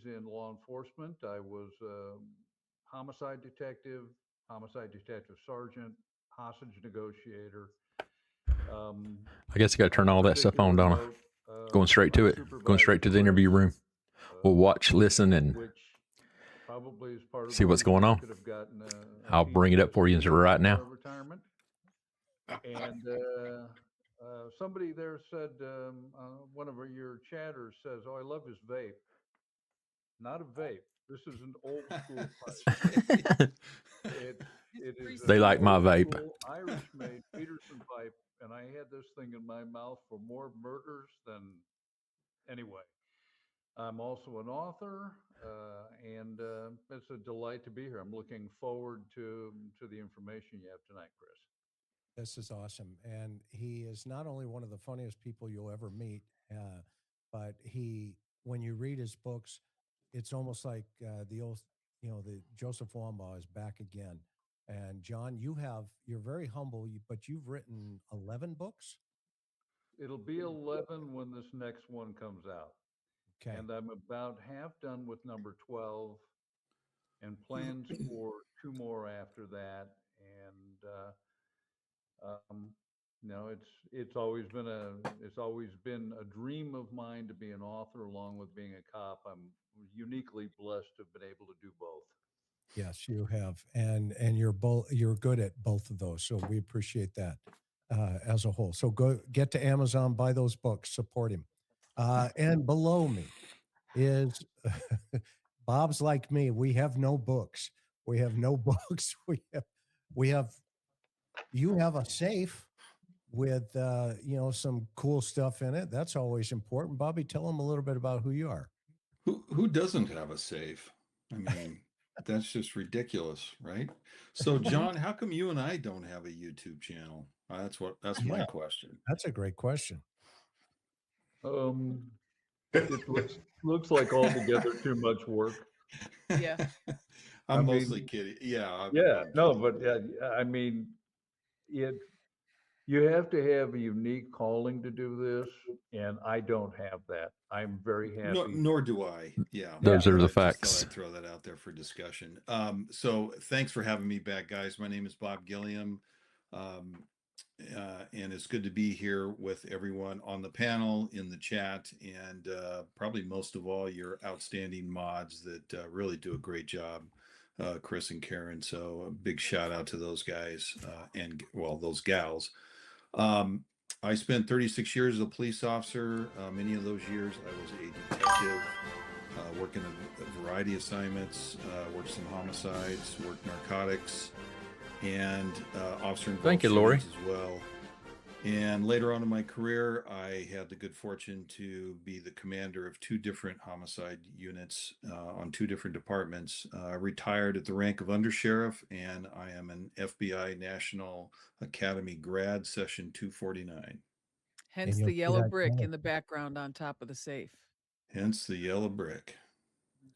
in law enforcement. I was homicide detective, homicide detective sergeant, hostage negotiator. Um, I guess you got to turn of all that stuff particular on, Donna. note, Going straight my to it. Going supervisor, straight to the Chris, interview room. We'll uh, watch, listen, and which probably is part of see the what's reason going I on. could have gotten a I'll bring it up for you PTSD right now. retirement. And somebody there said, one of your chatters says, "Oh, I love his vape." Not a vape. This is an old school pipe. It's it is They an like my old vape. school Irish made Peterson pipe, and I had this thing in my mouth for more murders than anyway. I'm also an author, and it's a delight to be here. I'm looking forward to the information you have tonight, Chris. This is awesome. And he is not only one of the funniest people you'll ever meet, but when you read his books, it's almost like the old, the Joseph Wambaugh is back again. And John, you're very humble, but you've written 11 books. It'll be 11 when this next one comes out, Okay. and I'm about half done with number 12, and plans for two more after that. And um, it's always been a dream of mine to be an author along with being a cop. I'm uniquely blessed to have been able to do both. Yes, you have. And you're good at both of those. So we appreciate that as a whole. So go get to Amazon, buy those books, support him. And below me is Bob's like me. We have no books. We have no books. We have you have a safe with some cool stuff in it. That's always important. Bobby, tell them a little bit about who you are. Who doesn't have a safe? I mean, that's just ridiculous, right? So, John, how come you and I don't have a YouTube channel? That's my Yeah, question. that's a great question. Um, it looks like altogether too much work. Yeah. I I'm mostly mean, kidding. Yeah, yeah, I'm no, kidding. but I mean, it you have to have a unique calling to do this, and I don't have that. I'm very No, happy. nor do I. Yeah, Yeah, Those are but the I just thought facts. I'd throw that out there for discussion. So thanks for having me back, guys. My name is Bob Gilliam. Um, and it's good to be here with everyone on the panel, in the chat, and probably most of all, your outstanding mods that really do a great job, Chris and Karen. So a big shout out to those guys and, well, those gals. Um, I spent 36 years as a police officer. Many of those years I was a detective, working a variety of assignments, worked some homicides, worked narcotics, and officer Thank involved you, Lori. shootings as well. And later on in my career, I had the good fortune to be the commander of two different homicide units on two different departments. I retired at the rank of undersheriff, and I am an FBI National Academy grad, session 249. Hence And the you'll see yellow that. brick in the background on top of the safe. Hence the yellow brick.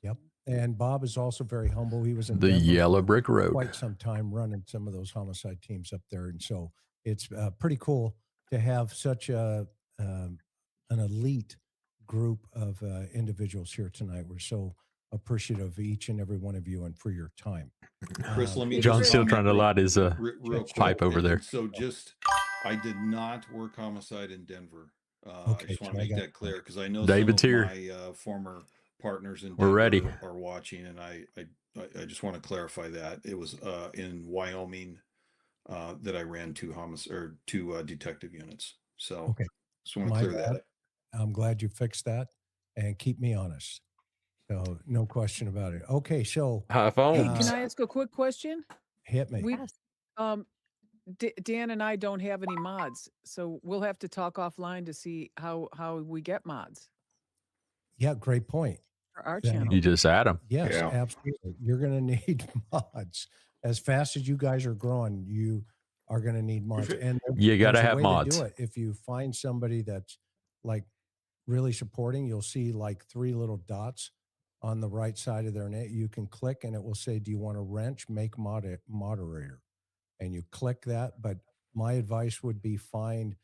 Yep. And Bob is also very humble. He was in The Denver yellow for brick road. quite some time running some of those homicide teams up there. And so it's pretty cool to have such an elite group of individuals here tonight. We're so appreciative of each and every one of you and for your time. Chris, let me John's just still comment trying to light his real pipe quick. over there. And so I did not work homicide in Denver. I Okay, just want so to I make got that clear because I know David's some of here. my former partners in We're Denver ready. are watching, and I just want to clarify that it was in Wyoming that I ran two detective units. So okay. just want to My clear that bad. up. I'm glad you fixed that and keep me honest. So no question about it. Okay, so High Hey, phone. can I ask a quick question? hit me. We, um, Dan and I don't have any mods, so we'll have to talk offline to see how we get mods Yeah, great point. for our Yeah. channel. You just add them. Yes, Yeah. absolutely. You're going to need mods. As fast as you guys are growing, you are going to need mods. And You got to there's a have way mods. to do it. If you find somebody that's like really supporting, you'll see like 3 little dots on the right side of their name. You can click and it will say, do you want to wrench, make moderator? And you click that. But my advice would be find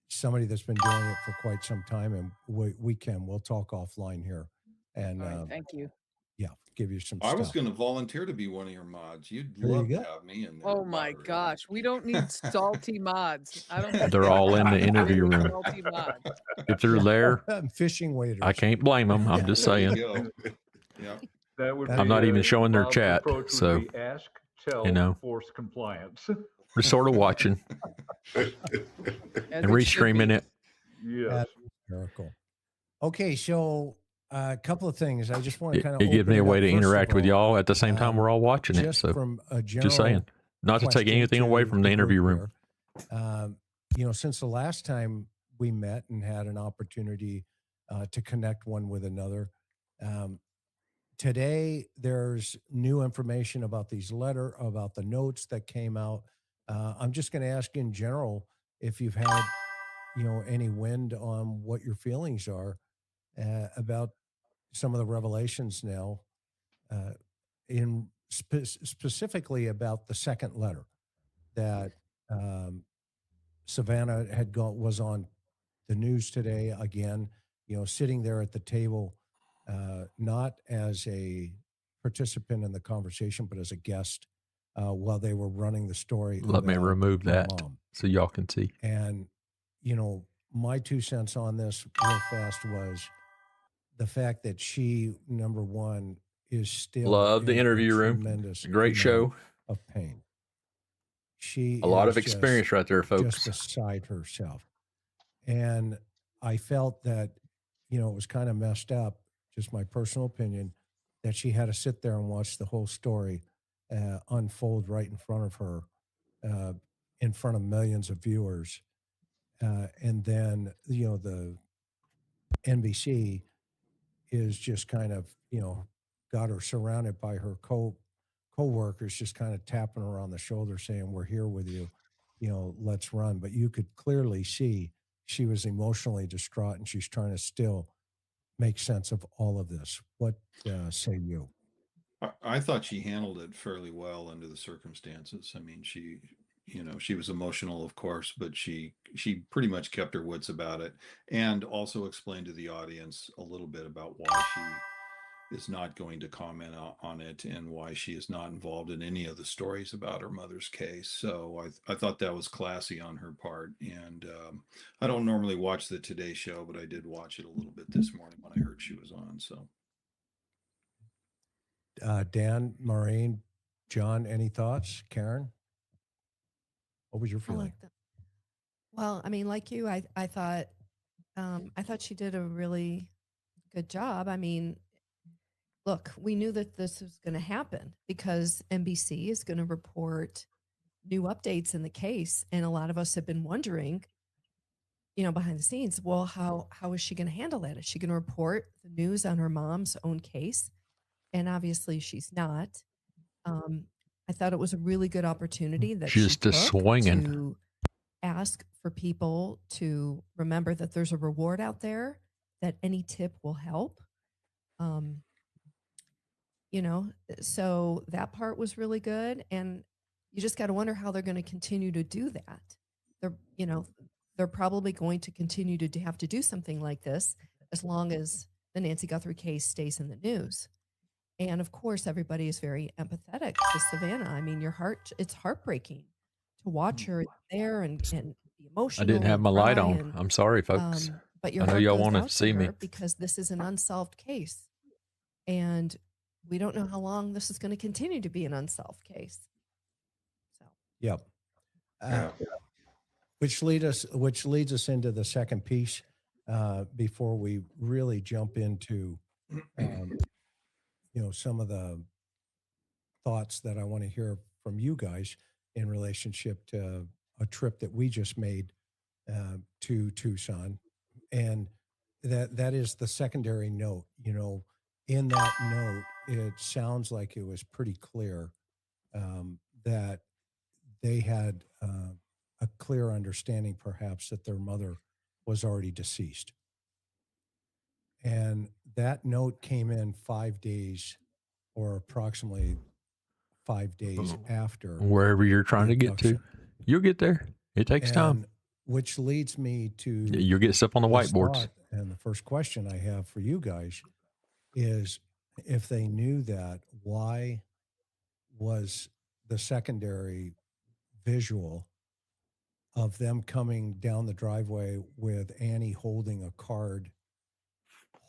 somebody that's been doing it for quite some time, and we'll talk offline here and All right, thank you. yeah, give you some I was stuff. going to volunteer to be one of your mods. You'd There you love to go. have me in there. Oh my moderating. gosh, we don't need salty mods. I don't think They're all in the anybody can interview deal with room. Salty mods. If they're there, Fishing waders. I can't blame them. I'm just There you saying. go. Yeah. That would I'm be, not even showing their Bob's chat, approach would so, be ask, tell, you know. force compliance. We're sort of watching As and it should restreaming be. it. Yes. That's hysterical. Okay, so a couple of things. I just want to kind of It gives me a way to interact with y'all at the same time we're all watching it. just So from a general just saying, not to take question anything away to from the group interview room. here. You know, since the last time we met and had an opportunity to connect one with another, today there's new information about about the notes that came out. I'm just going to ask in general if you've had, you know, any wind on what your feelings are about some of the revelations now, specifically about the second letter that Savannah was on the news today again. You know, sitting there at the table, not as a participant in the conversation, but as a guest while they were running the story. Let me about remove her that mom. so y'all can see. And, you know, my 2 cents on this real fast was the fact that she, number one, is still Love the in a interview room. tremendous Great amount show. of pain. She A lot is of experience right there, folks. just beside herself. And I felt that, you know, it was kind of messed up, just my personal opinion, that she had to sit there and watch the whole story unfold right in front of her, in front of millions of viewers. And then, you know, the NBC is just kind of, you know, got her surrounded by her co-workers, just kind of tapping her on the shoulder saying, "We're here with you, you know, let's run." But you could clearly see she was emotionally distraught and she's trying to still make sense of all of this. What say you? I thought she handled it fairly well under the circumstances. I mean, she was emotional, of course, but she pretty much kept her wits about it, and also explained to the audience a little bit about why she is not going to comment on it and why she is not involved in any of the stories about her mother's case. So I thought that was classy on her part. And I don't normally watch the Today Show, but I did watch it a little bit this morning when I heard she was on. So. Dan, Maureen, John, any thoughts? Karen, what was your feeling? Well, I mean, like you, I thought she did a really good job. I mean, look, we knew that this was going to happen because NBC is going to report new updates in the case, and a lot of us have been wondering, you know, behind the scenes, well, how is she going to handle that? Is she going to report the news on her mom's own case? And obviously, she's not. I thought it was a really good opportunity that She's she took swinging. to ask for people to remember that there's a reward out there, that any tip will help. You know, so that part was really good. And you just got to wonder how they're going to continue to do that. They're probably going to continue to have to do something like this as long as the Nancy Guthrie case stays in the news. And of course, everybody is very empathetic to Savannah. I mean, it's heartbreaking to watch her there and be emotional. I didn't have and my light cry on. and, I'm sorry, folks. but your I know heart y'all goes wanna out to see me. her because this is an unsolved case. And we don't know how long this is going to continue to be an unsolved case. So, Yep. Which leads us into the second piece before we really jump into you know, some of the thoughts that I want to hear from you guys in relationship to a trip that we just made to Tucson, and that is the secondary note. You know, in that note, it sounds like it was pretty clear that they had a clear understanding, perhaps, that their mother was already deceased. And that note came in 5 days, or approximately 5 days after Wherever you're trying the to get to, abduction. you'll get there. It takes time. And which leads me to You'll get stuff on the this whiteboards. thought, and the first question I have for you guys is if they knew that, why was the secondary visual of them coming down the driveway with Annie holding a card,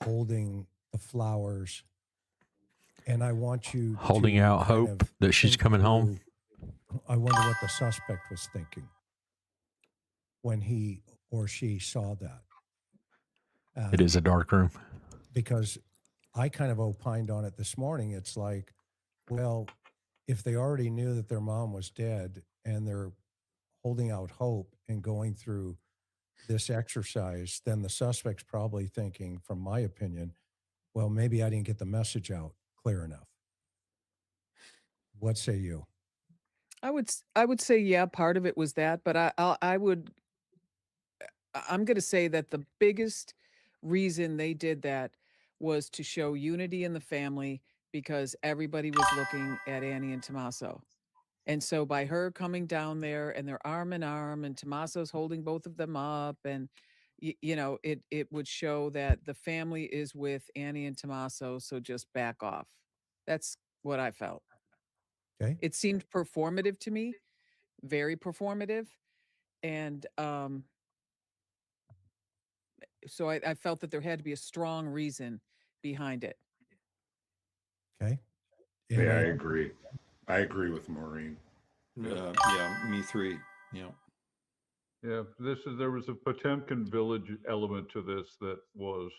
holding the flowers? And I want you Holding to out kind hope of that she's think coming home. through, I wonder what the suspect was thinking when he or she saw that. It is a dark room. Because I kind of opined on it this morning. It's like, well, if they already knew that their mom was dead and they're holding out hope and going through this exercise, then the suspect's probably thinking, from my opinion, well, maybe I didn't get the message out clear enough. What say you? I would say, yeah, part of it was that, but I'm going to say that the biggest reason they did that was to show unity in the family because everybody was looking at Annie and Tommaso. And so by her coming down there and they're arm in arm and Tommaso's holding both of them up and it would show that the family is with Annie and Tommaso, so just back off. That's what I felt. Okay. It seemed performative to me, very performative. And so I felt that there had to be a strong reason behind it. Okay. Yeah, I Anybody? agree. I agree with Maureen. Yeah, me three. Yeah. Yeah, there was a Potemkin village element to this that was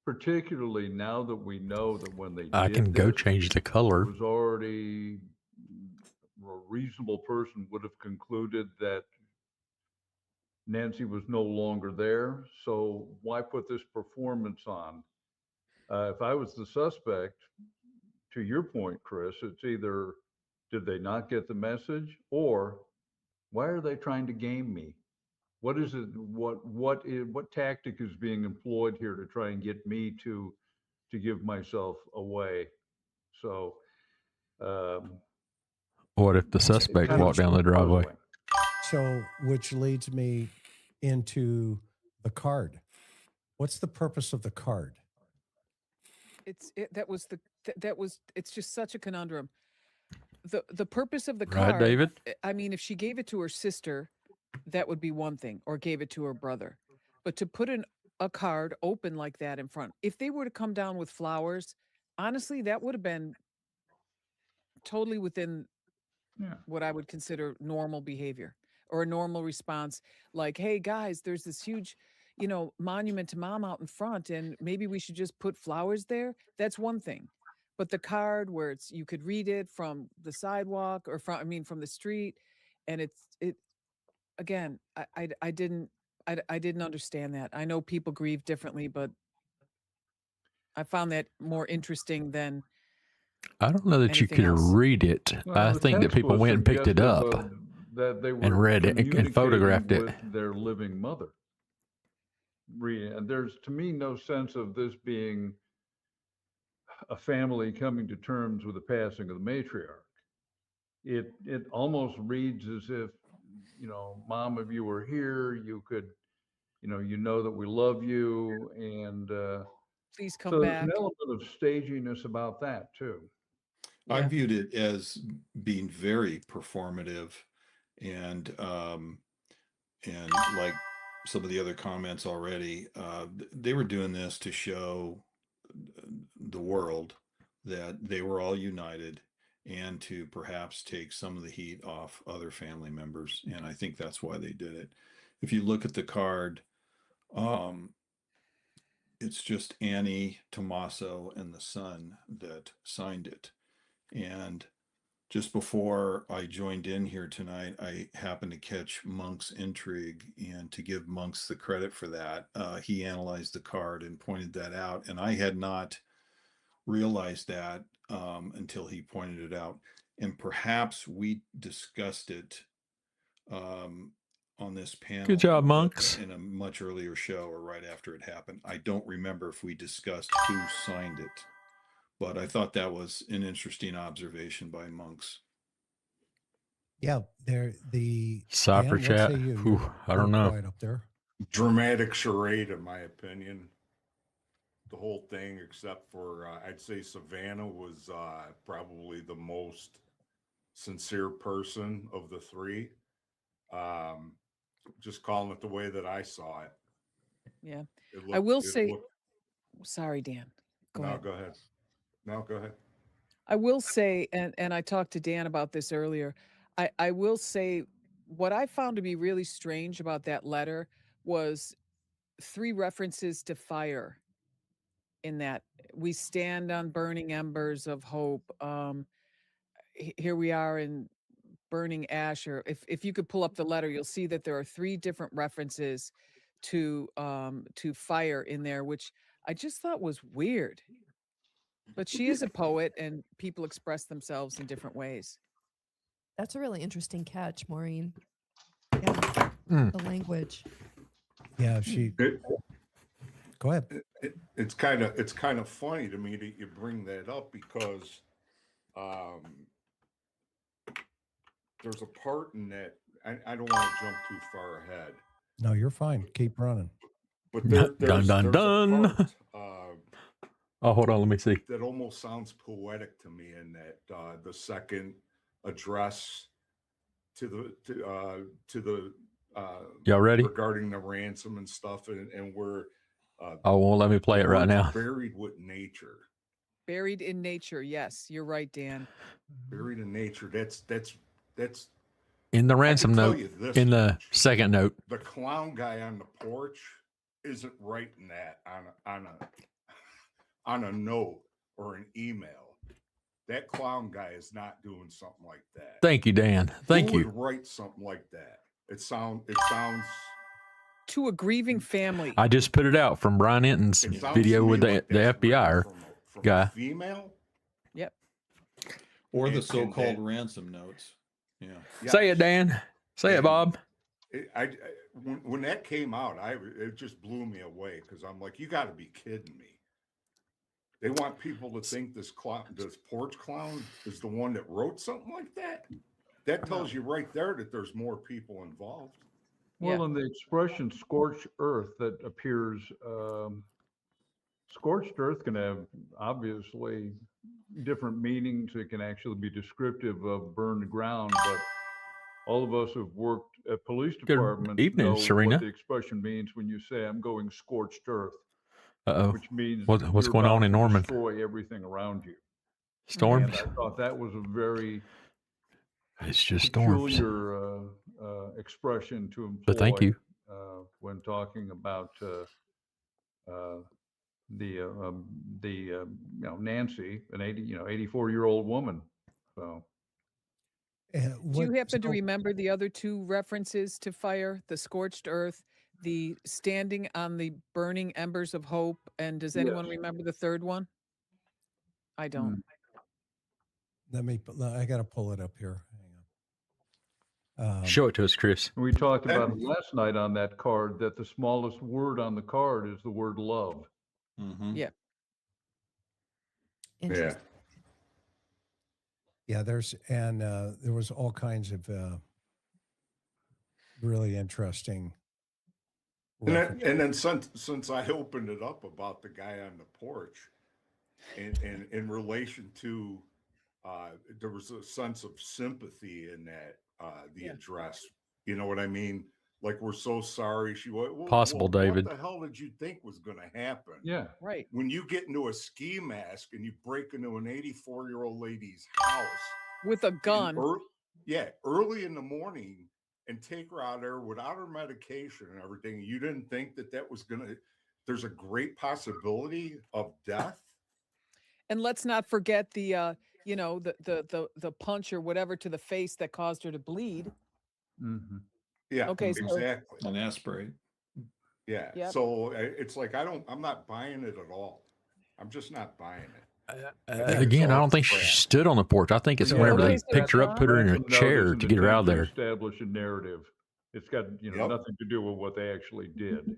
particularly now that we know that when they I did can go this, change the it color. was already a reasonable person would have concluded that Nancy was no longer there. So why put this performance on? If I was the suspect, to your point, Chris, it's either did they not get the message, or why are they trying to game me? What is it? What tactic is being employed here to try and get me to give myself away? So What if the it's suspect kind of walked down the driveway? puzzling. So, which leads me into the card. What's the purpose of the card? It's just such a conundrum. The purpose of the Right, card, David? I mean, if she gave it to her sister, that would be one thing, or gave it to her brother. But to put a card open like that in front, if they were to come down with flowers, honestly, that would have been totally within Yeah. what I would consider normal behavior or a normal response. Like, hey guys, there's this huge, monument to mom out in front, and maybe we should just put flowers there. That's one thing. But the card where you could read it from the sidewalk or from the street, and it again, I didn't understand that. I know people grieve differently, but I found that more interesting than I don't know that you anything could else. read it. Well, I the think that text people was went and picked it suggestive up of that they were and read it and communicating photographed it. with their living mother. And there's, to me, no sense of this being a family coming to terms with the passing of the matriarch. It almost reads as if, Mom, if you were here, you could, you know that we love you, and Please come so there's back. an element of staginess about that too. I Yeah. viewed it as being very performative, and like some of the other comments already, they were doing this to show the world that they were all united, and to perhaps take some of the heat off other family members. And I think that's why they did it. If you look at the card, it's just Annie, Tommaso, and the son that signed it. And just before I joined in here tonight, I happened to catch Monk's intrigue, and to give Monk's the credit for that, he analyzed the card and pointed that out. And I had not realized that until he pointed it out. And perhaps we discussed it on this panel. Good job, Monks. In a much earlier show or right after it happened. I don't remember if we discussed who signed it, but I thought that was an interesting observation by Monks. Yeah, the Cypher Dan, what chat. say you? Whew, I don't you're know. quiet up there. Dramatic charade, in my opinion. the whole thing, except for I'd say Savannah was probably the most sincere person of the three. Just calling it the way that I saw it. Yeah. It I will it say, looked- sorry, Dan. Go no, ahead. go ahead. No, go ahead. I will say, and I talked to Dan about this earlier. I will say what I found to be really strange about that letter was 3 references to fire in that. We stand on burning embers of hope. Here we are in burning ash. Or if you could pull up the letter, you'll see that there are 3 different references to fire in there, which I just thought was weird. But she is a poet, and people express themselves in different ways. That's a really interesting catch, Maureen. Yeah, Mm. the language. Yeah, she. Go ahead. It's kind of funny to me that you bring that up because there's a part in that I don't want to jump too far ahead. No, you're fine. Keep running. But Dun, there's dun, a dun. part, Oh, hold on. Let me see. that almost sounds poetic to me in that the second address to the Y'all ready? regarding the ransom and stuff, and where Oh, won't let me play it right words now. buried with nature. Buried in nature. Yes, you're right, Dan. Buried in nature. That's In the I can ransom tell note, you this in the much. second note, The clown guy on the porch isn't writing that on a note or an email. That clown guy is not doing something like that. thank you, Dan. Thank Who you. would write something like that? It sounds To a grieving family. I just put it out from Brian Enton's it sounds video to me with the like that's FBI written or from guy. a female. Yep. Or the And so-called that- ransom notes. Yeah. Say it, Dan. Say it, And Bob. When that came out, it just blew me away because I'm like, you got to be kidding me. They want people to think this porch clown is the one that wrote something like that. That tells you right there that there's more people involved. Well, Yeah. and the expression scorched earth that appears, scorched earth can have obviously different meanings. It can actually be descriptive of burned ground, but all of us who've worked at police Good departments evening, know Serena. what the expression means when you say, I'm going scorched earth, Uh-oh. which means What's you're going on about in to Norman? destroy everything around you. Storms? And I thought that was a very It's just storms. peculiar expression to employ. But thank you. When talking about Nancy, an 84-year-old woman. So Do you happen to remember the other 2 references to fire? The scorched earth, the standing on the burning embers of hope, and does anyone Yes. remember the 3rd one? I don't. I got to pull it up here. Hang on. Show it to us, Chris. we talked about it last night on that card that the smallest word on the card is the word love. Mm-hmm. Yeah. Interesting. Yeah, there was all kinds of really interesting. And then since I opened it up about the guy on the porch, in relation to there was a sense of sympathy in that the address. You know what I mean? Like, we're so sorry. She went, Possible, David. What the hell did you think was going to happen? Yeah. Right. When you get into a ski mask and you break into an 84-year-old lady's house With a gun. Early in the morning, and take her out there without her medication and everything, you didn't think that was there's a great possibility of death. And let's not forget the the punch or whatever to the face that caused her to bleed. Mm-hmm. Yeah. Okay, so- Exactly. An aspirate. Yeah. Yep. So it's like I'm not buying it at all. I'm just not buying it. Again, I don't think she stood on the porch. I think it's Yeah, whenever they okay, so picked her up, put her in a Ransom note chair is an to get her out of attempt there. to establish a narrative. It's got Yep. nothing to do with what they actually did.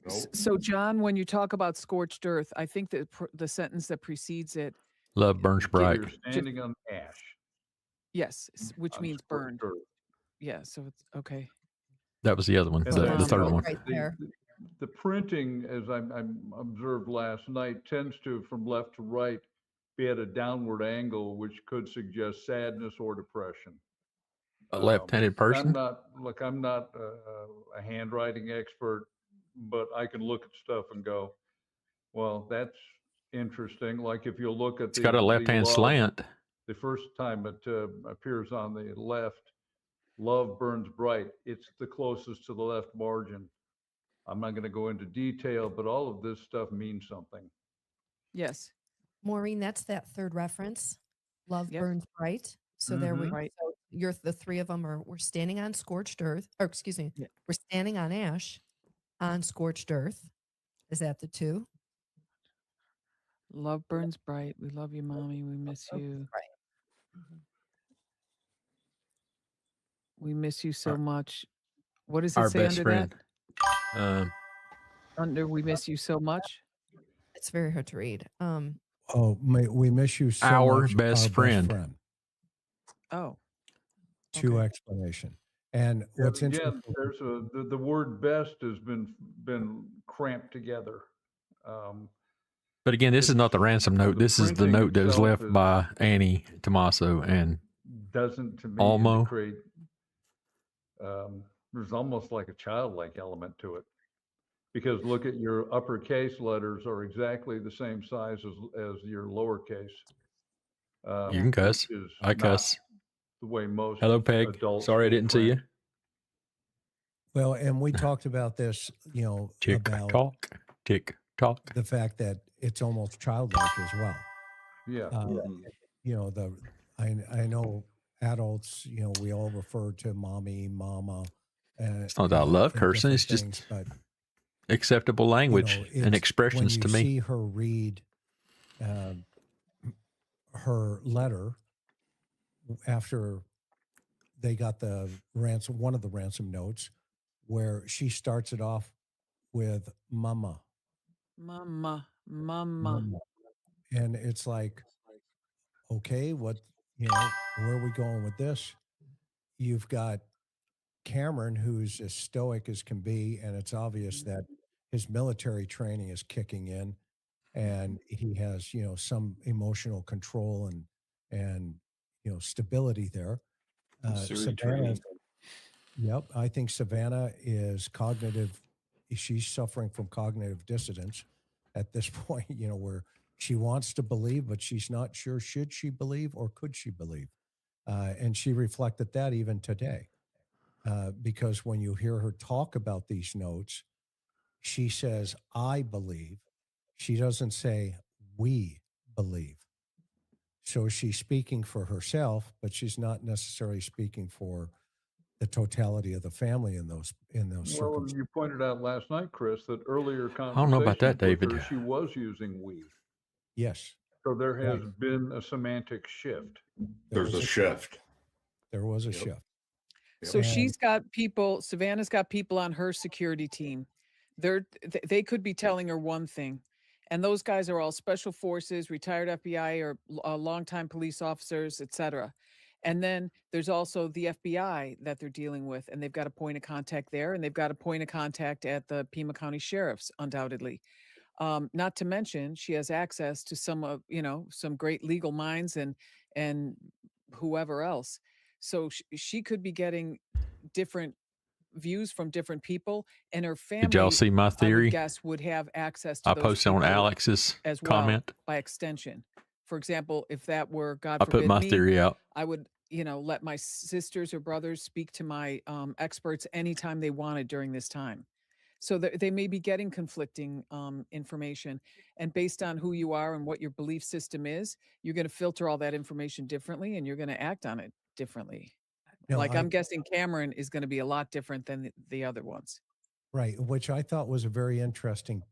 Nope. So John, when you talk about scorched earth, I think that the sentence that precedes it, Love burns bright. You're standing on ash. yes, which on means scorched burned. earth. Yeah, so it's okay. That was the other one, And the then, third one. Right there. the printing, as I'm observed last night, tends to, from left to right, be at a downward angle, which could suggest sadness or depression. A left-handed I'm person. not a handwriting expert, but I can look at stuff and go, well, that's interesting. Like if you look at It's got a the left-hand love, slant. the first time it appears on the left, love burns bright. It's the closest to the left margin. I'm not going to go into detail, but all of this stuff means something. Yes. Maureen, that's that third reference. Love Yep. burns bright. So there we Right. so you're the three of them we're standing on scorched earth, or excuse me, Yeah. we're standing on ash on scorched earth. Is that the two? Love burns bright. We love you, mommy. We miss you. Right. Mhm. We miss you so Our- much. What does it Our say best under friend. that? Under we miss you so much. It's very hard to read. We miss you so Our much. best friend. Oh. Two Okay. explanation. And Yeah, what's again, interesting, there's the word best has been cramped together. But again, this is not the ransom note. the This is the printing note that was itself left is- by Annie Tomaso and Doesn't to me Almo. indicate there's almost like a childlike element to it, because look at your uppercase letters are exactly the same size as your lowercase. You can cuss. Which is I not cuss. the way most Hello, Peg. adults Sorry I will didn't see you. print. well, and we talked about this, Tick about tock. Tick tock. the fact that it's almost childlike as well. Yeah. I know adults, we all refer to mommy, mama. It's not that I love and cursing. different It's things, just but acceptable language and when expressions you to me. see her read her letter after they got the ransom, one of the ransom notes, where she starts it off with mama. Mama. And it's like, okay, what, where are we going with this? You've got Cameron, who's as stoic as can be, and it's obvious that his military training is kicking in, and he has, some emotional control and stability there. Savannah, yep, I think Savannah is cognitive. She's suffering from cognitive dissonance at this point, where she wants to believe, but she's not sure, should she believe or could she believe? And she reflected that even today, because when you hear her talk about these notes, she says, I believe. She doesn't say, we believe. So she's speaking for herself, but she's not necessarily speaking for the totality of the family in those Well, circumstances. you pointed out last night, Chris, that earlier I don't know about that, conversations with David. her, she was using we. Yes, So there has Right. been a semantic shift. There's a shift. There was a Yep. shift. So And- she's got people, Savannah's got people on her security team. They could be telling her one thing. And those guys are all special forces, retired FBI or longtime police officers, et cetera. And then there's also the FBI that they're dealing with, and they've got a point of contact there, and they've got a point of contact at the Pima County Sheriff's, undoubtedly. Not to mention, she has access to some of, some great legal minds and whoever else. So she could be getting different views from different people, and her family, Did y'all see my I would theory? guess, would have access to I those posted on people Alex's as well comment. by extension. For example, if that were, God I put forbid, my me, theory out. I would, let my sisters or brothers speak to my experts anytime they wanted during this time. So they may be getting conflicting information, and based on who you are and what your belief system is, you're going to filter all that information differently, and you're going to act on it differently. No, Like I'm guessing Cameron is going to be a lot different than the other ones. Right, which I thought was a very interesting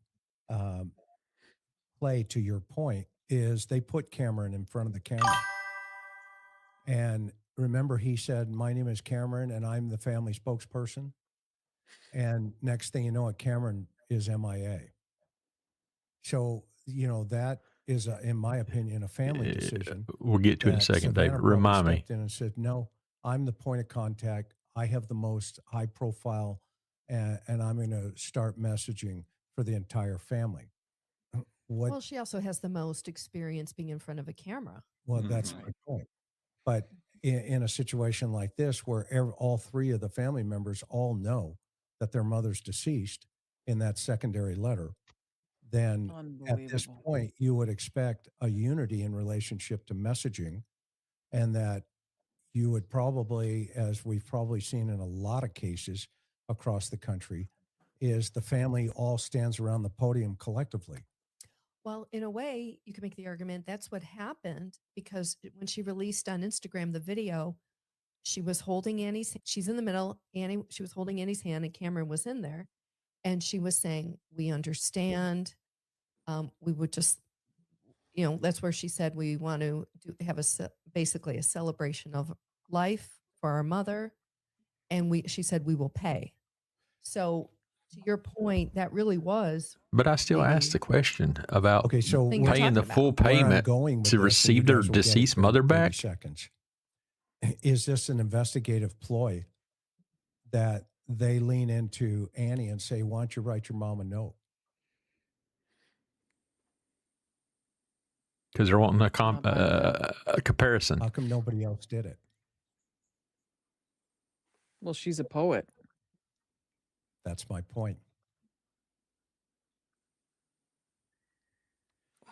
play to your point, is they put Cameron in front of the camera. And remember, he said, my name is Cameron and I'm the family spokesperson. And next thing you know, Cameron is MIA. So, that is, in my opinion, a family decision. We'll get to it in a that second, Savannah David. probably Remind me. stepped in and said, no, I'm the point of contact. I have the most high profile and I'm going to start messaging for the entire family. What? Well, she also has the most experience being in front of a camera. Well, that's Mhm. my point. But in a situation like this, where all three of the family members all know that their mother's deceased in that secondary letter, then at this Unbelievable. point, you would expect a unity in relationship to messaging, and that you would probably, as we've probably seen in a lot of cases across the country, is the family all stands around the podium collectively. Well, in a way, you can make the argument that's what happened because when she released on Instagram the video, she was holding she's in the middle. She was holding Annie's hand and Cameron was in there. And she was saying, we understand. We would just, that's where she said we want to have basically a celebration of life for our mother. And she said we will pay. So to your point, that really was But I still ask the question about Okay, so thing we're paying the talking full about. where I'm payment going with to this, and you receive their guys will get it deceased in mother 30 back. seconds. Is this an investigative ploy that they lean into Annie and say, why don't you write your mom a note? Because they're wanting By God. a comparison. How come nobody else did it? Well, she's a poet. That's my point.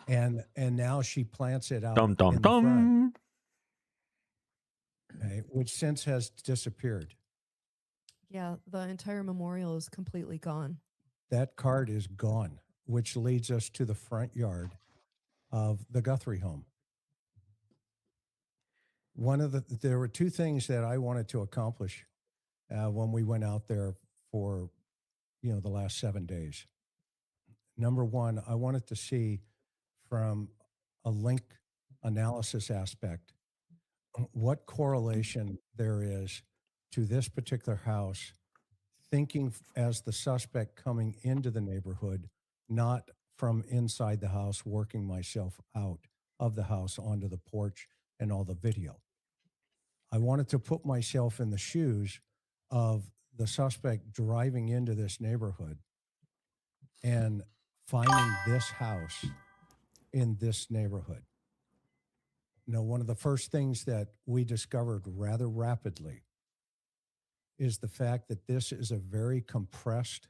And now she plants it out Dum dum in the front, dum. okay, which since has disappeared. Yeah, the entire memorial is completely gone. That card is gone, which leads us to the front yard of the Guthrie home. There were two things that I wanted to accomplish when we went out there for, the last 7 days. Number one, I wanted to see from a link analysis aspect what correlation there is to this particular house, thinking as the suspect coming into the neighborhood, not from inside the house, working myself out of the house onto the porch and all the video. I wanted to put myself in the shoes of the suspect driving into this neighborhood and finding this house in this neighborhood. One of the first things that we discovered rather rapidly is the fact that this is a very compressed.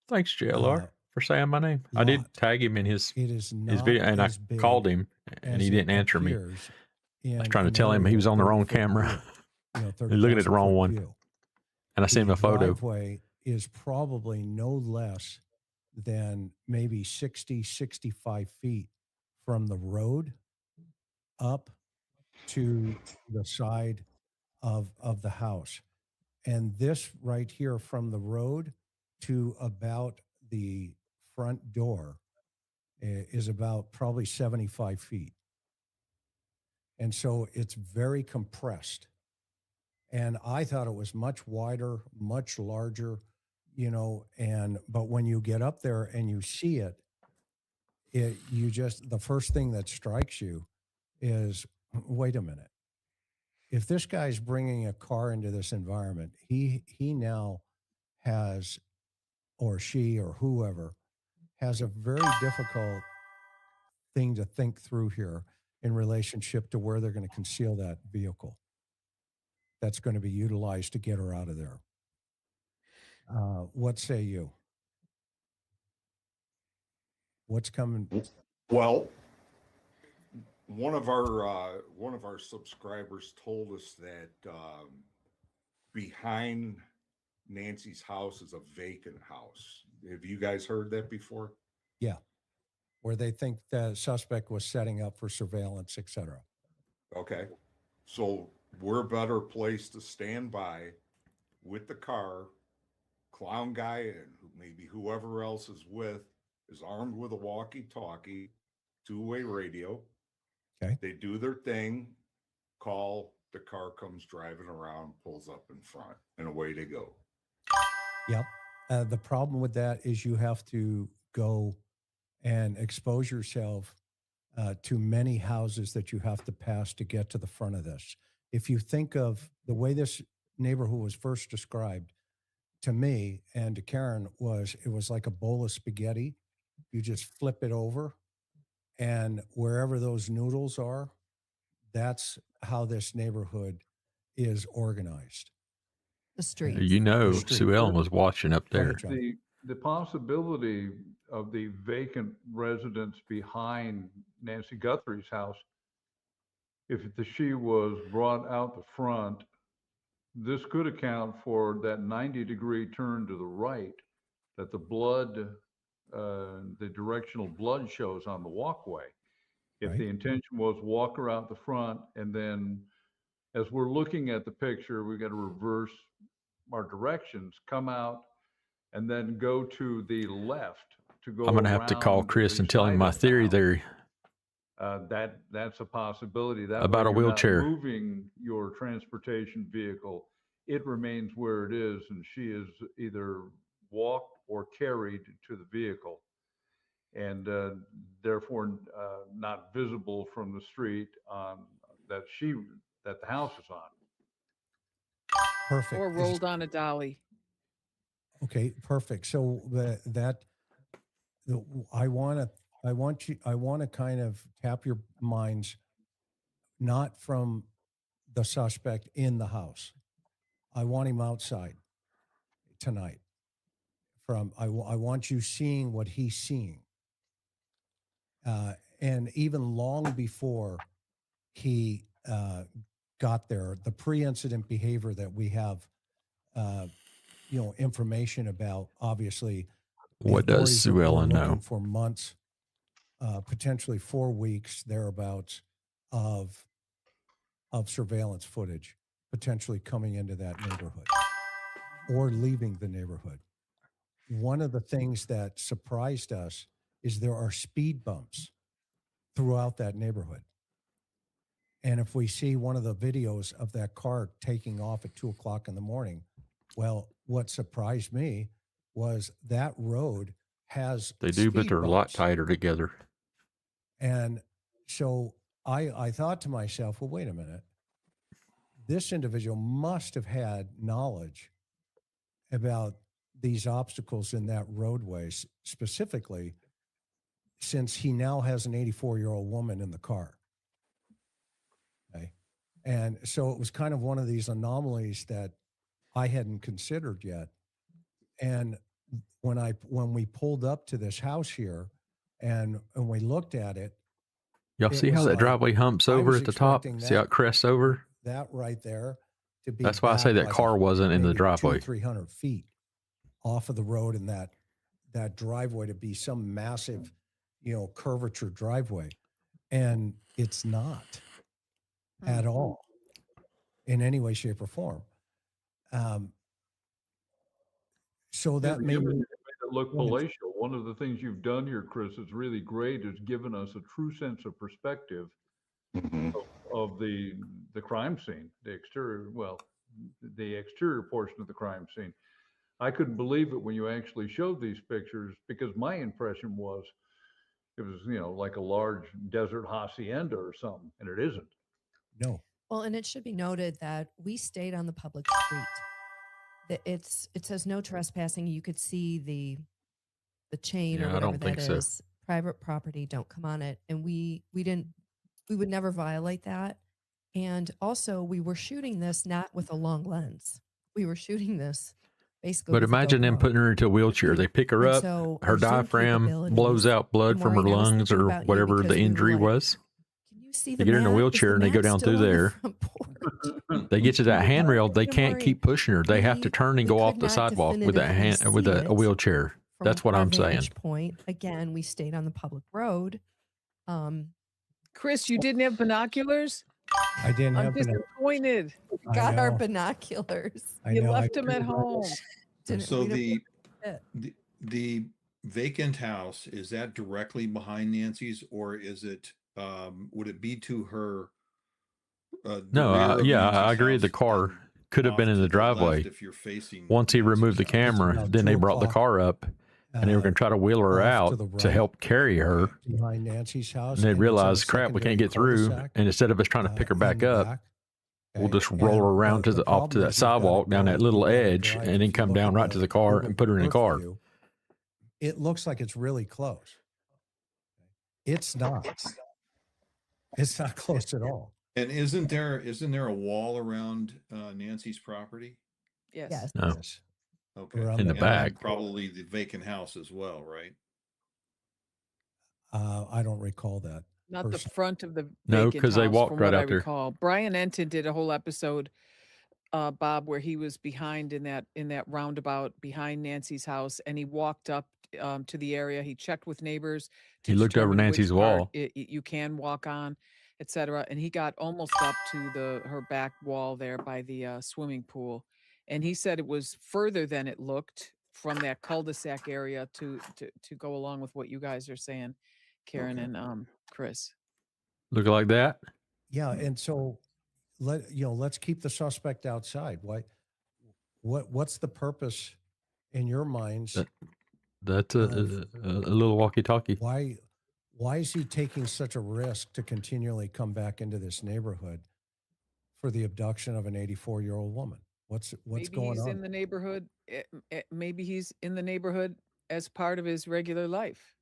Thanks, JLR, for saying my name. I lot. did tag him in his It is not video, and I as big called him, and as he it didn't answer me. appears I was in trying to an tell him he aerial was on the wrong 30-foot camera. view, You're looking at the 30,000 wrong foot one. view. And I sent him a photo. The driveway is probably no less than maybe 60, 65 feet from the road up to the side of the house. And this right here from the road to about the front door is about probably 75 feet. And so it's very compressed. And I thought it was much wider, much larger, but when you get up there and you see it, the first thing that strikes you is, wait a minute. If this guy's bringing a car into this environment, he now has, or she or whoever, has a very difficult thing to think through here in relationship to where they're going to conceal that vehicle that's going to be utilized to get her out of there. What say you? What's coming? Well, one of our subscribers told us that behind Nancy's house is a vacant house. Have you guys heard that before? Yeah, where they think the suspect was setting up for surveillance, etc. Okay, so we're better placed to stand by with the car. Clown guy and maybe whoever else is with is armed with a walkie-talkie, two-way radio. Okay. They do their thing, call, the car comes driving around, pulls up in front, and away they go. Yep. The problem with that is you have to go and expose yourself to many houses that you have to pass to get to the front of this. If you think of the way this neighborhood was first described, to me and to Karen it was like a bowl of spaghetti. You just flip it over, and wherever those noodles are, that's how this neighborhood is organized. The streets. You know, street. Sue Ellen was watching up Go there. ahead, John. The possibility of the vacant residence behind Nancy Guthrie's house, if she was brought out the front, this could account for that 90-degree turn to the right that the directional blood shows on the walkway. If Right. the intention was walk her out the front, and then as we're looking at the picture, we got to reverse our directions, come out, and then go to the left to go. I'm going to have to call around Chris the and tell him side my of the theory house. there. That's a possibility. That About way a you're not wheelchair. moving your transportation vehicle. It remains where it is, and she is either walked or carried to the vehicle, and therefore not visible from the street that the house is on. Perfect. Or Is- rolled on a dolly. Okay, perfect. So I want to kind of tap your minds, not from the suspect in the house. I want him outside tonight. I want you seeing what he's seeing. And even long before he got there, the pre-incident behavior that we have, information about, obviously. the What does authorities Sue were Ellen looking know? for months, potentially 4 weeks thereabouts of surveillance footage potentially coming into that neighborhood or leaving the neighborhood. One of the things that surprised us is there are speed bumps throughout that neighborhood. And if we see one of the videos of that car taking off at 2:00 in the morning, well, what surprised me was that road has They do, but speed they're a lot bumps. tighter together. And so I thought to myself, well, wait a minute. This individual must have had knowledge about these obstacles in that roadway, specifically since he now has an 84-year-old woman in the car. Okay. And so it was kind of one of these anomalies that I hadn't considered yet. And when we pulled up to this house here and we looked at it, Y'all It see how was that like, driveway humps I over was at the top? expecting See how it crests over? that right there to be That's why I say back that like car wasn't in the maybe driveway. 200-300 feet off of the road, and that driveway to be some massive, curvature driveway. And it's not at all in any way, shape, or form. So that made me, it look Go ahead. palatial. One of the things you've done here, Chris, is really great, is given us a true sense of perspective of the crime scene, the exterior portion of the crime scene. I couldn't believe it when you actually showed these pictures, because my impression was it was, like a large desert hacienda or something, and it isn't. no. Well, and it should be noted that we stayed on the public street. It says no trespassing. You could see the chain Yeah, or I whatever don't think that so. is. Private property, don't come on it. And we would never violate that. And also, we were shooting this not with a long lens. We were shooting this basically. But with a imagine them GoPro. putting her into a wheelchair. They pick her And up, so her our Zoom diaphragm blows capabilities- out blood And from her Maureen, I was lungs thinking or about you whatever because the we were injury like, was. Can you see They the get her in a mat? Is wheelchair the and they go mat down still through on the there. front porch? They get to that handrail. They Yeah, can't Maureen, keep pushing her. They have to we- turn and we go off could the not sidewalk with a definitively with see a it wheelchair. From That's what our I'm saying. vantage point, again, we stayed on the public road. Chris, you didn't have binoculars? I didn't I'm have enough. disappointed. I Got our know. binoculars. I You know, I left them at couldn't- home. So we didn't the, fit. the vacant house, is that directly behind Nancy's, or is it, would it be to her? The No, rear of yeah, I Nancy's agree. The house car and could have off been in to the left driveway. if you're facing Once he removed the Nancy's house? camera, about then they 2 brought the o'clock, car up, and they were going to try to wheel her off to out the to right. help carry her. behind Nancy's house. And they and it's in a realized, crap, we secondary can't get through. cul-de-sac, And instead of us trying to pick her in back the up, back. We'll Okay? just roll her And around to the off to problem that is you've got it sidewalk down that buried little deep down in the edge, garage. and then If you come look down at right to the car Google and put her in the Earth car. view, it looks like it's really close. It's not. It's not close at all. And isn't there a wall around Nancy's property? Yes. Yes. No. Yes. Okay. Around In the And back. probably the vacant house as well, right? I don't recall that. Not the Person- front of the No, vacant 'cause they house, walked from right what I out there. recall. Brian Enton did a whole episode, Bob, where he was behind in that roundabout behind Nancy's house, and he walked up to the area. He checked with neighbors to He looked over determine which Nancy's part wall. you can walk on, etc. And he got almost up to her back wall there by the swimming pool, and he said it was further than it looked from that cul-de-sac area to go along with what you guys are saying, Karen Okay. and Chris. Look like that. Yeah, and so let's keep the suspect outside. What's the purpose in your minds? That's a little walkie-talkie. Why is he taking such a risk to continually come back into this neighborhood for the abduction of an 84-year-old woman? What's Maybe going he's on? in the neighborhood. Maybe he's in the neighborhood as part of his regular life.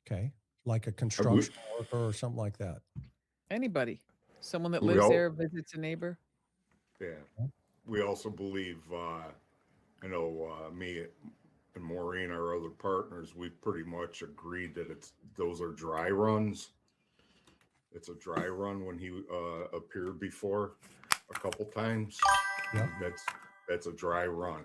Okay, like a construction worker or something like that. Anybody, someone that We lives all- there, visits a neighbor. Yeah. We also believe, I know me and Maureen, our other partners, we've pretty much agreed that those are dry runs. It's a dry run when he appeared before a couple times. Yep. That's a dry run.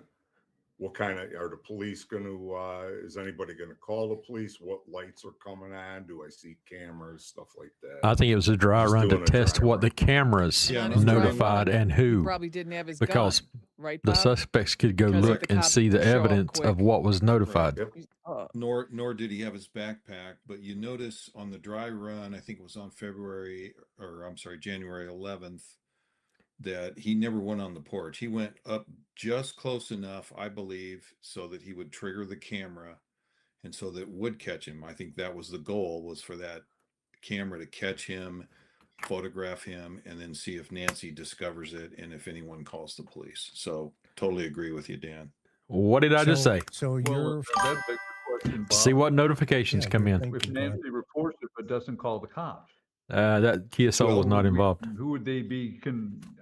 What kind of, are the police going to, is anybody going to call the police? What lights are coming on? Do I see cameras, stuff like that? I think it was a dry Just run to doing a test dry what run. the cameras Yeah, On no, his dry notified run, and he who, probably didn't have his because gun, right, the Bob? suspects could go Because look the and cops see the would show up evidence of quick. what was notified. Yep. Uh, Nor did he have his backpack, but you notice on the dry run, I think it was on January 11th, that he never went on the porch. He went up just close enough, I believe, so that he would trigger the camera and so that it would catch him. I think that was the goal, was for that camera to catch him, photograph him, and then see if Nancy discovers it and if anyone calls the police. So totally agree with you, Dan. What did I just say? So Well, you're that begs the question, Bob. See what notifications yeah, come you're in. thinking, If go ahead. Nancy reports it but doesn't call the cops, That Kia Soul was not involved. who would they be?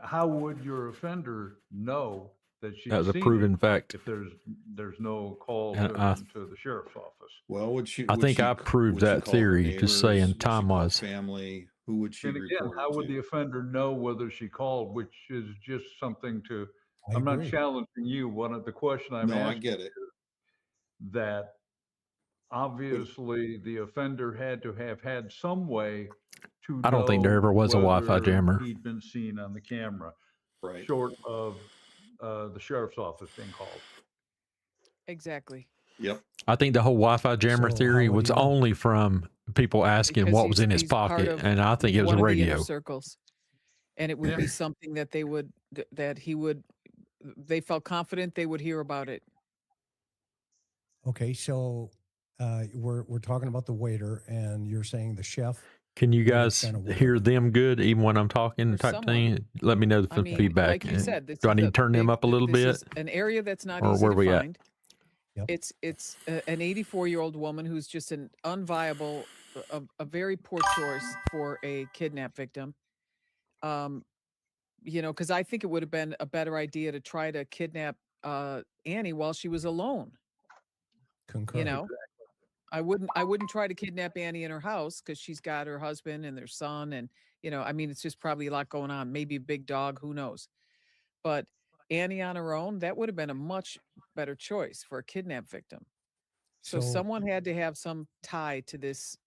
How would your offender know that she's That was a seen proven it fact. if there's no call And I- to the sheriff's office? Well, would she? I would think she I c- proved would she that call her theory, just neighbors? saying Would she call time-wise. family. Who would she And again, report how it would to? the offender know whether she called, which is just something to, I I'm not agree. challenging you. The question I'm No, I asking get it. that obviously the offender had to have had some way to I don't think there know ever was a Wi-Fi whether jammer. he'd been seen on the camera, Right. short of the sheriff's office being called. exactly. Yep. I think the whole Wi-Fi jammer So theory how would was he know? only from people asking Because what was in his he's part pocket, of and I think it was one a of the inner radio. circles, and it would Yeah. be something that they would that he would. They felt confident they would hear about it. Okay, so we're talking about the waiter, and you're saying the chef. Can you would have guys been aware. hear them good, even when I'm talking Or type somewhat. thing? Let me know I the mean, feedback. like you And said, this do I is need a to turn them big- up a little this bit? is an area that's not Or easy where to we at? find. Yep. It's an 84-year-old woman who's just an unviable, a very poor choice for a kidnap victim. Because I think it would have been a better idea to try to kidnap Annie while she was alone. Concur. You know, I wouldn't try to kidnap Annie in her house because she's got her husband and their son, and I mean, it's just probably a lot going on. Maybe a big dog, who knows? But Annie on her own, that would have been a much better choice for a kidnap victim. So someone had to have some tie to this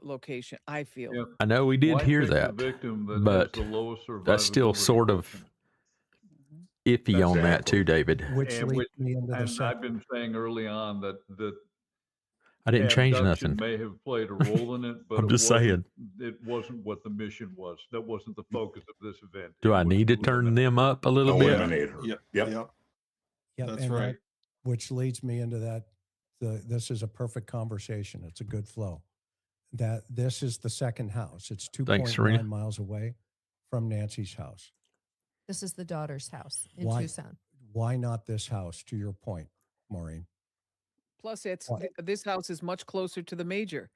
location, I feel. Yeah. I know we did Why hear pick the that, victim that has but the lowest that's still survivability sort of quotient? iffy on that Exactly. too, David. Which And leads me into the And second. I've been saying early on that I didn't change abduction nothing. may have played a role in it, but I'm it just wasn't, saying. it wasn't what the mission was. That wasn't the focus of this event. Do It I was need to turn eliminate- them up a little bit? Eliminate her. Yep. Yep. Yep. Yep, That's and right. which leads me into that. This is a perfect conversation. It's a good flow. That this is the second house. It's Thanks, Serena. 2.9 miles away from Nancy's house. This is the daughter's house in Why? Tucson. Why not this house? To your point, Maureen. Plus, it's Why? this house is much closer to the major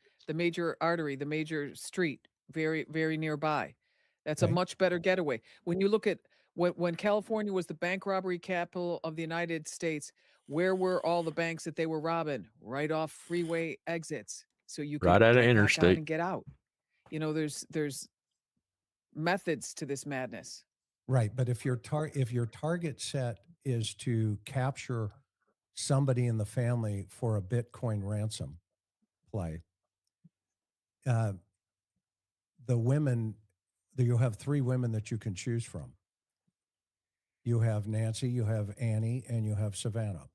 artery, the major street, very, very nearby. That's a Okay. much better getaway. When you look at when California was the bank robbery capital of the United States, where were all the banks that they were robbing? Right off freeway exits, so you could Right out of knock on interstate. and get out. You know, there's methods to this madness. Right, but if your target set is to capture somebody in the family for a Bitcoin ransom play, the women, you have 3 women that you can choose from. You have Nancy, you have Annie, and you have Savannah.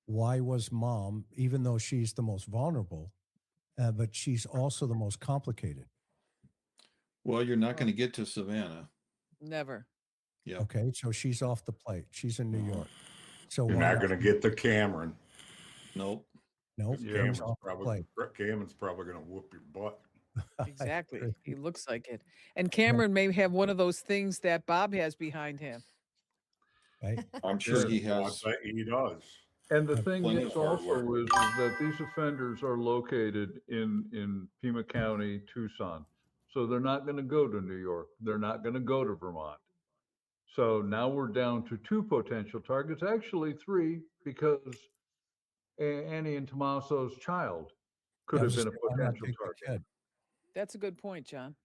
Why was mom, even though she's the most vulnerable, but she's also the most complicated? Well, you're not going to get to Savannah. Never. Yeah. Okay, so she's off the plate. She's in New York. So You're why not going to get the Cameron. Nope. Nope, Yeah. he's Cameron's off the plate. probably going to whoop your butt. I Exactly. agree. He looks like it. And Cameron may have one of those things that Bob has behind him. Right? I'm sure Yeah. he Oh, I has. bet he does. And the Yeah, thing plenty is of also hardware. is that these offenders are located in Pima County, Tucson. So they're not going to go to New York. They're not going to go to Vermont. So now we're down to 2 potential targets, actually 3, because Annie and Tommaso's child could I have was been a just saying, why not potential take the target. kid? That's a good point, John.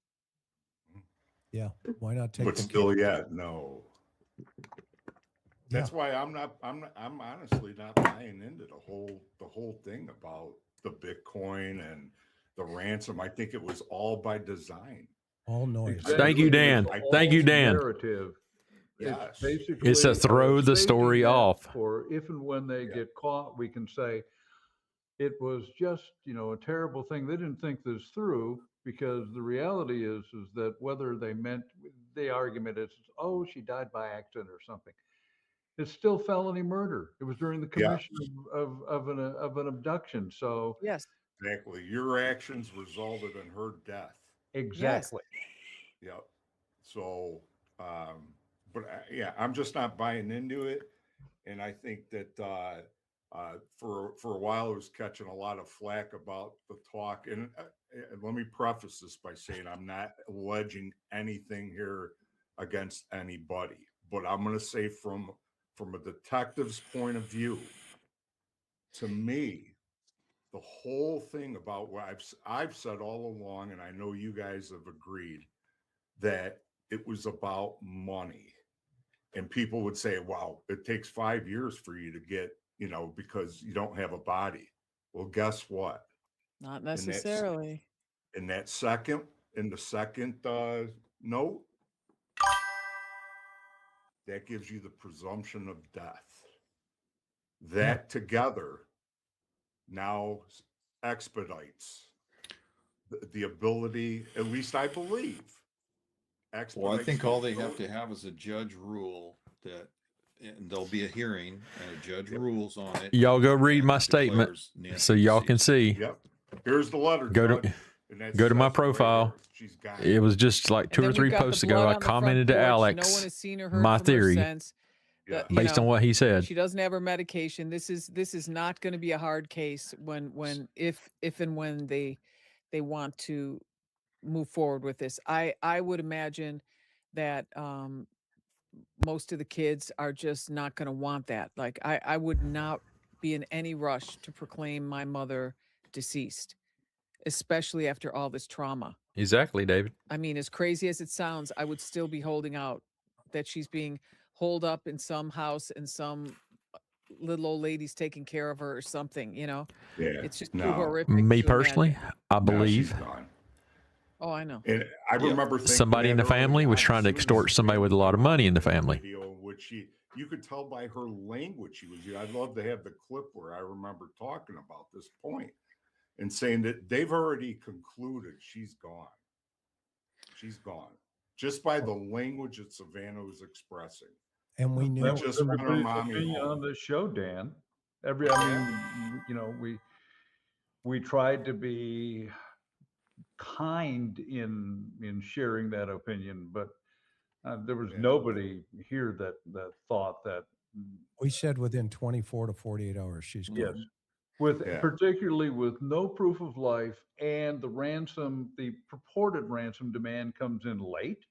Yeah, why not take But the still, kid? yeah, no. Yeah, That's why I'm honestly not buying into the whole thing about the Bitcoin and the ransom. I think it was all by design. all noise. Exactly. Thank you, Dan. It's Thank you, all Dan. Narrative. Yes. It's basically It's to throw a the safety story net off. for if and when they Yeah. get caught, we can say it was just, a terrible thing. They didn't think this through, because the reality is that whether they meant, the argument is, oh, she died by accident or something. It's still felony murder. It was during the Yeah. commission of an abduction. So Yes. Exactly. Your actions resulted in her death. exactly. Yep. So, but yeah, I'm just not buying into it, and I think that for a while I was catching a lot of flack about the talk. And let me preface this by saying I'm not alleging anything here against anybody, but I'm going to say from a detective's point of view, to me, the whole thing about what I've said all along, and I know you guys have agreed, that it was about money. And people would say, wow, it takes 5 years for you to get, because you don't have a body. Well, guess what? Not that's- necessarily. In the second note, that gives you the presumption of death. That together now expedites the ability, at least I believe. Well, I expedites think the all they have ability- to have is a judge rule that, and there'll be a hearing, and a judge Yep. rules on it. Y'all go read and my statement declares Nancy so y'all can deceased. see. Yep. Here's the letter. Go to- Judge, and that go to my says it right profile. there. She's got It was just like And 2 or then 3 we've got the posts ago. blood I on the front commented to porch. Alex No one has seen or heard my from theory her since. Yeah. You based on know, what he said. She doesn't have her medication. This is not going to be a hard case if and when they want to move forward with this. I would imagine that most of the kids are just not going to want that. Like I would not be in any rush to proclaim my mother deceased, especially after all this trauma. Exactly, David. I mean, as crazy as it sounds, I would still be holding out that she's being holed up in some house and some little old lady's taking care of her or something, Yeah. It's just too No. horrific. Me to personally, imagine. I No, she's believe gone. Oh, I know. And I Yep. remember thinking somebody in that the early family was on, trying as to soon as extort somebody with a lot of Savannah money in the came out family. with video in which you could tell by her language she was. I'd love to have the clip where I remember talking about this point and saying that they've already concluded she's gone. She's gone just by the language that Savannah was expressing. And we knew That just was want her everybody's mommy opinion home. on this show, Dan. We tried to be kind in sharing that opinion, but There was Yeah. nobody here that thought that. We said within 24 to 48 hours, she's Yes, gone. with Yeah. particularly with no proof of life, and the purported ransom demand comes in late.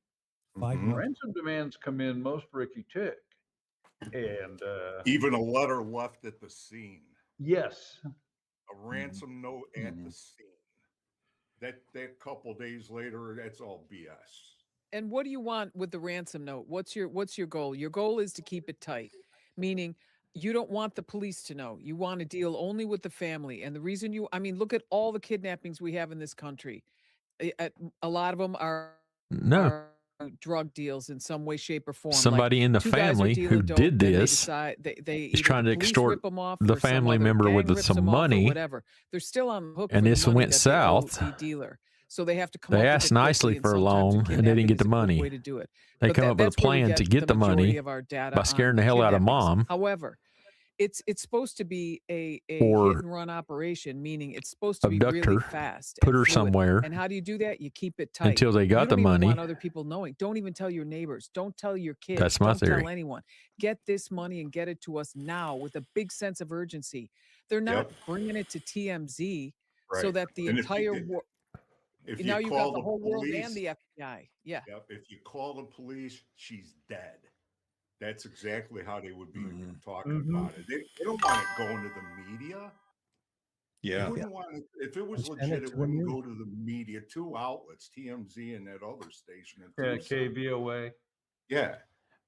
5 Mhm. months. Ransom demands come in most ricky tick, and Even a letter left at the scene, yes, a ransom note at the scene. That couple days later, that's all BS. And what do you want with the ransom note? What's your goal? Your goal is to keep it tight, meaning you don't want the police to know. You want to deal only with the family. And the reason I mean, look at all the kidnappings we have in this country. A lot of them are No, drug deals in some way, shape, or form. Like somebody in the two guys are family who dealing dope, did then they this decide they is either trying the to police extort rip them off the or some family other member gang with rips some them off or money, whatever. They're still on the hook and for the this money went that they owe south. the dealer. So they have to come They up asked with it nicely quickly, and for a sometimes loan, and they didn't kidnapping get is the a quick money. way to do it. They But come up with a that's where we plan to get get the the majority money of our data by on scaring the hell out of kidnappings. mom, However, it's supposed to be a hit or and run operation, meaning it's supposed to be abduct really her, fast put and her fluid. somewhere And how do you do that? You keep it tight. until they You got the don't even money. want other people knowing. Don't even tell your neighbors. Don't tell your kids. That's my Don't tell theory. anyone. Get this money and get it to us now with a big sense of urgency. They're not Yep. bringing it to TMZ so Right. that the And entire world. if Now you you've got call the the whole world and police, the FBI. Yeah. yep, if you call the police, she's dead. That's exactly how they would be talking Mhm. about it. They don't want it going to the media. They Yeah. wouldn't want it if it was And send legit. it It to the wouldn't news. go to the media. Two outlets, TMZ and that other station in Yeah, Tucson. KVOA. Yeah,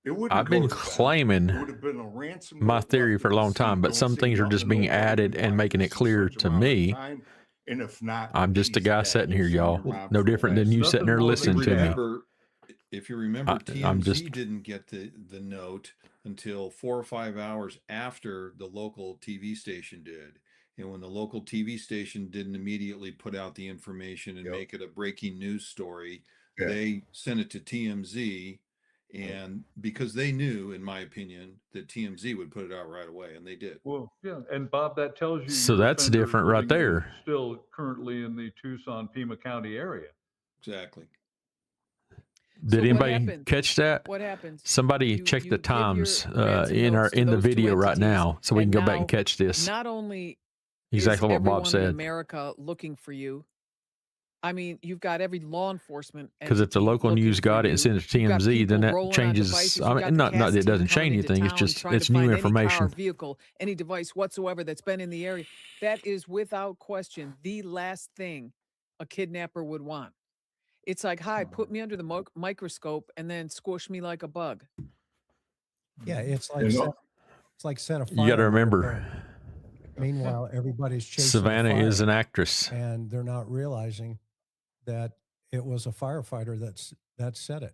it wouldn't I've go been to them. It claiming would have been a ransom my note theory left for at a the long time, scene. but Don't some say things are nothing just to being nobody. added We and want making it this in clear such to amount of me. time, and if not, I'm just a she's guy dead. sitting You've here, seen your y'all. mom No for the different than last you Nothing sitting there more listening than to me. chaff. If you remember, I'm TMZ just didn't get the note until 4 or 5 hours after the local TV station did. And when the local TV station didn't immediately put out the information and Yep. make it a breaking news story, Yeah. they sent it to TMZ. And because they knew, in my opinion, that TMZ would put it out right away, and they did. Well, yeah, and Bob, that tells you so your that's offender is different right living there. still currently in the Tucson, Pima County area. Exactly. Did So what anybody happens? catch that? What happens? Somebody check the You give your times ransom in notes to the those two video right entities, now, so we can and go back and now catch this. not only Exactly is what Bob everyone in said. America looking for you. I mean, you've got every law enforcement Because if the entity local looking news for got it and you. sent it to You've got TMZ, then people that rolling on changes. devices. I You've mean, got the not CAS that it team doesn't coming change into anything. It's town just trying it's to new find any car, information. vehicle, any device whatsoever that's been in the area. That is without question the last thing a kidnapper would want. It's like, hi, put me under the microscope and then squish me like a bug. Yeah, it's like You set, know, it's like set a fire. You got to in your remember, home. Meanwhile, everybody's chasing Savannah a fire, is an actress. and they're not realizing that it was a firefighter that said it.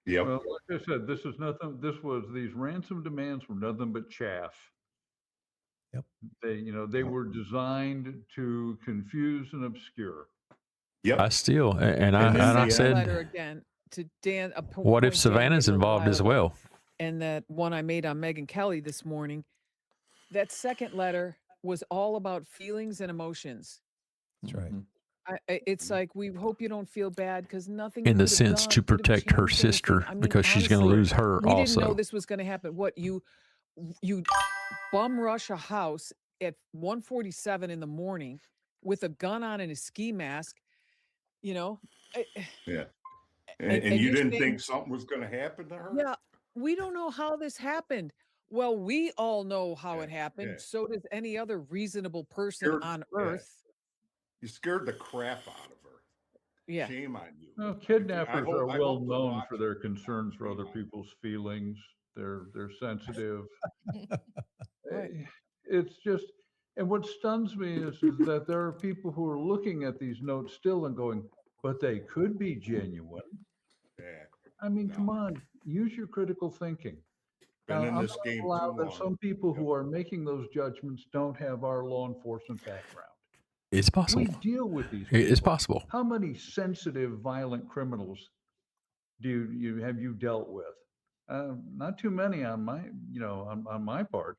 yep. Well, like I said, this is nothing. These ransom demands were nothing but chaff. Yep. They were designed to confuse and obscure. Yep. I still and And I then and I the said, letter again to Dan. what if point Dan Savannah's made in the involved as letter, well? and that one I made on Megyn Kelly this morning. That second letter was all about feelings and emotions. That's right. It's like, we hope you don't feel bad because nothing In you the could have sense done to could have protect her changed anything. sister I mean, because she's going to honestly, lose her we didn't know also. this was going to happen. What, you bum rush a house at 1:47 in the morning with a gun on and a ski mask, you know? Yeah. And And you you're didn't saying, think something was going to happen to her? yeah, we don't know how this happened. Well, we all know how Yeah, it happened. yeah. So does any other reasonable person Scared- on yeah. earth. You scared the crap out of her. Yeah. Shame on you. Well, If you- I kidnappers hope- are I well hope they're known for watching. their concerns for other Shame on you. people's feelings. They're sensitive. Right. It's just, and what stuns me is that there are people who are looking at these notes still and going, but they could be genuine. Yeah. I mean, No. come on, use your critical thinking. Been in I'm this not game allowed too that long. some people who are making those judgments don't have our law enforcement background. It's possible. We deal with these It's people. possible. How many sensitive, violent criminals do you dealt with? Not too many on my, on my part.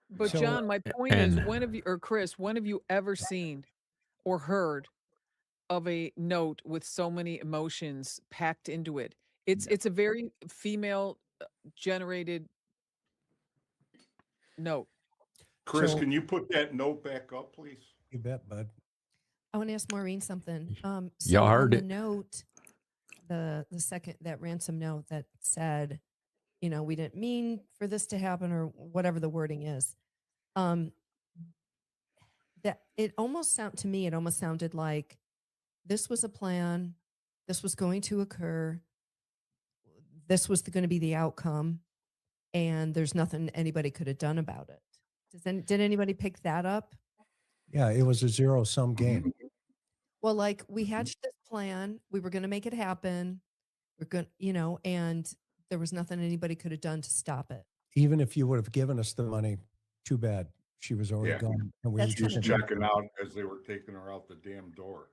But So- John, my point is, and- when have you, or Chris, when have you ever seen or heard of a note with so many emotions packed into it? It's a very female generated note. Chris, So- can you put that note back up, please? You bet, bud. I want to ask Maureen something. So Y'all on heard the it. note, the second, that ransom note that said, you know, we didn't mean for this to happen, or whatever the wording is. That it almost sounded like this was a plan, this was going to occur, this was going to be the outcome, and there's nothing anybody could have done about it. Did anybody pick that up? Yeah, it was a zero-sum game. Well, like, we hatched this plan, we were going to make it happen, we're going, you know, and there was nothing anybody could have done to stop it. Even if you would have given us the money, too bad. She was already Yeah. gone. And we That's were She was just checking out as they were taking her out the damn door.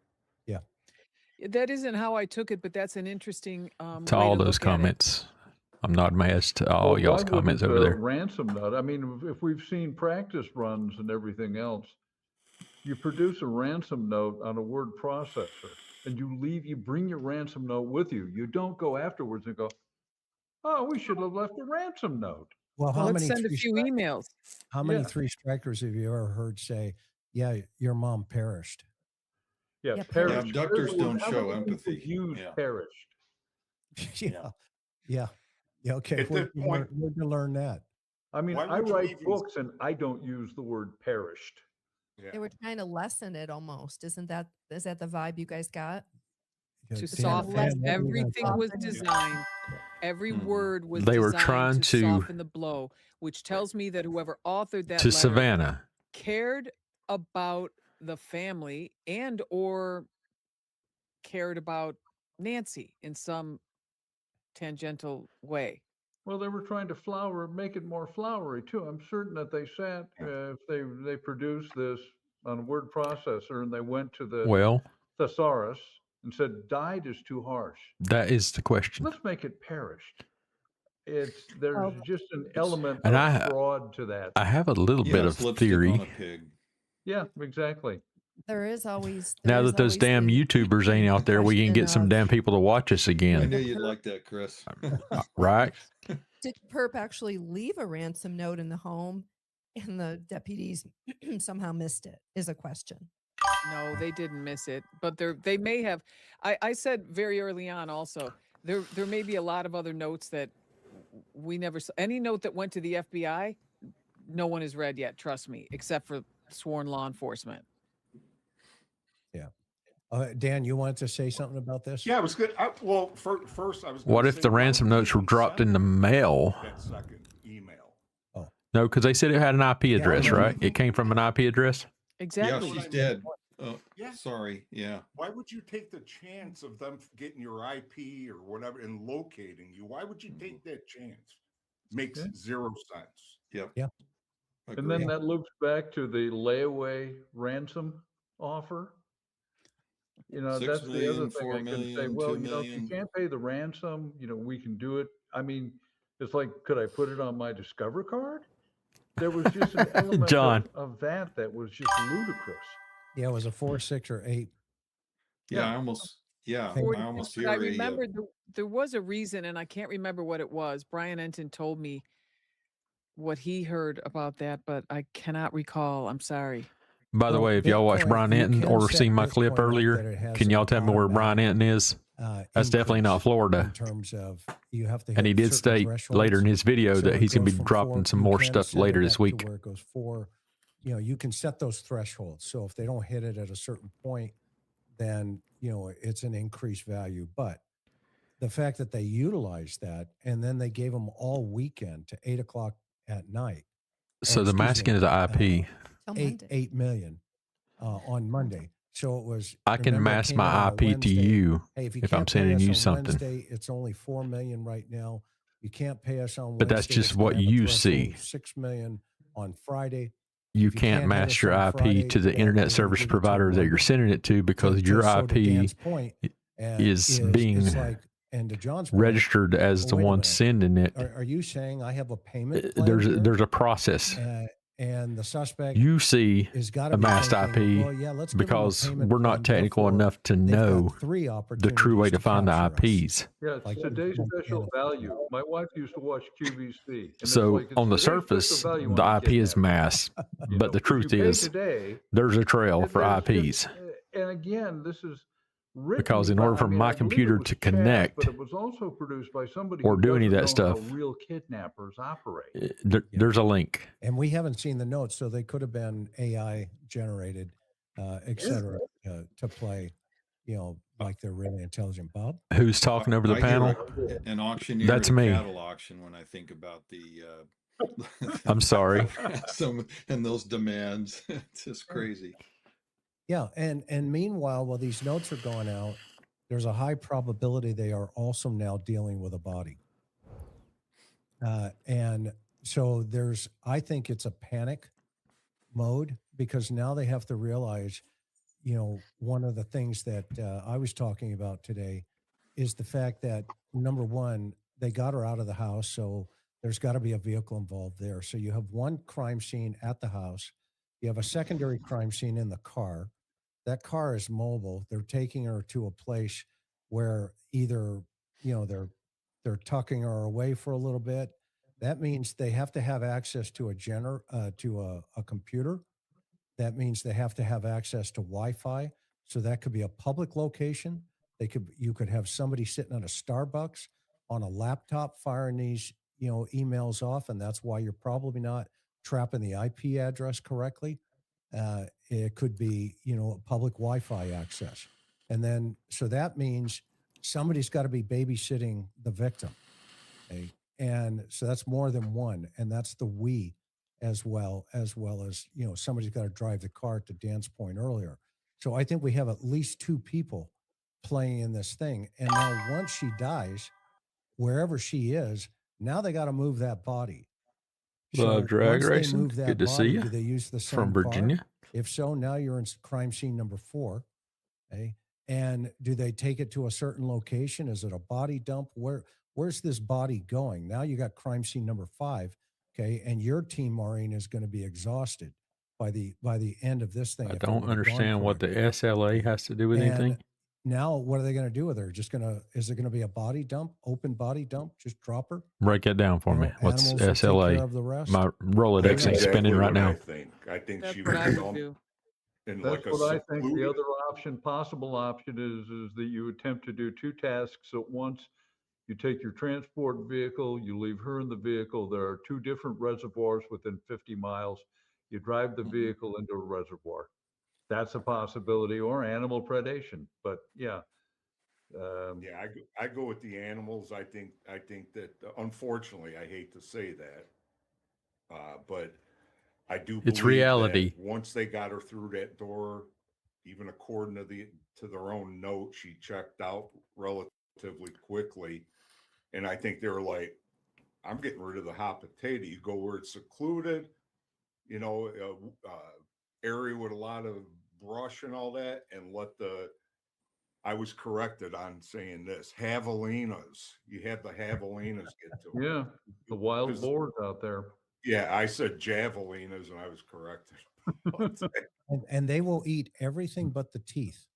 That isn't how I took it, but that's an interesting To way all to those look at it. comments. I'm not mad to all Well, y'all's why comments wouldn't over the there. ransom note, I mean, if we've seen practice runs and everything else, you produce a ransom note on a word processor and you bring your ransom note with you. You don't go afterwards and go, oh, we should have left a ransom note. well, Well, how let's many send a few emails. how many Yeah. three strikers have you ever heard say, yeah, your mom perished? Yeah, Yeah, perished. Yeah, abductors How don't many show people empathy. use Yeah. perished. Yeah. Okay. At that point- Where'd you learn that? I mean, Why I would you write even- books and I don't use the word perished. Yeah. They were trying to lessen it almost. Is that the vibe you guys got? Yeah, To Dan- soften Dan, what were you gonna everything say? was Soften it. designed. Every Mhm. word was They were designed trying to to- soften the blow, which tells me that whoever authored that To letter Savannah. cared about the family and or cared about Nancy in some tangential way. Well, they were trying to make it more flowery too. I'm certain that they sat, if they produced this on a word processor and they went to the Well, thesaurus and said, died is too harsh. that is the question. Let's make it perished. There's Well, just an element And of fraud to that. I have a little Yeah, bit it's of lipstick theory. on a pig. Yeah, exactly. There is always Now that those damn YouTubers ain't out there, we can get some damn people to watch us I again, knew you'd like that, Chris. right? Did Perp actually leave a ransom note in the home, and the deputies somehow missed it? Is a question. No, they didn't miss it, but they may have. I said very early on also, there may be a lot of other notes that we never saw. Any note that went to the FBI, no one has read yet, trust me, except for sworn law enforcement. Dan, you wanted to say something about this? Yeah, it was good. First, I was. What gonna if say, the why ransom would you notes were even dropped send in the mail? that second email? No, because they said it had an IP address, no, right? It came from an IP address. Exactly. Yeah, she's dead. Oh, Yeah. sorry. Yeah. Why would you take the chance of them getting your IP or whatever and locating you? Why would you take that chance? Makes Yeah. zero sense. Yep. Yeah. And then that loops back to the layaway ransom offer. You know, 6 that's the other million, thing 4 they can say, million, well, 2 you know, if you million. can't pay the ransom, you know, we can do it. I mean, it's like, could I put it on my Discover card? There was just an element John. of that was just ludicrous. Yeah, it was a 4, 6, or 8. Yeah, Yeah. I almost hear But I a, remember there was a reason, and I can't remember what it was. Brian Enton told me what he heard about that, but I cannot recall. I'm sorry. By the Well, way, if y'all watch Bitcoin, Brian you Enton can or set seen my Bitcoin clip up that earlier, it has can y'all an tell me where Brian automatic, Enton is? That's definitely not increase Florida. In terms of you have to hit And he did certain state later in thresholds. his video So that it he's going to goes be from dropping 4, some you more can stuff set later it this up to week. where it goes 4, you know, you can set those thresholds. So if they don't hit it at a certain point, then, you know, it's an increased value. But the fact that they utilized that and then they gave them all weekend to 8 o'clock at night. So the excuse masking me, of the IP, Till eight Monday. 8 million on Monday. So it was. I can remember, it mask came out my on a IP to Wednesday. you Hey, if you if can't I'm pay sending us you on something. Wednesday, it's only 4 million right now. You can't pay us on Wednesday. But that's just it's gonna what have a you threshold see. of 6 million on Friday. You If you can't can't hit mask us your on IP Friday, to the then internet we're gonna service give it to provider that you're Monday. sending it to because your so to IP Dan's point, is being it's like, and to John's point, registered as well, the wait a one minute. sending it. Are you saying I have a payment plan here? There's a process. and the suspect You see is got a to be masked thinking, IP well, yeah, let's give them a because payment we're not plan. technical Therefore, enough to they've got know 3 the true way opportunities to find the capture us, IPs. Yeah, it's like today's like special Anna said. value. My wife used to watch QVC, and it's So like, it's on the today's special surface, value the on IP is kidnapping. masked, You but know, the if you truth pay is today, there's a trail for there's IPs. just, and again, this is written Because in order by, for I mean, my I believe it computer was to Chapp, connect but it was also produced by somebody or who do any of doesn't that know stuff, how real kidnappers operate. there's a link. And we haven't seen the notes, so they could have been AI generated, et cetera, to play, like they're really intelligent. Bob? Who's talking over the I panel? hear an auctioneer That's at a me. cattle auction when I think about the I'm sorry. some and those demands. It's just crazy. Yeah, and meanwhile, while these notes are going out, there's a high probability they are also now dealing with a body. And so I think it's a panic mode because now they have to realize, one of the things that I was talking about today is the fact that number one, they got her out of the house. So there's got to be a vehicle involved there. So you have one crime scene at the house. You have a secondary crime scene in the car. That car is mobile. They're taking her to a place where either, they're tucking her away for a little bit. That means they have to have access to a computer. That means they have to have access to Wi-Fi. So that could be a public location. You could have somebody sitting at a Starbucks on a laptop firing these, emails off, and that's why you're probably not trapping the IP address correctly. It could be, public Wi-Fi access. And then, so that means somebody's got to be babysitting the victim. Okay? And so that's more than one. And that's the we as well as, somebody's got to drive the car, to Dan's point earlier. So I think we have at least 2 people playing in this thing. And now once she dies, wherever she is, now they got to move that body. So Drag once they racing. move that Good to see body, you. do they use the same From Virginia. car? If so, now you're in crime scene number 4. Okay. And do they take it to a certain location? Is it a body dump? Where's this body going? Now you got crime scene number 5. Okay. And your team, Maureen, is going to be exhausted by the end of this thing. I if it don't would've gone understand what the correctly. SLA has to do with And anything. now what are they going to do with her? Is it going to be a body dump, open body dump? Just drop her? Break that down for me. What's Animals will take care SLA? of the rest. My Rolodex That's ain't spinning exactly right what now. I think That's she what was I would dumped do. in That's like a what I think. The secluded. other possible option is that you attempt to do 2 tasks at once. You take your transport vehicle, you leave her in the vehicle. There are 2 different reservoirs within 50 miles. You drive the vehicle into a reservoir. That's a possibility, or animal predation. But yeah, Yeah, I go with the animals. I think that unfortunately, I hate to say that, but I do It's believe reality. that once they got her through that door, even according to their own note, she checked out relatively quickly, and I think they were like, "I'm getting rid of the hot potato. You go where it's secluded, area with a lot of brush and all that, and let the." I was corrected on saying this. Javelinas. You have the javelinas get to them. yeah, the wild 'Cause- boars out there. Yeah, I said javelinas and I was corrected. And they will eat everything but the teeth.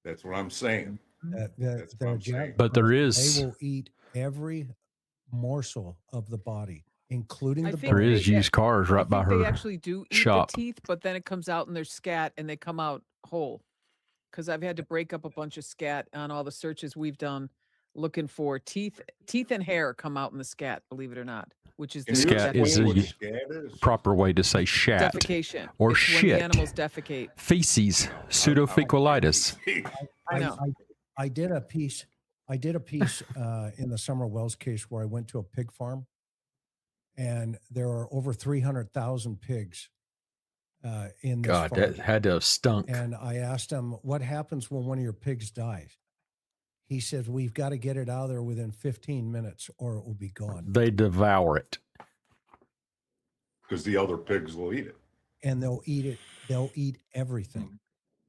That's what I'm saying. That's what I'm saying. But there They is will eat every morsel of the body, including I the think there bone. is used cars I right by think they her actually do eat shop. the teeth, but then it comes out in their scat and they come out whole. Because I've had to break up a bunch of scat on all the searches we've done looking for teeth. Teeth and hair come out in the scat, believe it or not, which is Can the you Scat is explain what a scat is? proper way to say shat defecation. or It's shit. when the animals defecate. Feces, pseudofecalitis. I know. I did a piece. I did a piece in the Summer Wells case where I went to a pig farm, and there are over 300,000 pigs in this God, farm. that had to have stunk. And I asked him, "What happens when one of your pigs dies?" He says, "We've got to get it out of there within 15 minutes, or it will be gone." They devour it. Because the other pigs will eat it. And they'll eat it. They'll eat everything.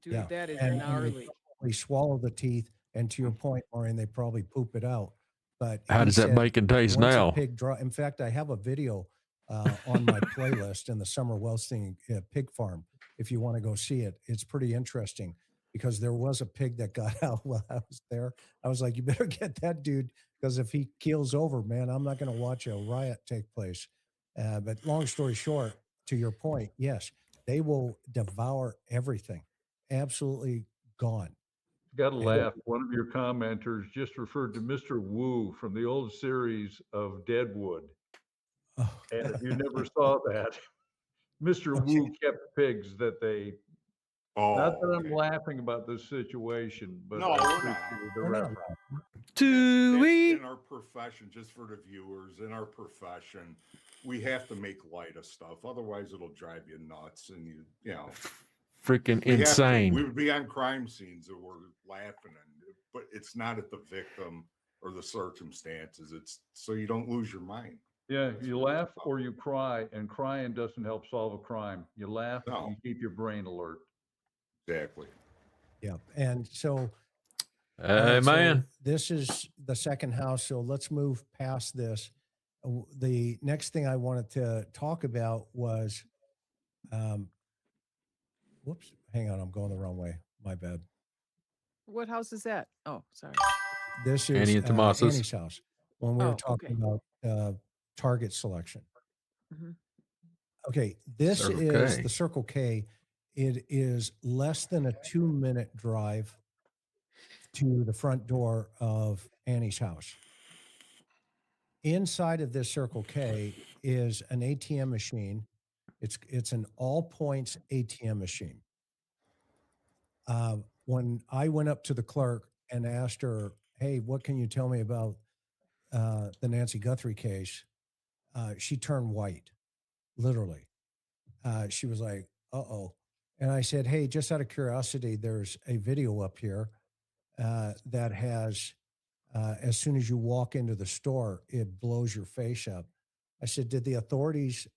Dude, Yeah. that is And gnarly. they swallow the teeth, and to your point, Maureen, they probably poop it out. But How he does that said bacon taste once a now? pig in fact, I have a video on my playlist in the Summer Wellsting Pig Farm. If you want to go see it, it's pretty interesting because there was a pig that got out while I was there. I was like, you better get that dude because if he keels over, man, I'm not going to watch a riot take place. But long story short, to your point, yes, they will devour everything. Absolutely gone. Got to And- laugh. One of your commenters just referred to Mr. Wu from the old series of Deadwood. Oh. And if you never saw that, Mr. Okay. Wu kept pigs that they. Oh, Not that I'm okay. laughing about this situation, but No, I we're appreciate not. the We're not reference. That's Tui. in our profession, just for the viewers, in our profession, we have to make light of stuff. Otherwise, it'll drive you nuts, and you know, Freaking we have to. insane. We would be on crime scenes that we're laughing, but it's not at the victim or the circumstances. It's so you don't lose your mind. Yeah, That's you what it's laugh about. or you cry, and crying doesn't help solve a crime. You laugh, No. you keep your brain alert. Exactly. Yeah. And so, Man. so this is the second house. So let's move past this. The next thing I wanted to talk about was, whoops, hang on, I'm going the wrong way. My bad. What house is that? Oh, sorry. This is Annie and Tomas's. Annie's house when we were Oh, talking okay. about target selection. hmm Okay, this Circle is K. the Circle K. It is less than a 2-minute drive to the front door of Annie's house. Inside of this Circle K is an ATM machine. It's an all points ATM machine. When I went up to the clerk and asked her, "Hey, what can you tell me about the Nancy Guthrie case?" She turned white, literally. She was like, "Uh-oh." And I said, "Hey, just out of curiosity, there's a video up here that has, as soon as you walk into the store, it blows your face up." I said, "Did the authorities,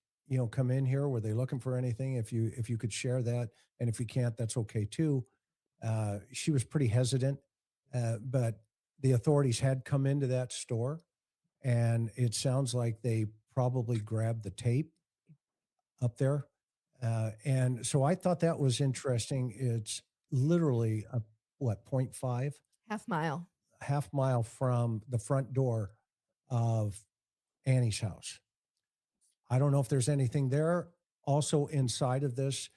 come in here? Were they looking for anything? If you could share that, and if you can't, that's okay too." She was pretty hesitant, but the authorities had come into that store, and it sounds like they probably grabbed the tape up there. And so I thought that was interesting. It's literally a what 0.5 half mile from the front door of Annie's house. I don't know if there's anything there. Also inside of this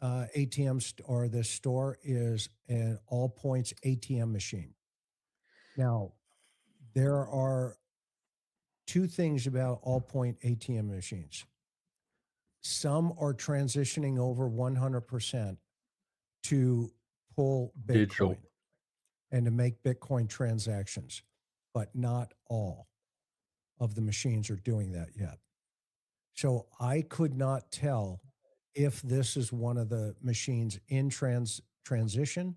or this store is an all points ATM machine. Now, there are two things about all point ATM machines. Some are transitioning over 100% to pull Bitcoin Digital. and to make Bitcoin transactions, but not all of the machines are doing that yet. So I could not tell if this is one of the machines in transition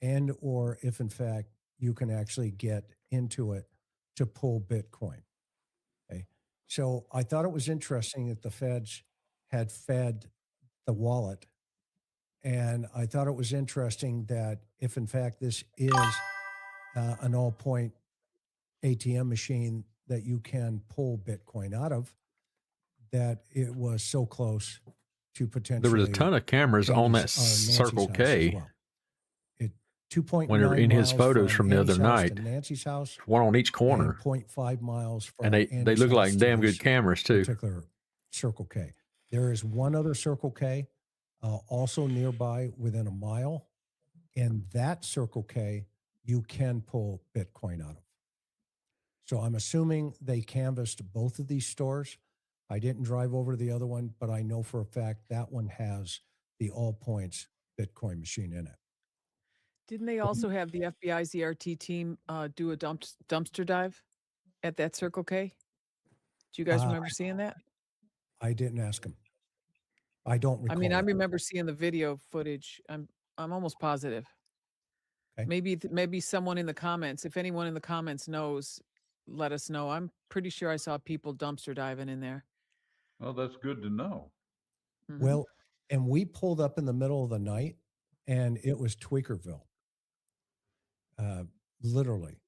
and or if in fact you can actually get into it to pull Bitcoin. Okay. So I thought it was interesting that the feds had fed the wallet. And I thought it was interesting that if in fact this is an all point ATM machine that you can pull Bitcoin out of, that it was so close to potentially. There was a ton of cameras on that Circle Nancy's house K. as well. It 2.9 Whenever in his miles photos from the Annie's other house night, to Nancy's house, one on each and corner, 0.5 miles from and they Annie's look like house to damn this good cameras too. particular Circle K. There is one other Circle K also nearby within a mile. And that Circle K, you can pull Bitcoin out of. So I'm assuming they canvassed both of these stores. I didn't drive over to the other one, but I know for a fact that one has the all points Bitcoin machine in it. Didn't they also have the FBI ZRT team do a dumpster dive at that Circle K? Do you guys remember seeing that? I didn't ask him. I don't recall. I mean, I that. remember seeing the video footage. I'm almost positive. Okay. Maybe someone in the comments, if anyone in the comments knows, let us know. I'm pretty sure I saw people dumpster diving in there. Well, that's good to know. Mhm. Well, and we pulled up in the middle of the night and it was Tweakerville. Literally.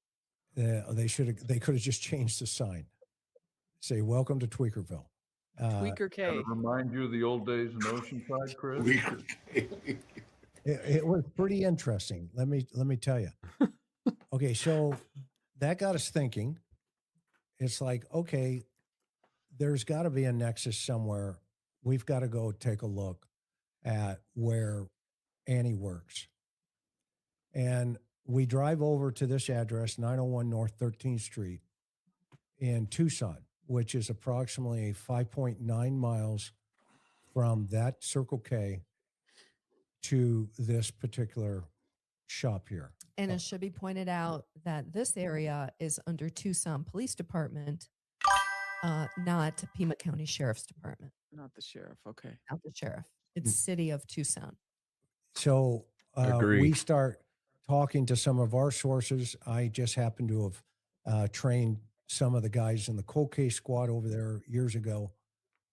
They could have just changed the sign. Say, "Welcome to Tweakerville." Tweaker Kind K. of remind you of the old days in Oceanside, Chris? It was pretty interesting. Let me tell you. Okay, so that got us thinking. It's like, okay, there's got to be a nexus somewhere. We've got to go take a look at where Annie works. And we drive over to this address, 901 North 13th Street in Tucson, which is approximately 5.9 miles from that Circle K to this particular shop here. And it should be pointed out that this area is under Tucson Police Department, not Pima County Sheriff's Department, Not the sheriff. Okay. not the sheriff. It's City of Tucson. So Agreed. we start talking to some of our sources. I just happen to have trained some of the guys in the cold case squad over there years ago.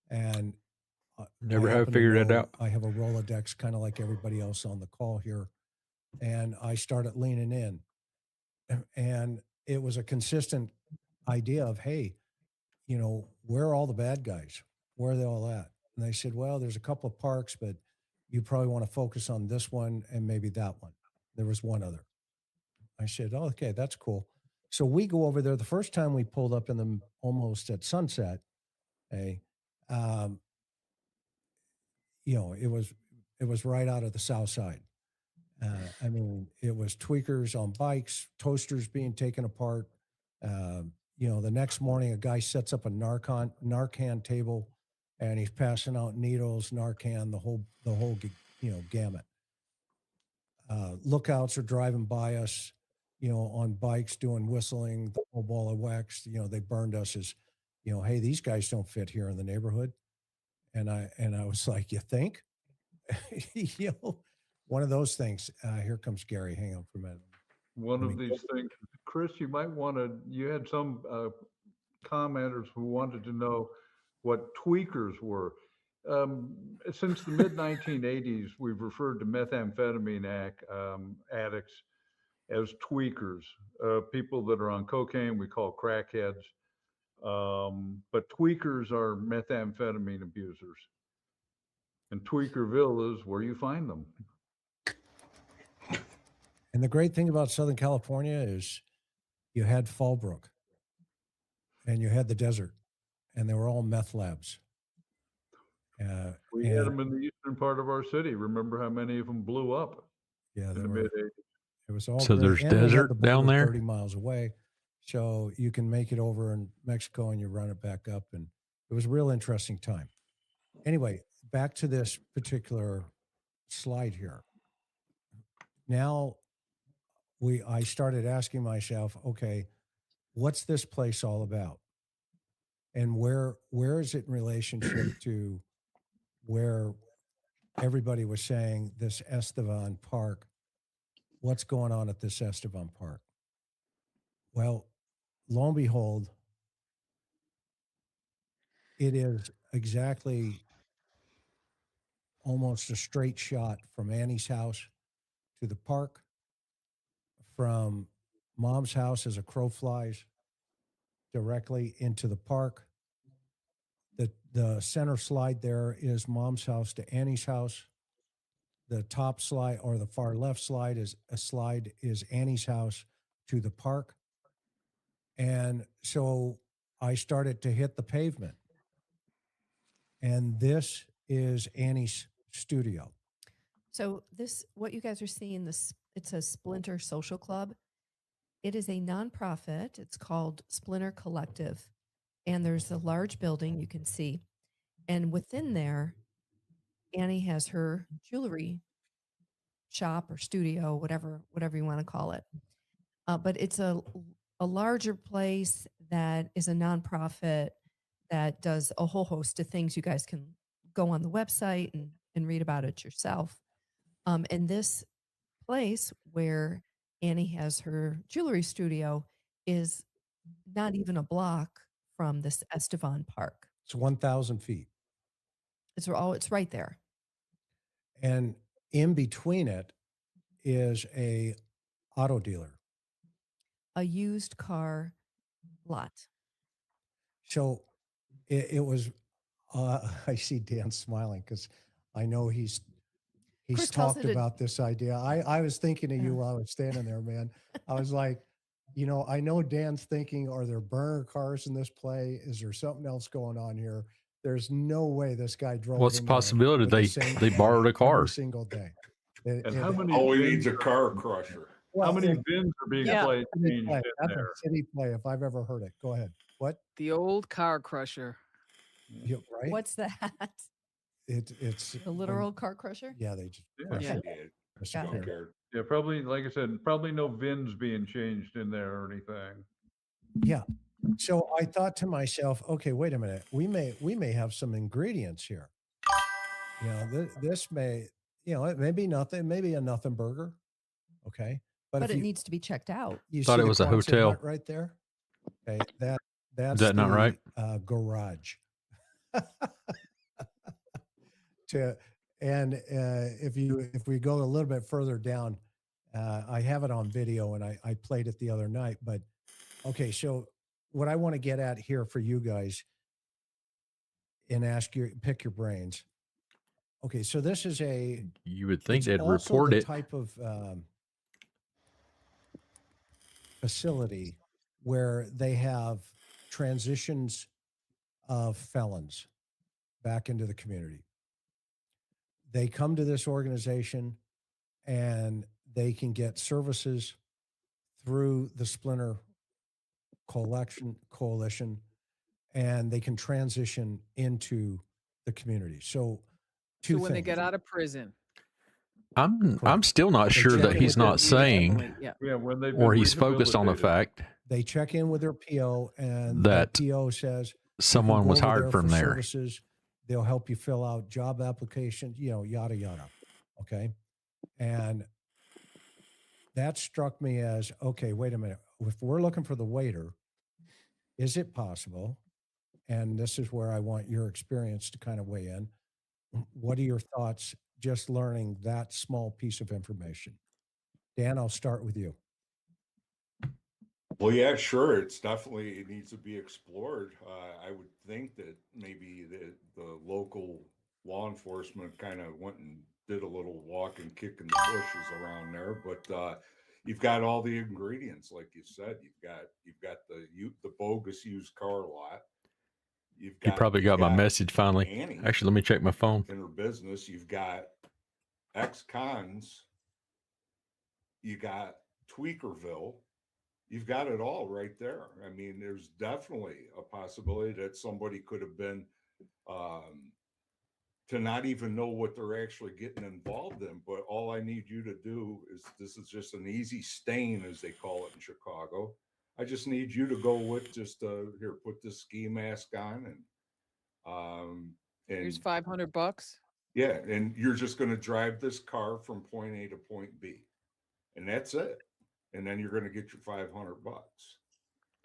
And Never I have happen to figured that know out. I have a Rolodex, kind of like everybody else on the call here. And I started leaning in. And it was a consistent idea of, hey, you know, where are all the bad guys? Where are they all at? And they said, well, there's a couple of parks, but you probably want to focus on this one and maybe that one. There was one other. I said, oh, okay, that's cool. So we go over there. The first time we pulled up in them almost at sunset, hey, you know, it was right out of the south side. I mean, it was tweakers on bikes, toasters being taken apart. You know, the next morning, a guy sets up a Narcan table, and he's passing out needles, Narcan, the whole you know, gamut. Lookouts are driving by us, you know, on bikes doing whistling, the whole ball of wax. You know, they burned us as, you know, hey, these guys don't fit here in the neighborhood. And I was like, you think? You know, one of those things. Here comes Gary. Hang on for a minute. One of these things, Chris, you might want to, you had some commenters who wanted to know what tweakers were. Since the mid 1980s, we've referred to methamphetamine addicts as tweakers, people that are on cocaine, we call crackheads. But tweakers are methamphetamine abusers. And Tweakerville is where you find them. And the great thing about Southern California is you had Fallbrook and you had the desert, and they were all meth labs. We had them in the eastern part of our city. Remember how many of them blew up Yeah, in they the were. mid 80s? It was all So great. there's And we had desert the down border there? 30 miles away, so you can make it over in Mexico and you run it back up, and it was a real interesting time. Anyway, back to this particular slide here. Now I started asking myself, okay, what's this place all about? And where is it in relationship to where everybody was saying this Estevan Park? What's going on at this Estevan Park? Well, lo and behold, it is exactly almost a straight shot from Annie's house to the park, from Mom's house as a crow flies directly into the park. The center slide there is Mom's house to Annie's house. The top slide, or the far left slide, is Annie's house to the park. And so I started to hit the pavement. And this is Annie's studio. So what you guys are seeing, it's a Splinter Social Club. It is a nonprofit. It's called Splinter Collective. And there's a large building you can see. And within there, Annie has her jewelry shop or studio, whatever you want to call it. But it's a larger place that is a nonprofit that does a whole host of things. You guys can go on the website and read about it yourself. And this place where Annie has her jewelry studio is not even a block from this Estevan Park. It's 1,000 feet. It's right there. And in between it is a auto dealer. A used car lot. So it was, I see Dan smiling because I know he's Chris calls talked it a- about this idea. I was thinking of you Yeah. while I was standing there, man. I was like, I know Dan's thinking, are there burner cars in this play? Is there something else going on here? There's no way this guy drove. What's the in there possibility with the they same they car borrowed a car? every single day. And how many All he VINs needs a are- car crusher. How Well, many if- VINs are being Yeah. played city changed play. in That's there? a city play if I've ever heard it. Go ahead. What? The old car crusher. Yeah, right? What's that? It's The literal car crusher? Yeah, they just Yeah. crush Yeah. it. Yeah, Crush Got it. it. junkyard. Yeah, probably, like I said, probably no VINs being changed in there or anything. Yeah. So I thought to myself, okay, wait a minute. We may have some ingredients here. This may, it may be nothing, maybe a nothing burger. Okay. But if it you, needs to be checked out. you Thought see it the was a Quonset hotel. hut right there. Okay. That's that not the, right? Garage. If we go a little bit further down, I have it on video and I played it the other night, but okay. So what I want to get at here for you guys and pick your brains. Okay. So this is You would think it's they'd also report the it. type of facility where they have transitions of felons back into the community. They come to this organization and they can get services through the Splinter Coalition, and they can transition into the community. So, So when they get out of prison. I'm Correct. still not They sure check that in he's with their not saying, Rehabilitate, yeah. Yeah, when they've or been he's focused on the rehabilitated. fact they check in with their PO, and that PO says someone go was over hired there from for there. services. They'll help you fill out job applications, yada yada. Okay, and that struck me as, okay, wait a minute. If we're looking for the waiter, is it possible? And this is where I want your experience to kind of weigh in. What are your thoughts just learning that small piece of information? Dan, I'll start with you. Well, yeah, sure. It needs to be explored. I would think that maybe the local law enforcement kind of went and did a little walk and kick in the bushes around there, but you've got all the ingredients, like you said. You've got the bogus used car lot. You probably got my message finally. Annie Actually, let me check my phone. in her business. You've got ex-cons. You got Tweakerville. You've got it all right there. I mean, there's definitely a possibility that somebody could have been to not even know what they're actually getting involved in. But all I need you to do is, this is just an easy stain, as they call it in Chicago. I just need you to go with just here, put this ski mask on, and Here's $500. yeah, and you're just going to drive this car from point A to point B, and that's it. And then you're going to get your $500.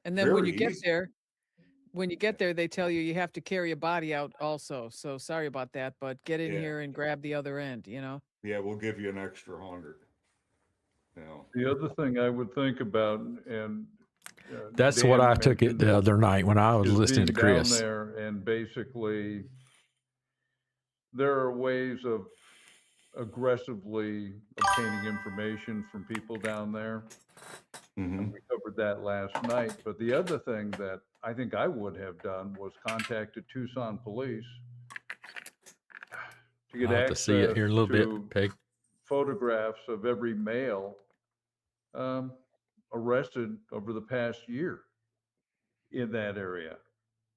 And then when Very you get easy. there, they tell you you have to carry a body out also. So sorry about that, but get in Yeah. here and grab the other end, Yeah, we'll give you an extra 100. The other thing I would think about, and That's Dan what I took it mentioned the other night when I was is listening to being Chris. down there, and basically there are ways of aggressively obtaining information from people down there. And we covered that last night. But the other thing that I think I would have done was contacted Tucson police to get I'll have to access see it here in a little to bit, Peg. photographs of every male arrested over the past year in that area,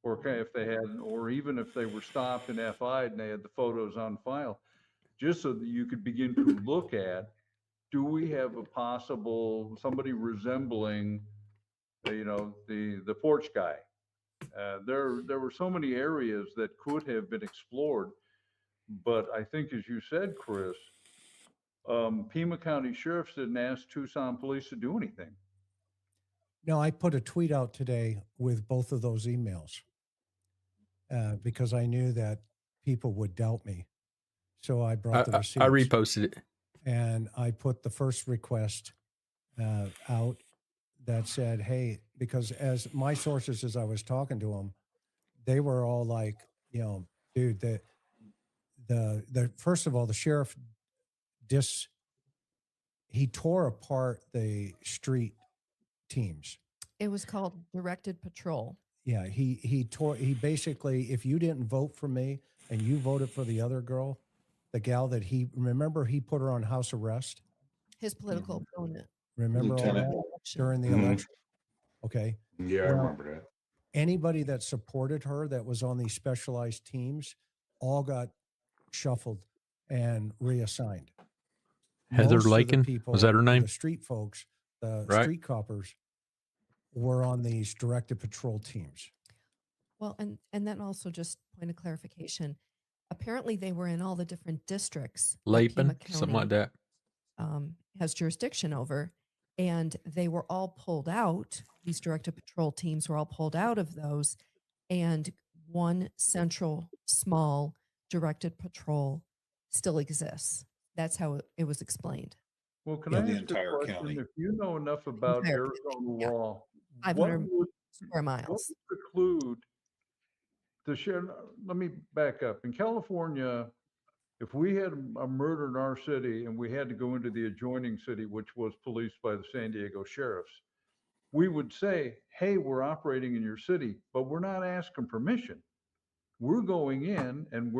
or if they had, or even if they were stopped and FI'd and they had the photos on file, just so that you could begin to look at, do we have a possible somebody resembling, the porch guy? There were so many areas that could have been explored, but I think, as you said, Chris, Pima County Sheriff's didn't ask Tucson Police to do anything. No, I put a tweet out today with both of those emails because I knew that people would doubt me. So I brought the receipts. I reposted it. And I put the first request out that said, hey, because as my sources, as I was talking to them, they were all like, dude, the first of all, the sheriff he tore apart the street teams. It was called directed patrol. Yeah, he basically, if you didn't vote for me and you voted for the other girl, the gal that he put her on house arrest. His political opponent. Remember all Lieutenant. that Election. during the Mhm. election? Okay. Yeah, I Well, remember that. anybody that supported her that was on these specialized teams all got shuffled and reassigned. Heather Most of the Lakin, people, was that her name? the street folks, the Right. street coppers were on these directed patrol teams. Well, and then also just point of clarification. Apparently, they were in all the different districts that Lapin, Pima something like County, that. has jurisdiction over, and they were all pulled out. These directed patrol teams were all pulled out of those, and one central small directed patrol still exists. That's how it was explained. Well, can Yeah. I The ask a entire question? county. If you know enough about Entire Arizona yeah. law, what 500 would square miles. preclude the sheriff? Let me back up. In California, if we had a murder in our city and we had to go into the adjoining city, which was policed by the San Diego sheriffs, we would say, hey, we're operating in your city, but we're not asking permission. We're going in and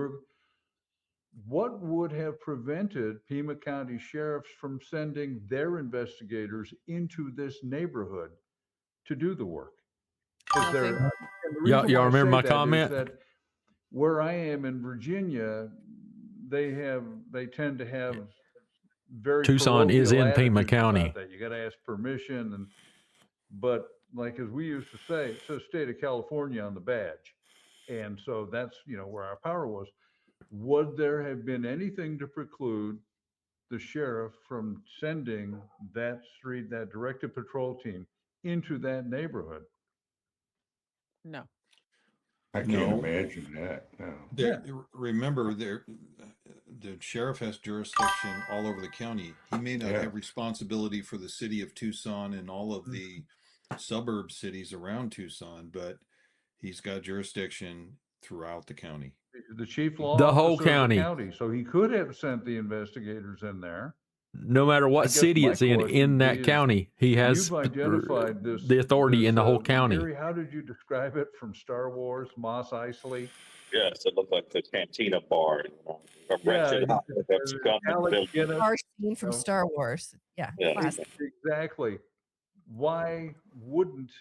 what would have prevented Pima County sheriffs from sending their investigators into this neighborhood to do the work? Is there, Nothing. and the Y'all- reason y'all why I remember say my that is comment? that where I am in Virginia, they tend to have very Tucson is parochial in Pima attitudes County. about that. You got to ask permission, but like as we used to say, it says state of California on the badge, and so that's where our power was. Would there have been anything to preclude the sheriff from sending that directed patrol team into that neighborhood? No. I can't No. imagine that. No. Remember, the sheriff has jurisdiction all over the county. He may not Yeah. have responsibility for the city of Tucson and all of the suburb cities around Tucson, but he's got jurisdiction throughout the county. The chief law The whole officer of county. the county, so he could have sent the investigators in there. No matter I what guess city my it's in question that is, county, he has You've identified this, the authority in the whole county. Gary, how did you describe it from Star Wars, Mos Eisley? Yes, it looked like the Cantina bar, a Yeah, wretched house that's come in the Alec village. Guinness, Our scene from No. Star Wars. Yeah. Yeah. classic. exactly. Why wouldn't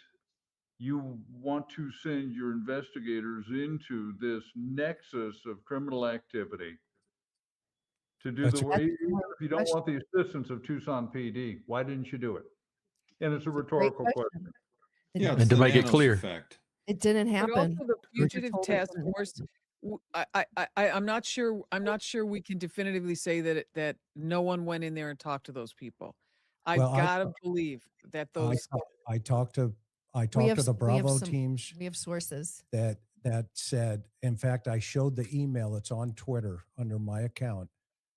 you want to send your investigators into this nexus of criminal activity to do That's the a- work? That's Even a if you don't want the assistance of Tucson PD, why didn't you do it? And it's a Great rhetorical question. It, Yeah, And it's to the make it Nanos clear. effect. it didn't But happen. also the We were fugitive told it task didn't force. happen. I'm not sure. I'm not sure we can definitively say that no one went in there and talked to those people. I Well, gotta believe that those. I talked to We the have Bravo some- teams We have sources. that said, in fact, I showed the email. It's on Twitter under my account.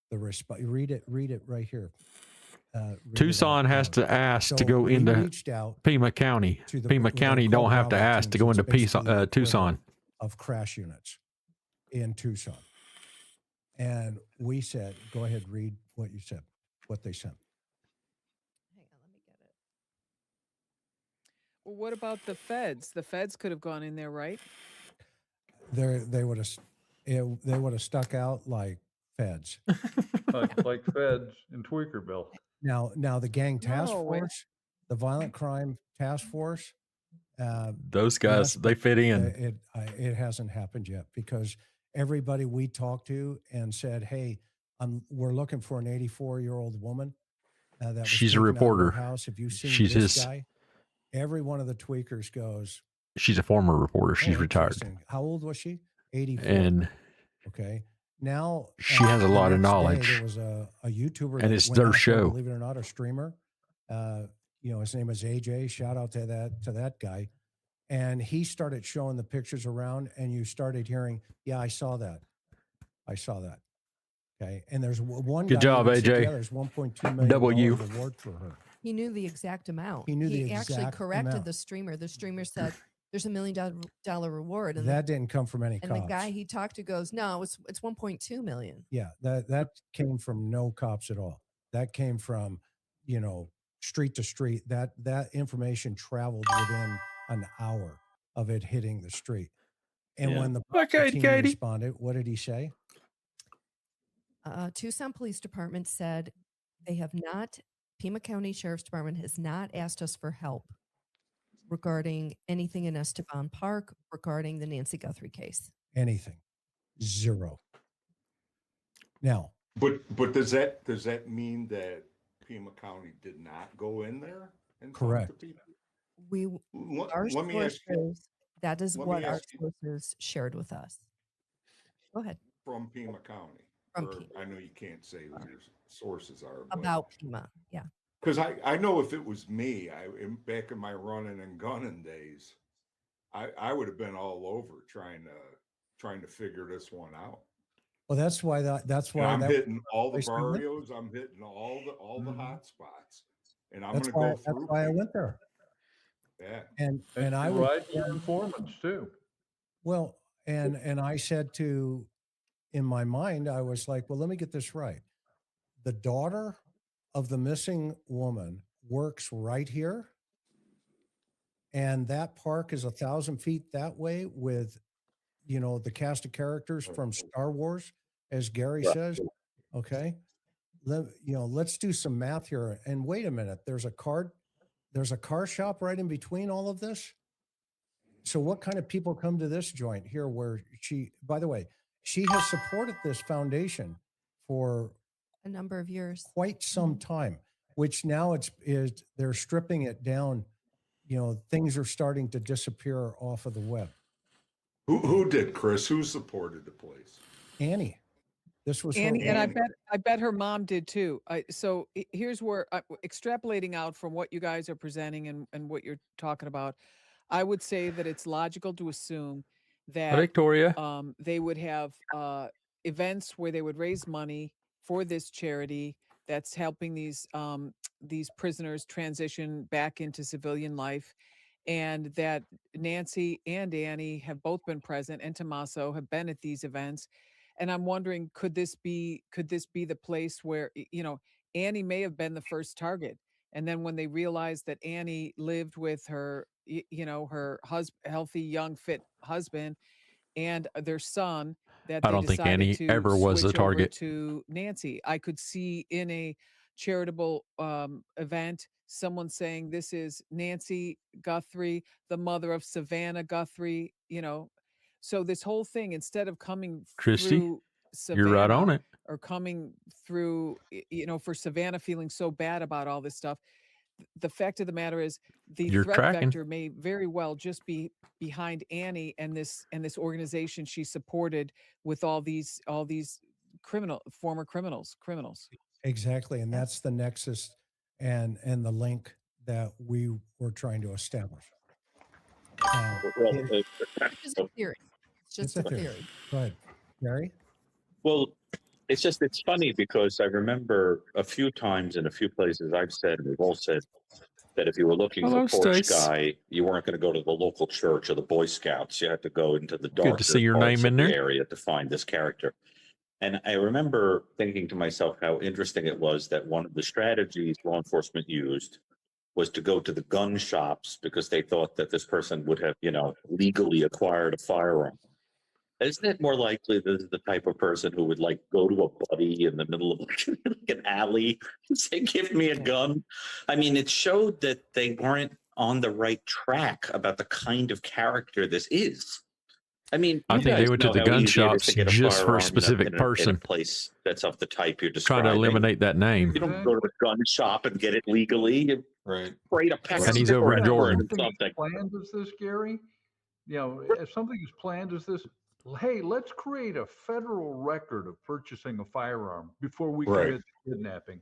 The response, read it right here. Read it Tucson out has loud. to ask to So go we into reached out Pima County. to the Pima what they County call don't have to Bravo ask to teams. go It's into basically the Tucson. equivalent of crash units in Tucson. And we said, go ahead, read what you said, what they sent. Hang on, let me get it. Well, what about the feds? The feds could have gone in there, right? They would have stuck out like feds. Like feds in Tweakerville. Now the gang task No, wait. force, the violent crime task force, Those guys, yes, they but fit in. it hasn't happened yet because everybody we talked to and said, hey, we're looking for an 84-year-old woman that was She's a taken out of her reporter. house. Have you seen She's this his- guy? Every one of the tweakers goes, She's a former reporter. She's "Oh, retired. interesting. How old was she? 84. And Okay. Now she has a the lot of next day, knowledge. There was a YouTuber, And that it's went their out there, show. believe it or not, a streamer. His name is AJ. Shout out to that guy. And he started showing the pictures around, and you started hearing, "Yeah, I saw that. Okay. And there's one. Good guy job, even said, AJ. "Yeah, there's $1.2 million W. reward for her." He knew the exact amount. He knew the actually exact corrected amount. the streamer. The streamer said there's $1 million reward. And that didn't come from any and cops. the guy he talked to goes, no, it's 1.2 million. Yeah, that came from no cops at all. That came from, street to street. That information traveled within an hour of it hitting the street. And when the Okay, team Katie. responded, what did he say? Tucson Police Department said they have not, Pima County Sheriff's Department has not asked us for help regarding anything in Esteban Park regarding the Nancy Guthrie case. Anything. Zero. Now, But does that mean that Pima County did not go in there and Correct. talk to people? Our Let me ask you, sources, that is let what me our ask you- sources shared with us. Go ahead. from Pima County. From or Pima. I know you can't say who your sources are. About Pima. Yeah. Because I know if it was me, back in my running and gunning days, I would have been all over trying to figure this one out. well, that's why that's And why I'm that, hitting all the place we went. barrios. I'm hitting all the Mhm. hot spots, and I'm that's going why to go that's through. why I people. went there. Yeah. And I you would ride your informants too. well, and I said in my mind, I was like, well, let me get this right. The daughter of the missing woman works right here. And that park is 1,000 feet that way with, the cast of characters from Star Wars, as Gary Right. says. Okay. Let's do some math here. And wait a minute, there's a car shop right in between all of this. So what kind of people come to this joint here where by the way, she has supported this foundation for A number of years. quite some time, which now they're stripping it down. Things are starting to disappear off of the web. Who did, Chris? Who supported the place? Annie, this was Annie, her. and Annie. I bet her mom did too. Here's where extrapolating out from what you guys are presenting and what you're talking about, I would say that it's logical to assume that Victoria. they would have events where they would raise money for this charity that's helping these prisoners transition back into civilian life, and that Nancy and Annie have both been present, and Tommaso have been at these events. And I'm wondering, could this be the place where Annie may have been the first target, and then when they realized that Annie lived with her her healthy, young, fit husband and their son, that I they don't think decided Annie to ever was the switch over target. to Nancy. I could see in a charitable event someone saying, this is Nancy Guthrie, the mother of Savannah Guthrie, so this whole thing, instead of coming Christy, through you're right on Savannah it. or coming through, for Savannah feeling so bad about all this stuff, the fact of the matter is the You're threat tracking. vector may very well just be behind Annie and this organization she supported with all these former criminals. Exactly. And that's the nexus and the link that we were trying to establish. Well, It- It's just a theory. It's just a theory. Go ahead, Gary. well, it's funny because I remember a few times in a few places I've said, and we've all said, that if you were looking Hello, for porch Stace. guy, you weren't going to go to the local church or the Boy Scouts. You had to go into the darker to see your parts name of in the there. area to find this character. And I remember thinking to myself how interesting it was that one of the strategies law enforcement used was to go to the gun shops because they thought that this person would have, legally acquired a firearm. Isn't it more likely this is the type of person who would go to a buddy in the middle of an alley and say, give me a gun? I mean, it showed that they weren't on the right track about the kind of character this is. I mean, I you think guys they went to know the how gun easy it is shops to get a just for a firearm specific in a person. place that's of the type you're Trying describing. to eliminate that name. You don't go to the gun shop and get it legally. You Right. create a pack And of he's over in cigarettes or Jordan. something. Planned as this, Gary? If something is planned as this, hey, let's create a federal record of purchasing a firearm before we Right. commit kidnapping.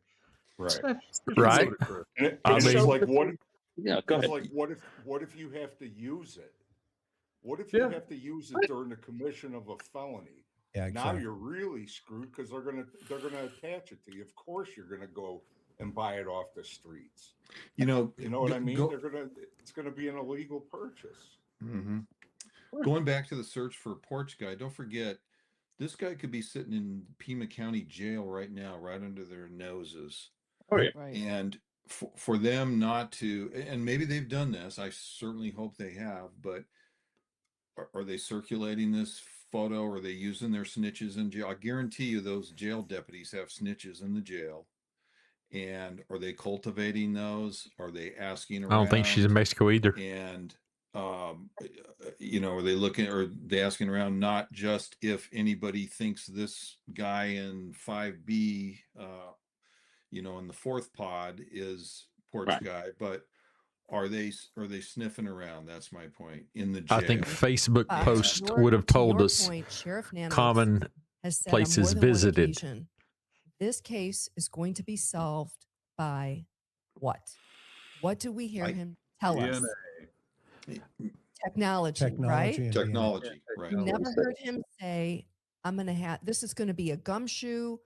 Right. That's just Right. ludicrous. And I it's mean- like what Yeah, go it's ahead. like what if you have to use it? What if you Yeah. have to use it during the commission of a felony? Yeah, Now exactly. you're really screwed because they're gonna attach it to you. Of course, you're gonna go and buy it off the streets. You know what I mean? It's gonna be an illegal purchase. Mm-hmm. Going back to the search for a porch guy, don't forget, this guy could be sitting in Pima County Jail right now, right under their noses. Oh, yeah. Right. And for them not to, and maybe they've done this, I certainly hope they have, but are they circulating this photo? Are they using their snitches in jail? I guarantee you those jail deputies have snitches in the jail. And are they cultivating those? Are they asking around? I don't think she's in Mexico either. And are they looking, or they asking around not just if anybody thinks this guy in 5B, in the fourth pod is porch Right. guy, but are they sniffing around? That's my point. In the jail. I think Facebook To post your- would have to told your us point, Sheriff Nanos common has said places on more than visited. One occasion, this case is going to be solved by what? What do we hear him tell us? Technology, right? Technology. and DNA. Technology, right? We never heard him say, I'm going to have, this is going to be a gumshoe.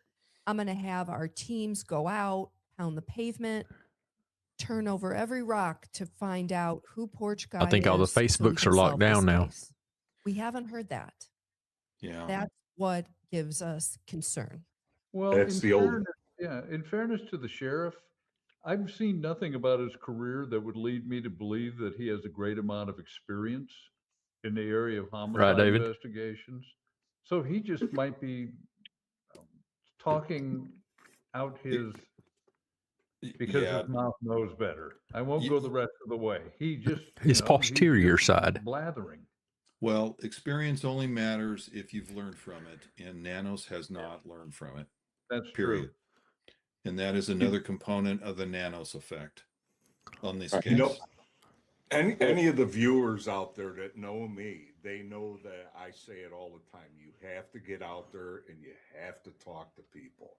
I'm going to have our teams go out, pound the pavement, turn over every rock to find out who porch guy I think all the is so we Facebooks can are locked solve this down now. case. We haven't heard that. Yeah. That's what gives us concern. Well, That's in the old- fairness, yeah, in fairness to the sheriff, I've seen nothing about his career that would lead me to believe that he has a great amount of experience in the area of homicide David? investigations. So he just might be talking out his because Yeah. his mouth knows better. I won't Ye- go the rest of the way. He just His he's posterior just side. blathering. Well, experience only matters if you've learned from it, and Nanos has not learned from it. That's Period. true. And that is another component of the Nanos effect on this Right. case. You know, any of the viewers out there that know me, they know that I say it all the time. You have to get out there and you have to talk to people.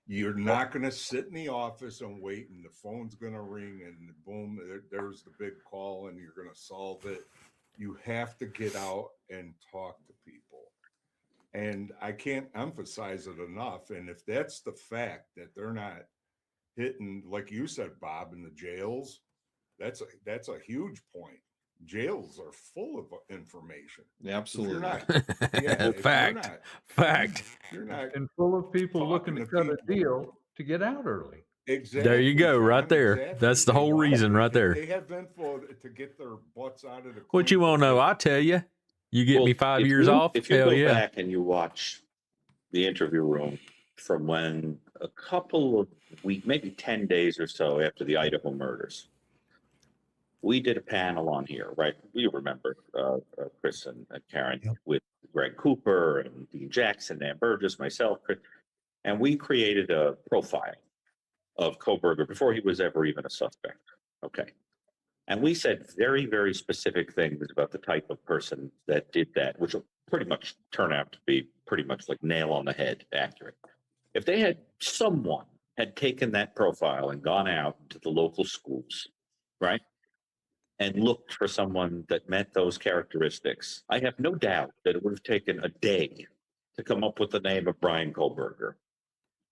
You're not going to sit in the office and wait and the phone's going to ring and boom, there's the big call and you're going to solve it. You have to get out and talk to people. And I can't emphasize it enough. And if that's the fact that they're not hitting, like you said, Bob, in the jails, that's a huge point. Jails are full of information. If Absolutely. you're not, yeah, if Fact. Fact. you're not And full of people looking Talking to to cut a people. deal to get out early. exactly. There you go, right John, there. exactly. That's the They whole want- reason right there. They have info to get their butts out of the. What you clean want to know? quick. I tell you. You get me Well, 5 if years you- off? If you Hell go yeah. back and you watch the interview room from when a couple of weeks, maybe 10 days or so after the Idaho murders, we did a panel on here, right? You remember Chris and Karen Yep. with Greg Cooper and Dean Jackson, Dan Burgess, myself, Chris, and we created a profile of Koberger before he was ever even a suspect. Okay. And we said very, very specific things about the type of person that did that, which will pretty much turn out to be pretty much like nail on the head accurate. If they had someone had taken that profile and gone out to the local schools, right, and looked for someone that met those characteristics, I have no doubt that it would have taken a day to come up with the name of Brian Koberger.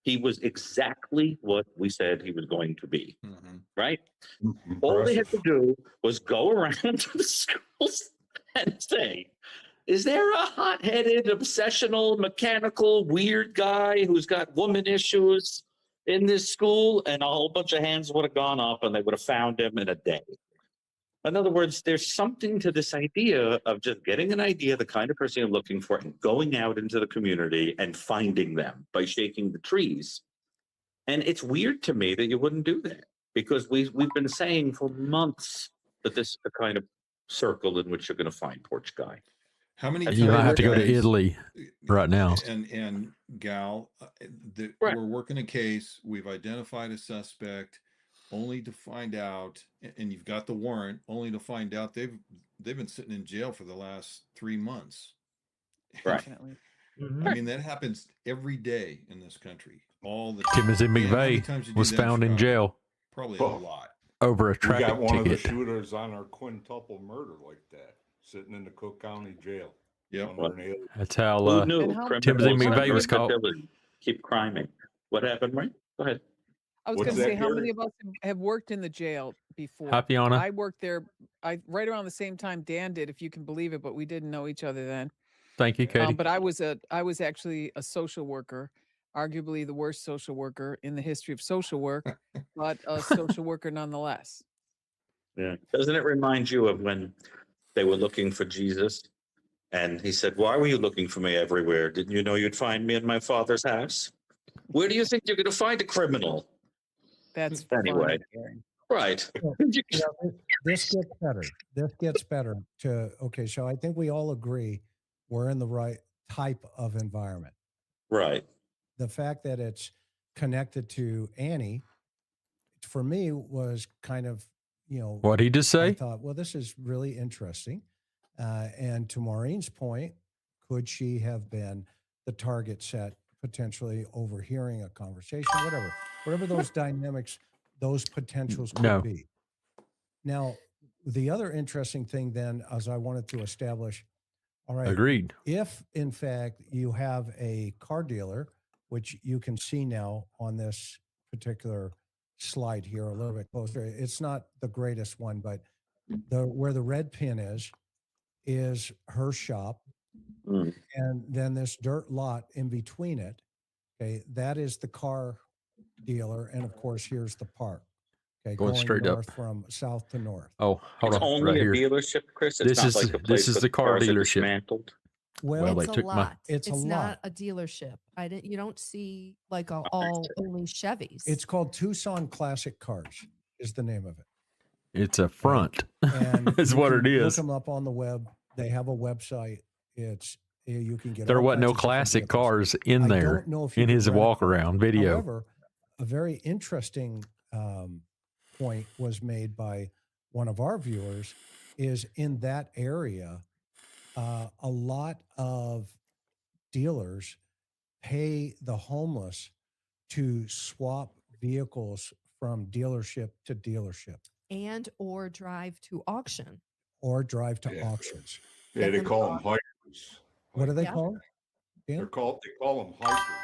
He was exactly what we said he was going to be, Mhm. right? All they had to Impressive. do was go around to the schools and say, is there a hot-headed, obsessional, mechanical, weird guy who's got woman issues in this school? And a whole bunch of hands would have gone up and they would have found him in a day. In other words, there's something to this idea of just getting an idea of the kind of person you're looking for and going out into the community and finding them by shaking the trees. And it's weird to me that you wouldn't do that, because we've been saying for months that this is the kind of circle in which you're going to find porch guy. How many You might have to go to guys- Italy right now. And Gal, Right. we're working a case. We've identified a suspect, only to find out, and you've got the warrant, only to find out they've been sitting in jail for the last 3 months. Right. Definitely. I mean, that happens every day in this country, all the Timothy Man, how many McVeigh times you do was that found in Chicago? jail Probably Oh. a lot. over a We traffic got one of the ticket. shooters on our quintuple murder like that, sitting in the Cook County jail. Yep. Under an alien. That's how Who knew And how- criminals Timothy had McVeigh the was caught. ability to keep criming? What happened, right? Go ahead. I was What's going to that, say, how Gary? many of us have worked in the jail before? Hi, Fiona. I worked there right around the same time Dan did, if you can believe it, but we didn't know each other then. Thank you, Katie. But I was actually a social worker, arguably the worst social worker in the history of social work, but a social worker nonetheless. Yeah. Doesn't it remind you of when they were looking for Jesus? And he said, "Why were you looking for me everywhere? Didn't you know you'd find me in my father's house? Where do you think you're going to find a criminal?" That's Anyway. funny, Gary. Right. So, this gets better. This gets better. Okay, so I think we all agree we're in the right type of environment. Right. The fact that it's connected to Annie, for me, was kind of, What'd he just I say? thought, well, this is really interesting. And to Maureen's point, could she have been the target set, potentially overhearing a conversation, whatever those dynamics, those potentials could No. be. Now, the other interesting thing then, as I wanted to establish, all right, Agreed. if in fact you have a car dealer, which you can see now on this particular slide here a little bit closer, it's not the greatest one, but where the red pin is her shop, Mm. and then this dirt lot in between it, okay, that is the car dealer, and of course here's the park, okay, Going straight up. north from south to north. Oh, hold It's on, only right a here. dealership, Chris. It's This not is like a place this is where the car cars are dealership. dismantled. Well, they It's a took my- lot. it's a It's lot. not a dealership. You don't see like all only Chevys. It's called Tucson Classic Cars is the name of it. It's a front. And Is you what can it look is. them up on the web. They have a website. You can get There all wasn't no kinds of different classic vehicles. cars in I there don't know if you in could his rent a walk car. around video. However, a very interesting point was made by one of our viewers is in that area, a lot of dealers pay the homeless to swap vehicles from dealership to dealership and or drive to auction. or drive to Yeah. auctions. Yeah, they them call them hikers. What do they Yeah. call them? They Dan? call them hikers.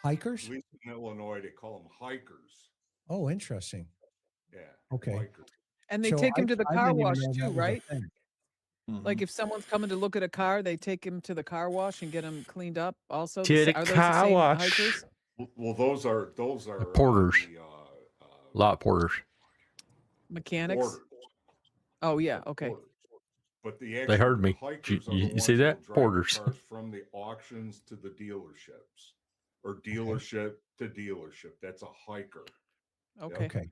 Hikers? At least in Illinois, they call them hikers. Oh, interesting. Yeah. Okay. Hikers. And they So take him to the car didn't even wash know that too, was a right? thing. Like if someone's coming to look at a car, they take him to the car wash and get him cleaned up. Also, To the are those the car same wash. hikers? Well, those are porters. the, Lot porters. Mechanics? porters. Oh yeah, okay. Porters. But the They heard the me. hikers You- are the you see ones that? that'll drive the Porters. cars from the auctions to the dealerships, or dealership to dealership. That's a hiker. Okay. Okay.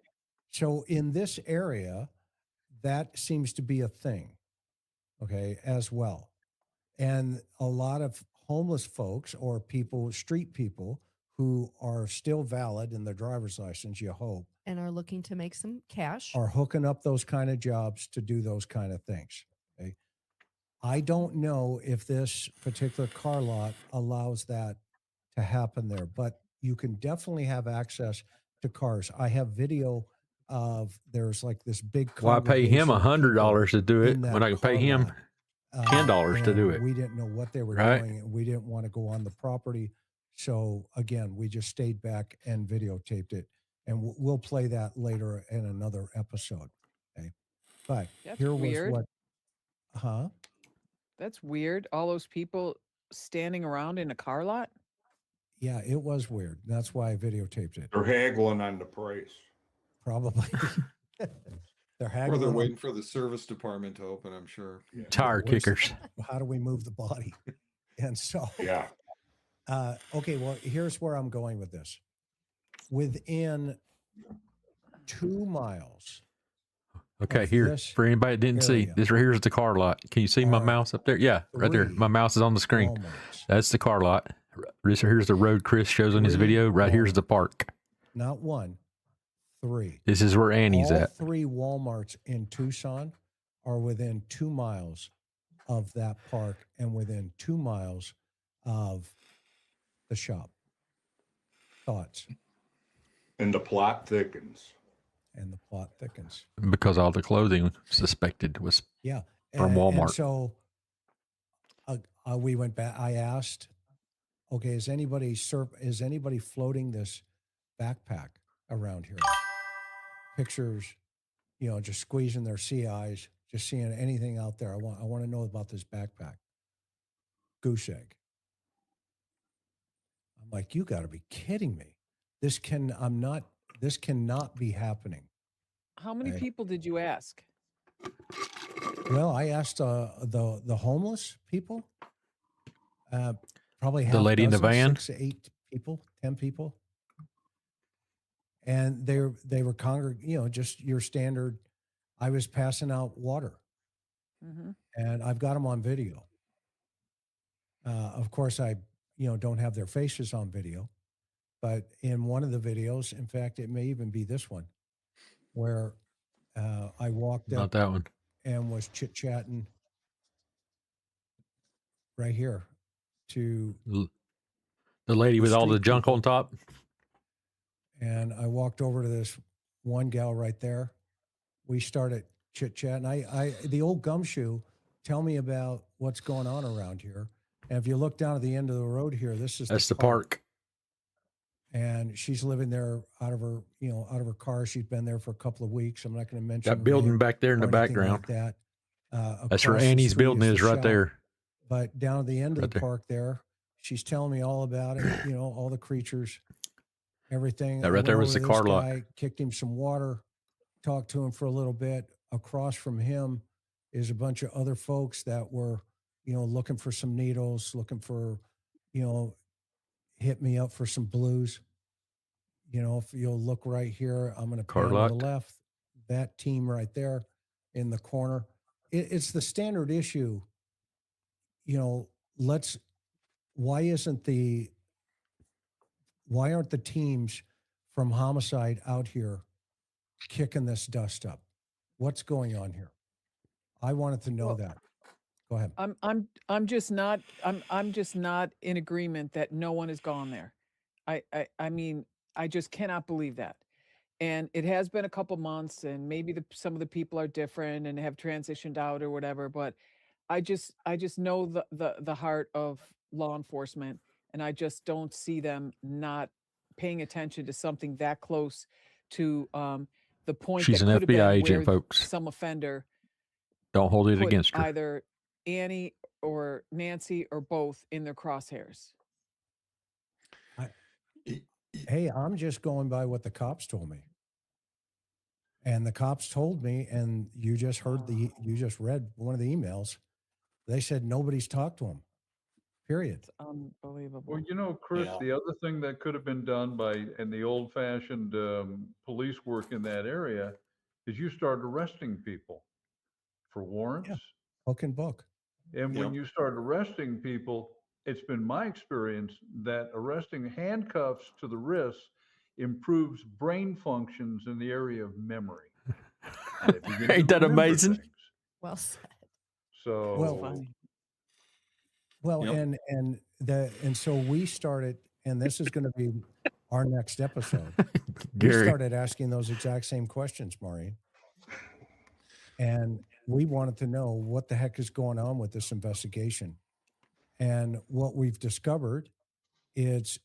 So in this area, that seems to be a thing, okay, as well. And a lot of homeless folks or people, street people who are still valid in their driver's license, you hope, And are looking to make some cash. are hooking up those kind of jobs to do those kind of things. Okay. I don't know if this particular car lot allows that to happen there, but you can definitely have access to cars. I have video of there's like this big Well, I pay him congregation of $100 to do it in that when I can pay car him lot, $10 to do and it. we didn't know what they were Right. doing, and we didn't want to go on the property. So again, we just stayed back and videotaped it, and we'll play that later in another episode. Okay, but That's here weird. was what, That's weird. All those people standing around in a car lot. yeah, it was weird. That's why I videotaped it. They're haggling on the price. Probably they're Or haggling. they're on, waiting for the service department to open, I'm sure. Yeah. Tire where's- kickers. How do we move the body? And so, Yeah. okay, well, here's where I'm going with this. Within 2 miles, Okay, of here this for anybody that didn't see, area this right here is the car lot. Can you see my are mouse up there? Yeah, right there. 3 My mouse is on the screen. Walmarts, That's the car lot. This here's the road Chris shows on his 3 video. Right here's the Walmarts. park. Not one, 3. This is where Annie's All at. 3 Walmarts in Tucson are within 2 miles of that park and within 2 miles of the shop. Thoughts? And the plot thickens. And the plot thickens. Because all the clothing suspected was Yeah. From Walmart. And so we went back. I asked, okay, is anybody floating this backpack? around here. Pictures, just squeezing their sea eyes, just seeing anything out there. I want to know about this backpack. Goose egg. I'm like, you got to be kidding me. This cannot be happening. How many Okay. people did you ask? Well, I asked the homeless people, probably The lady in the van? 6 to 8 people, 10 people, and they were just your standard. I was passing out water, and I've got them on video. Of course, I don't have their faces on video, but in one of the videos, in fact, it may even be this one, where I walked Not up that one. and was chit-chatting right here to The lady the with all the street junk people. on top. And I walked over to this one gal right there. We started chit-chatting. The old gumshoe, tell me about what's going on around here. And if you look down at the end of the road here, that's the park. And she's living there out of her car. She's been there for a couple of weeks. I'm not going to mention That her building name back there in or the anything background. like that. That's where Across the Annie's street building the is right shop. there. But down at the end of Right the there. park there, she's telling me all about it, all the creatures, everything. That I right went there over was to the this car lot. guy, kicked him some water, talked to him for a little bit. Across from him is a bunch of other folks that were, looking for some needles, looking for, hit me up for some blues. If you'll look right here, I'm going to Car pan to the lot. left. That team right there in the corner. It's the standard issue. Why aren't the teams from homicide out here kicking this dust up? What's going on here? I wanted to know Well, that. Go ahead. I'm just not in agreement that no one has gone there. I mean, I just cannot believe that. And it has been a couple months, and maybe some of the people are different and have transitioned out or whatever, but I just know the heart of law enforcement, and I just don't see them not paying attention to something that close to the point She's that an could have FBI been agent, where folks. some offender Don't hold it put against her. either Annie or Nancy or both in their crosshairs. Hey, I'm just going by what the cops told me. And the cops told me, and you just read one of the emails. They said nobody's talked to him. Period. It's unbelievable. Well, Chris, Yeah. the other thing that could have been done in the old-fashioned police work in that area is you start arresting people for warrants. Hook and book. And when you start arresting people, it's been my experience that arresting handcuffs to the wrists improves brain functions in the area of memory. And they begin to Ain't that remember amazing? things. Well said. So, Well, Funny. Well, Yep. and so we started, and this is going to be our next episode. We Gary. started asking those exact same questions, Maureen. And we wanted to know what the heck is going on with this investigation. And what we've discovered is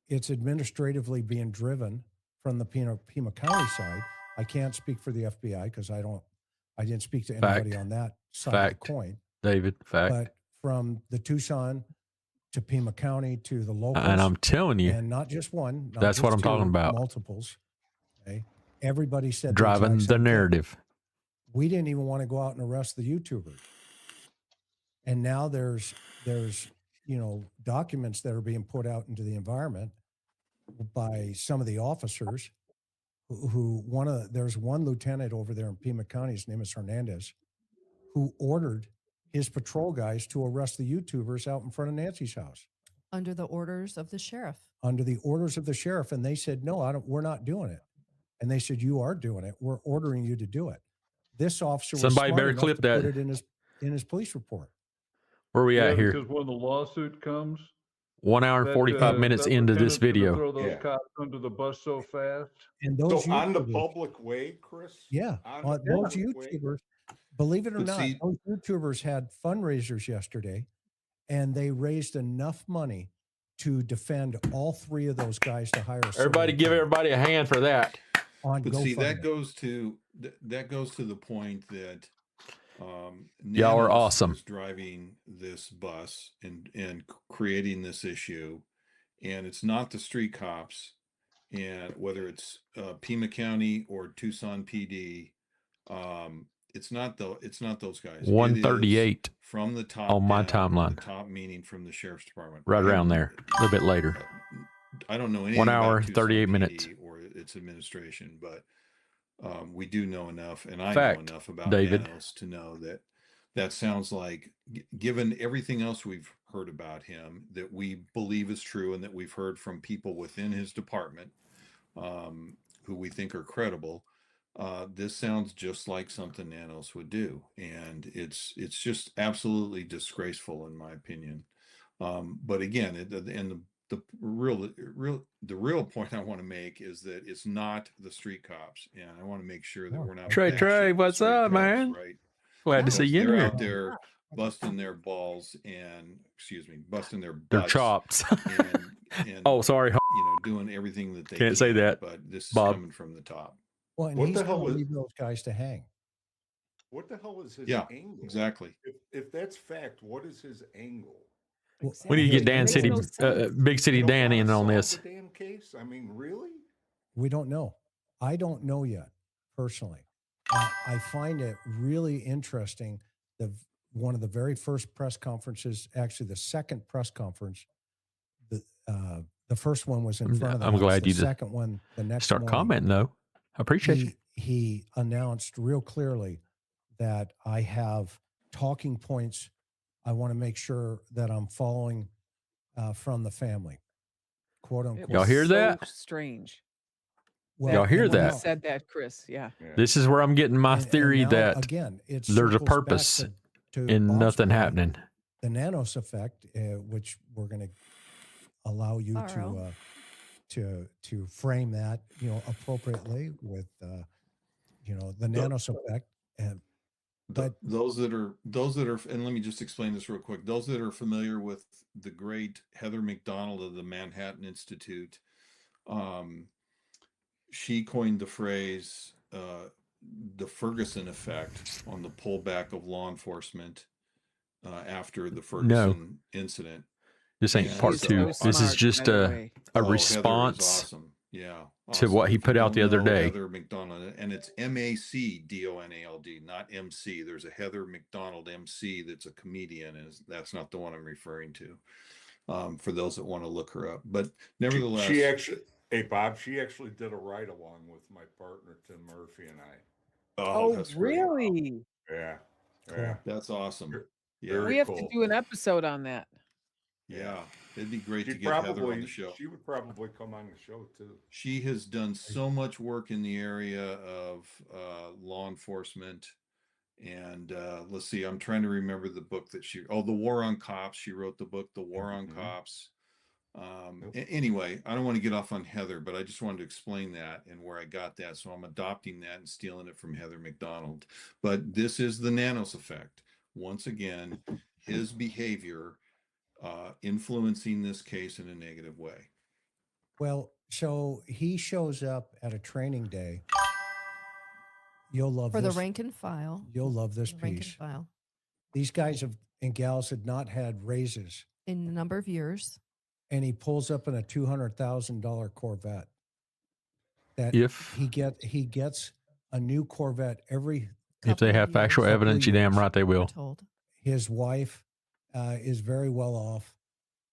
it's administratively being driven from the Pima County side. I can't speak for the FBI because I didn't speak to anybody Fact. on that side Fact. of the coin. David, fact. But from the Tucson to Pima County to the locals, And I'm telling you, and not just one, not that's what just I'm talking two, about. multiples. Okay, everybody said driving exact the same thing. narrative. We didn't even want to go out and arrest the YouTubers, and now there's documents that are being put out into the environment by some of the officers there's one lieutenant over there in Pima County, his name is Hernandez, who ordered his patrol guys to arrest the YouTubers out in front of Nancy's house. Under the orders of the sheriff. Under the orders of the sheriff. And they said, no, we're not doing it. And they said, you are doing it. We're ordering you to do it. This officer was Somebody smart better enough clip to that. put it in his police report. Where are we at here? because when the lawsuit comes, 1 hour and 45 minutes that into this lieutenant's gonna video. throw those Yeah. cops under the bus so fast. And those So on the YouTubers, public way, Chris? yeah, On the those public way? YouTubers, believe it or But not, see- those YouTubers had fundraisers yesterday, and they raised enough money to defend all three of those guys to hire a civil Everybody give attorney everybody a hand for that. on But see, that GoFundMe. goes to the point that Y'all are Nanos awesome. is driving this bus and creating this issue, and it's not the street cops, and whether it's Pima County or Tucson PD, it's not those guys. It is 138 from the top on my down, timeline. The top meaning from the sheriff's department, Right I around have- there, a little bit later. I don't know anything 1 about hour, Tucson 38 PD minutes. or its administration, but we do know enough, and I Fact, know enough about David. Nanos to know that sounds like, given everything else we've heard about him that we believe is true, and that we've heard from people within his department, who we think are credible, this sounds just like something Nanos would do, and it's just absolutely disgraceful in my opinion. But again, the real point I want to make is that it's not the street cops, and I want to make sure that we're not Trey, bashing the what's street up, cops, man? right? Glad to see Because you in they're here. out there busting their balls and busting their Their butts chops. and Oh, sorry. doing everything that they Can't say can, that, but this is Bob. coming from the top. Well, and What he's the hell going to is- leave those guys to hang. What the hell is his Yeah, angle? exactly. If that's fact, what is his angle? We need to get Dan Makes City, no sense. Big City You don't Dan wanna in on solve this. the damn case? I mean, really? We don't know. I don't know yet, personally. I find it really interesting. One of the very first press conferences, actually the second press conference, the first one was in front of the I'm House. glad the you second one the next Start morning, commenting, though. I appreciate you. he announced real clearly that I have talking points I want to make sure that I'm following from the family, quote It unquote. Y'all was hear so that? strange. Y'all hear and When you that? now- said that, Chris. Yeah. Yeah. This is where I'm getting my and theory now, that again, it there's a circles back purpose to in Bob's nothing point, happening. the Nanos effect, which we're going to allow you Borrow. to frame that, appropriately with, the Nanos effect. And But- those that are, and let me just explain this real quick. Those that are familiar with the great Heather McDonald of the Manhattan Institute, she coined the phrase, the Ferguson effect, on the pullback of law enforcement after the Ferguson incident. This ain't Yeah, part he's two. so This is smart, just by the a way. Heather is response awesome. Yeah. to what he If you put out don't the other know day. Heather McDonald, and it's MacDonald, not MC. There's a Heather McDonald MC that's a comedian, and that's not the one I'm referring to. For those that want to look her up, but nevertheless, She actually, hey Bob, she actually did a ride along with my partner Tim Murphy and I. Oh, that's great. really? Yeah, Cool. yeah. That's awesome. Yeah, Very We have cool. to do an episode on that. yeah, it'd be great to She'd get Heather on the show. She would probably come on the show too. She has done so much work in the area of law enforcement. And let's see, I'm trying to remember the book that The War on Cops. She wrote the book, The War on Mhm. Cops. Anyway, I don't want to get off on Heather, but I just wanted to explain that and where I got that. So I'm adopting that and stealing it from Heather McDonald. But this is the Nanos effect. Once again, his behavior influencing this case in a negative way. Well, so he shows up at a training day. You'll love For the this. rank and file. You'll love this The rank and piece. file. These guys and gals had not had raises, In a number of years. and he pulls up in a $200,000 Corvette. That If he gets a new Corvette every. if they couple of have factual years, couple evidence, you damn years, right they we're will. told. His wife is very well off.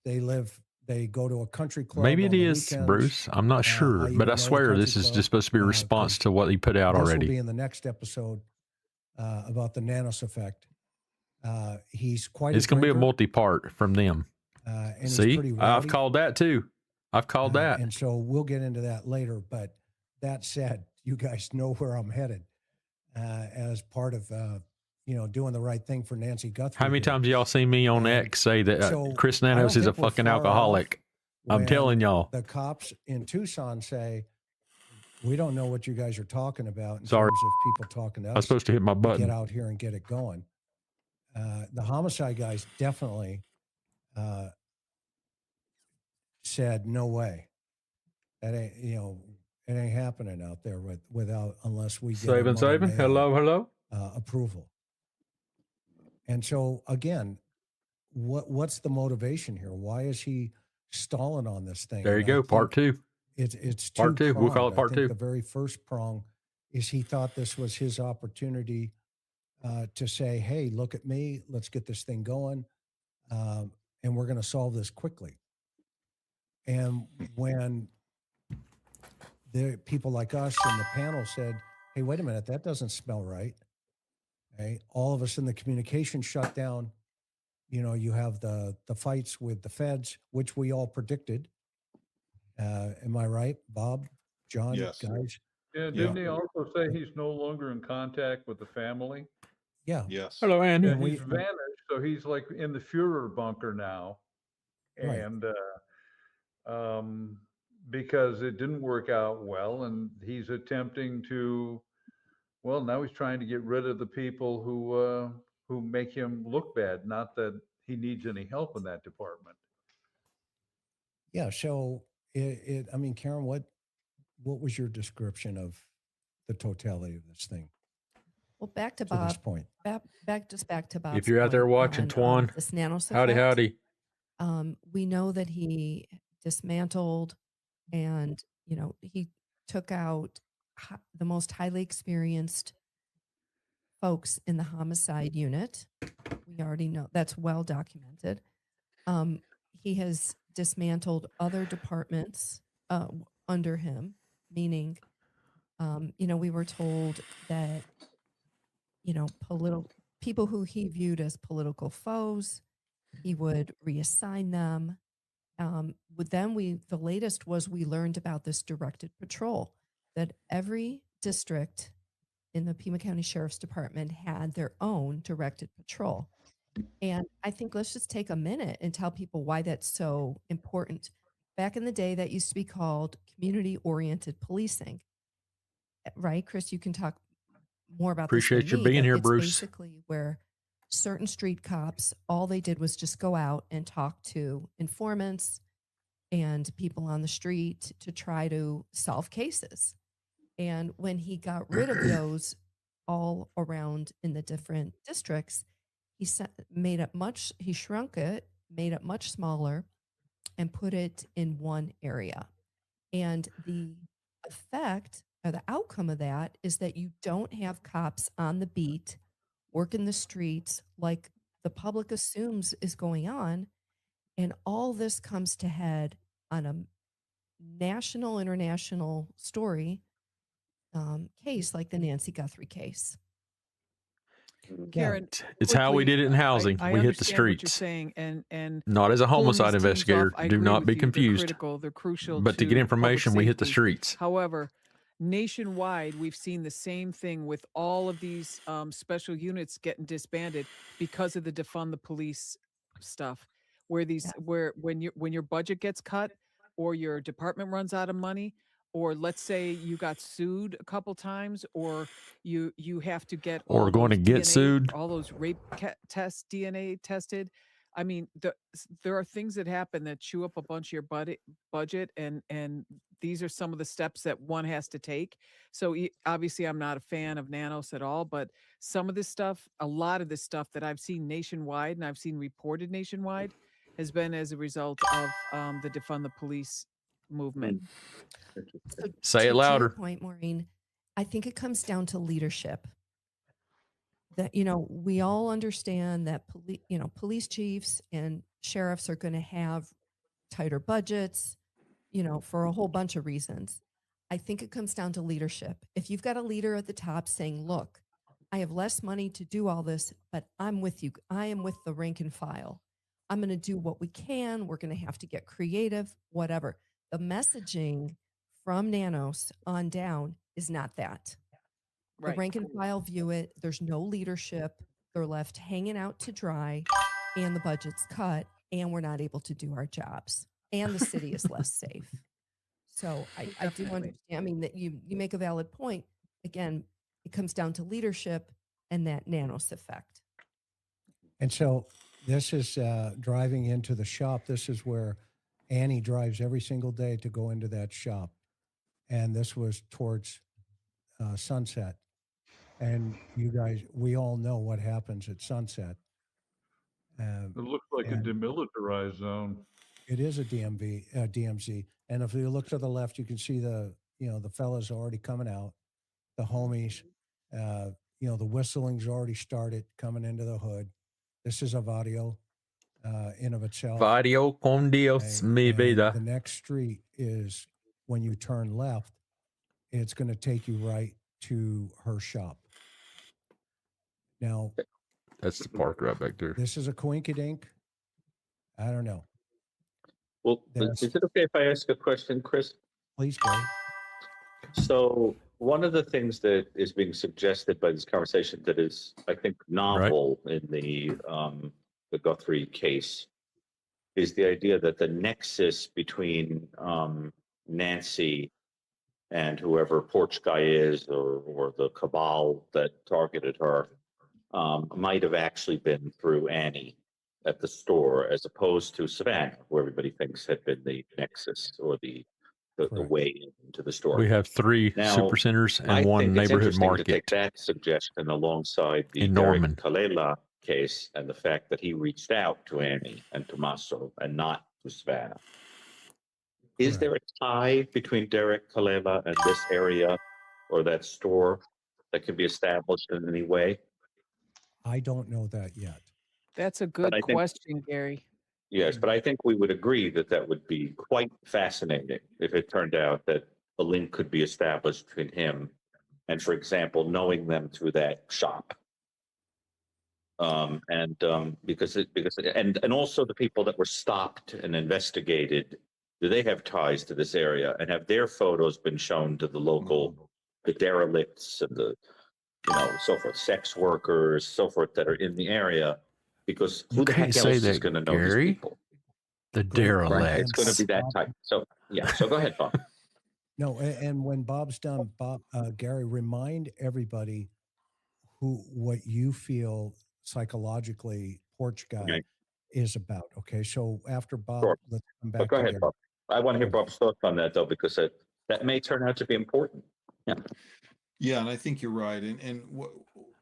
They go to a country club. Maybe on it the is, weekends. Bruce. I'm not sure, I but even I know the swear country this is club, just supposed to be a response 'cause to what he put out This will already. be in the next episode about the Nanos effect. He's quite. It's going to be a drinker, multi-part from them. and he's See, pretty I've rowdy. called that too. I've called that. And so we'll get into that later. But that said, you guys know where I'm headed as part of doing the right thing for Nancy Guthrie. How many here. times y'all seen me on And X say that so Chris I don't Nanos is a think we're fucking far alcoholic? off I'm telling when y'all. The cops in Tucson say, we don't know what you guys are talking about in Sorry. terms of people talking to I us. was supposed to hit my Get button. out here and get it going. The homicide guys definitely said, no way. That ain't, it ain't happening out there without, unless we get a Saving, Mother saving. May Hello, hello. approval. And so again, what's the motivation here? Why is he stalling on this thing? There you And I go. Part think two. It's Part two. We'll call two-pronged. it part I think two. the very first prong is he thought this was his opportunity to say, hey, look at me. Let's get this thing going. And we're going to solve this quickly. And when the people like us in the panel said, hey, wait a minute, that doesn't smell right. Okay. All of us in the communication shut down. You have the fights with the feds, which we all predicted. Am I right, Bob, John, Yes. guys? Yeah, Yeah. didn't he also say he's no longer in contact with the family? Yeah. Yes. Hello, Andy. Yeah, And he's vanished, so he's like in the Führer bunker now. Right. And because it didn't work out well, and he's attempting to, well, now he's trying to get rid of the people who make him look bad. Not that he needs any help in that department. Yeah. So I mean, Karen, what was your description of the totality of this thing Well, back to to this Bob. point? Back to Bob's If you're out there point watching, on, Twan, this nanos howdy, effect. howdy. We know that he dismantled and, he took out the most highly experienced folks in the homicide unit. We already know that's well documented. He has dismantled other departments under him, meaning, we were told that, political people who he viewed as political foes, he would reassign them. The latest was we learned about this directed patrol, that every district in the Pima County Sheriff's Department had their own directed patrol. And I think let's just take a minute and tell people why that's so important. Back in the day, that used to be called community-oriented policing, right? Chris, you can talk more about this than Appreciate you me, being but here, it's Bruce. basically where certain street cops, all they did was just go out and talk to informants and people on the street to try to solve cases. And when he got rid of those all around in the different districts, he shrunk it, made it much smaller, and put it in one area. And the effect or the outcome of that is that you don't have cops on the beat working the streets like the public assumes is going on. And all this comes to head on a national, international story case like the Nancy Guthrie case. Karen, It's how we quickly, did it in housing. I We hit the understand what you're streets. saying, and Not as a pulling homicide these teams investigator. off, I Do agree not with be you. They're confused. critical. They're crucial. But to get public information, we hit the safety. streets. However, nationwide, we've seen the same thing with all of these special units getting disbanded because of the defund the police stuff. Where when your budget gets cut, or your department runs out of money, or let's say you got sued a couple times, or you have to get Or all going to those get DNA, sued. all those rape tests, DNA tested. I mean, there are things that happen that chew up a bunch of your budget, and these are some of the steps that one has to take. So obviously, I'm not a fan of nanos at all, but some of this stuff, a lot of this stuff that I've seen nationwide and I've seen reported nationwide, has been as a result of the defund the police movement. So Say it to louder. your point, Maureen, I think it comes down to leadership. That, we all understand that police chiefs and sheriffs are going to have tighter budgets, for a whole bunch of reasons. I think it comes down to leadership. If you've got a leader at the top saying, look, I have less money to do all this, but I'm with you. I am with the rank and file. I'm going to do what we can. We're going to have to get creative, whatever. The messaging from Nanos on down is not that. The Right. rank and file view it. There's no leadership. They're left hanging out to dry, and the budget's cut, and we're not able to do our jobs, and the city is less safe. So I do Definitely. understand. I mean, that you make a valid point. Again, it comes down to leadership and that nanos effect. And so this is driving into the shop. This is where, Annie drives every single day to go into that shop. And this was towards sunset. And you guys, we all know what happens at sunset. It looks like a and demilitarized zone. it is a DMZ. And if you look to the left, you can see the fellas already coming out, the homies, the whistling's already started coming into the hood. This is Avadio in of itself. Vario con Dios mi And vida. the next street is when you turn left, it's going to take you right to her shop. Now, That's the park right back there. this is a coinkydink. I don't know. Well, There's- is it okay if I ask a question, Chris? Please go. So one of the things that is being suggested by this conversation that is, I think, novel in the Guthrie case is the idea that the nexus between Nancy and whoever Porch Guy is, or the cabal that targeted her, might have actually been through Annie at the store, as opposed to Savannah, who everybody thinks had been the nexus or the Correct. way into the store. We have 3 Now, super centers and I one think it's neighborhood interesting to take market. that suggestion alongside the In Derek Norman. Kalela case and the fact that he reached out to Annie and Tommaso and not to Savannah. Is there a tie between Derek Kalela and this area or that store that can be established in any way? I don't know that yet. That's a good I think- question, Gary. Yes, but I think we would agree that that would be quite fascinating if it turned out that a link could be established between him and, for example, knowing them through that shop. And also the people that were stopped and investigated, do they have ties to this area, and have their photos been shown to the local, the derelicts and the, so forth, sex workers, so forth, that are in the area? Because who You the heck can't else say is that, going to know these Gary. people? The Right? It's going to derelicts. be that type. So yeah. So go ahead, Bob. No, and when Bob's done, Gary, remind everybody what you feel psychologically Porch Guy Okay. is about. Okay, so after Bob, Sure. let's come But back go to ahead, Gary. Bob. I want to hear Okay. Bob's thoughts on that, though, because that may turn out to be important. Yeah. Yeah, and I think you're right. And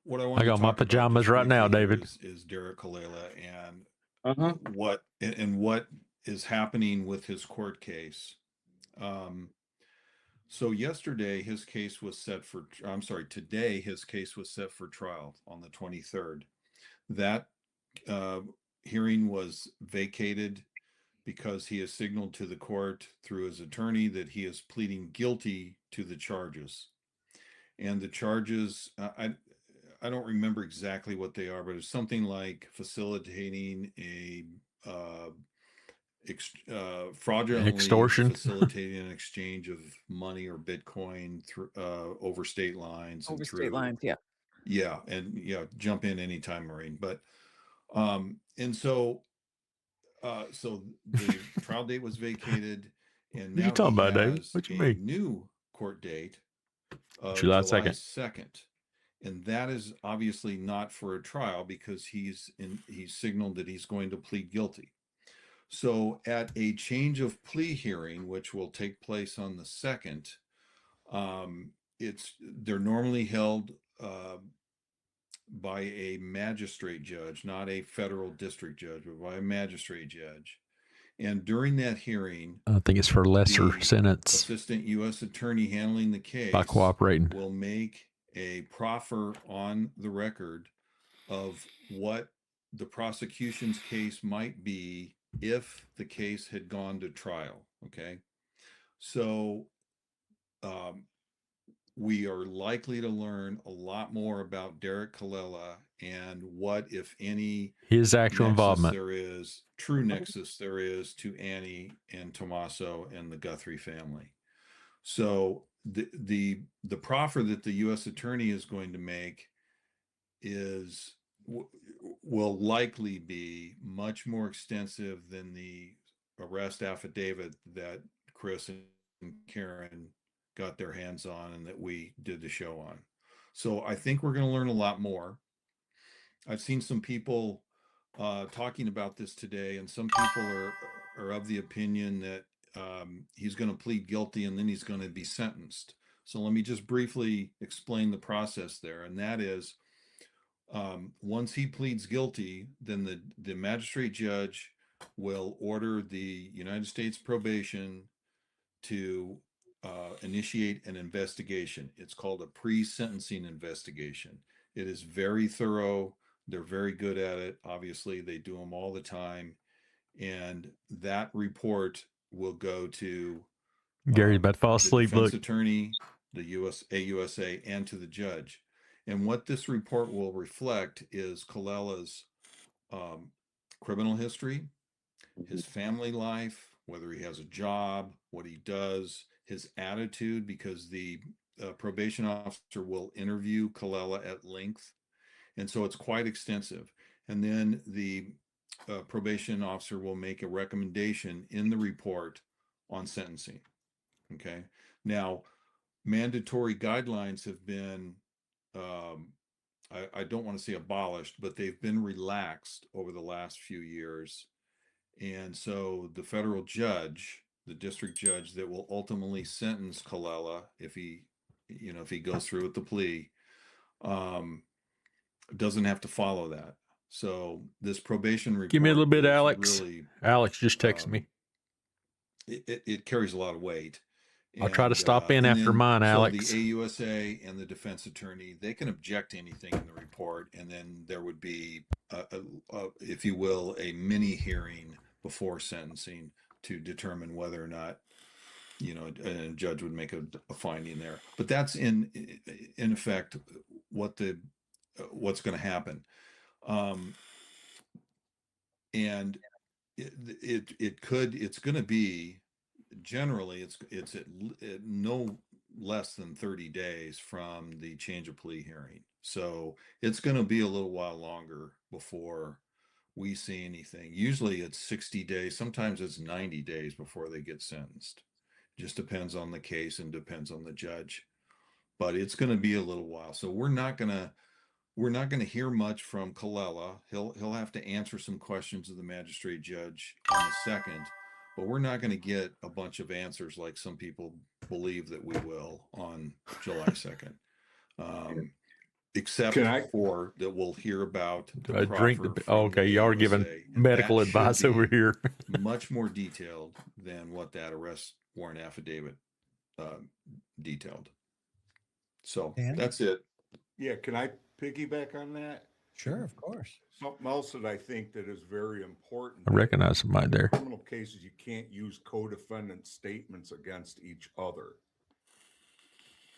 what I want I got my pajamas right now, David. is Derek Kalela and Uh-huh. what is happening with his court case. So today his case was set for trial on the 23rd. That hearing was vacated because he has signaled to the court through his attorney that he is pleading guilty to the charges. And the charges, I don't remember exactly what they are, but it's something like facilitating a fraudulently Extortion. facilitating an exchange of money or Bitcoin through over state lines. Over state lines, yeah. Yeah, and jump in anytime, Maureen. But and so the trial date was vacated, and What now you talking he about, David? has What you a mean? new court date of July July 2nd. 2nd. And that is obviously not for a trial because he's signaled that he's going to plead guilty. So at a change of plea hearing, which will take place on the 2nd, they're normally held by a magistrate judge, not a federal district judge, but by a magistrate judge. And during that hearing, I think it's for lesser the sentence assistant U.S. attorney handling the case by cooperating. will make a proffer on the record of what the prosecution's case might be if the case had gone to trial. Okay. So we are likely to learn a lot more about Derek Kalela and what, if any, His actual involvement. true nexus there is to Annie and Tommaso and the Guthrie family. So the proffer that the U.S. attorney is going to make will likely be much more extensive than the arrest affidavit that Chris and Karen got their hands on and that we did the show on. So I think we're going to learn a lot more. I've seen some people talking about this today, and some people are of the opinion that he's going to plead guilty and then he's going to be sentenced. So let me just briefly explain the process there. And that is, once he pleads guilty, then the magistrate judge will order the United States probation to initiate an investigation. It's called a pre-sentencing investigation. It is very thorough. They're very good at it. Obviously, they do them all the time. And that report will go to Gary's about to fall the asleep. defense Look, attorney, the USA, and to the judge. And what this report will reflect is Colela's criminal history, his family life, whether he has a job, what he does, his attitude, because the probation officer will interview Colela at length. And so it's quite extensive. And then the probation officer will make a recommendation in the report on sentencing. Okay. Now, mandatory guidelines have been, I don't want to say abolished, but they've been relaxed over the last few years. And so the federal judge, the district judge that will ultimately sentence Colela, if he goes through with the plea, doesn't have to follow that. So this probation report, give me a little bit, Alex. Really, Alex just texted me. It carries a lot of weight. I'll try to stop in and after then, mine, so Alex. the AUSA and the defense attorney, they can object to anything in the report, and then there would be, if you will, a mini hearing before sentencing to determine whether or not, a judge would make a finding there. But that's in effect what's going to happen, and it's going to be. Generally, it's at no less than 30 days from the change of plea hearing. So it's going to be a little while longer before we see anything. Usually it's 60 days. Sometimes it's 90 days before they get sentenced. Just depends on the case and depends on the judge. But it's going to be a little while. So we're not going to hear much from Colela. He'll have to answer some questions of the magistrate judge on the 2nd. But we're not going to get a bunch of answers like some people believe that we will on July 2nd. Except for that we'll hear about the Drink proffer the. from Okay, the y'all are AUSA, giving and medical that should advice over be here. much more detailed than what that arrest warrant affidavit detailed. So Dan? that's it. Yeah, can I piggyback on that? Sure, of course. Something else that I think that is very important. I recognize somebody In there. criminal cases, you can't use co-defendant statements against each other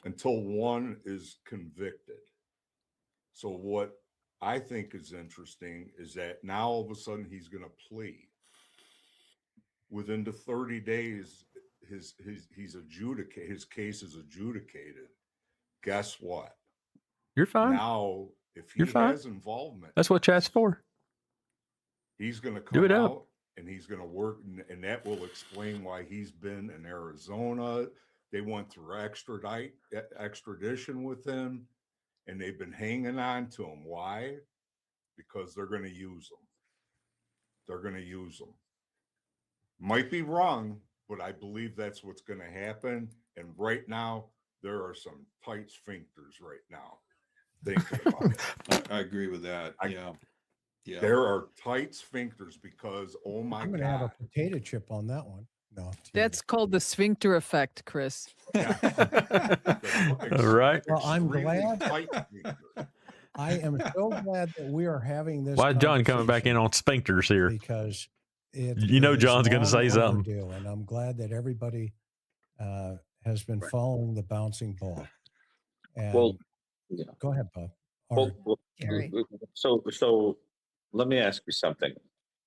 until one is convicted. So what I think is interesting is that now all of a sudden he's going to plea. Within the 30 days, his case is adjudicated. Guess what? You're fine. Now, if he You're fine. has involvement, That's what chat's for. he's going to Do come it up. out and he's going to work, and that will explain why he's been in Arizona. They went through extradition with him, and they've been hanging on to him. Why? Because they're going to use him. They're going to use him. Might be wrong, but I believe that's what's going to happen. And right now, there are some tight sphincters right now. Thinking about it. I agree with that. Yeah. There are tight sphincters because, oh my I'm going to have a God. potato chip on that one. No, That's called the sphincter effect, Chris. All right. Well, I'm Extremely glad. tight sphincters. I am so glad that we are having this. Why is John coming back in conversation on sphincters here? because You know is John's gonna long say something. overdue, and I'm glad that everybody has been following the bouncing ball. And Well, yeah. go ahead, Bob. Well, Gary. so let me ask you something.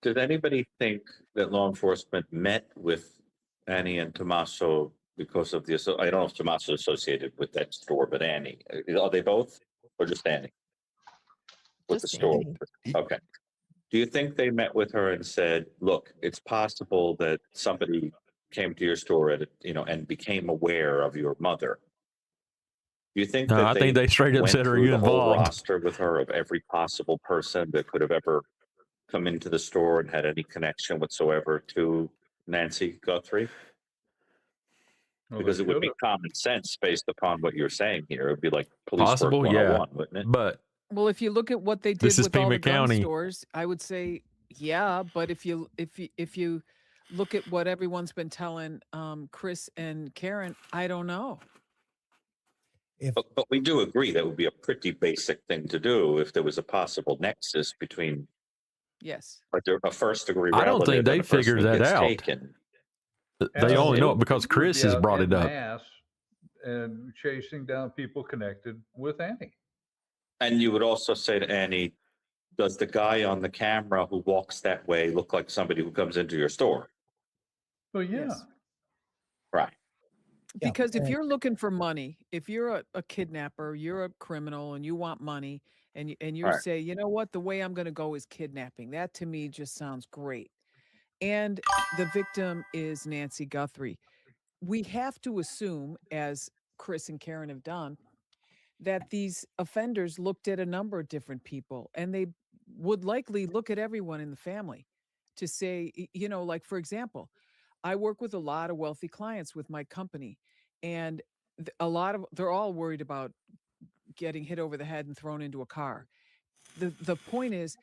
Did anybody think that law enforcement met with Annie and Tommaso because of the, I don't know if Tommaso associated with that store, but Annie, are they both or just Annie? With Just the store? Annie. Okay. Do you think they met with her and said, look, it's possible that somebody came to your store and became aware of your mother? Do you think No, that I think they straight up went said, "Are through you the whole involved?" roster with her of every possible person that could have ever come into the store and had any connection whatsoever to Nancy Guthrie? Well, Because they it would be should've. common sense based upon what you're saying here. It would be like police Possible, work yeah. 101, wouldn't it? But Well, if you look at what they This did is with all the Pima gun County. stores, I would say, yeah. But if you look at what everyone's been telling Chris and Karen, I don't know. If But we do agree that would be a pretty basic thing to do if there was a possible nexus between Yes. a first degree I don't relative think and they a person figured who that gets out. taken. They only know it Absolutely. because You would Chris be has out brought en it up. masse and chasing down people connected with Annie. And you would also say to Annie, does the guy on the camera who walks that way look like somebody who comes into your store? Well, yeah. Yes. Right. Yeah, Because if and- you're looking for money, if you're a kidnapper, you're a criminal and you want money and you Right. say, you know what, the way I'm going to go is kidnapping. That to me just sounds great. And the victim is Nancy Guthrie. We have to assume, as Chris and Karen have done, that these offenders looked at a number of different people and they would likely look at everyone in the family to say, you know, like, for example, I work with a lot of wealthy clients with my company, and they're all worried about getting hit over the head and thrown into a car. The point is,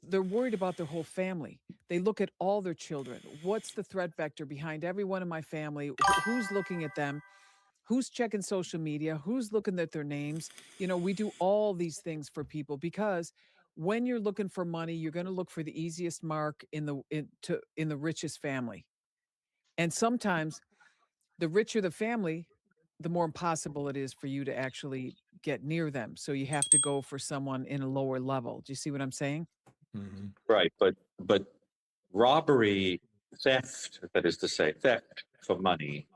they're worried about their whole family. They look at all their children. What's the threat vector behind everyone in my family? Who's looking at them? Who's checking social media? Who's looking at their names? You know, we do all these things for people because when you're looking for money, you're going to look for the easiest mark in the richest family. And sometimes the richer the family, the more impossible it is for you to actually get near them. So you have to go for someone in a lower level. Do you see what I'm saying? Right. But robbery, theft, that is to say, theft for money,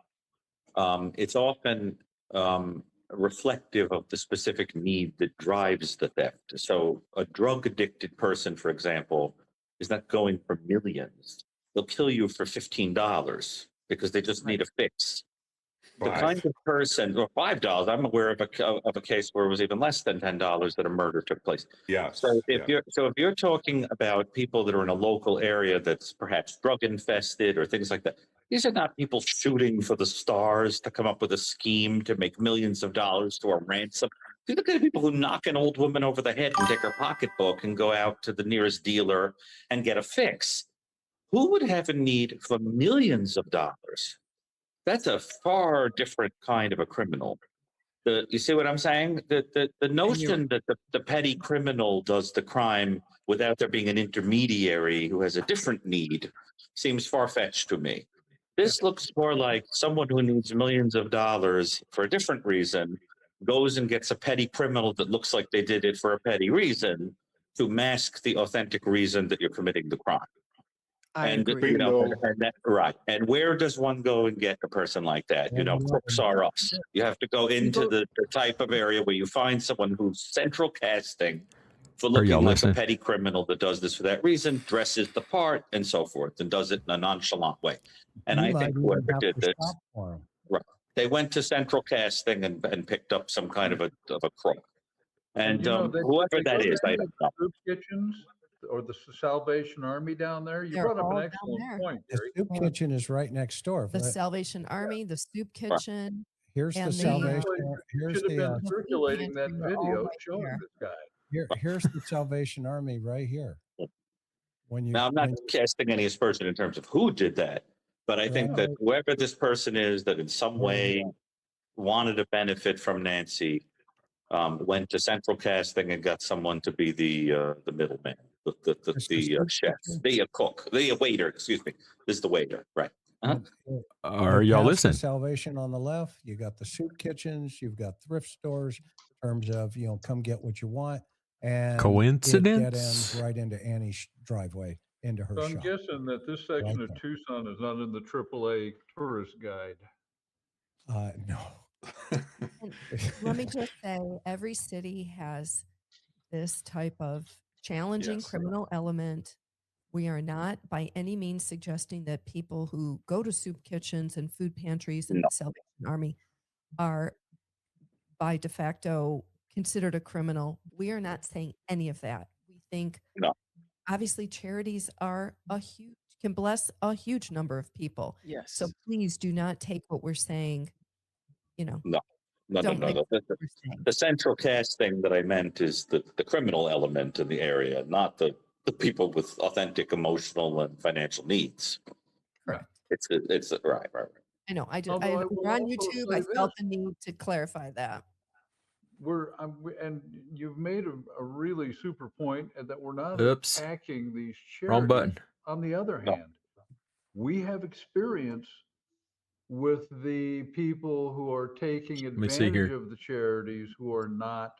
it's often reflective of the specific need that drives the theft. So a drug addicted person, for example, is not going for millions. They'll kill you for $15 because they just need a fix. The kind of person, or $5, I'm aware of a case where it was even less than $10 that a murder took place. Yes. So if yeah. you're talking about people that are in a local area that's perhaps drug infested or things like that, these are not people shooting for the stars to come up with a scheme to make millions of dollars to a ransom. These are the kind of people who knock an old woman over the head and take her pocketbook and go out to the nearest dealer and get a fix. Who would have a need for millions of dollars? That's a far different kind of a criminal. You see what I'm saying? The notion that the petty criminal does the crime without there being an intermediary who has a different need seems far-fetched to me. This looks more like someone who needs millions of dollars for a different reason goes and gets a petty criminal that looks like they did it for a petty reason to mask the authentic reason that you're committing the crime. I And agree. you know, Bingo. and that, right. And where does one go and get a person like that? You know, crooks are us. You have to go into the type of area where you find someone who's central casting for Are y'all looking like listening? a petty criminal that does this for that reason, dresses the part, and so forth, and does it in a nonchalant way. And you I might think even whoever have did to this, shop for 'em. right? They went to central casting and picked up some kind of a crook. And you know, whoever they that go is, to I any don't of know. the soup kitchens or the Salvation Army down there. You They're brought up all an down excellent there. point, The Gary. soup kitchen is right next door. The Salvation Army, the soup kitchen, Here's the and the- Salvation. You Here's should have the been food circulating that pantry are all video right showing there. this guy. here's the Salvation Army right here. When you Now, I'm not when casting any aspersion in terms of who did that, but I think that Right. whoever this person is that in some way wanted to benefit from Nancy, went to central casting and got someone to be the middleman, the chef, the cook, the waiter. Excuse me, this is the waiter, right? Uh-huh. Are and y'all past the listening? Salvation on the left, you got the soup kitchens, you've got thrift stores. In terms of come get what you want, and it dead Coincidence? ends right into Annie's driveway into her So I'm shop. guessing that this section Right of there. Tucson is not in the AAA tourist guide. No. Let me just say, every city has this type of challenging Yes. criminal element. We are not by any means suggesting that people who go to soup kitchens and food pantries and No. the Salvation Army are by de facto considered a criminal. We are not saying any of that. We think No. obviously charities are a huge can bless a huge number of people. Yes. So please do not take what we're saying, No, don't no. mix what The, we're saying. the central cast thing that I meant is the criminal element in the area, not the people with authentic emotional and financial needs. Correct. It's right. I know. Although I we're will on also YouTube. say I felt this. the need to clarify that. And you've made a really super point, and that we're not Oops. attacking these Wrong button. charities. On the other No. hand, we have experience with the people who are taking me see advantage here. of the charities, who are not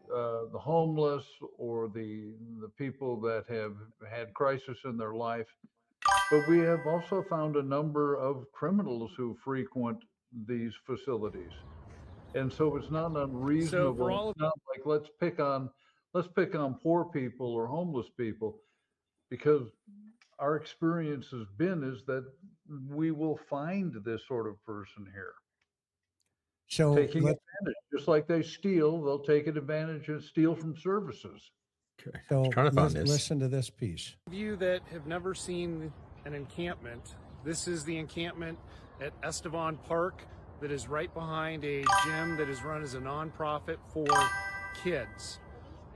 the homeless or the people that have had crisis in their life. But we have also found a number of criminals who frequent these facilities. And so it's not unreasonable. all It's not like let's pick on poor people or homeless people, because our experience has been is that we will find this sort of person here So taking let, advantage. Just like they steal, they'll take advantage and steal from services. Okay. so Trying to find this. listen to this piece. of you that have never seen an encampment, this is the encampment at Estevan Park that is right behind a gym that is run as a nonprofit for kids.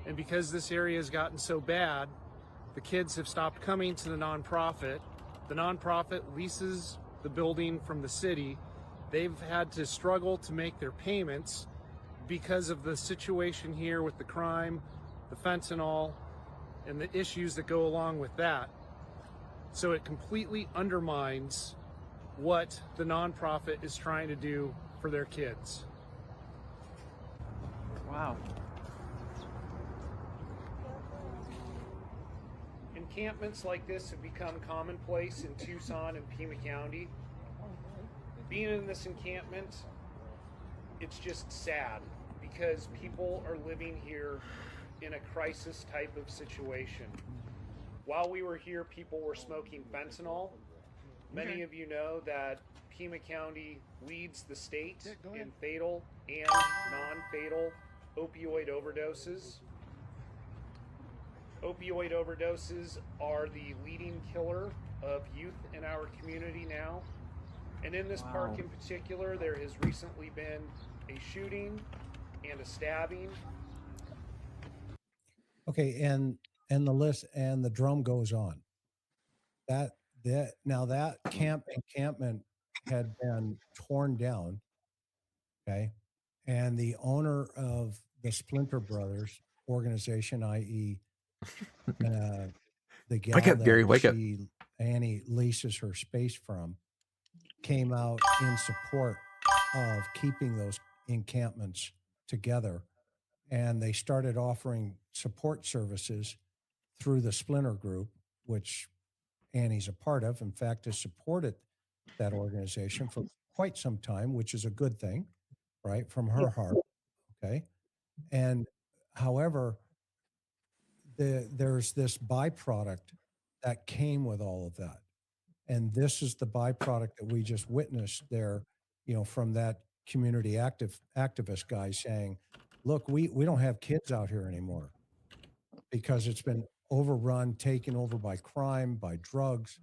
And because this area has gotten so bad, the kids have stopped coming to the nonprofit. The nonprofit leases the building from the city. They've had to struggle to make their payments because of the situation here with the crime, the fentanyl, and the issues that go along with that. So it completely undermines what the nonprofit is trying to do for their kids. Wow. Encampments like this have become commonplace in Tucson and Pima County. Being in this encampment, it's just sad because people are living here in a crisis type of situation. While we were here, people were smoking fentanyl. Many of you know that Pima County leads the state in fatal and non-fatal opioid overdoses. Opioid overdoses are the leading killer of youth in our community now. And in this park in particular, there has recently been a shooting and a stabbing. Okay, and the list and the drum goes on. That encampment had been torn down. Okay, and the owner of the Splinter Brothers organization, i.e., the gal Wake up, that Gary. Wake up. Annie leases her space from, came out in support of keeping those encampments together, and they started offering support services through the Splinter Group, which Annie's a part of. In fact, has supported that organization for quite some time, which is a good thing, right? From her heart. Okay. And however, there's this byproduct that came with all of that. And this is the byproduct that we just witnessed there, from that community activist guy saying, look, we don't have kids out here anymore because it's been overrun, taken over by crime, by drugs,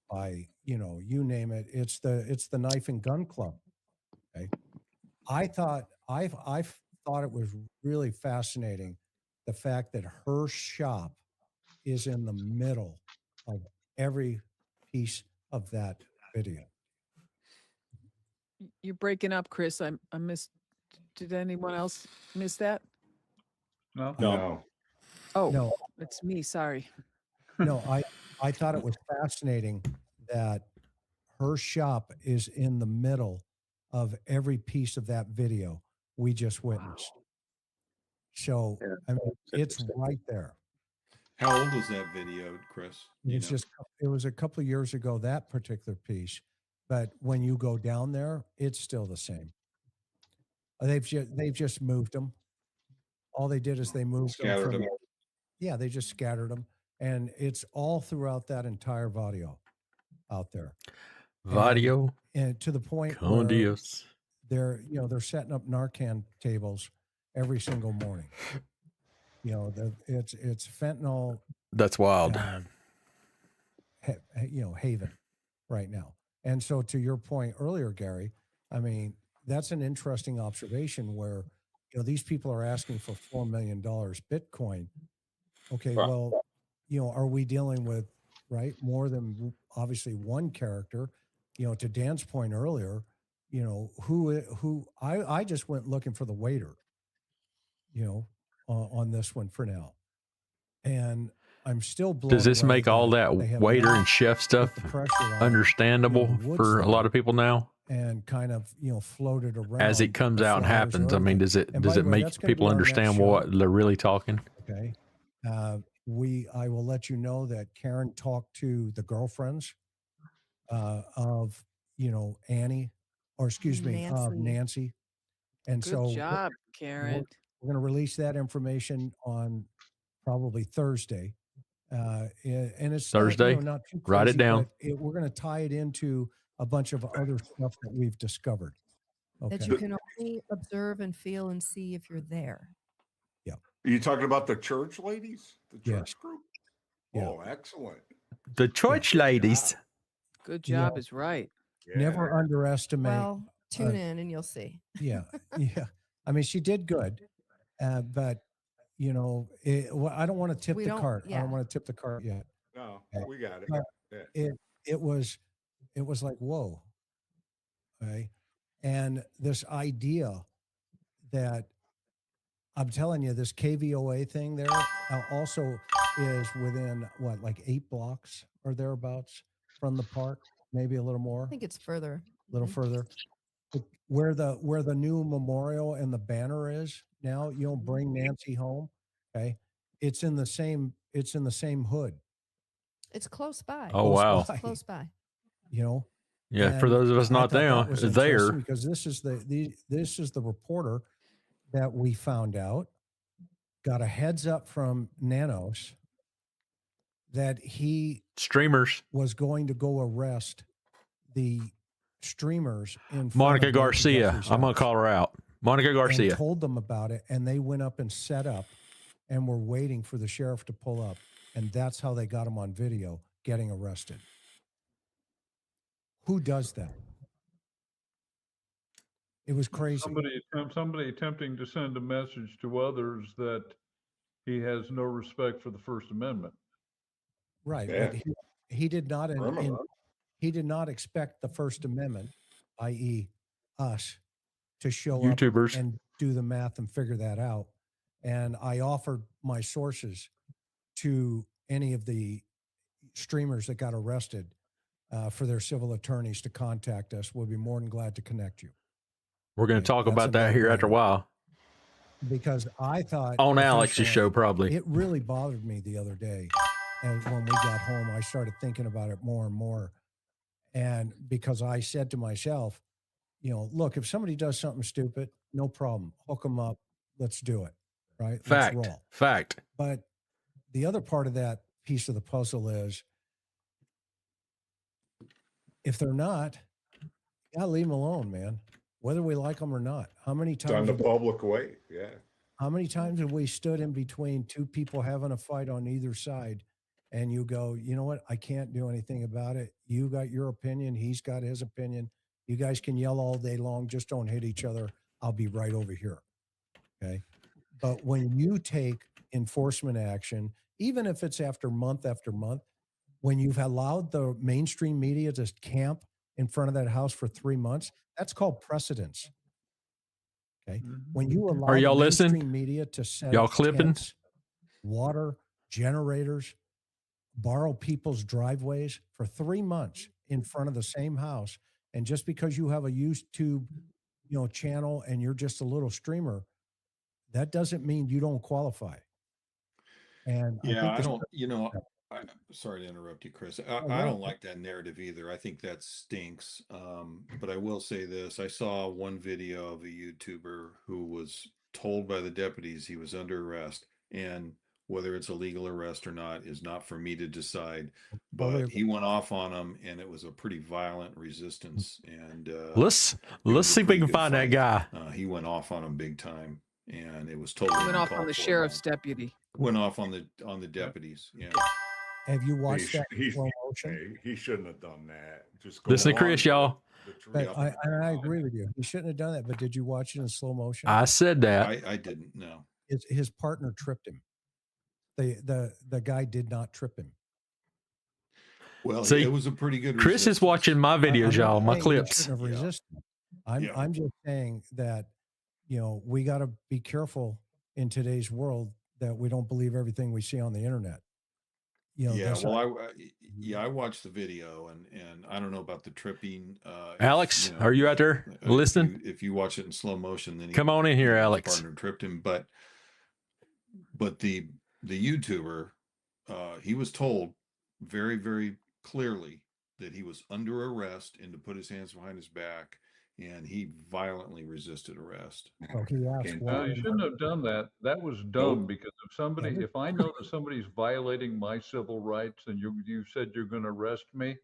by, you name it. It's the knife and gun club. Okay. I thought it was really fascinating, the fact that her shop is in the middle of every piece of that video. You're breaking up, Chris. I missed. Did anyone else miss that? No? No. Oh, No, it's me. Sorry. no, I thought it was fascinating that her shop is in the middle of every piece of that video we just witnessed. So, Yeah, I mean, it's it's right there. How old was that video, Chris? It was a couple of years ago, that particular piece. But when you go down there, it's still the same. They've just moved them. All they did is they moved Scattered them them. Yeah, they just scattered them, and it's all throughout that entire video out there. Vadio And to the point con where Dios. they're setting up Narcan tables every single morning. It's fentanyl, That's wild. haven right now. And so to your point earlier, Gary, I mean, that's an interesting observation where, these people are asking for $4 million Bitcoin. Okay, Right. well, are we dealing with, right, more than obviously one character? To Dan's point earlier, who I just went looking for the waiter, on this one for now. And I'm still blown Does this away make all they that have waiter not and chef stuff put the pressure on, understandable the woods for a lot there of people now? and kind of, floated around As it comes the out and flowers happens, or I mean, everything. And by does the it way, that's make going to be people our next understand show. what they're really talking? Okay. I will let you know that Karen talked to the girlfriends of, Annie, or excuse me, of Nancy. And Good so job, we're Karen. going to release that information on probably Thursday. And it's Thursday? not too crazy, Write it down. but we're going to tie it into a bunch of other stuff that we've discovered. That Okay. you can only observe and feel and see if you're there. Are you talking about the church ladies? The Yes. church group? Yeah. Oh, excellent. The church ladies. Good You know, job is right. Yeah. Never underestimate. Well, tune in and you'll see. Yeah. Yeah. I mean, she did good. But, I don't want to tip We the don't- cart. I yeah. don't want to tip the cart yet. No, Okay. we got it. But Yeah. it was like, whoa. Okay. And this idea that I'm telling you, this KVOA thing there also is within like 8 blocks or thereabouts from the park, maybe a little more, I think it's further. a little further. Where the new memorial and the banner is now, bring Nancy home. Okay. It's in the same hood. It's close by. Oh, Close wow. by, Close by. Yeah, for And those of us I not thought that there, was there. interesting because this is the reporter that we found out got a heads up from Nanos that he Streamers. was going to go arrest the streamers in front Monica of Nancy Garcia. Guthrie's I'm going to house, call her out. Monica and Garcia. told them about it, and they went up and set up and were waiting for the sheriff to pull up, and that's how they got him on video getting arrested. Who does that? It was crazy. Somebody attempting to send a message to others that he has no respect for the First Amendment. Right. Yeah. But he did not Criminal. he did not expect the First Amendment, i.e. us, to show YouTubers. up and do the math and figure that out. And I offered my sources to any of the streamers that got arrested for their civil attorneys to contact us. We'll be more than glad to connect you. We're going to talk That's about a that here after a no-brainer. while. Because I thought On Alex's personally, show, probably. it really bothered me the other day. And when we got home, I started thinking about it more and more. And because I said to myself, look, if somebody does something stupid, no problem. Hook them up. Let's do it. Right? Fact. Let's roll. Fact. But the other part of that piece of the puzzle is if they're not, you gotta leave them alone, man. Whether we like them or not. How many It's on times the public way. Yeah. How many times have we stood in between two people having a fight on either side and you go, you know what? I can't do anything about it. You got your opinion. He's got his opinion. You guys can yell all day long. Just don't hit each other. I'll be right over here. Okay. But when you take enforcement action, even if it's after month, when you've allowed the mainstream media to camp in front of that house for 3 months, that's called precedence. Okay. When you allow Are y'all the listening? mainstream media to set Y'all up clipping? tents, water, generators, borrow people's driveways for 3 months in front of the same house, and just because you have a YouTube, channel and you're just a little streamer, that doesn't mean you don't qualify. And Yeah, this- I'm sorry to interrupt you, Chris. no. I don't like that narrative either. I think that stinks. But I will say this. I saw one video of a YouTuber who was told by the deputies he was under arrest, and whether it's a legal arrest or not is not for me to decide. But he went off on him, and it was a pretty violent resistance. And Let's was see a if we pretty can good find that fight. guy. He went off on him big time, and it was totally Went off on uncalled the for, sheriff's man. deputy. Went off on the deputies. Yeah. Have you He, watched sh- that in he, slow motion? he shouldn't have done that. Just go Listen to Chris, along y'all. with the But truth. I agree with you. He shouldn't have done that. But did you watch it in slow motion? I said that. I didn't know. His partner tripped him. The guy did not trip him. Well, See, it was a pretty good Chris is resistance. watching my videos, y'all, my saying he clips. shouldn't have Yeah. resisted. I'm Yeah. I'm just saying that, you know, we got to be careful in today's world that we don't believe everything we see on the internet. You know, Yeah, this- well, I watched the video, and I don't know about the tripping. Alex, are you out there listening? If you watch it in slow motion, then Come on in here, his Alex. partner tripped him, but the YouTuber, he was told very, very clearly that he was under arrest and to put his hands behind his back, and he violently resisted arrest. oh, he asked Can't why. No, you shouldn't have done that. That was dumb because if I know that somebody's violating my civil rights and you said you're going to arrest me,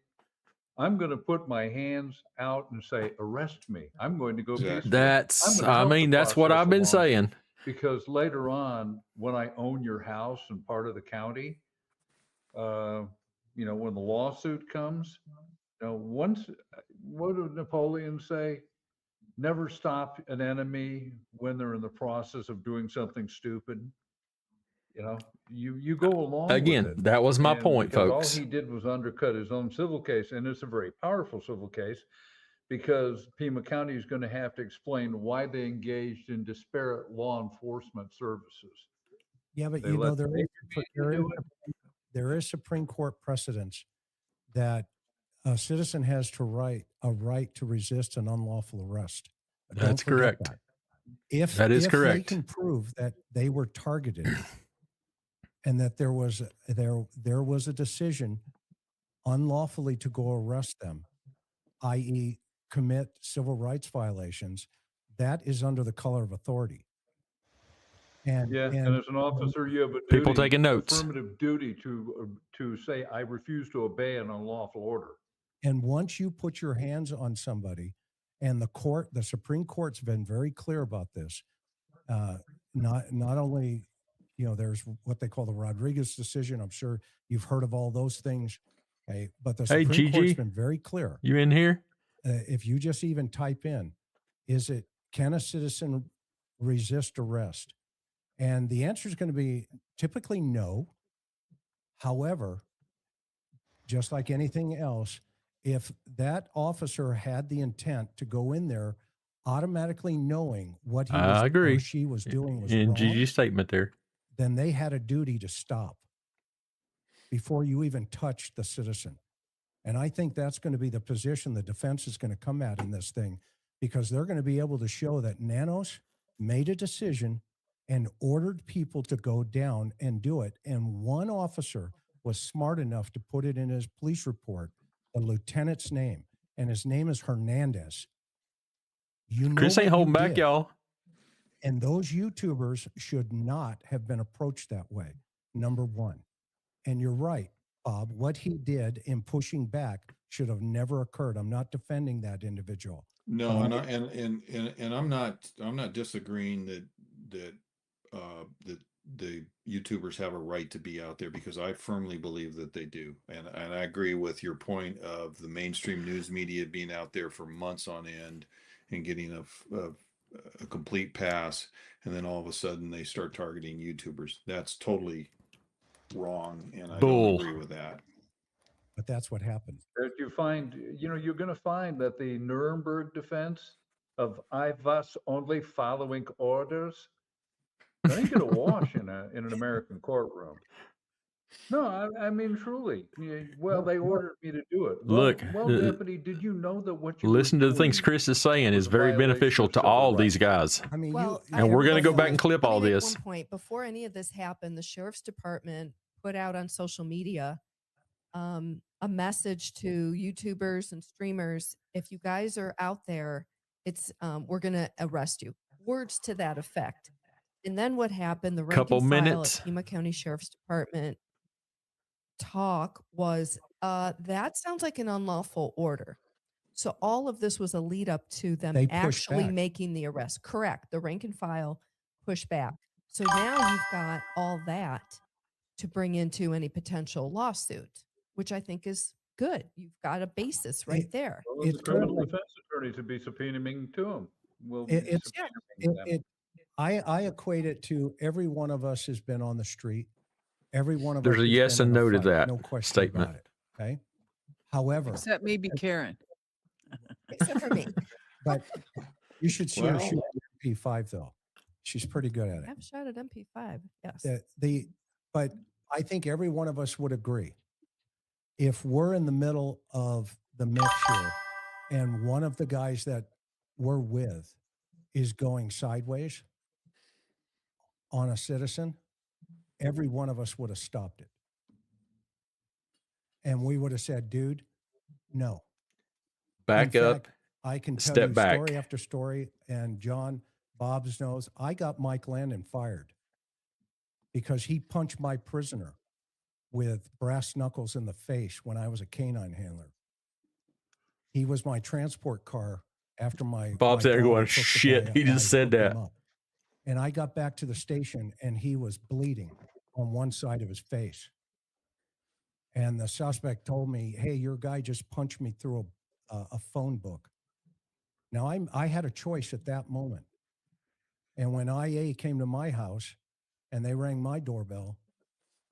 I'm going to put my hands out and say, arrest me. I'm going to go Exactly. peacefully. That's, gonna I help the mean, that's what process I've been along. saying. Because later on, when I own your house and part of the county, you know, when the lawsuit comes, you know, what did Napoleon say? Never stop an enemy when they're in the process of doing something stupid. You know, you go along Again, with it. that was my And point, because folks. all he did was undercut his own civil case, and it's a very powerful civil case because Pima County is going to have to explain why they engaged in disparate law enforcement services. Yeah, but They you know, let the neighbor do it. there is Supreme Court precedence that a citizen has a right to resist an unlawful arrest. Don't That's forget correct. that. If That is they correct. can prove that they were targeted and that there was a decision unlawfully to go arrest them, i.e., commit civil rights violations, that is under the color of authority. And And as an officer, you have a People taking notes. affirmative duty to say, I refuse to obey an unlawful order. And once you put your hands on somebody, and the Supreme Court's been very clear about this. Not only, you know, there's what they call the Rodriguez decision. I'm sure you've heard of all those things. Okay, but the Hey, Supreme Court's Gigi, been very clear. you in here? If you just even type in, can a citizen resist arrest? And the answer is going to be typically no. However, just like anything else, if that officer had the intent to go in there automatically knowing what he was I agree. or she was doing was In wrong, Gigi's statement there. then they had a duty to stop before you even touched the citizen. And I think that's going to be the position the defense is going to come at in this thing, because they're going to be able to show that Nanos made a decision and ordered people to go down and do it. And one officer was smart enough to put it in his police report, the lieutenant's name, and his name is Hernandez. You know Chris ain't what you holding back, did. y'all. And those YouTubers should not have been approached that way, number one. And you're right, Bob, what he did in pushing back should have never occurred. I'm not defending that individual. No, and I'm not disagreeing that the YouTubers have a right to be out there, because I firmly believe that they do. And I agree with your point of the mainstream news media being out there for months on end and getting a complete pass. And then all of a sudden they start targeting YouTubers. That's totally wrong. And I Bull. don't agree with that. But that's what happened. That you find, you know, you're going to find that the Nuremberg defense of I was only following orders, that ain't going to wash in an American courtroom. No, I mean, truly. Well, they ordered me to do it. Look, well, deputy, did you know that what you listen were to the things doing Chris is saying was is a very violation beneficial of to civil all these rights? guys. I mean, Well, And we're going to go back and clip all let me make this. One point before any of this happened, the sheriff's department put out on social media a message to YouTubers and streamers: if you guys are out there, it's we're going to arrest you. Words to that effect. And then what happened? The rank Couple and file minutes. at Pima County Sheriff's Department talk was that sounds like an unlawful order. So all of this was a lead up to them They pushed actually back. making the arrest. Correct. The rank and file pushed back. So now you've got all that to bring into any potential lawsuit, which I think is good. You've got a basis right there. Well, as a It's criminal totally- defense attorney to be subpoenaing to him. We'll be It's subpoenaing them. I equate it to every one of us has been on the street. Every one of There's us a has yes been and in a no to fight, that no question statement. about it. Okay. However, Except maybe Karen. Except for me. but you should see her Well- shoot MP5 though. She's pretty good at it. I've shot at MP5. Yes. But I think every one of us would agree. If we're in the middle of the mixture and one of the guys that we're with is going sideways on a citizen, every one of us would have stopped it. And we would have said, dude, no. Back In up. fact, I can tell step you back. story after story, and John Bob's knows, I got Mike Landon fired because he punched my prisoner with brass knuckles in the face when I was a canine handler. He was my transport car after my Bob's my there daughter going, took the "Shit, guy, he just I said hooked him that." up. And I got back to the station and he was bleeding on one side of his face. And the suspect told me, hey, your guy just punched me through a phone book. Now I had a choice at that moment. And when IA came to my house and they rang my doorbell,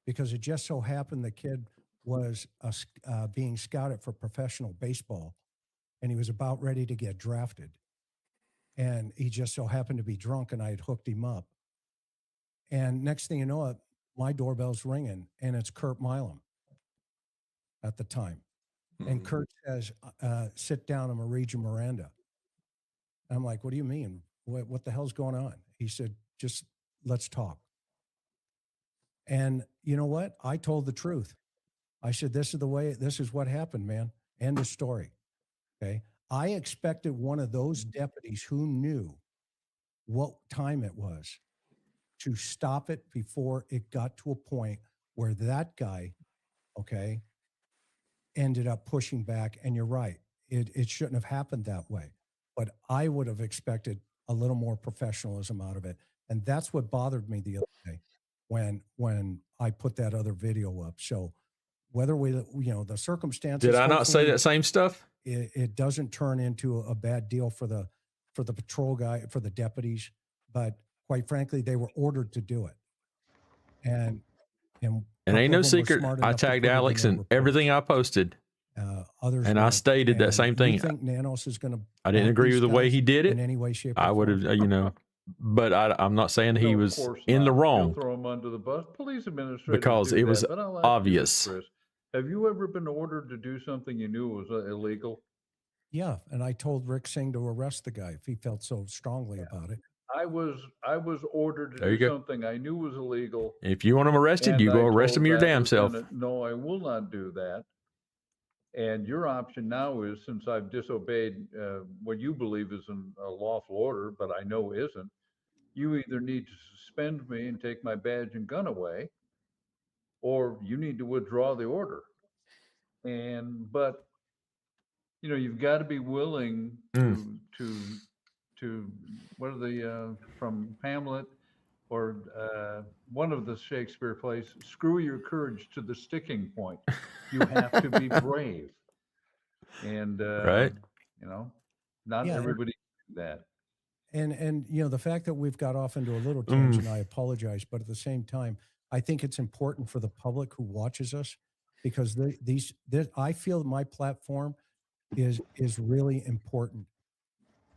because it just so happened the kid was being scouted for professional baseball and he was about ready to get drafted. And he just so happened to be drunk and I had hooked him up. And next thing you know, my doorbell's ringing and it's Kurt Milam at the time. And Kurt says, sit down, I'm going to read you Miranda. I'm like, what do you mean? What the hell's going on? He said, just let's talk. And you know what? I told the truth. I said, this is what happened, man. End of story. Okay. I expected one of those deputies who knew what time it was to stop it before it got to a point where that guy, okay, ended up pushing back. And you're right. It shouldn't have happened that way. But I would have expected a little more professionalism out of it. And that's what bothered me the other day when I put that other video up. So whether the circumstances. Did I not say hopefully that same stuff? it doesn't turn into a bad deal for the patrol guy, for the deputies, but quite frankly, they were ordered to do it. And And couple ain't of no them were secret. smart I enough to tagged put it in Alex their in reports. everything I posted. Others And I weren't. stated that And same you thing. think Nanos is going to? I didn't agree with the way he did in it. any way, shape, or I would form? have, but I'm not saying he No, of was course in the not. wrong. You'll throw him under the bus. Police administrators Because do it that, was but I'll ask you obvious. this, Chris. Have you ever been ordered to do something you knew was illegal? Yeah, and I told Rick Singh to arrest the guy if he felt so strongly about it. I was ordered to There you do go. something I knew was illegal. If you want him arrested, And you go I arrest told him your that damn self. lieutenant, no, I will not do that. And your option now is, since I've disobeyed what you believe is a lawful order, but I know isn't, you either need to suspend me and take my badge and gun away, or you need to withdraw the order. But you've got to be willing to what are the from Hamlet or one of the Shakespeare plays, screw your courage to the sticking point. You have to be brave. And Right. not Yeah. everybody can do that. And the fact that we've got off into a little tangent, I apologize, but at the same time, I think it's important for the public who watches us, because I feel my platform is really important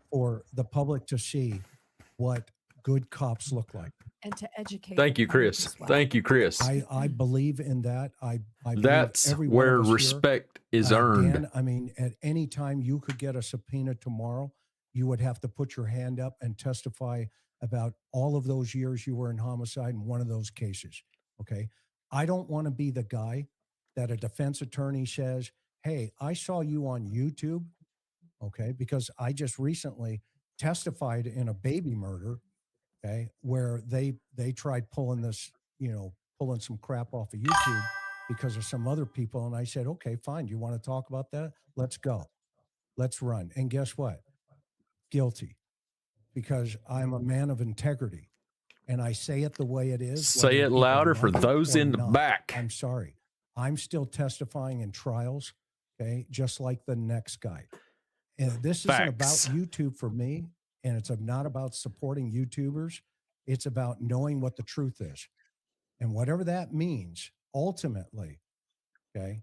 for the public to see what good cops look like. And to educate. Thank the you, public Chris. as well. Thank you, Chris. I believe in that. I believe That's every one where of us here, respect is earned. Dan, I mean, at any time you could get a subpoena tomorrow, you would have to put your hand up and testify about all of those years you were in homicide in one of those cases. Okay. I don't want to be the guy that a defense attorney says, hey, I saw you on YouTube. Okay. Because I just recently testified in a baby murder. Okay. Where they tried pulling some crap off of YouTube because of some other people. And I said, okay, fine. You want to talk about that? Let's go. Let's run. And guess what? Guilty, because I'm a man of integrity. and I say it the way it is. Say whether it people louder for like it those or in the not. back. I'm sorry. I'm still testifying in trials, okay, just like the next guy. And this isn't about Facts. YouTube for me, and it's not about supporting YouTubers. It's about knowing what the truth is. And whatever that means, ultimately, okay,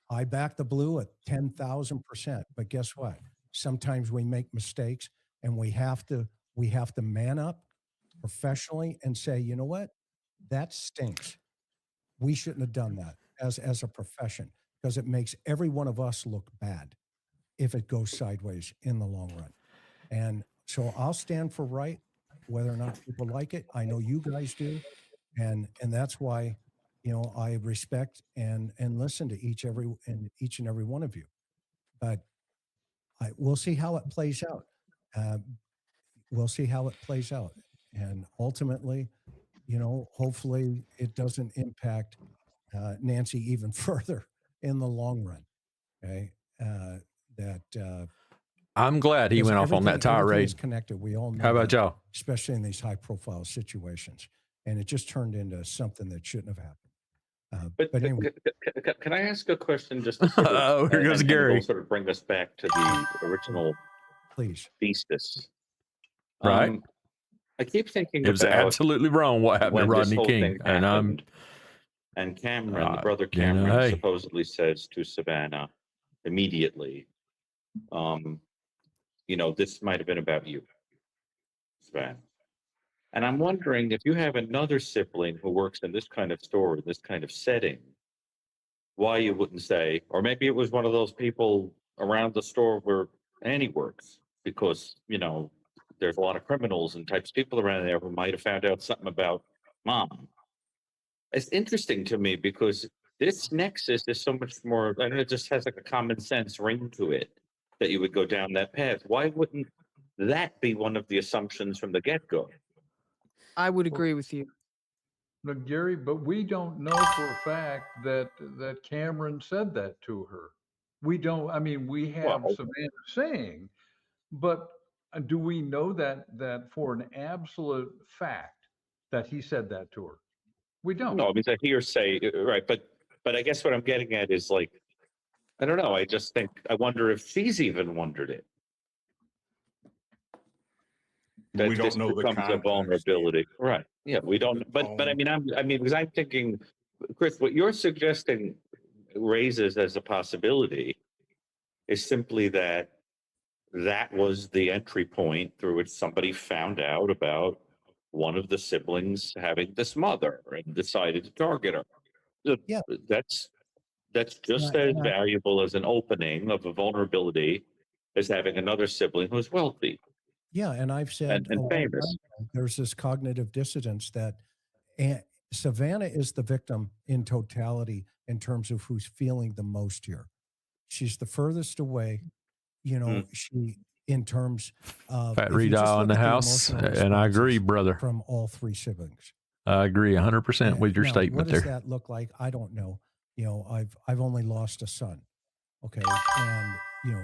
I back the blue at 10,000%. But guess what? Sometimes we make mistakes, and we have to man up professionally and say, you know what? That stinks. We shouldn't have done that as a profession, because it makes every one of us look bad if it goes sideways in the long run. And so I'll stand for right, whether or not people like it. I know you guys do. And that's why, I respect and listen to each and every one of you. But we'll see how it plays out. We'll see how it plays out. And ultimately, hopefully it doesn't impact Nancy even further in the long run. Okay. I'm glad he Because went off on that everything is tirade. connected. We all know How about that, y'all? especially in these high profile situations. And it just turned into something that shouldn't have happened. But anyway, can I ask a question just to sort of, Oh, here goes and Gary. it'll sort of bring us back to the original please. thesis. Right. I keep thinking It was about absolutely wrong what happened to when this Rodney whole King. thing And happened, and Cameron, the brother you know, Cameron, hey. supposedly says to Savannah immediately, this might have been about you, Savannah. And I'm wondering if you have another sibling who works in this kind of store, this kind of setting, why you wouldn't say, or maybe it was one of those people around the store where Annie works, because, there's a lot of criminals and types of people around there who might have found out something about mom. It's interesting to me because this nexus is so much more, I know it just has like a common sense ring to it that you would go down that path. Why wouldn't that be one of the assumptions from the get-go? I would agree with you. No, Gary, but we don't know for a fact that Cameron said that to her. We don't. I mean, we have Well, Savannah saying, but do we know that for an absolute fact that he said that to her? We don't. no, I mean, it's a hearsay, right? But I guess what I'm getting at is like, I don't know. I wonder if she's even wondered it. That We this don't know the becomes a context. vulnerability, right? Yeah, we don't. But I mean, because I'm thinking, Chris, what you're suggesting raises as a possibility is simply that was the entry point through which somebody found out about one of the siblings having this mother and decided to target her. Yeah. That's just as valuable as an opening of a vulnerability as having another sibling who's wealthy. Yeah. And I've said and a long famous. time ago, there's this cognitive dissonance that Savannah is the victim in totality in terms of who's feeling the most here. She's the furthest away, she, in terms of Fat if you just Redall in look the at house. emotional And I agree, responses brother. from all three siblings. I agree 100% with your Now, statement what does there. that look like? I don't know. I've only lost a son. Okay. And,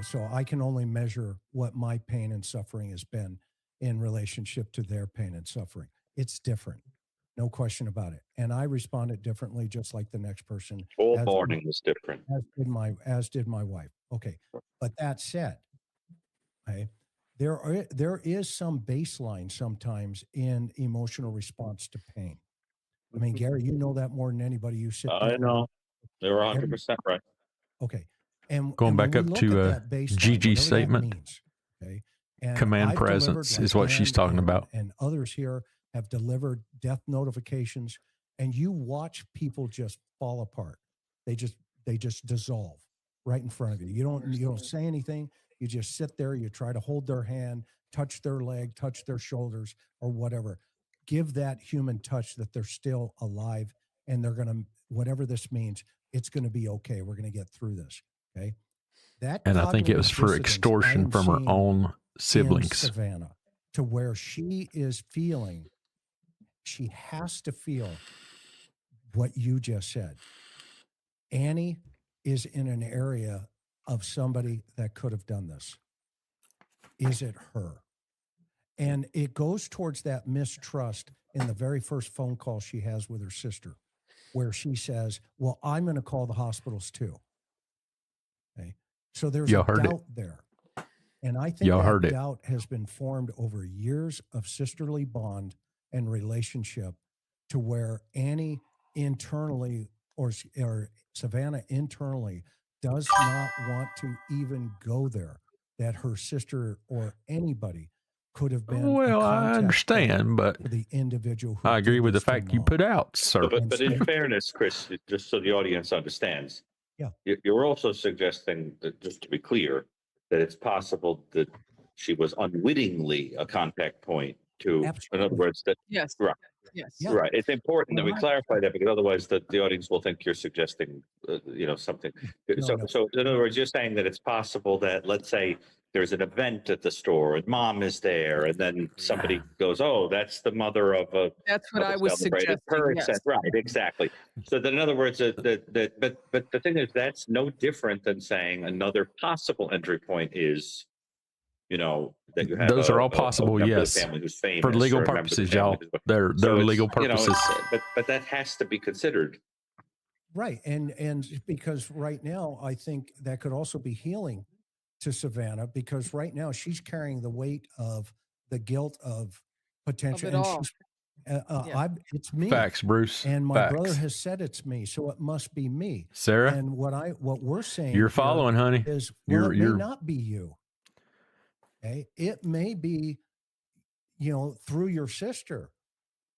so I can only measure what my pain and suffering has been in relationship to their pain and suffering. It's different. No question about it. And I responded differently, just like the next person. All mourning is different. As did my wife. Okay. But that said, okay, there is some baseline sometimes in emotional response to pain. I mean, Gary, you know that more than anybody. You sit there. I know. They're 100% right. Okay. And Going back when we up look to at that baseline, Gigi's whatever statement, that means, okay. And command I've presence delivered, is what she's Ann talking about. And others here have delivered death notifications, and you watch people just fall apart. They just dissolve right in front of you. You don't say anything. You just sit there. You try to hold their hand, touch their leg, touch their shoulders, or whatever. Give that human touch that they're still alive, and they're gonna, whatever this means, it's going to be okay. We're going to get through this. Okay. And I think it was for extortion from her own siblings. Savannah, to where she is feeling, she has to feel what you just said. Annie is in an area of somebody that could have done this. Is it her? And it goes towards that mistrust in the very first phone call she has with her sister, where she says, well, I'm going to call the hospitals too. Okay. So there's Y'all a heard it. doubt there. And I think Y'all that heard it. doubt has been formed over years of sisterly bond and relationship, to where Annie internally or Savannah internally does not want to even go there, that her sister or anybody could have been a Well, I contact point understand, but for the individual who I agree did with the this to fact you Mom. put out, sir. But in fairness, Chris, just so the audience understands, Yeah. you're also suggesting that, just to be clear, that it's possible that she was unwittingly a contact point to, in other Absolutely. words, that Yes. right, Yes. Yeah. right. It's important that we Well, clarify that, because otherwise the audience will think you're suggesting, something. No, so, no. so in other words, you're saying that it's possible that, let's say, there's an event at the store and Mom is there, and then somebody goes, "Oh, that's the mother of a." That's what of a I was celebrated suggesting. person." Yes. Right, exactly. So then, in other words, but the thing is, that's no different than saying another possible entry point is, that you have Those are all a possible, member of yes. the family who's famous, For legal or a member of the purposes, family y'all. who's- They're So it's, legal purposes. but that has to be considered. Right. And because right now, I think that could also be healing to Savannah, because right now she's carrying the weight of the guilt of potential. Of it And all. she's, Yeah. it's me. Facts, Bruce. And my brother Facts. has said it's me, so it must be me. Sarah, And what we're saying you're here following, honey. is, well, You're- it may you're- not be you. Okay. It may be, through your sister.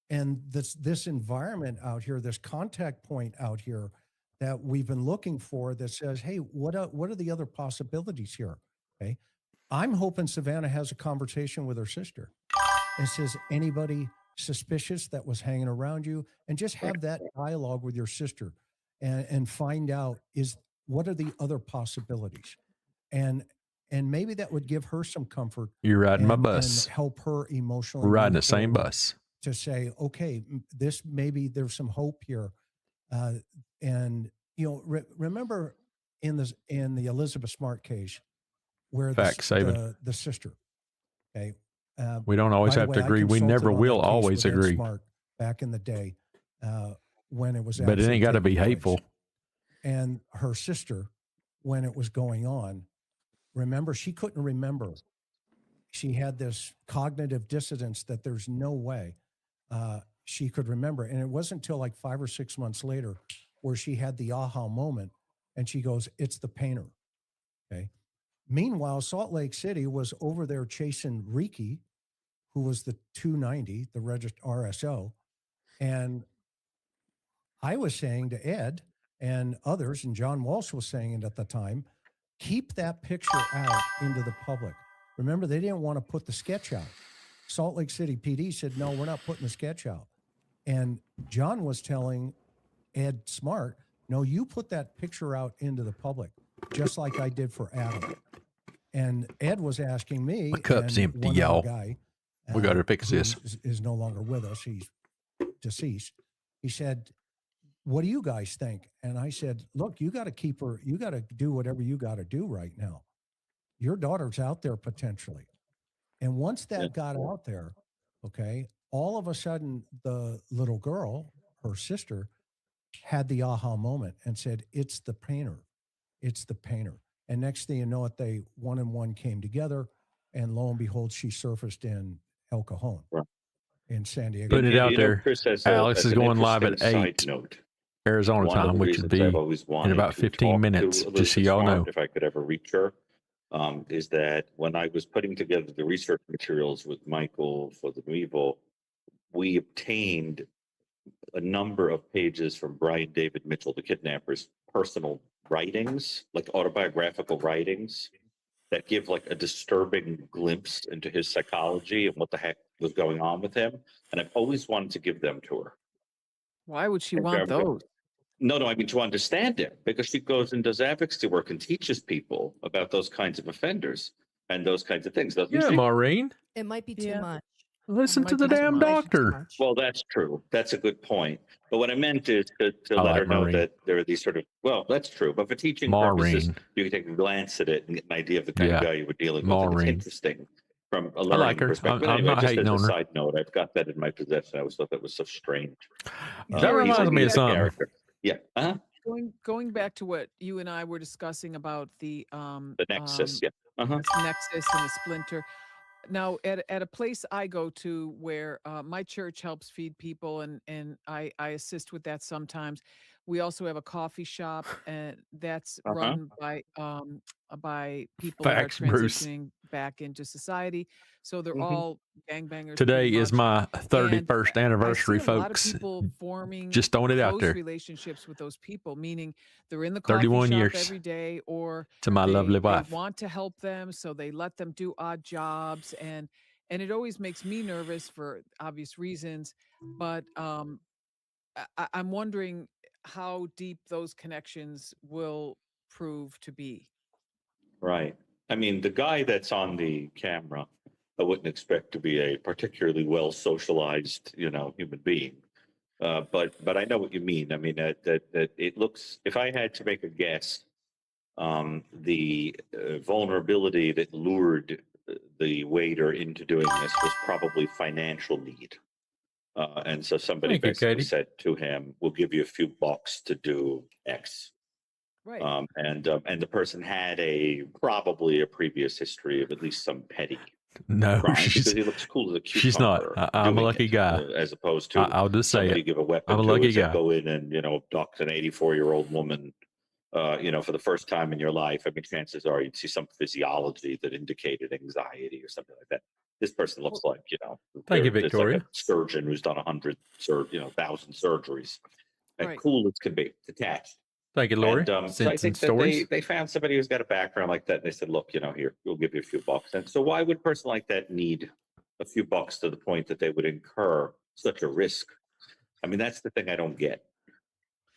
And this environment out here, this contact point out here that we've been looking for, that says, hey, what are the other possibilities here? Okay. I'm hoping Savannah has a conversation with her sister and says, anybody suspicious that was hanging around you, and just have that dialogue with your sister and find out what are the other possibilities. And maybe that would give her some comfort. You're riding my bus. And help her emotionally. We're riding move the same forward bus. to say, okay, maybe there's some hope here. And, remember in the Elizabeth Smart case where Facts, Saban. the sister, okay. We don't always By the have way, to I agree. We consulted never on will that case always with Ed agree. Smart back in the day when it was. But it actually ain't got to be taking place. hateful. And her sister, when it was going on, remember, she couldn't remember. She had this cognitive dissonance that there's no way she could remember. And it wasn't until like 5 or 6 months later where she had the aha moment, and she goes, it's the painter. Okay. Meanwhile, Salt Lake City was over there chasing Riki, who was the 290, the registered RSO. And I was saying to Ed and others, and John Walsh was saying it at the time, keep that picture out into the public. Remember, they didn't want to put the sketch out. Salt Lake City PD said, no, we're not putting the sketch out. And John was telling Ed Smart, no, you put that picture out into the public, just like I did for Adam. And Ed was asking me, My cup's and empty, one other y'all. guy, We got to fix who this. is no longer with us. He's deceased. He said, what do you guys think? And I said, look, you got to keep her, you got to do whatever you got to do right now. Your daughter's out there potentially. And once that got out there, okay, all of a sudden the little girl, her sister, had the aha moment and said, it's the painter. It's the painter. And next thing you know it, they one and one came together, and lo and behold, she surfaced in El Cajon in San Diego. Putting it out there. Chris, Alex is going live at interesting 8 side note, Arizona one of the time, which would reasons be I've always in wanted about to 15 talk to minutes, just so Elizabeth y'all Smart, know. if I could ever reach her, is that when I was putting together the research materials with Michael for the Evil, we obtained a number of pages from Brian David Mitchell, the kidnapper's personal writings, like autobiographical writings, that give like a disturbing glimpse into his psychology and what the heck was going on with him. And I've always wanted to give them to her. Why would she And want those? No, I mean to understand it, because she goes and does advocacy work and teaches people about those kinds of offenders and those kinds of things. Doesn't Yeah, she? Maureen. It might be too Yeah. much. Listen might to the be too damn much. doctor. Well, that's true. That's a good point. But what I meant is to I let like her know Maureen. that there are these sort of, well, that's true. But for teaching purposes, Maureen. you can take a glance at it and get an idea of the kind of Yeah. guy you were dealing with. And it's Maureen. interesting from a I learning like her. perspective. But I'm anyway, not just hating as a on her. side note, I've got that in my possession. I always thought that was so strange. That Gary, He's reminds me of a something. character. Yeah. Uh-huh. going back to what you and I were discussing about the Nexus. Yeah. Uh-huh. Nexus and the Splinter. Now, at a place I go to where my church helps feed people, and I assist with that sometimes. We also have a coffee shop, and that's Uh-huh. run by people that are Facts, Bruce. transitioning back into society. So they're Mhm. all gangbangers. Today pretty is much. my And 31st I anniversary, see a lot of folks. people forming Just throwing it out close there. relationships with those people, meaning they're in the coffee 31 shop years every day, or to my lovely they wife. want to help them, so they let them do odd jobs, and it always makes me nervous for obvious reasons. But I'm wondering how deep those connections will prove to be. Right. I mean, the guy that's on the camera, I wouldn't expect to be a particularly well socialized, human being. But I know what you mean. I mean that it looks. If I had to make a guess, the vulnerability that lured the waiter into doing this was probably financial need. And so somebody Thank you, basically Katie. said to him, "We'll give you a few bucks to do X." Right. And the person had probably a previous history of at least some petty No, crime she's because he looks cool as a she's not. cucumber. I'm a doing lucky it, guy. as opposed to I'll just say somebody it. give a weapon I'm a to lucky us and guy. go in and abduct an 84-year-old woman. For the first time in your life. I mean, chances are you'd see some physiology that indicated anxiety or something like that. This person looks like, Thank you, it's like Victoria. a surgeon who's done 1,000 surgeries, and Right. cool as can be, detached. Thank you, Lori. And so I Sense think and that stories. they found somebody who's got a background like that, and they said, "Look, here, we'll give you a few bucks." And so, why would a person like that need a few bucks to the point that they would incur such a risk? I mean, that's the thing I don't get.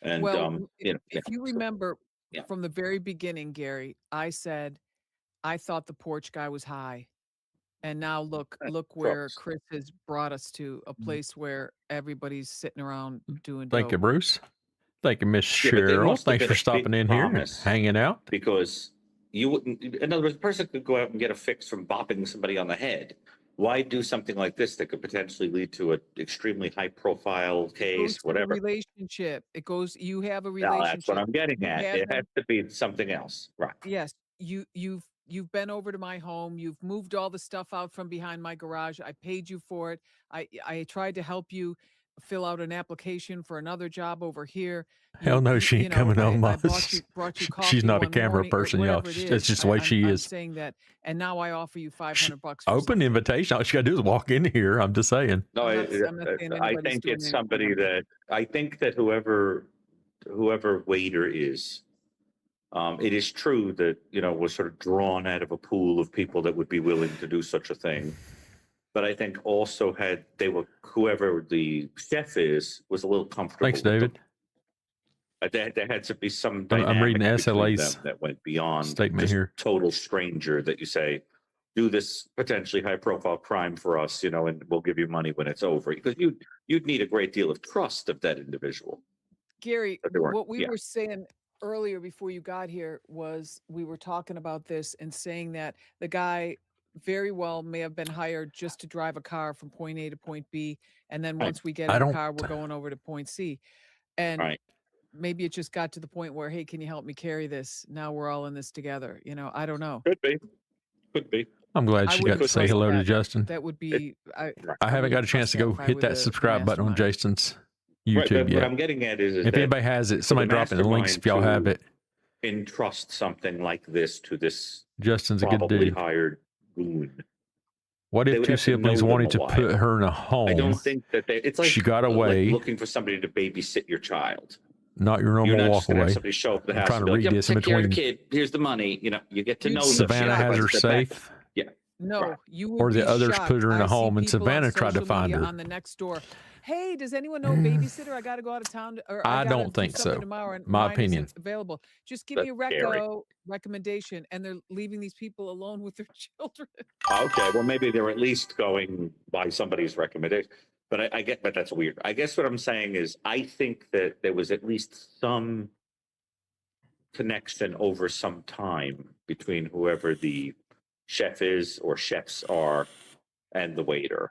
And Well, if you so, remember yeah. from the very beginning, Gary, I said I thought the porch guy was high. And now look where Trucks. Chris has brought us to, a place where everybody's sitting around doing Thank you, dope. Bruce. Thank you, Miss Yeah, but there Cheryl. must have Thanks been for a stopping big in here and promise. hanging out. Because you wouldn't, in other words, a person could go out and get a fix from bopping somebody on the head. Why do something like this that could potentially lead to an extremely high profile It goes case, to the whatever? relationship. You have a Now, that's what relationship. I'm getting You at. had There has them. to be something else. Right. Yes, you've been over to my home. You've moved all the stuff out from behind my garage. I paid you for it. I tried to help you fill out an application for another job over here. Hell no, she ain't coming on I my. brought you coffee. She's not a one camera morning, or person, y'all. whatever it is. That's just the way she I'm is. saying that, and now I offer you $500 for Open something. invitation. All she got to do is walk in here. I'm just saying. No, I'm not saying I anybody's think doing it's anything somebody like that. I think that whoever waiter is, it is true that, was sort of drawn out of a pool of people that would be willing to do such a thing. But I think also whoever the chef is was a little comfortable. Thanks, with them. David. There had to be some I'm dynamic reading between SLA's them that went beyond statement just here. total stranger that you say, do this potentially high profile crime for us, and we'll give you money when it's over. Because you'd need a great deal of trust of that individual. Gary, But they weren't. what we Yeah. were saying earlier before you got here was we were talking about this and saying that the guy very well may have been hired just to drive a car from point A to point B. And then Right. once we get I in the don't- car, we're going over to point C. And Right. maybe it just got to the point where, hey, can you help me carry this? Now we're all in this together. I don't know. Could be. I'm glad I she got wouldn't to say trust hello to that. Justin. That would be, I haven't got a chance to go hit that subscribe button on Jason's Right, YouTube but yet. what I'm getting at is If that anybody has it, for somebody the drop in the links if y'all have mastermind it. to entrust something like this to this Justin's a good probably dude. hired goon. What They if would two have to know siblings them wanted a to while. put her in a home? I don't think that it's like She got like away. looking for somebody to babysit your child. Not your You're normal not walk just gonna have away. somebody show up at the I'm house trying and to be like, read "Yep, this in take care of the between. kid. Here's the money." You get to You'd know be them. Savannah step has by her step back. safe, No, Right. you would or the be others shocked. put her in a I see home, and people on Savannah tried to social find media her. on the next door. Hey, does anyone know a babysitter? I got to go out of town, or I gotta don't do think something so. tomorrow, and My mine isn't opinion. available. Just give That's me a scary. recommendation, and they're leaving these people alone with their children. Okay, well, maybe they're at least going by somebody's recommendation. But I get, but that's weird. I guess what I'm saying is, I think that there was at least some connection over some time between whoever the chef is or chefs are and the waiter.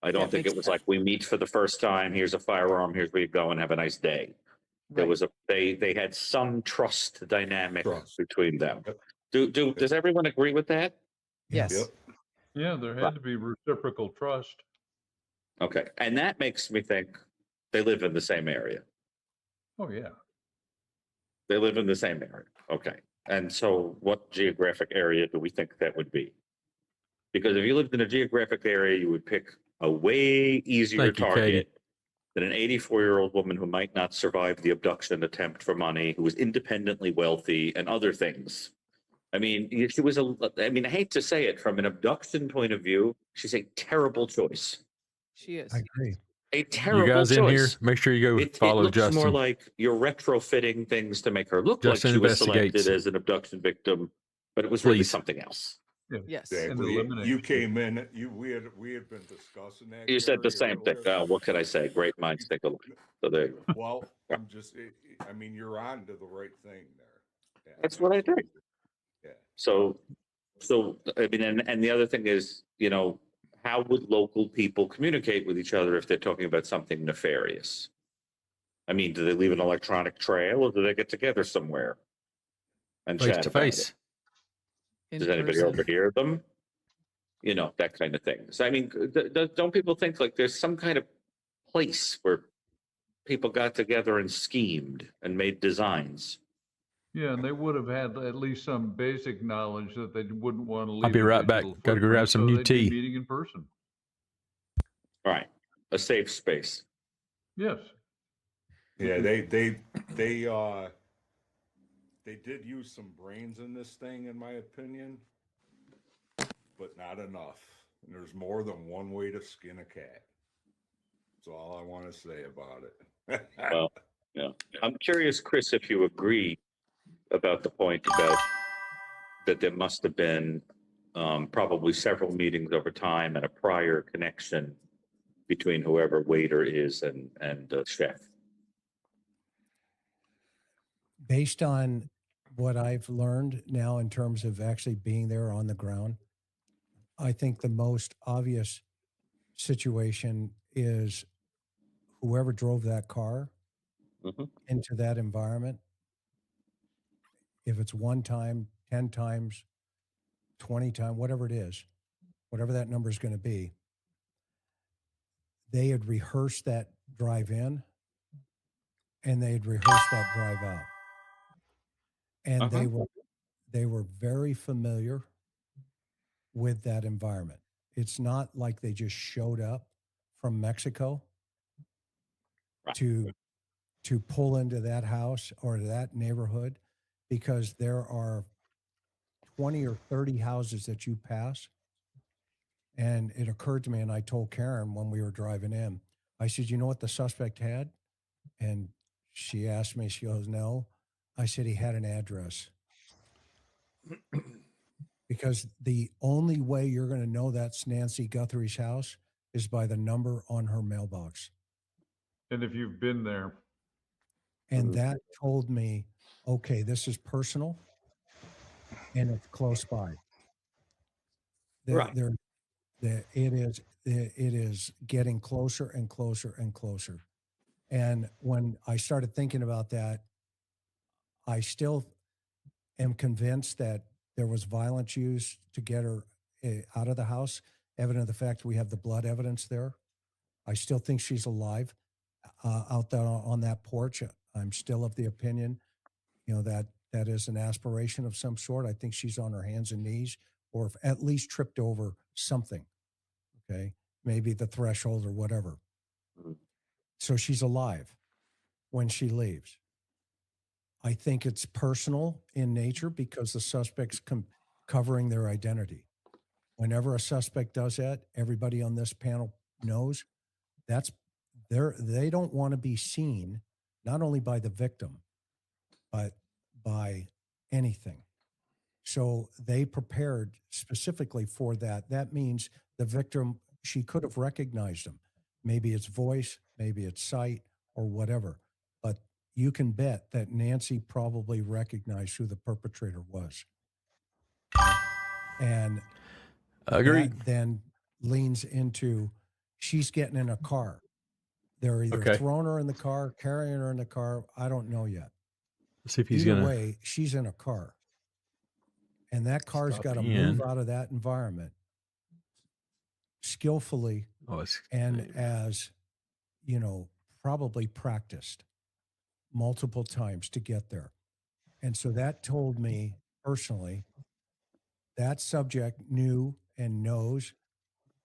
I don't That think makes it was sense. like we meet for the first time. Here's a firearm. Here's where you go and have a nice day. There Right. was they had some trust dynamic Trust. between them. Yep. Does everyone agree with that? Yes. Yep. Yeah, there had to be reciprocal trust. Okay. And that makes me think they live in the same area. Oh, yeah. They live in the same area. Okay. And so what geographic area do we think that would be? Because if you lived in a geographic area, you would pick a way easier Thank you, Katie. target than an 84-year-old woman who might not survive the abduction attempt for money, who was independently wealthy and other things. I mean, she was I hate to say it, from an abduction point of view, she's a terrible choice. She is. I agree. A terrible You guys in here, choice. make sure you go It follow looks Justin. more like you're retrofitting things to make her look Justin like she was selected investigates. as an abduction victim, but it was really Please. something else. Yeah. Yes. And Exactly. eliminate You it. came in. We had been discussing that. You said the Gary, same thing. earlier. What can I say? Great minds think alike. So there you go. Well, I'm just. I mean, you're on to the right thing there. Yeah, That's what I think. absolutely. Yeah. So I mean, and the other thing is, how would local people communicate with each other if they're talking about something nefarious? I mean, do they leave an electronic trail, or do they get together somewhere and Face chat to about face. it? In Does anybody person. overhear them? That kind of thing. So I mean, don't people think like there's some kind of place where people got together and schemed and made designs? Yeah, and they would have had at least some basic knowledge that they wouldn't want to leave. I'll be a right back. digital Gotta go grab footprint, some so new they'd be tea. meeting in person. All right, a safe space. Yes. Yeah, they did use some brains in this thing, in my opinion, but not enough. And there's more than one way to skin a cat. That's all I want to say about it. Well, yeah. I'm curious, Chris, if you agree about the point about that there must have been probably several meetings over time and a prior connection between whoever waiter is and chef. Based on what I've learned now in terms of actually being there on the ground, I think the most obvious situation is whoever drove that car Mhm. into that environment. If it's one time, 10 times, 20 times, whatever it is, whatever that number is going to be, they had rehearsed that drive in and they had rehearsed that drive out. And they were very familiar with that environment. It's not like they just showed up from Mexico Right. to pull into that house or that neighborhood, because there are 20 or 30 houses that you pass. And it occurred to me, and I told Karen when we were driving in, I said, you know what the suspect had? And she asked me, she goes, no. I said, he had an address. Because the only way you're going to know that's Nancy Guthrie's house is by the number on her mailbox. And if you've been there, And that told me, okay, this is personal and it's close by. Right. It is getting closer and closer and closer. And when I started thinking about that, I still am convinced that there was violence used to get her out of the house, evident of the fact we have the blood evidence there. I still think she's alive out there on that porch. I'm still of the opinion, that is an aspiration of some sort. I think she's on her hands and knees, or at least tripped over something. Okay. Maybe the threshold or whatever. Mhm. So she's alive when she leaves. I think it's personal in nature because the suspect's covering their identity. Whenever a suspect does that, everybody on this panel knows they don't want to be seen, not only by the victim, but by anything. So they prepared specifically for that. That means the victim, she could have recognized him. Maybe it's voice, maybe it's sight, or whatever. But you can bet that Nancy probably recognized who the perpetrator was. And Agreed. that then leans into she's getting in a car. They're either Okay. throwing her in the car, carrying her in the car. I don't know yet. Let's see if he's Either gonna way, she's in a car. And that car's stop got to in. move out of that environment skillfully Oh, it's and as, probably practiced multiple times to get there. And so that told me personally that subject knew and knows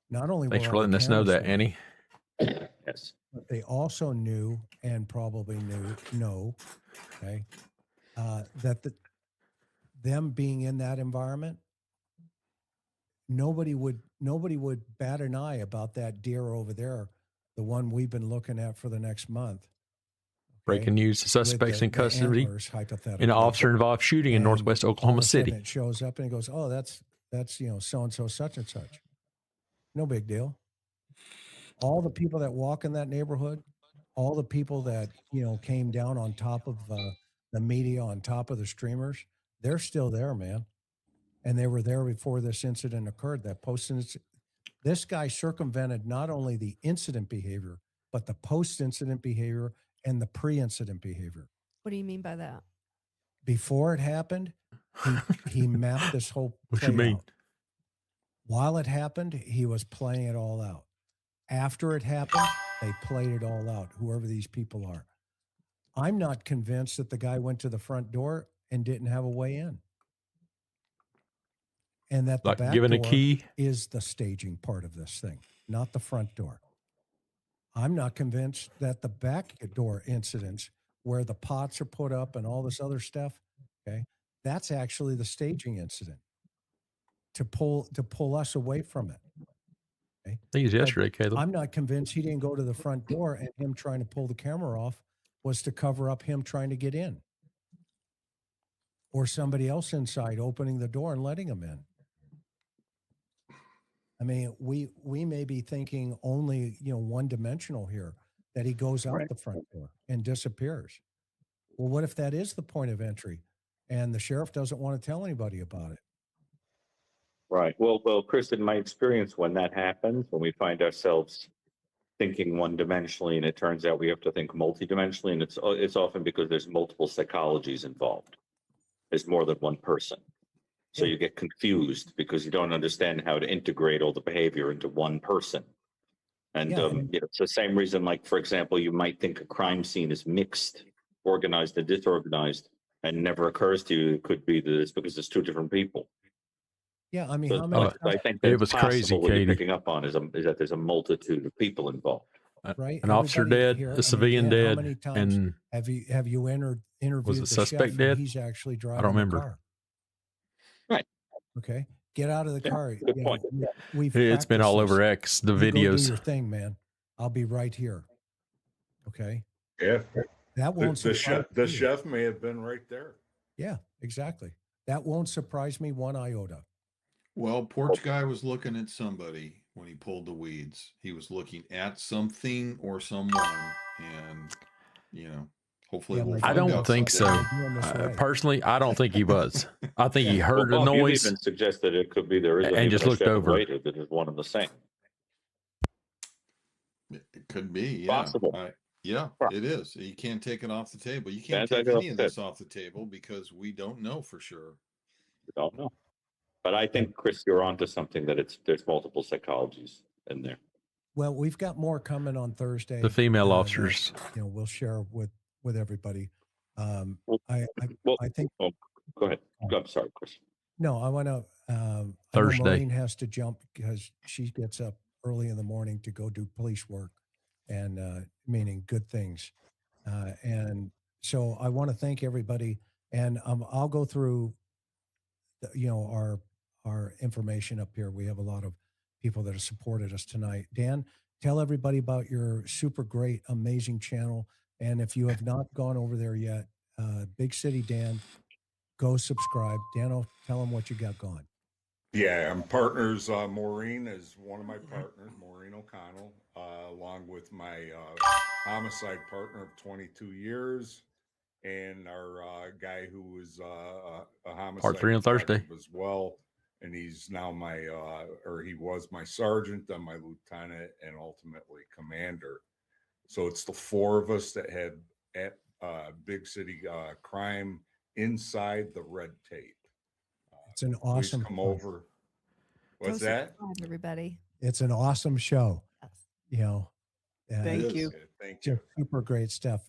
not only thanks where for all letting the us know cameras that, were, Annie. Yes. but they also knew and probably know, okay, that them being in that environment, nobody would bat an eye about that deer over there, the one we've been looking at for the next month. Okay? Breaking news: the With suspects in custody antlers, hypothetically, in an officer-involved shooting in and northwest all Oklahoma of a sudden City. it shows up and it goes, oh, that's so and so such and such. No big deal. All the people that walk in that neighborhood, all the people that came down on top of the media, on top of the streamers, they're still there, man. And they were there before this incident occurred. That this guy circumvented not only the incident behavior, but the post-incident behavior and the pre-incident behavior. What do you mean by that? Before it happened, he mapped this whole What you play mean? out. While it happened, he was playing it all out. After it happened, they played it all out, whoever these people are. I'm not convinced that the guy went to the front door and didn't have a way in. And that the Like back giving a door key? is the staging part of this thing, not the front door. I'm not convinced that the back door incidents where the pots are put up and all this other stuff, okay, that's actually the staging incident to pull us away from it. Okay? I think it was But yesterday, Caleb. I'm not convinced he didn't go to the front door and him trying to pull the camera off was to cover up him trying to get in. Or somebody else inside opening the door and letting him in. I mean, we may be thinking only, one-dimensional here, that he goes out the front door and disappears. Well, what if that is the point of entry and the sheriff doesn't want to tell anybody about it? Right. Well, Chris, in my experience, when that happens, when we find ourselves thinking one-dimensionally, and it turns out we have to think multidimensionally, and it's often because there's multiple psychologies involved. There's more than one person. So you get confused because you don't understand how to integrate all the behavior into one person. And it's the same reason, like, for example, you might think a crime scene is mixed, organized and disorganized, and never occurs to you it could be that it's because it's two different people. Yeah, I mean, So how many I think it that's was possible. crazy, What you're Katie. picking up on is that there's a multitude of people involved. right? An officer Everybody dead, here, a civilian Dan, how dead, many times and have you interviewed was the the suspect chef dead? and he's actually driving remember. the car? Right. Okay. Get out of the car. Good point. We've It's been all practiced over this. X, the You go do videos. your thing, man. I'll be right here. Okay. Yeah. That won't surprise The me. chef may have been right there. Yeah, exactly. That won't surprise me one iota. Well, porch guy was looking at somebody when he pulled the weeds. He was looking at something or someone, and hopefully Yeah, we'll my I find don't out think so. someday. Doing this right. Personally, I don't think he was. I think he heard Well, a Bob, you noise. even suggested it could be there is And just looked over. later that is one and the same. It could be, yeah. Possible. Yeah, it is. You can't take it off the table. You can't As I take go any of this ahead. off the table because we don't know for sure. We don't know. But I think, Chris, you're onto something that there's multiple psychologies in there. Well, we've got more coming on Thursday. The female that, officers. we'll share with everybody. Well, I think. Oh, go ahead. I'm sorry, Chris. No, I want to. I know Thursday. Maureen has to jump because she gets up early in the morning to go do police work, and meaning good things. And so I want to thank everybody, and I'll go through, our information up here. We have a lot of people that have supported us tonight. Dan, tell everybody about your super great, amazing channel. And if you have not gone over there yet, Big City Dan, go subscribe. Dan, tell them what you got going. Yeah, I'm partners. Maureen is one of my partners, Maureen O'Connell, along with my homicide partner of 22 years, and our guy who was a homicide Part 3 on Thursday detective as well. and he's now or he was my sergeant, then my lieutenant, and ultimately commander. So it's the four of us that had at Big City Crime inside the red tape. It's an Please awesome come show. over. What's Go that? subscribe, everybody. It's an awesome show. Yes. You know, Thank you. Thank you. just super great stuff.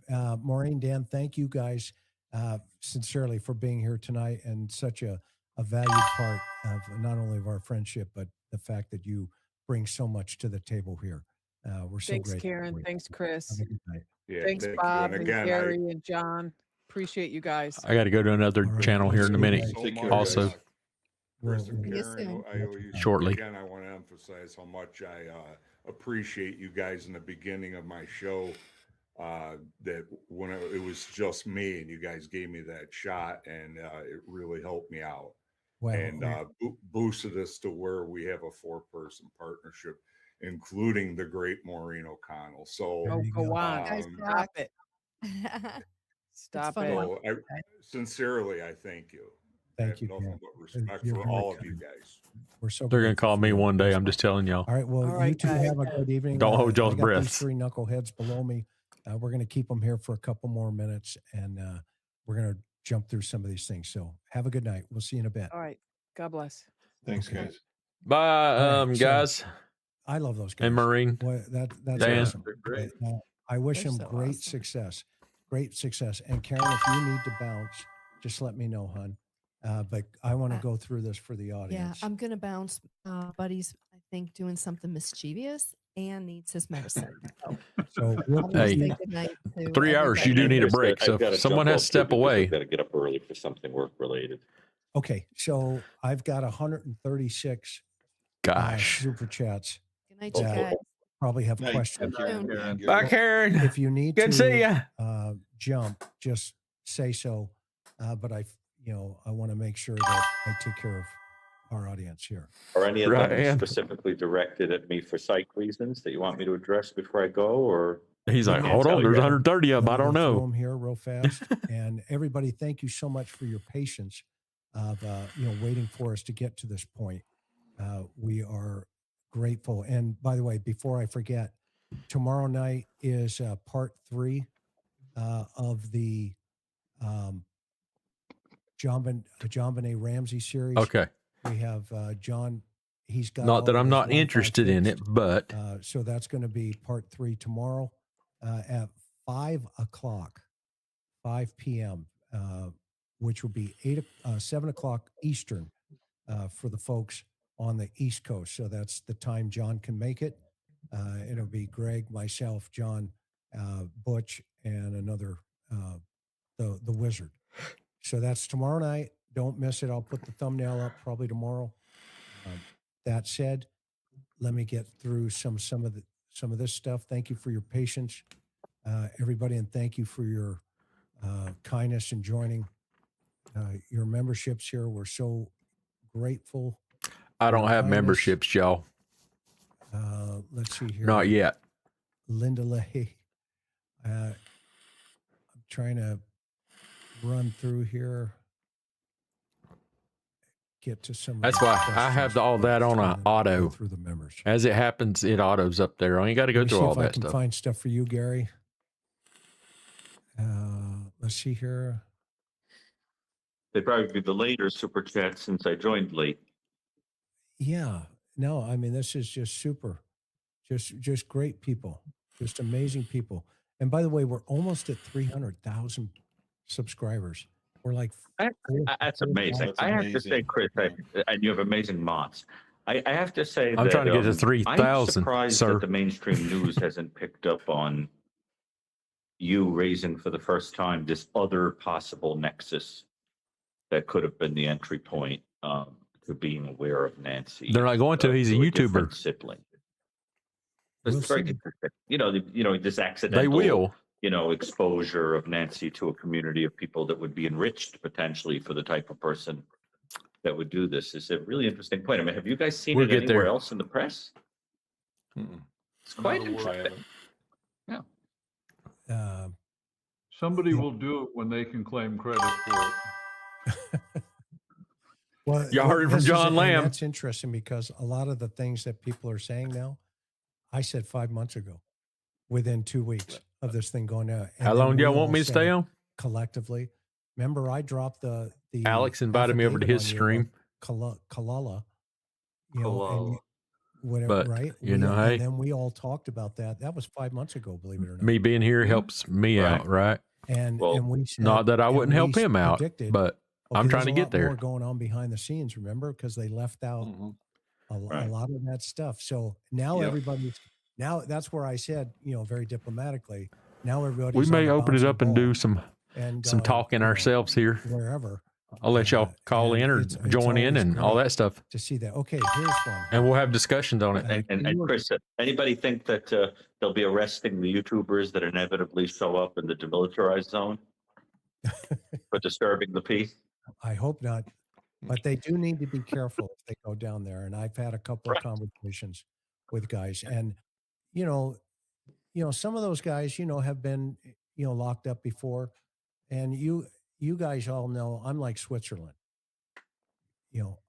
Maureen, Dan, thank you guys sincerely for being here tonight and such a valued part of not only of our friendship, but the fact that you bring so much to the table here. We're so Thanks, grateful. Karen. for you. Thanks, Chris. Have a good night. Yeah, Thanks, thank you. Bob And and again, Gary and John. Appreciate you guys. I got to go to another All right, channel here in a we'll see you minute. guys. so Take much. care, Also, guys. Chris and We'll- See you Karen, soon. I owe you Shortly. Again, I want to emphasize how much I appreciate you guys in the beginning of my show. That when it was just me and you guys gave me that shot, and it really helped me out Well, and boosted us to where we have a 4-person partnership, including the great Maureen O'Connell. So, There Oh, you go go. on. Guys, Stop it. Stop fun it. watching. so sincerely, I thank you. I Thank have you, nothing Karen. but respect You're for very all of you kind. guys. We're so they're going to grateful call for me you one day. as I'm well. just telling y'all. All right. Well, All you right, two guys. have a good evening. Don't hold y'all's I got these breaths. 3 knuckleheads below me. We're going to keep them here for a couple more minutes, and we're going to jump through some of these things. So have a good night. We'll see you in a bit. All right. God bless. Thanks, Okay. guys. Bye, All right, so- guys. I love those guys. And Marine. Well, that's Dan. awesome. Great. I wish They're them so great awesome. success. Great success. And Karen, if you need to bounce, just let me know, hon. But I want to go through this for the Yeah, audience. I'm gonna bounce. Buddy's, I think, doing something mischievous and needs his medicine. So we'll I'm gonna Hey, say goodnight to 3 hours, you everybody. do need a Chris, break. So I've got if to someone jump has off to too step because away, I've got to get up early for something work related. Okay, so I've got 136 gosh. super chats. Good night, you Yeah. guys. Probably have Night. questions. Good night, Soon. Karen. Bye, Karen. If you need Good to see to ya. jump, just say so. But I want to make sure that I take care of our audience here. Are any of Right, them and- specifically directed at me for psych reasons that you want me to address before I go, or? He's like, Can't hold tell on, there's yet. 130 of them. I Let me don't go through know. them here real fast. And everybody, thank you so much for your patience of waiting for us to get to this point. We are grateful. And by the way, before I forget, tomorrow night is part 3 of the John Benet Ramsey series. Okay. We have John. He's got Not that all of I'm his not Wi-Fi interested in it, fixed. but So that's going to be part 3 tomorrow at 5 o'clock, 5 p.m., which will be 7 o'clock Eastern for the folks on the East Coast. So that's the time John can make it. It'll be Greg, myself, John, Butch, and another, the Wizard. So that's tomorrow night. Don't miss it. I'll put the thumbnail up probably tomorrow. That said, let me get through some of this stuff. Thank you for your patience, everybody, and thank you for your kindness in joining your memberships here. We're so grateful. I don't your have kindness. memberships, y'all. Let's see here. Not yet. Linda Lay. I'm trying to run through here. Get to some. That's of the why I have questions all that on first, a and then go auto. through the members. As it happens, it autos up there. I ain't got to Let go me through see all if I that can stuff. find stuff for you, Gary. Let's see here. They'd probably be the later super chat since I joined late. Yeah, no, I mean, this is just super, just great people, just amazing people. And by the way, we're almost at 300,000 subscribers. We're like, That's amazing. That's I have to say, amazing. Chris, and you have amazing mods. I have to say I'm that trying to get to I'm 3,000, surprised sir. that the mainstream news hasn't picked up on you raising for the first time this other possible nexus that could have been the entry point to being aware of Nancy. They're not going to. He's a through different YouTuber. sibling. We'll It's very see. interesting. This accidental. They will. Exposure of Nancy to a community of people that would be enriched potentially for the type of person that would do this is a really interesting point. I mean, have you guys seen We'll it get anywhere there. else in the press? Mm-mm. It's quite Not a word. I interesting. haven't. Somebody Yeah. will do it when they can claim credit for it. Well, Y'all heard it from this is- John and Lamb. That's interesting because a lot of the things that people are saying now, I said 5 months ago, within 2 weeks of this thing going out. How then long do y'all we want all me to said stay it on? collectively? Remember, I dropped the Alex invited me over to affidavit his on you about stream, Kalala, you know, and Kalala. whatever, but right? you know, And hey, then we all talked about that. That was 5 months ago, believe it or not. me being here helps me Right. out, right? And Well, and we said, Not that I and wouldn't we help him out, predicted, but I'm trying there's to a get lot there. more going on behind the scenes, remember? Because they left out a Right. lot of that stuff. So now Yep. everybody's now that's where I said, very diplomatically, now everybody's We may on a open it bouncing up and ball do some and some going, talking ourselves here. wherever. I'll let y'all call and in or it's join in always and all great that stuff, to see that. Okay, here's one. and we'll have discussions on it. And Chris, anybody think that they'll be arresting the YouTubers that inevitably show up in the demilitarized zone for disturbing the peace? I hope not, but they do need to be careful if they go down there. And I've had a couple of Right. conversations with guys, and you know, some of those guys, have been, locked up before, and you guys all know I'm like Switzerland.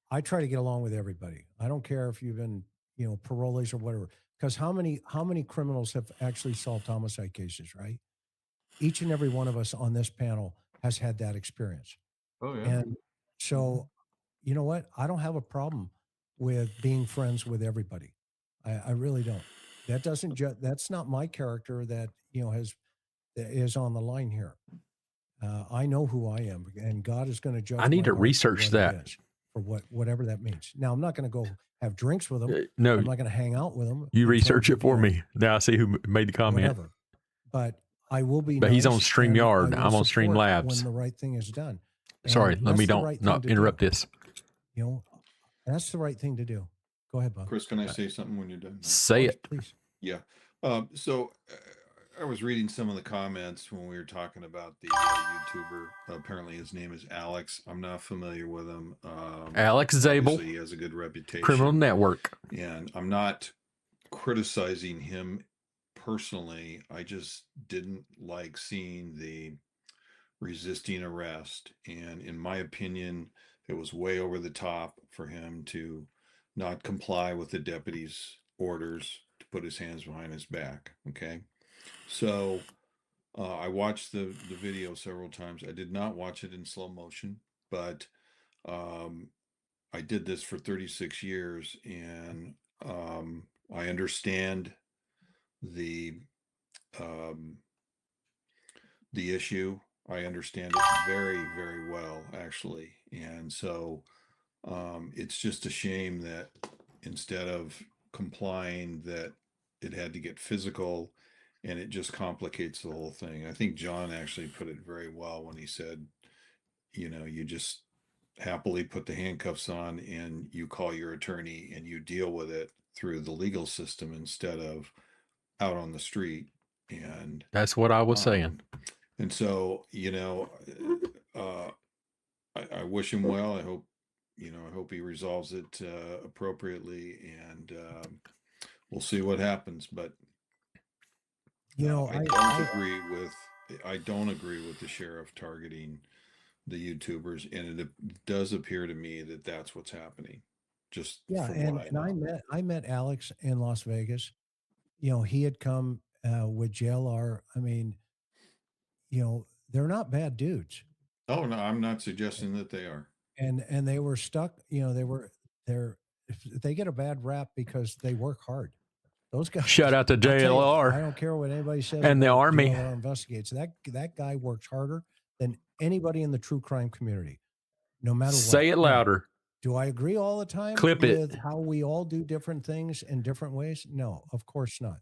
I try to get along with everybody. I don't care if you've been, parolees or whatever. Because how many criminals have actually solved homicide cases, right? Each and every one of us on this panel has had that experience. Oh yeah. And so, you know what? I don't have a problem with being friends with everybody. I really don't. That doesn't that's not my character that, that is on the line here. I know who I am, and God is going to judge. I need my to heart for research what it that. is, for whatever that means. Now, I'm not going to go have drinks with them. No, I'm not going to hang out with them. you until, research it for me. Now I see who made the comment. Whatever. But I will be. But he's on nice, StreamYard. and I will I'm on support Streamlabs. when the right thing is done. Sorry, And let me that's the don't right thing not to interrupt do. this. That's the right thing to do. Go ahead, Bob. Chris, can I say something when you're done? Say it. Please. Yeah. So I was reading some of the comments when we were talking about the YouTuber. Apparently, his name is Alex. I'm not familiar with him. Alex Zabel, obviously he has a good reputation. Criminal Network. And I'm not criticizing him personally. I just didn't like seeing the resisting arrest. And in my opinion, it was way over the top for him to not comply with the deputy's orders to put his hands behind his back. Okay. So I watched the video several times. I did not watch it in slow motion, but I did this for 36 years, and I understand the issue. I understand it very, very well, actually. And so it's just a shame that instead of complying, that it had to get physical, and it just complicates the whole thing. I think John actually put it very well when he said, you just happily put the handcuffs on and you call your attorney and you deal with it through the legal system instead of out on the street. And That's what I was saying. And so, I wish him well. I hope he resolves it appropriately, and we'll see what happens. But I don't agree with the sheriff targeting the YouTubers, and it does appear to me that that's what's happening. Just and I met Alex in Las Vegas. He had come with JLR. I mean, they're not bad dudes. Oh no, I'm not suggesting that they are. And they were stuck. They get a bad rap because they work hard. Those guys. Shout out to JLR. I don't care what anybody says. And the Army. JLR investigates. That guy works harder than anybody in the true crime community, no matter what. Say it louder. Do I agree all the time Clip with it. how we all do different things in different ways? No, of course not.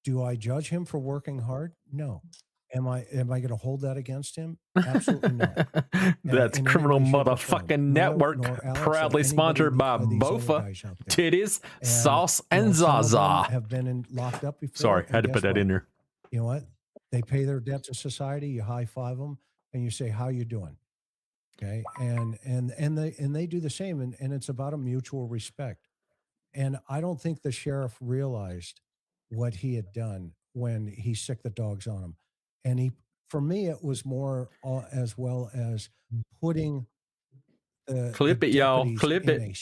Do I judge him for working hard? No. Am I going to hold that against him? Absolutely not. That's in Criminal any way, shape, or form. Motherfucking Nor Network, Alex or proudly anybody sponsored by of these other Bofa, guys out there. Titties, And, Sauce, and some of them Zaza. have been locked up before. Sorry, and had to guess put that what? in there. You know what? They pay their debt to society. You high five them and you say, "How you doing?" Okay, and they do the same, and it's about a mutual respect. And I don't think the sheriff realized what he had done when he sicked the dogs on him. And for me, it was more as well as putting Clip it, y'all. deputies Clip in it. a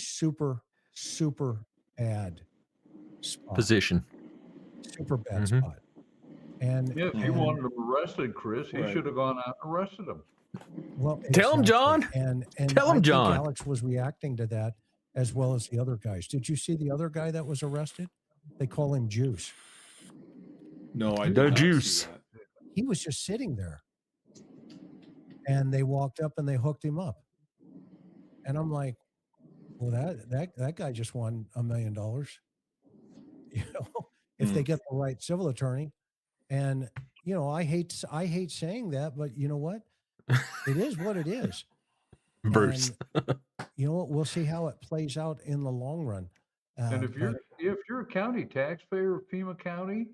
super bad spot. Position. Super bad Mhm. spot. And Yeah, if you and- wanted him arrested, Chris, he Right. should have gone out and arrested him. well, Tell 'em, John. And Tell 'em, I think John. Alex was reacting to that as well as the other guys. Did you see the other guy that was arrested? They call him Juice. No, I The did not juice. see that. He was just sitting there, and they walked up and they hooked him up. And I'm like, well, that guy just won $1 million. You know, if they get the right civil attorney. And you know, I hate saying that, but you know what? It is what it is. Bruce. And, you know what? We'll see how it plays out in the long run. And if But you're a county taxpayer of Pima County,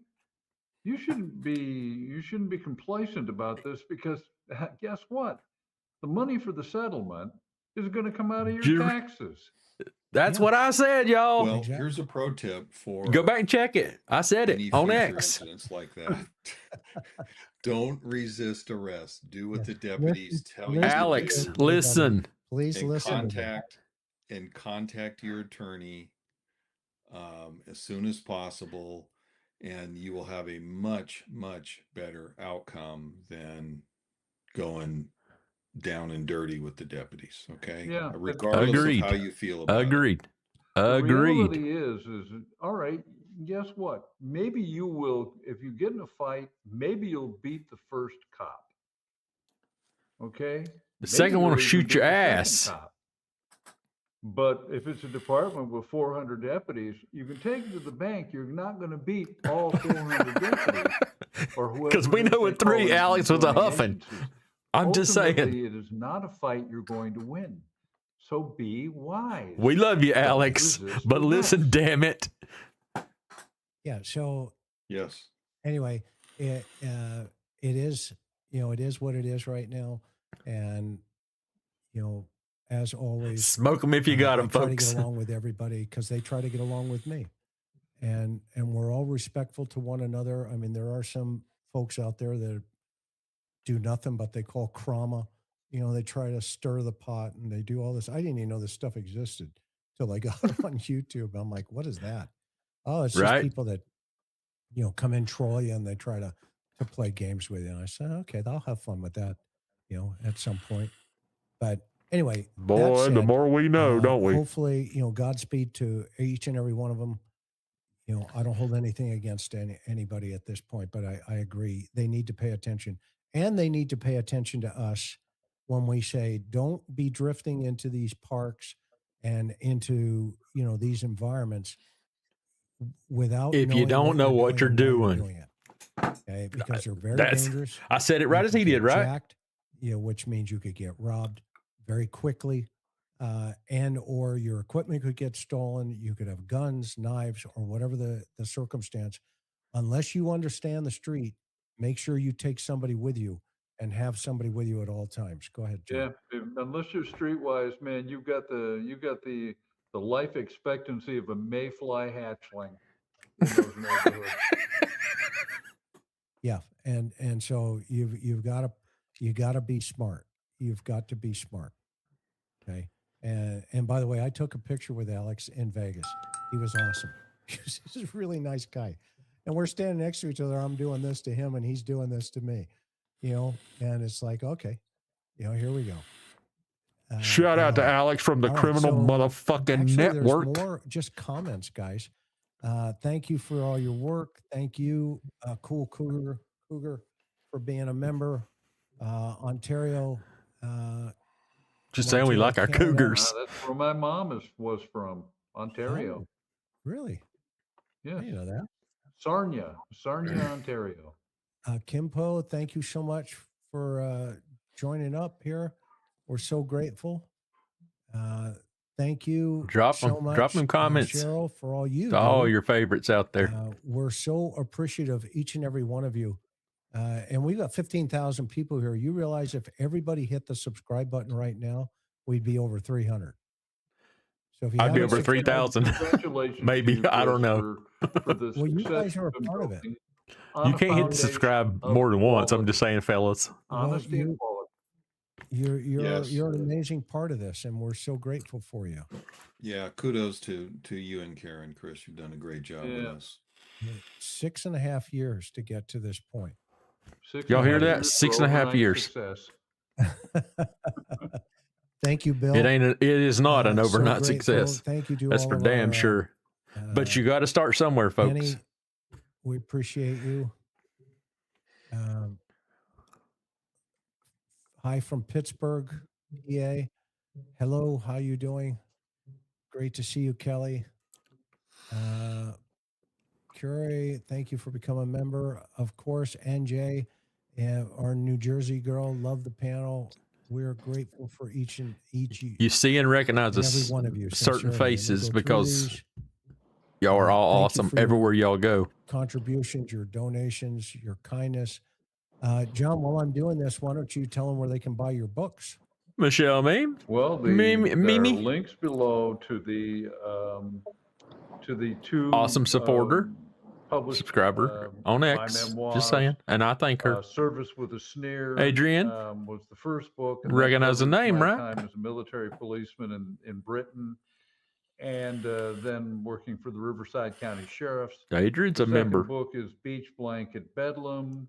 you shouldn't be complacent about this, because guess what? The money for the settlement is going to come out of your Ju- taxes. That's Yeah. what I said, y'all. Well, Exactly. here's a pro tip for Go back and check it. I said any it on future X. incidents like that. Don't resist arrest. Do what Yeah. the deputies tell you. listen, to Alex, do. listen. Please And listen. to them. contact your attorney as soon as possible, and you will have a much better outcome than going down and dirty with the deputies. Okay, Yeah. regardless Agreed. of how you feel about it. Agreed. The Agreed. reality is all right. Guess what? Maybe you will, if you get in a fight, maybe you'll beat the first cop. Okay. The second one will shoot your ass. But if it's a department with 400 deputies, you can take it to the bank. You're not going to beat all 400 deputies, or whoever. Because we it is know they with call 3, it Alex was a joining huffing. agencies. I'm just saying. Ultimately, it is not a fight you're going to win. So be wise. We love you, Don't Alex. resist But listen, arrest. damn it. Yeah. So Yes. anyway, it is, you know, it is what it is right now. And, you know, as always, Smoke them if you got I them, try to folks. get along with everybody because they try to get along with me. And we're all respectful to one another. I mean, there are some folks out there that do nothing but they call trauma. You know, they try to stir the pot and they do all this. I didn't even know this stuff existed till I got it on YouTube. I'm like, what is that? Oh, it's just Right. people that, you know, come in, troll you, and they try to play games with you. And I said, okay, I'll have fun with that, you know, at some point. But anyway, that Boy, the said, more we know, don't we? hopefully, you know, Godspeed to each and every one of them. You know, I don't hold anything against anybody at this point, but I agree. They need to pay attention, and they need to pay attention to us when we say, don't be drifting into these parks and into, you know, these environments without If you knowing don't know what you're and why you're doing. doing it. Okay, because they're very That's- dangerous. I said it You right as could he get did, right? jacked, you know, which means you could get robbed very quickly, and or your equipment could get stolen. You could have guns, knives, or whatever the circumstance. Unless you understand the street, make sure you take somebody with you and have somebody with you at all times. Go ahead, John. Yeah, unless you're streetwise, man, you've got the life expectancy of a mayfly hatchling in those neighborhoods. Yeah, and so you got to be smart. You've got to be smart. Okay. And by the way, I took a picture with Alex in Vegas. He was awesome. He's a really nice guy. And we're standing next to each other. I'm doing this to him and he's doing this to me. You know, and it's like, okay, you know, here we go. Shout out to anyway. Alex from the All right, Criminal so Motherfucking actually, Network. There's more just comments, guys. Thank you for all your work. Thank you, Cool Cougar, for being a member. Ontario. Just from saying we Ontario, like our Canada. cougars. That's where my mom was from, Ontario. Oh, really? I Yes, didn't know that. Sarnia, Ontario. Kimpo, thank you so much for joining up here. We're so grateful. Thank you Drop so them, much, drop them comments. Cheryl, for all you All do. your favorites out there. We're so appreciative, each and every one of you. And we've got 15,000 people here. You realize if everybody hit the subscribe button right now, we'd be over 300. So if you I'd be haven't over subscribed- 3,000. Congratulations, Maybe. to you, I don't Chris, know. For the Well, you success guys are a you've been part of it. building on You a can't hit the foundation subscribe of more than once. I'm quality. just saying, fellas. Well, Honesty you- and quality. Yes. you're an amazing part of this, and we're so grateful for you. Yeah. Kudos to you and Karen, Chris. You've done a great job with Yeah. us. 6.5 years to get to this point. Y'all hear 6.5 that? years for 6.5 overnight years. Success. Thank you, Bill. It is not an So overnight grateful. success. Thank you to That's all for of damn our, sure. But you got to start somewhere, folks. Penny, we appreciate you. Hi from Pittsburgh, PA. Hello, how you doing? Great to see you, Kelly. Curie, thank you for becoming a member. Of course, NJ, our New Jersey girl, love the panel. We're grateful for each You see and recognize and every one of you. certain sincerely. Let me faces go through because these. y'all are all Thank you awesome for your everywhere y'all go. contributions, your donations, your kindness. John, while I'm doing this, why don't you tell them where they can buy your books? Michelle, meme? Well, there are Mimi? links below to the two Awesome supporter, published subscriber on my X. memoirs. Just saying. And I thank her. Service with a Sneer. Adrian, was the first book. And recognize the that covers name, my right? time as a military policeman in Britain, and then working for the Riverside County Sheriff's. Adrian's The a member. second book is Beach Blanket Bedlam,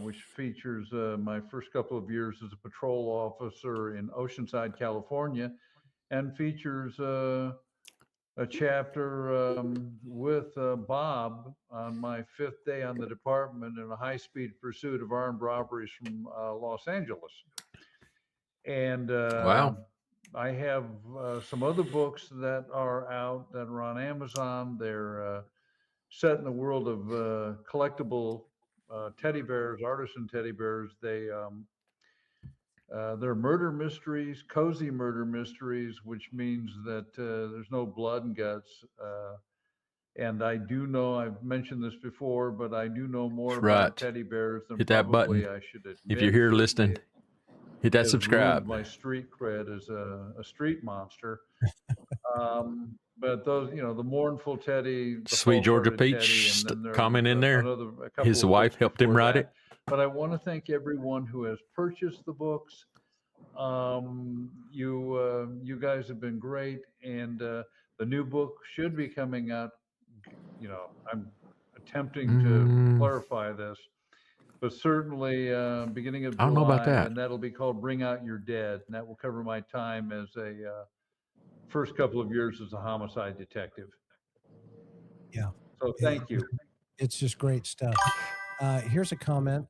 which features my first couple of years as a patrol officer in Oceanside, California, and features a chapter with Bob on my 5th day on the department in a high-speed pursuit of armed robberies from Los Angeles. And Wow. I have some other books that are out that are on Amazon. They're set in the world of collectible teddy bears, artisan teddy bears. They're murder mysteries, cozy murder mysteries, which means that there's no blood and guts. And I do know, I've mentioned this before, but I do know more That's about right. teddy bears than Hit that probably button. I should admit. If you're here Certainly, listening, hit that has ruined subscribe. my street cred as a street monster. But those, the mournful Teddy, the Sweet Georgia false-hearted Peach Teddy, and then comment in there. a couple His of wife books helped him before write that. it. But I want to thank everyone who has purchased the books. You guys have been great, and the new book should be coming out. I'm attempting to clarify this, but certainly beginning of I don't know about July, that. and that'll be called Bring Out Your Dead, and that will cover my time as a first couple of years as a homicide detective. Yeah. So thank you. It's just great stuff. Here's a comment.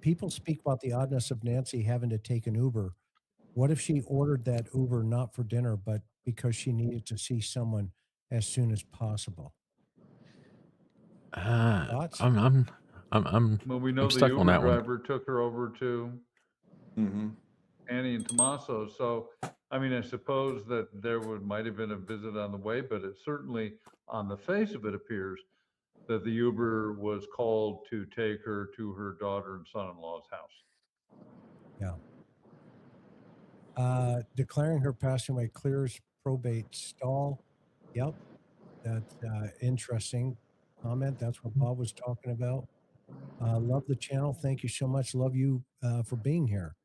People speak about the oddness of Nancy having to take an Uber. What if she ordered that Uber not for dinner, but because she needed to see someone as soon as possible? Thoughts? I'm Well, we know I'm the stuck on Uber that one. driver took her over to Annie and Tommaso. So, I mean, I suppose that there might have been a visit on the way, but it certainly, on the face of it, appears that the Uber was called to take her to her daughter and son-in-law's house. Yeah. Declaring her passing away clears probate stall. Yep. That's interesting comment. That's what Bob was talking about. Love the channel. Thank you so much. Love you for being here.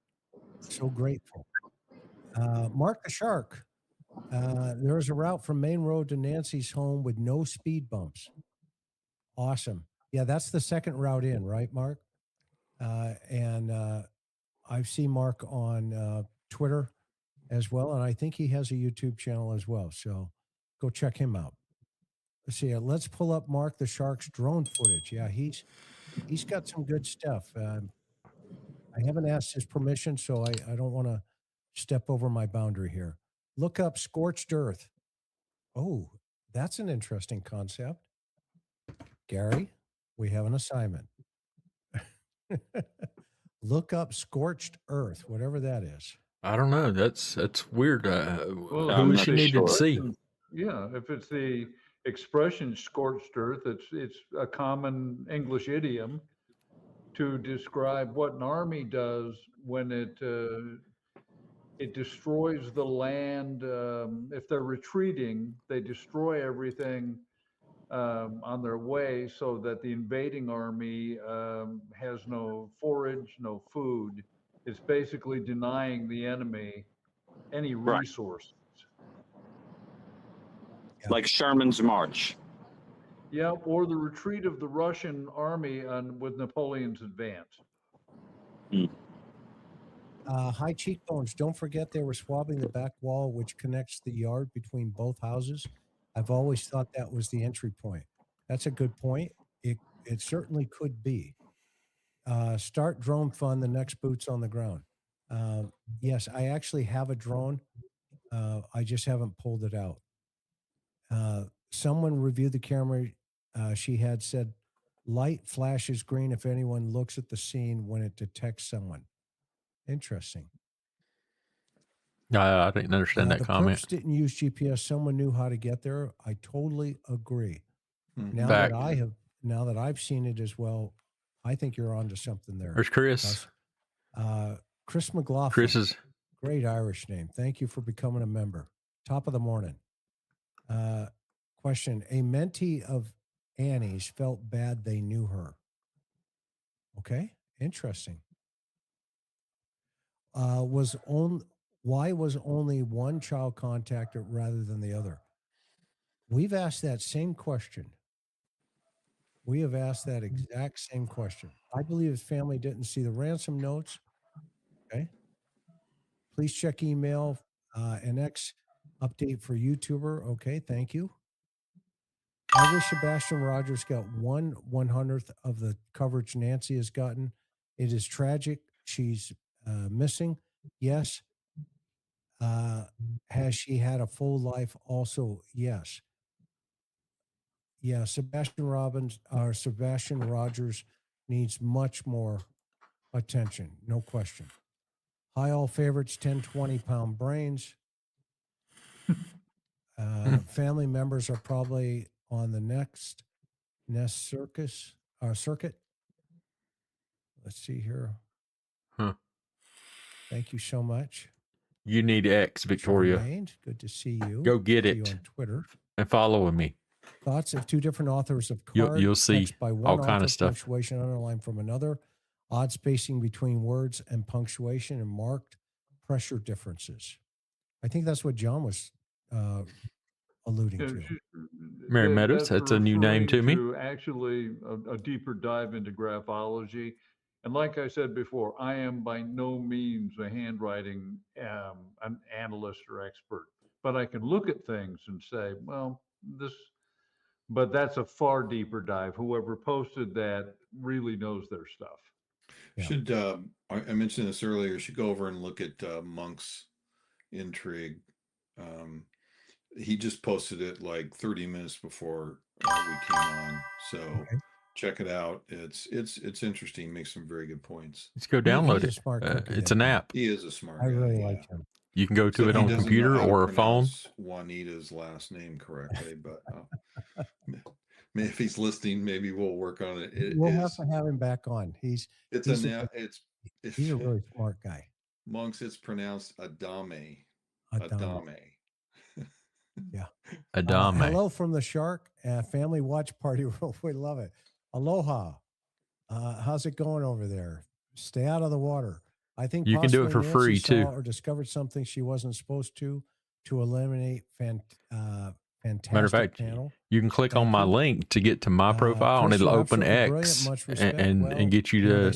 So grateful. Mark the Shark. There is a route from Main Road to Nancy's home with no speed bumps. Awesome. Yeah, that's the second route in, right, Mark? And I've seen Mark on Twitter as well, and I think he has a YouTube channel as well. So go check him out. Let's see. Let's pull up Mark the Shark's drone footage. Yeah, he's got some good stuff. I haven't asked his permission, so I don't want to step over my boundary here. Look up scorched earth. Oh, that's an interesting concept. Gary, we have an assignment. Look up scorched earth, whatever that is. I don't know. That's weird. Well, who if she it's needed to see? Yeah, if it's the expression scorched earth, it's a common English idiom to describe what an army does when it destroys the land. If they're retreating, they destroy everything on their way so that the invading army has no forage, no food. It's basically denying the enemy any Right. resources. Like Sherman's March. Yeah, or the retreat of the Russian army with Napoleon's advance. High cheekbones. Don't forget they were swabbing the back wall, which connects the yard between both houses. I've always thought that was the entry point. That's a good point. It certainly could be. Start drone fund. The next boots on the ground. Yes, I actually have a drone. I just haven't pulled it out. Someone reviewed the camera. She had said, light flashes green if anyone looks at the scene when it detects someone. Interesting. I didn't understand that the comment. perps didn't use GPS. Someone knew how to get there. I totally agree. Now Fact. that I've seen it as well, I think you're onto something there. There's Chris. Chris McLaughlin. Chris is great Irish name. Thank you for becoming a member. Top of the morning. Question: a mentee of Annie's felt bad they knew her. Okay, interesting. Why was only one child contacted rather than the other? We've asked that same question. We have asked that exact same question. I believe his family didn't see the ransom notes. Okay. Please check email. An X update for YouTuber. Okay, thank you. I wish Sebastian Rogers got 1/100th of the coverage Nancy has gotten. It is tragic. She's missing. Yes. Has she had a full life? Also, yes. Yeah, Sebastian Rogers needs much more attention, no question. High all favorites, 10, 20-pound brains. Family members are probably on the next circuit. Let's see here. Huh. Thank you so much. You need X, Victoria. Remained. Good to see you. Go get See it you on Twitter. and follow me. Thoughts of two different authors of card. You'll see text by one all kind author, of stuff. punctuation underlined from another, odd spacing between words and punctuation, and marked pressure differences. I think that's what John was alluding to. Mary Meadows, that's a new name to me. Actually, a deeper dive into graphology. And like I said before, I am by no means a handwriting an analyst or expert, but I can look at things and say, well, but that's a far deeper dive. Whoever posted that really knows their stuff. Yeah. Should I mentioned this earlier? Should go over and look at Monk's intrigue. He just posted it like 30 minutes before we came on, so check it out. It's interesting. Makes some very good points. Let's go download it. It's an app. He is a smart. I really like him. You can go to it on a computer or a phone. Juanita's last name correctly, but if he's listening, maybe we'll work on it. We'll have to have him back on. He's a really smart guy. Monks, it's pronounced Adame. Yeah. Adame. Hello from the Shark Family Watch Party. We love it. Aloha. How's it going over there? Stay out of the water. I think you can do it for Nancy free too. Or discovered something she wasn't supposed to eliminate fantastic Matter of fact, panel. You can click on my link to get to my profile, and it'll open X and get you to.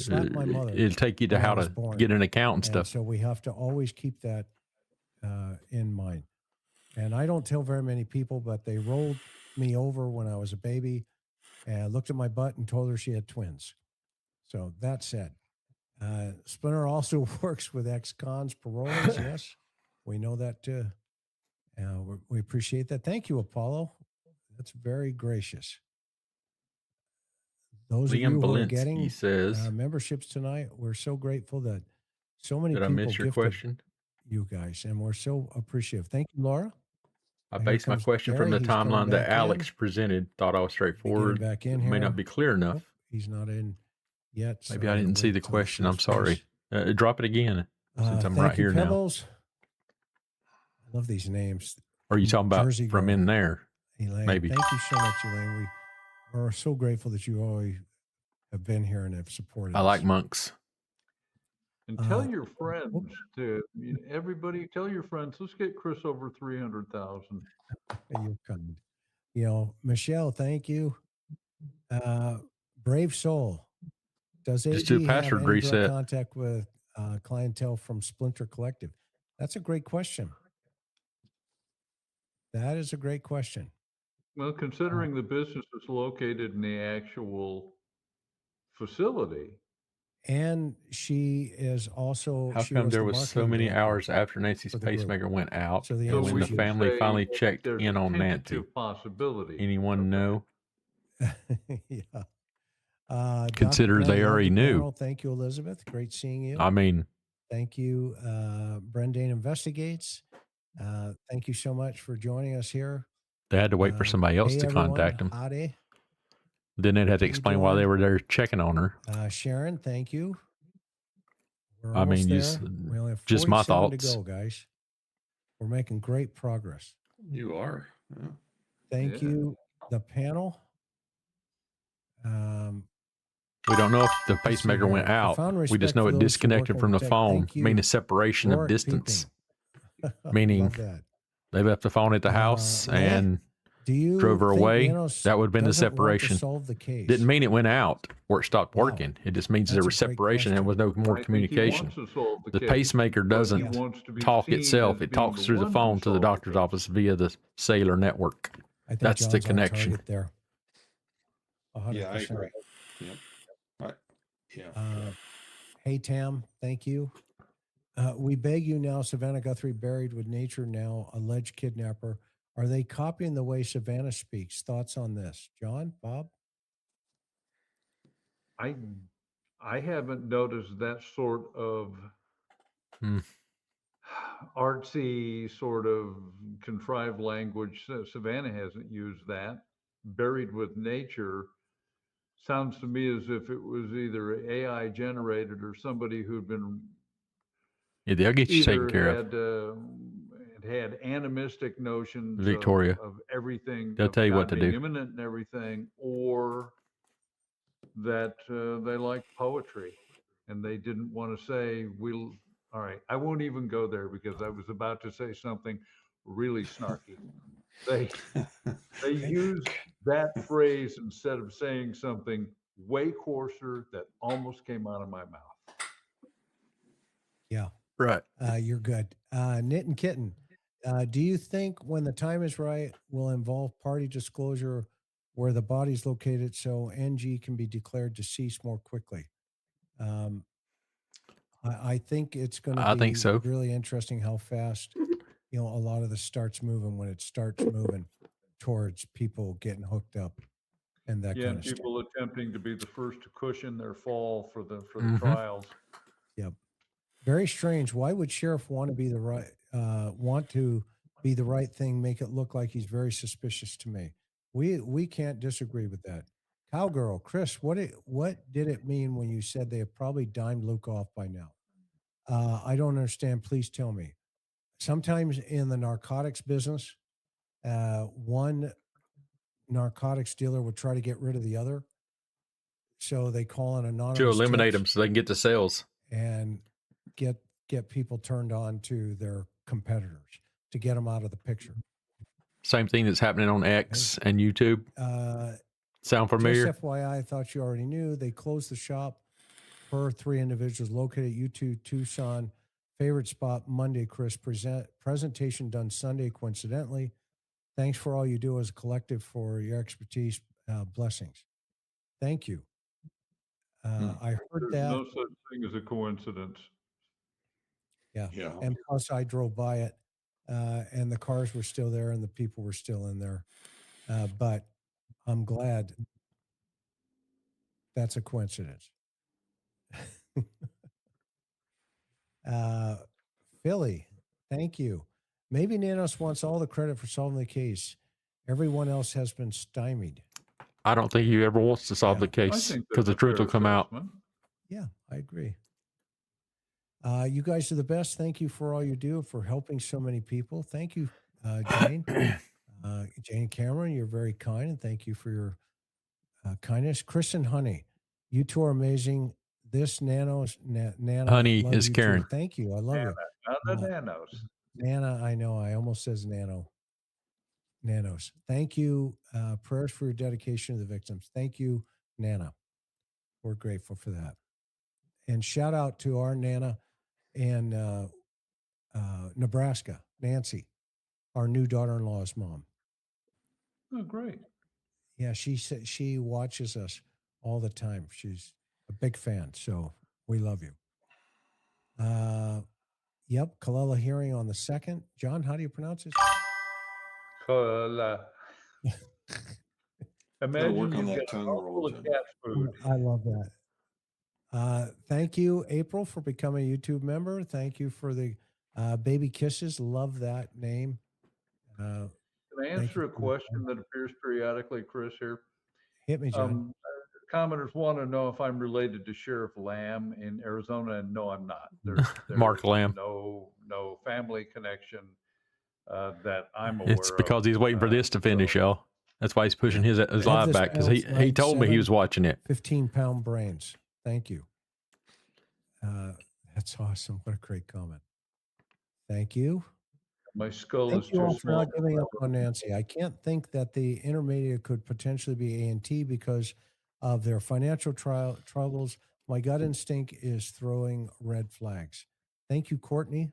It'll take you to how to get an account and stuff. So we have to always keep that in mind. And I don't tell very many people, but they rolled me over when I was a baby and looked at my butt and told her she had twins. So that said, Splinter also works with ex-cons, parolees. Yes, we know that too. We appreciate that. Thank you, Apollo. That's very gracious. Those of you who are getting memberships tonight, we're so grateful that so many people I miss your question? You guys, and we're so appreciative. Thank you, Laura. I based my question from the timeline that Alex presented. Thought I was straightforward. Back in it may not be clear enough. He's not in yet. Maybe I didn't see the question. I'm sorry. Drop it again since I'm right here Pebbles. Now. I love these names. Or are you talking about Jersey from in there? Elaine. Maybe. Thank you so much, Elaine. We are so grateful that you always have been here and have supported us. I like monks. And tell Uh, your friends everybody, tell your friends, let's get Chris over 300,000. you're kind. Michelle, thank you. Brave soul. Does Just do a AG have password any direct reset. contact with clientele from Splinter Collective? That's a great question. That is a great question. Well, considering the business is located in the actual facility. And she is also, How she come was there the was so marketing many director hours after Nancy's for the group. pacemaker went out? So the So And answer when we the is should yes. family say finally that checked there's in a on Nancy, tentative possibility. anyone know? Yeah. Dr. Consider Blunt, they love already the knew. panel. Thank you, Elizabeth. Great seeing you. I mean, Thank you, Brendan Investigates. Thank you so much for joining us here. they had to wait for somebody else Hey, to everyone. contact them. Howdy. Then they'd have to Hey, explain why they Jordan. were there checking on her. Sharon, thank you. We're I almost mean, there. We only have just my 47 to thoughts. go, guys. We're making great progress. You are. Yeah. Thank Yeah. you, the panel. We don't know if the Let's see pacemaker went here. out. Profound We just respect know for it those who work disconnected in from the tech. phone, Thank you, meaning separation of Rourke distance. Peeping. Meaning Love that. they left the phone at the house and Do you drove her think away. Nanos That would have been the doesn't want to separation. solve the case? Didn't mean it went out or it stopped Wow. working. It just means That's there a was great separation and question. there was no more I think he communication. wants to solve The case, pacemaker but he doesn't wants to be talk seen itself. as It being talks through the one who phone to the solved doctor's case. office via the cellular network. I think That's John's the on connection. target there. 100%. Yeah, I agree. Yep. Yeah. Hey, Tam, thank you. We beg you now, Savannah Guthrie buried with nature now, alleged kidnapper. Are they copying the way Savannah speaks? Thoughts on this? John, Bob? I haven't noticed that sort of Hmm. artsy sort of contrived language. Savannah hasn't used that. Buried with nature sounds to me as if it was either AI generated or somebody who'd been Yeah, they'll get you taken either care of. had animistic notions Victoria. of everything, They'll of tell you what God to being do. imminent and everything, or that they like poetry and they didn't want to say all right, I won't even go there because I was about to say something really snarky. They used that phrase instead of saying something way coarser that almost came out of my mouth. Yeah. Right. You're good. Knit and Kitten, do you think when the time is right will involve party disclosure where the body's located so NG can be declared deceased more quickly? I think it's going to I be think so. really interesting how fast, a lot of this starts moving when it starts moving towards people getting hooked up and that Yeah, kind and of stuff. people attempting to be the first to cushion their fall for the Mhm. trials. Yep. Very strange. Why would sheriff want to be the right thing, make it look like he's very suspicious to me? We can't disagree with that. Cowgirl, Chris, what did it mean when you said they have probably dimed Luke off by now? I don't understand. Please tell me. Sometimes in the narcotics business, one narcotics dealer would try to get rid of the other. So they call an anonymous To eliminate tips them so they can get the sales. and get people turned on to their competitors to get them out of the picture. Same thing that's happening on X and YouTube. Sound familiar? Just FYI, I thought you already knew. They closed the shop per 3 individuals located at U2 Tucson. Favorite spot Monday, Chris. Presentation done Sunday, coincidentally. Thanks for all you do as a collective for your expertise. Blessings. Thank you. I heard There's that. no such thing as a coincidence. Yeah. Yeah. And plus, I drove by it, and the cars were still there, and the people were still in there. But I'm glad that's a coincidence. Philly, thank you. Maybe Nanos wants all the credit for solving the case. Everyone else has been stymied. I don't think he ever wants to solve the I case think because the that's a truth fair will come out. assessment. Yeah, I agree. You guys are the best. Thank you for all you do for helping so many people. Thank you, Jane. Jane Cameron, you're very kind, and thank you for your kindness. Chris and Honey, you two are amazing. this Nana. Honey love is you Karen. Too. Thank you. I love you. Not the nanos. Nana, I know. I almost says nanos. Thank you. Prayers for your dedication to the victims. Thank you, Nana. We're grateful for that. And shout out to our Nana in Nebraska, Nancy, our new daughter-in-law's mom. Oh, great. Yeah, she watches us all the time. She's a big fan, so we love you. Yep, Kalila hearing on the 2nd. John, how do you pronounce it? Cola. Imagine work on you've that got a tongue mouthful roll, of John. cat food. I love that. Thank you, April, for becoming a YouTube member. Thank you for the baby kisses. Love that name. Can I answer a question that appears periodically, Chris, here? Hit me, John. Commenters want to know if I'm related to Sheriff Lamb in Arizona, and no, I'm not. There's Mark Lamb. No family connection that I'm aware of. It's because he's waiting for this to finish, y'all. That's why he's pushing his Have live this back, because balanced he told me he was watching it. 15-pound brains. Thank you. That's awesome. What a great comment. Thank you. My skull is Thank you too all for small. not giving up on Nancy. I can't think that the intermediate could potentially be A&T because of their financial troubles. My gut instinct is throwing red flags. Thank you, Courtney.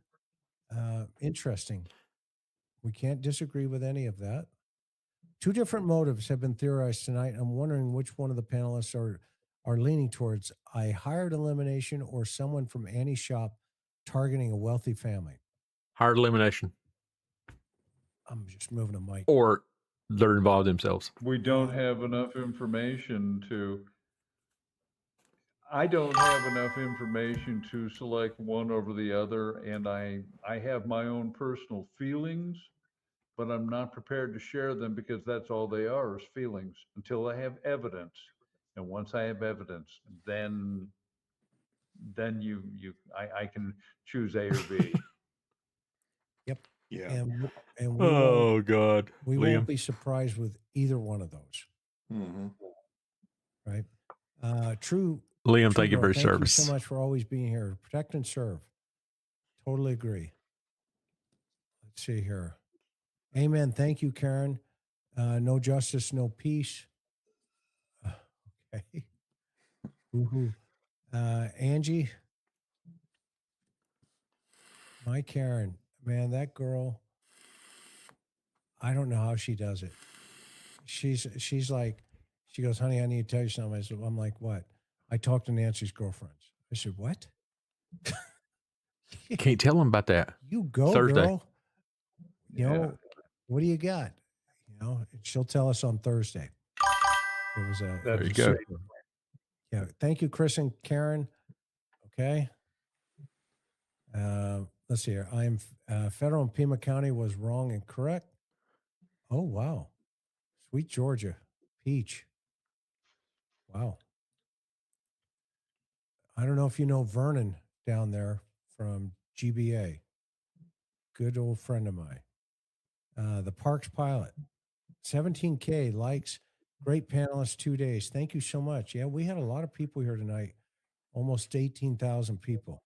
Interesting. We can't disagree with any of that. 2 different motives have been theorized tonight. I'm wondering which one of the panelists are leaning towards a hired elimination or someone from Annie's shop targeting a wealthy family. Hard elimination. I'm just moving a mic. Or they're involved themselves. We don't have enough information to. I don't have enough information to select one over the other, and I have my own personal feelings, but I'm not prepared to share them because that's all they are, is feelings, until I have evidence. And once I have evidence, then I can choose A or B. Yep. Yeah. And we God. we Liam. won't be surprised with either one of those. Mm-hmm. Right. True. Liam, True thank you for Girl, your thank service. you so much for always being here. Protect and serve. Totally agree. Let's see here. Amen. Thank you, Karen. No justice, no peace. Okay. Woohoo. Angie. My Karen. Man, that girl. I don't know how she does it. She's like, she goes, honey, I need to tell you something. I said, I'm like, what? I talked to Nancy's girlfriends. I said, what? Can't tell him about that. You go, Thursday. girl. You know, what do you got? You know, she'll tell us on Thursday. It was a. There you go. Yeah. Thank you, Chris and Karen. Okay. Let's see here. I'm federal in Pima County was wrong and correct. Oh, wow. Sweet Georgia. Peach. Wow. I don't know if you know Vernon down there from GBA. Good old friend of mine. The Parks pilot. 17K likes. Great panelists, 2 days. Thank you so much. Yeah, we had a lot of people here tonight. Almost 18,000 people.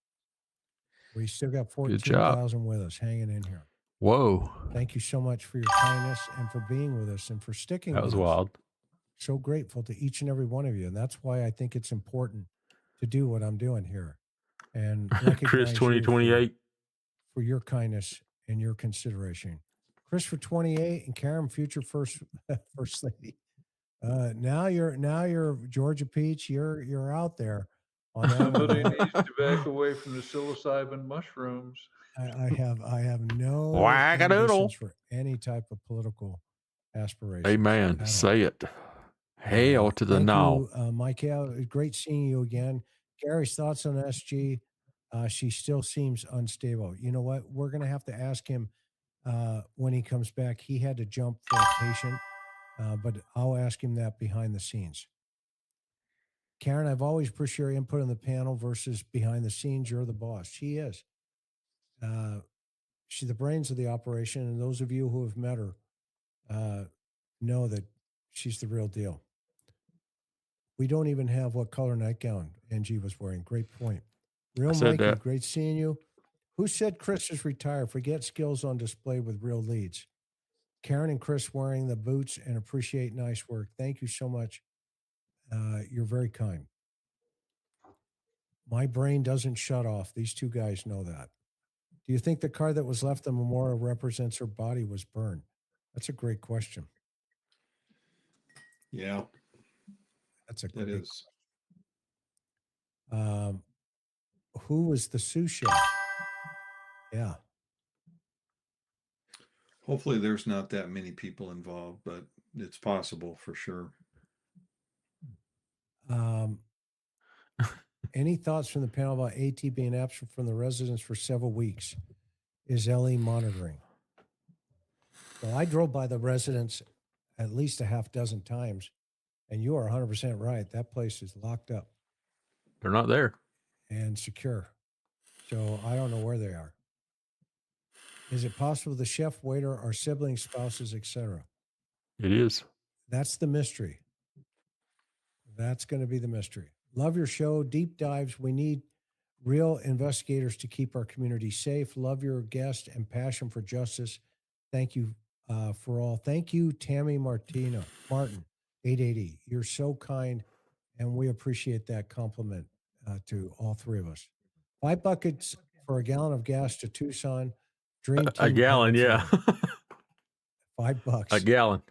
We still got 14,000 with us hanging in here. Whoa. Thank you so much for your kindness and for being with us and for sticking with us. That was wild. So grateful to each and every one of you. And that's why I think it's important to do what I'm doing here. And Chris, 2028. For your kindness and your consideration. Chris for 28 and Karen, future first lady. Now you're Georgia Peach. You're out there on that. Somebody needs to back away from the psilocybin mushrooms. I have no Whack-a-doodle. ambitions for any type of political aspiration. Amen. Say it. Hail to the Thank no. you, Michael. Great seeing you again. Gary's thoughts on SG. She still seems unstable. You know what? We're going to have to ask him when he comes back. He had to jump for a patient, but I'll ask him that behind the scenes. Karen, I've always appreciated your input on the panel versus behind the scenes. You're the boss. She is. She's the brains of the operation, and those of you who have met her know that she's the real deal. We don't even have what color nightgown Angie was wearing. Great point. Real said Mikey, that. great seeing you. Who said Chris is retired? Forget skills on display with real leads. Karen and Chris wearing the boots and appreciate nice work. Thank you so much. You're very kind. My brain doesn't shut off. These two guys know that. Do you think the car that was left the memorial represents her body was burned? That's a great question. Yeah, That's a that great is. Who was the sous chef? Yeah. Hopefully there's not that many people involved, but it's possible for sure. Any thoughts from the panel about AT being absent from the residence for several weeks? Is LE monitoring? Well, I drove by the residence at least a half dozen times, and you are 100% right. That place is locked up. They're not there. And secure. So I don't know where they are. Is it possible the chef, waiter, are siblings, spouses, etc.? It is. That's the mystery. That's going to be the mystery. Love your show. Deep dives. We need real investigators to keep our community safe. Love your guest and passion for justice. Thank you for all. Thank you, Tammy Martin, 880. You're so kind, and we appreciate that compliment to all three of us. 5 buckets for a gallon of gas to Tucson. Dream Team. A gallon, yeah. $5. A gallon.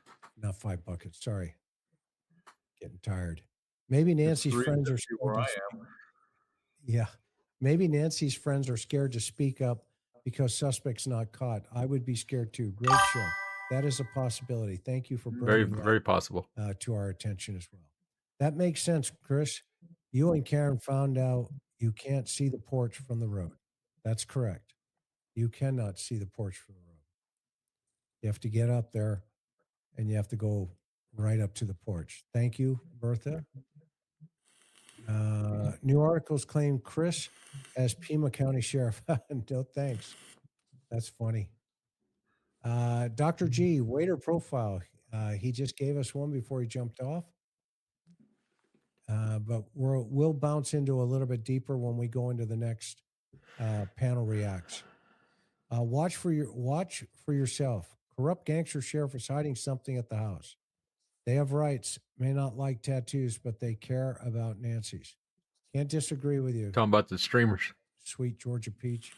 Not 5 buckets. Sorry. Getting tired. Maybe Nancy's friends are scared where I to am. Yeah. Maybe Nancy's friends are scared to speak up because suspect's not caught. I would be scared too. Great show. That is a possibility. Thank you for Very, bringing very that possible. to our attention as well. That makes sense, Chris. You and Karen found out you can't see the porch from the road. That's correct. You cannot see the porch from the road. You have to get up there and you have to go right up to the porch. Thank you, Bertha. New articles claim Chris as Pima County Sheriff. No thanks. That's funny. Dr. G, waiter profile. He just gave us one before he jumped off. But we'll bounce into a little bit deeper when we go into the next panel reacts. Watch for yourself. Corrupt gangster sheriff is hiding something at the house. They have rights, may not like tattoos, but they care about Nancy's. Can't disagree with you. Talking about the streamers. Sweet Georgia Peach.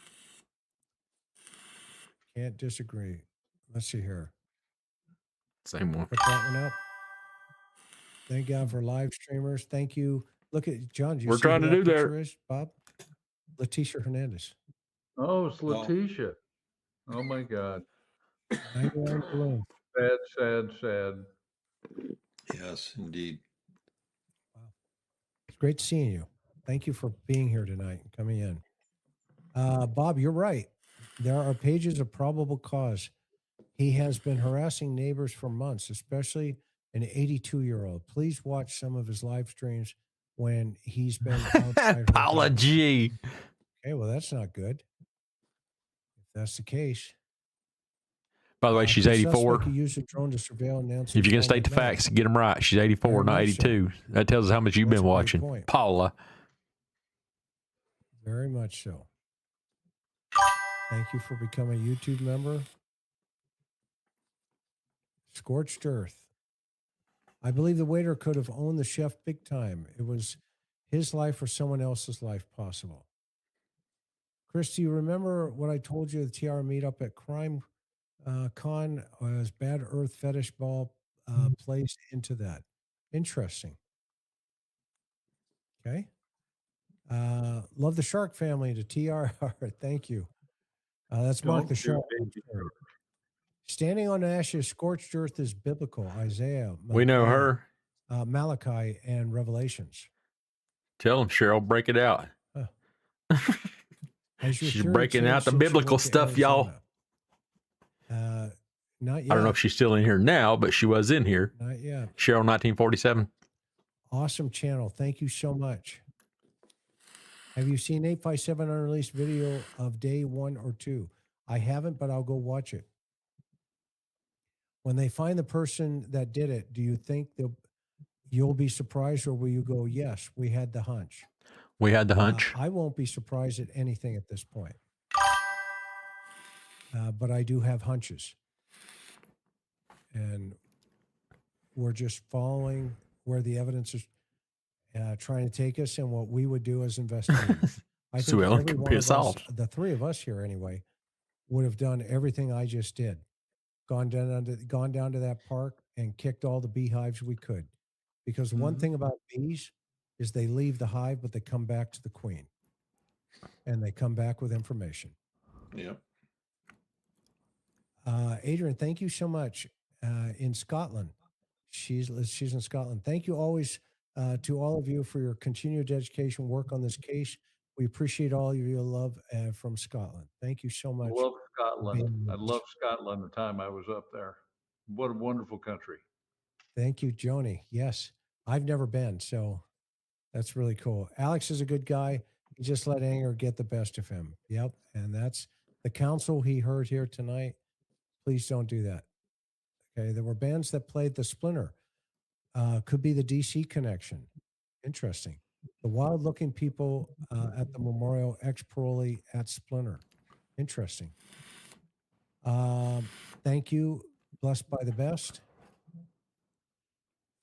Can't disagree. Let's see here. Same one. Put that one up. Thank God for live streamers. Thank you. Look at John. We're trying to do that. Is, Bob? Leticia Hernandez. Oh, it's Leticia. Oh my God. Sad. Yes, indeed. Wow. It's great seeing you. Thank you for being here tonight and coming in. Bob, you're right. There are pages of probable cause. He has been harassing neighbors for months, especially an 82-year-old. Please watch some of his live streams when he's been outside. Apology. Okay, well, that's not good. If that's the case. By the way, she's 84. He used a drone to surveil Nancy. If you can state the facts, get them right. She's 84, not 82. So. That tells us how much you've been watching. Paula. Very much so. Thank you for becoming a YouTube member. Scorched Earth. I believe the waiter could have owned the chef big time. It was his life or someone else's life possible. Chris, do you remember what I told you? The TR meetup at Crime Con was Bad Earth Fetish Ball plays into that. Interesting. Okay. Love the Shark family to TR. Thank you. That's Mark the Shark. Standing on ashes, scorched earth is biblical. Isaiah. We know her. Malachi and Revelations. Tell him, Cheryl, break it out. She's breaking out the biblical stuff, y'all. Not yet. I don't know if she's still in here now, but she was in here. Not yet. Cheryl, 1947. Awesome channel. Thank you so much. Have you seen 857 unreleased video of day 1 or 2? I haven't, but I'll go watch it. When they find the person that did it, do you think you'll be surprised, or will you go, yes, we had the hunch? We had the hunch. I won't be surprised at anything at this point. But I do have hunches. And we're just following where the evidence is trying to take us and what we would do as investigators. I think Ellen every can one piss of us, off. the three of us here anyway, would have done everything I just did. Gone down to that park and kicked all the beehives we could. Because one thing about bees is they leave the hive, but they come back to the queen. And they come back with information. Yep. Adrian, thank you so much. In Scotland, she's in Scotland. Thank you always to all of you for your continued education work on this case. We appreciate all of your love from Scotland. Thank you so much. I love Scotland. I love Scotland the time I was up there. What a wonderful country. Thank you, Joni. Yes, I've never been, so that's really cool. Alex is a good guy. He just let anger get the best of him. Yep, and that's the counsel he heard here tonight. Please don't do that. Okay, there were bands that played the Splinter. Could be the DC connection. Interesting. The wild looking people at the memorial, ex parolee at Splinter. Interesting. Thank you. Blessed by the best.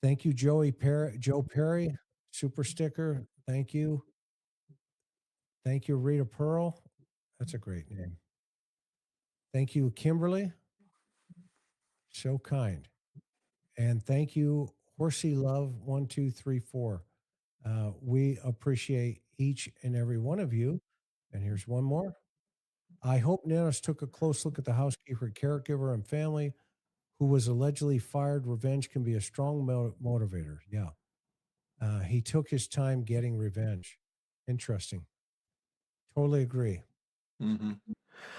Thank you, Joe Perry, super sticker. Thank you. Thank you, Rita Pearl. That's a great name. Thank you, Kimberly. So kind. And thank you, Horsey Love 1234. We appreciate each and every one of you. And here's one more. I hope Nanos took a close look at the housekeeper, caregiver, and family who was allegedly fired. Revenge can be a strong motivator. Yeah. He took his time getting revenge. Interesting. Totally agree. Mm-hmm.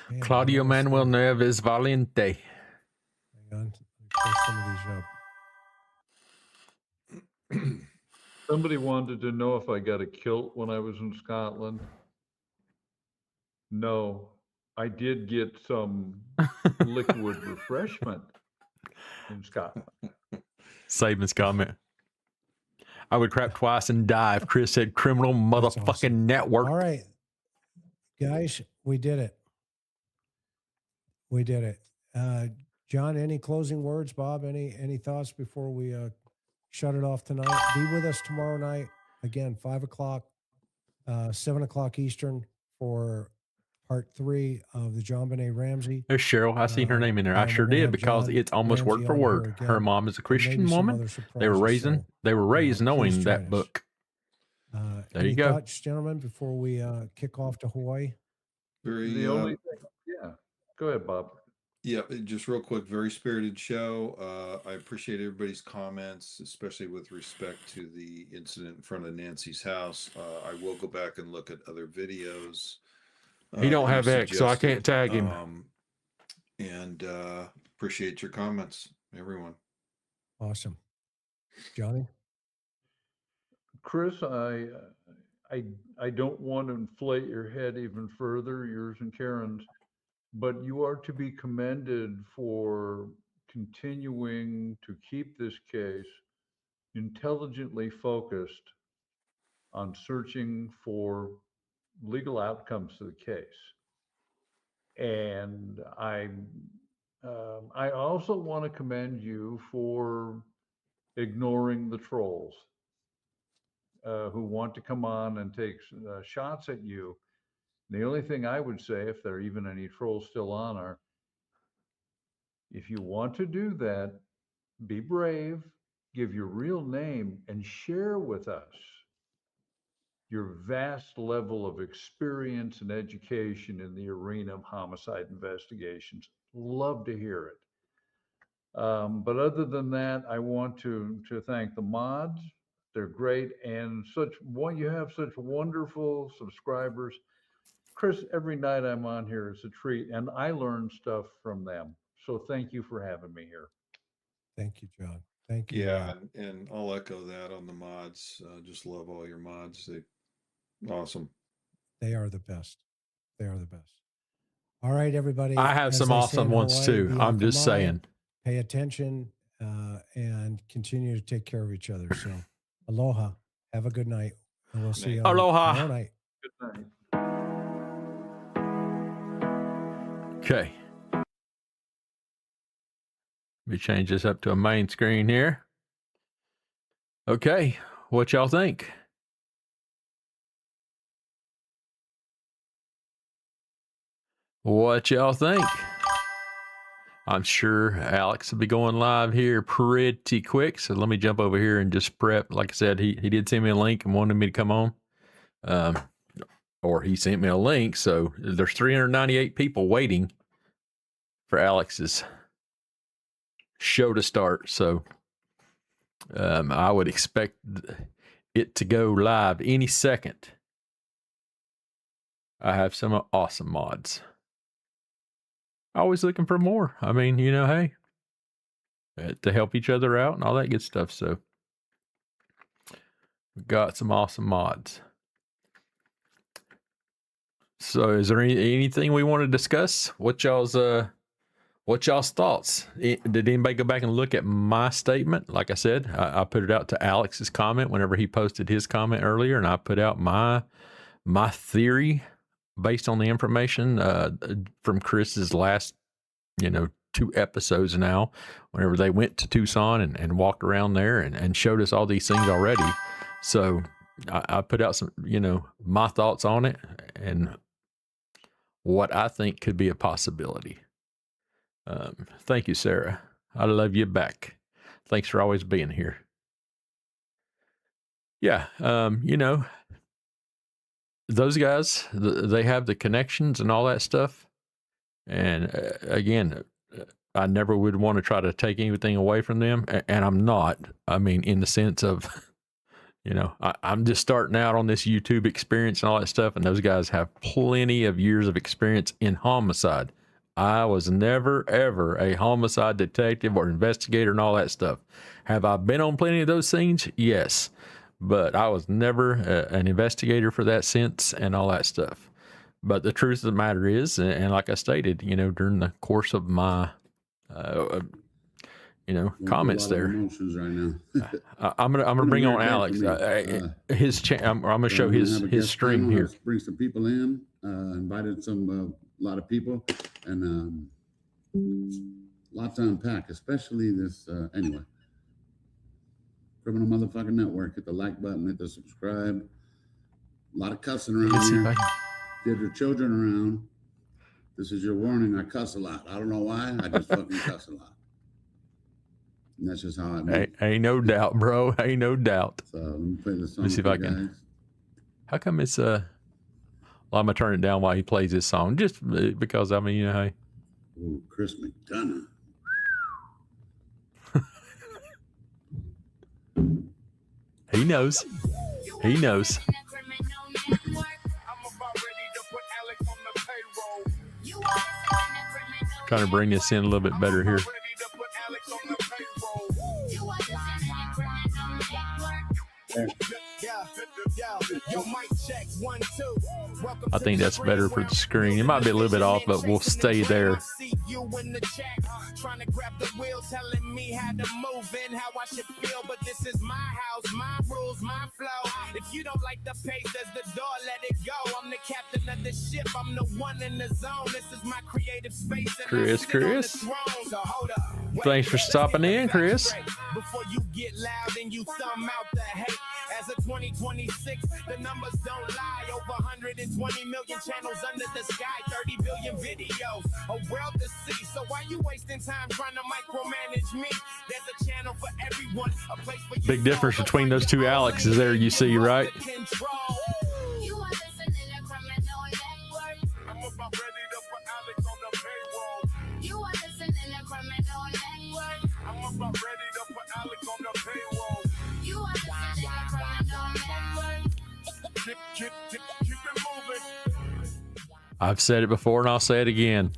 Man, Claudio what else Manuel do we- Neves Valiente. Hang on. Let me pull some of these up. Somebody wanted to know if I got a kilt when I was in Scotland. No, I did get some liquid refreshment in Scotland. Saban's comment. I would crap twice and die if Chris said criminal motherfucking awesome. network. All right, guys, we did it. We did it. John, any closing words? Bob, any thoughts before we shut it off tonight? Be with us tomorrow night. Again, 5 o'clock, 7 o'clock Eastern for part 3 of the John Benet Ramsey. There's Cheryl. I seen her name in there. I and sure we're gonna did have because John it's almost Ramsey word for on word. here Her again, mom is a and Christian maybe some woman. other They were surprises. raised Please knowing join that us. book. There Any you go. thoughts, gentlemen, before we kick off to Hawaii? The only thing, yeah. Go ahead, Bob. Yeah, just real quick, very spirited show. I appreciate everybody's comments, especially with respect to the incident in front of Nancy's house. I will go back and look at other videos. He don't that you have X, so I can't suggested. tag him. And appreciate your comments, everyone. Awesome. Johnny? Chris, I don't want to inflate your head even further, yours and Karen's, but you are to be commended for continuing to keep this case intelligently focused on searching for legal outcomes to the case. And I also want to commend you for ignoring the trolls who want to come on and take shots at you. The only thing I would say, if there are even any trolls still on, are if you want to do that, be brave, give your real name, and share with us your vast level of experience and education in the arena of homicide investigations. Love to hear it. But other than that, I want to thank the mods. They're great, and you have such wonderful subscribers. Chris, every night I'm on here is a treat, and I learn stuff from them. So thank you for having me here. Thank you, John. Thank you. Yeah, and I'll echo that on the mods. Just love all your mods. Awesome. They are the best. They are the best. All right, everybody. I have As some they say awesome in ones Hawaii, too. I'm just saying. Pay attention. and continue to take care of each other. So aloha. Have a good night. And we'll see you Aloha. tomorrow night. Good night. Okay. Let me change this up to a main screen here. Okay. What y'all think? What y'all think? I'm sure Alex will be going live here pretty quick. So let me jump over here and just prep. Like I said, he did send me a link and wanted me to come on. Or he sent me a link. So there's 398 people waiting for Alex's show to start. So I would expect it to go live any second. I have some awesome mods. Always looking for more. I mean, you know, hey, to help each other out and all that good stuff. So we've got some awesome mods. So is there anything we want to discuss? What y'all's thoughts? Did anybody go back and look at my statement? Like I said, I put it out to Alex's comment whenever he posted his comment earlier, and I put out my theory based on the information from Chris's last, 2 episodes now, whenever they went to Tucson and walked around there and showed us all these things already. So I put out some, my thoughts on it and what I think could be a possibility. Thank you, Sarah. I love you back. Thanks for always being here. Yeah, those guys, they have the connections and all that stuff. And again, I never would want to try to take anything away from them. And I'm not. I mean, in the sense of, I'm just starting out on this YouTube experience and all that stuff. And those guys have plenty of years of experience in homicide. I was never, ever a homicide detective or investigator and all that stuff. Have I been on plenty of those scenes? Yes. But I was never an investigator for that sense and all that stuff. But the truth of the matter is, and like I stated, during the course of my, comments there, right now. I'm gonna bring on Alex. I'm gonna show his stream here. Bring some people in. Invited a lot of people, and lots to unpack, especially this. Anyway. Criminal Motherfucking Network. Hit the like button, hit the subscribe. A lot of cussing around here. Get your children around. This is your warning. I cuss a lot. I don't know why. I just fucking cuss a lot. And that's just how I move. Ain't no doubt, bro. Ain't no doubt. So let me play this song. Let me see if I can. How come it's well, I'm gonna turn it down while he plays this song, just because hey. Ooh, Chris McDonough. He knows. He knows. Trying to bring this in a little bit better here. I think that's better for the screen. It might be a little bit off, but we'll stay there. Trying to grab the wheel, telling me how to move and how I should feel. But this is my house, my rules, my flow. If you don't like the pace, there's the door, let it go. I'm the captain of the ship, I'm the one in the zone. This is my creative space. Chris. So hold up. Thanks for stopping in, Chris. Before you get loud and you thumb out the hate. As of 2026, the numbers don't lie. Over 120 million channels under the sky, 30 billion videos, a world to see. So why you wasting time trying to micromanage me? There's a channel for everyone, a place for you. Big difference between those two Alexes there, you see, right? You are listening to Criminal Network. I'm about ready to put Alex on the payroll. You are listening to Criminal Network. I'm about ready to put Alex on the payroll. You are listening to Criminal Network. Keep it moving. I've said it before and I'll say it again.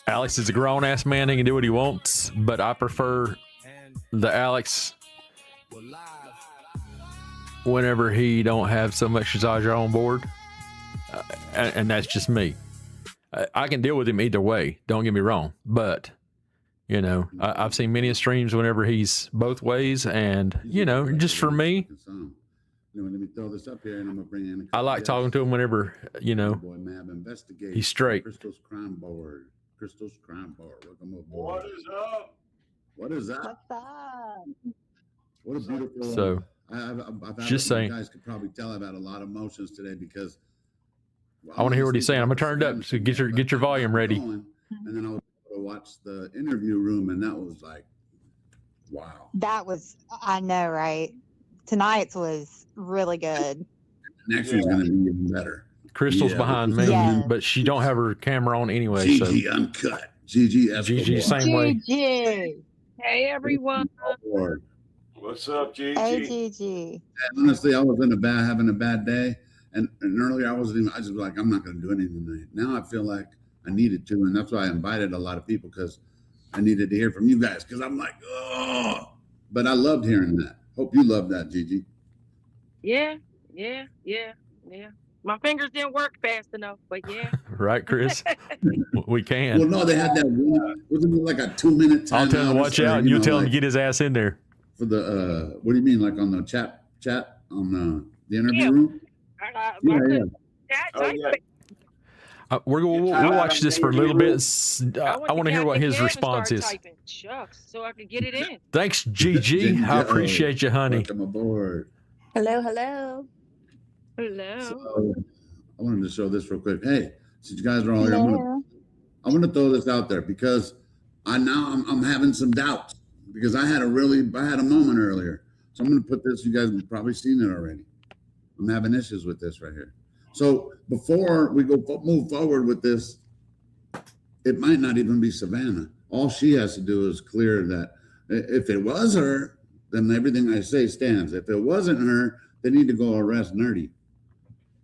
Alex is a grown-ass man. He can do what he wants, but I prefer the Alex whenever he don't have so much Shazaja on board. And that's just me. I can deal with him either way. Don't get me wrong. But, You know, I've seen many streams whenever he's both ways, and you know, just for me, let me throw this up here, and I'm gonna bring in. I like talking to him whenever you know boy Mab investigate. he's straight. Crystal's crime board. Crystal's crime board. Welcome aboard. What is up? What is that? What's up? What a beautiful. So, I've had just you saying. guys could probably tell I've had a lot of emotions today because I want to hear what he's saying. I'm gonna turn it up, so get your volume ready. And then I was able to watch the interview room, and that was like, wow. That was, I know, right? Tonight's was really good. Next one's gonna be even better. Crystal's behind me, Yes. but she don't have her camera on anyway. GG So uncut. GG GG same way. GG. Hey everyone. What's up, GG? Hey, GG. Honestly, I was having a bad day, and earlier I just was like, I'm not gonna do anything tonight. Now I feel like I needed to, and that's why I invited a lot of people, because I needed to hear from you guys, because I'm like, oh, but I loved hearing that. Hope you loved that, Gigi. Yeah. My fingers didn't work fast enough, but yeah. Right, Chris? We can. Well, no, they had that one, wasn't it like a 2-minute time? I'll tell him to watch out, and you'll tell him to get his ass in there. For the what do you mean, like on the chat on the interview Yeah. room? We'll watch this for a little bit. I want to hear what his response is. Shucks, so I could get it in. Thanks, GG. I appreciate you, honey. Welcome aboard. Hello, hello. Hello. So, I wanted to show this real quick. Hey, since you guys are all here, Hello. I'm gonna throw this out there because I'm having some doubts, because I had a moment earlier. So I'm gonna put this. You guys have probably seen it already. I'm having issues with this right here. So before we move forward with this, it might not even be Savannah. All she has to do is clear that. If it was her, then everything I say stands. If it wasn't her, they need to go arrest Nerdy.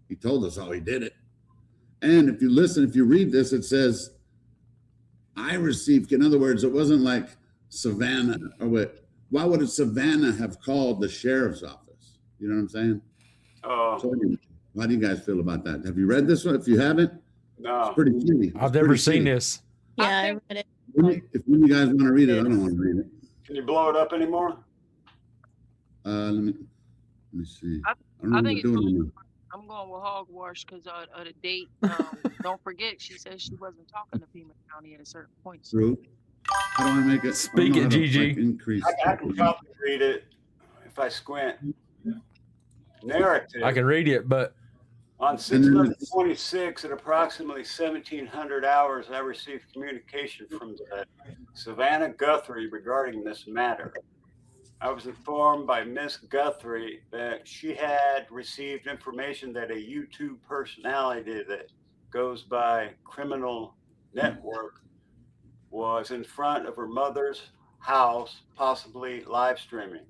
He told us how he did it. And if you read this, it says, I received, in other words, it wasn't like Savannah, why would Savannah have called the sheriff's office? You know what I'm saying? So anyway, how do you guys feel about that? Have you read this one? If you haven't, it's pretty shitty. I've never seen this. Yeah, I read it. If you guys want to read it, I don't want to read it. Can you blow it up anymore? Let me see. I don't know think what we're doing. I'm going with hogwash because of the date. Don't forget, she said she wasn't talking to Pima County at a certain point. So. True. How do I make it? Speak it, GG. Increase. I can probably read it if I squint. Narrative. I can read it, but On 6/26 at approximately 1700 hours, I received communication from Savannah Guthrie regarding this matter. I was informed by Miss Guthrie that she had received information that a YouTube personality that goes by Criminal Network was in front of her mother's house, possibly live streaming.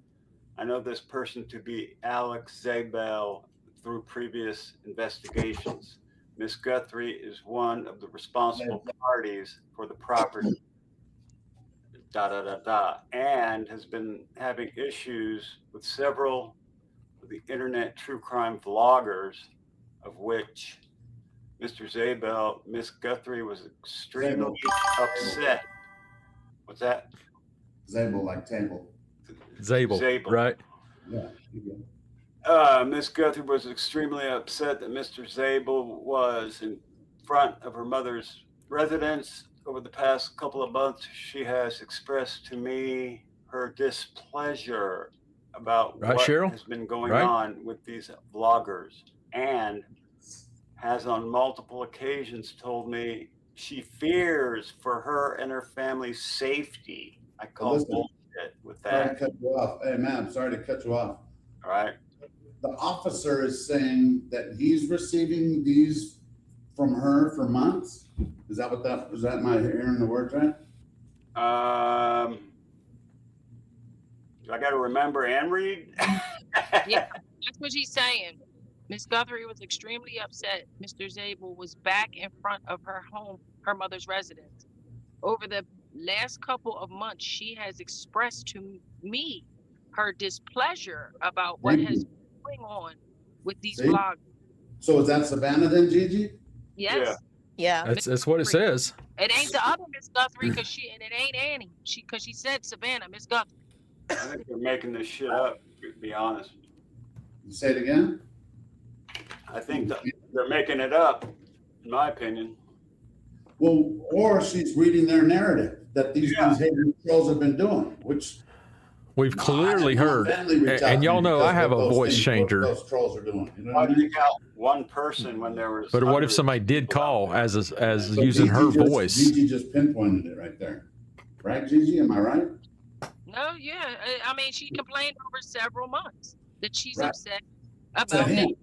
I know this person to be Alex Zabel through previous investigations. Miss Guthrie is one of the responsible parties for the property, and has been having issues with several of the internet true crime vloggers, of which Mr. Zabel, Miss Guthrie was extremely upset. What's that? Zabel, like table. Zabel, right? Yeah. Miss Guthrie was extremely upset that Mr. Zabel was in front of her mother's residence. Over the past couple of months, she has expressed to me her displeasure about what Cheryl? has been going on with these vloggers, and has on multiple occasions told me she fears for her and her family's safety. I call bullshit with that. Sorry to cut you off. Hey, man, sorry to cut you off. All right. The officer is saying that he's receiving these from her for months. Is that my hearing the words right? Do I got to remember and read? Yeah, that's what she's saying. Miss Guthrie was extremely upset. Mr. Zabel was back in front of her home, her mother's residence. Over the last couple of months, she has expressed to me her displeasure about what has been going on with these vloggers. So is that Savannah then, Gigi? Yes. Yeah. Yeah. That's what it says. It ain't the other Miss Guthrie, and it ain't Annie. Because she said Savannah, Miss Guthrie. I think they're making this shit up, to be honest. Say it again. I think that they're making it up, in my opinion. Well, or she's reading their narrative that these haters trolls have been doing, which We've clearly heard, and y'all know I have a voice changer. Those trolls are doing. You know I what I mean? think out one person when there was. But what if hundreds somebody of did people out call there. as So using her Gigi voice? Gigi just pinpointed it right there, right, Gigi? Am I right? No, yeah. I mean, she complained over several months that she's Right. upset To about him. it.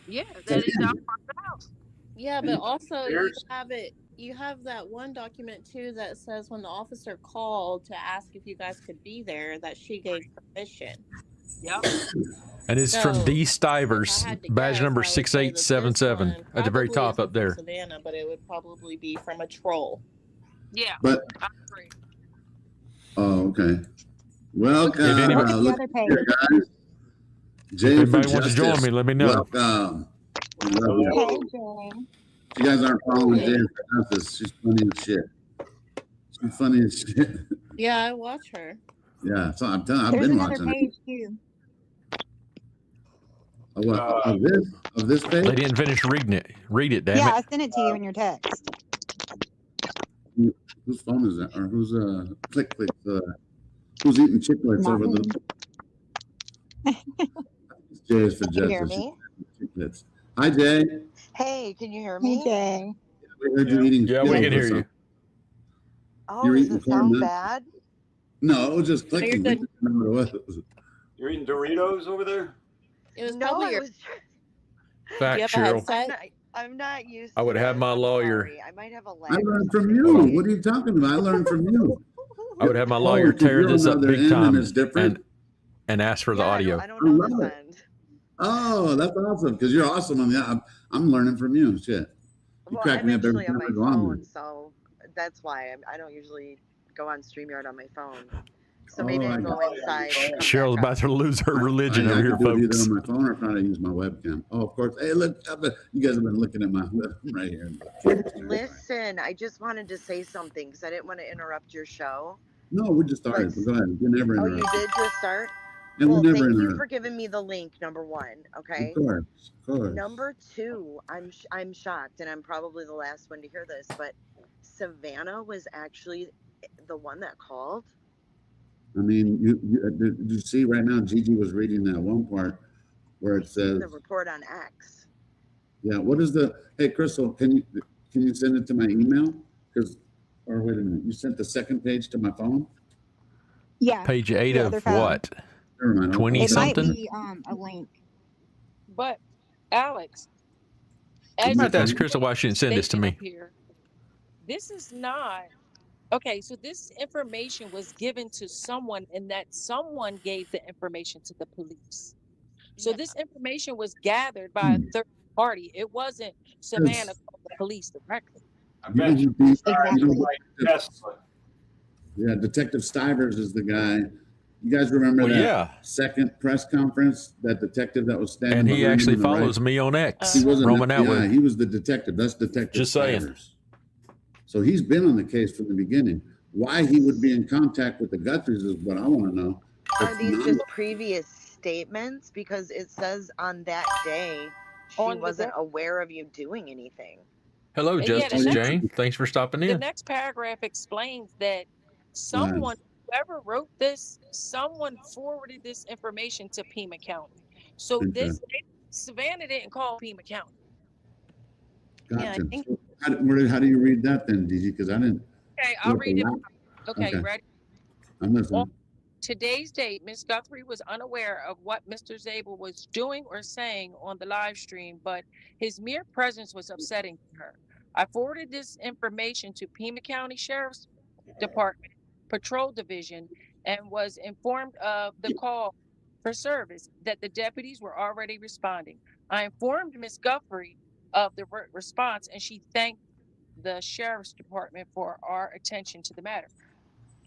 Yeah, that is him. out front of the house. Yeah, but also There's- you have that one document too that says when the officer called to ask if you guys could be there, that she gave permission. Yep. And it's from So, D. if I Stivers, had to badge guess, number I would say that this 6877 one at the very probably top isn't up there. from Savannah, but it would probably be from a troll. Yeah, But I agree. oh, okay. Welcome, If any- Look at the look other here, page. guys. Jay If for anybody wants to join Justice. me, let me know. Welcome. We love you. Hey, Jane. If you guys aren't following Jay for Justice, she's funny as shit. She's funny as shit. Yeah, I watch her. Yeah, so I'm telling. I've There's been another watching it. page too. Of what? Of this page? They didn't finish reading it. Read it, damn Yeah, I it. sent it to you in your text. Whose phone is that? Or who's click? Who's eating chiclets Not over me. It's Jay's for Can you hear Justice. me? Chiclets. Hi, Jay. Hey, can you hear me? Hey, Jay. We heard you eating. Yeah, we Skittles can or hear you. something. Oh, You're does eating it sound corn nuts? bad? No, it was just you're clicking. We good. didn't know what it was. You're eating Doritos over there? It was No, probably I your. was. Fact, You have a Cheryl. headset? I'm not used. I would to have this. my I'm lawyer. sorry. I might have a I lag. or learned from something. you. Hold on. What are you talking about? I learned from you. I would have my Oh, lawyer because tear you're this on up the big other end time and it's different. and ask for the Yeah, audio. I don't know I this love it. end. Oh, that's awesome. Because you're awesome on the. I'm learning from you. Shit. You Well, crack I'm me up every actually on time my I go on there. phone, so that's why I don't usually go on StreamYard on my phone. So maybe Oh, I I go got inside. And come Cheryl back about up. to lose her religion I over here, can do it either folks. on my phone or try to use my webcam. Oh, of course. Hey, look, you guys have been looking at my right here. Listen, I just wanted to say something because I didn't want to interrupt your show. No, we just started. But But go ahead. You never oh, you interrupt. did just start? And Well, we never thank you interrupt. for giving me the link, number one. Okay. Of course. Number two, I'm shocked, and I'm probably the last one to hear this, but Savannah was actually the one that called. I mean, did you see right now? Gigi was reading that one part where it says, The report on X. "Yeah, what is the? Hey, Crystal, can you send it to my email? Or wait a minute, you sent the second page to my phone? Yeah. Page it's 8 the of other phone. what? Never mind. 20 It might something? be a link. But Alex, I'm as about to you ask Crystal why she didn't send this to stated me. up here, this is not okay. So this information was given to someone, and that someone gave the information to the police. So Yeah. this information was gathered by a third party. It wasn't Savannah called the police directly. I You know bet who you beat- Exactly. you know who- Tesla. Yeah, Detective Stivers is the guy. You guys remember Well, that yeah. second press conference? That detective that was standing And he behind him actually on the right? follows me on X. He wasn't Roman FBI. Atwood. He was the detective. That's Detective Just saying. Stivers. So he's been on the case from the beginning. Why he would be in contact with the Guthries is what I want to know. Are It's these not- just previous statements? Because it says on that day she On the wasn't day- aware of you doing anything. Hello, And yet Justice the Jane. Thanks for stopping The in. next paragraph explains that someone, whoever wrote this, someone forwarded this information to Pima County. So this Savannah didn't call Pima County. Gotcha. Yeah, I think- So how do you read that then, Gigi? Because I didn't. Okay, I'll look read it. a lot. Okay, Okay. ready? I'm listening. On today's date, Ms. Guthrie was unaware of what Mr. Zabel was doing or saying on the live stream, but his mere presence was upsetting to her. I forwarded this information to Pima County Sheriff's Department Patrol Division and was informed of the call for service that the deputies were already responding. I informed Ms. Guthrie of the response, and she thanked the Sheriff's Department for our attention to the matter.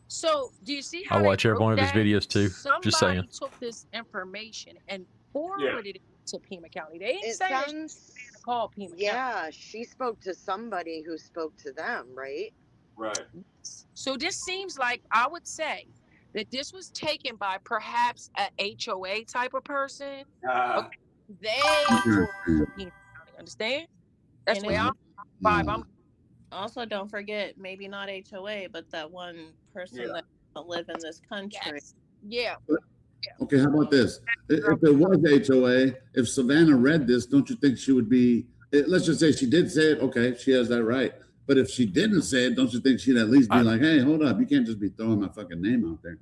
So, do you see how I they watch every wrote one of his that? videos too. Just saying. Somebody took this information and forwarded it to Pima County. They didn't It say that sounds called Pima County. Yeah, she spoke to somebody who spoke to them, right? Right. So this seems like, I would say that this was taken by perhaps a HOA type of person. Okay. They told Pima County, understand? That's And where it's I'm vibe. I'm also, don't forget, maybe not HOA, but that one person that doesn't live in this country. yeah. Okay, how about this? If it was HOA, if Savannah read this, don't you think she would be? Let's just say she did say it. Okay, she has that right. But if she didn't say it, don't you think she'd at least be like, "Hey, hold up! You can't just be throwing my fucking name out there."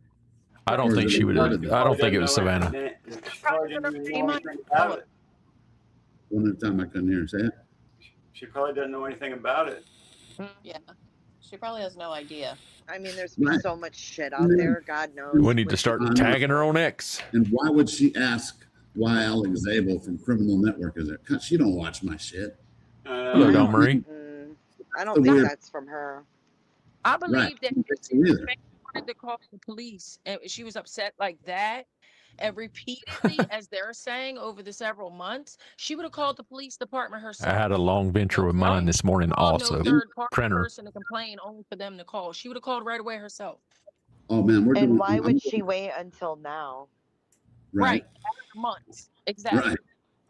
I don't Or think is it she would. part of this? I don't think it was Savannah. She probably didn't even know anything about it. One at a time, I couldn't hear her say it. She probably doesn't know anything about it. Yeah. She probably has no idea. I mean, there's Right. so much shit out there. God knows. We need to start tagging her on X. And why would she ask why Alex Zabel from Criminal Network is there? 'Cause she don't watch my shit. Hello, Don Marie. I don't think that's from her. I believe Right. that Me if neither. she wanted to call the police and she was upset like that, and repeatedly, as they're saying, over the several months, she would have called the police department herself. I had a long venture with mine this morning also. No third party Printer. person to complain, only for them to call. She would have called right away herself. Oh man, we're doing. And why would she wait until now? Right. After months. Exactly. Right.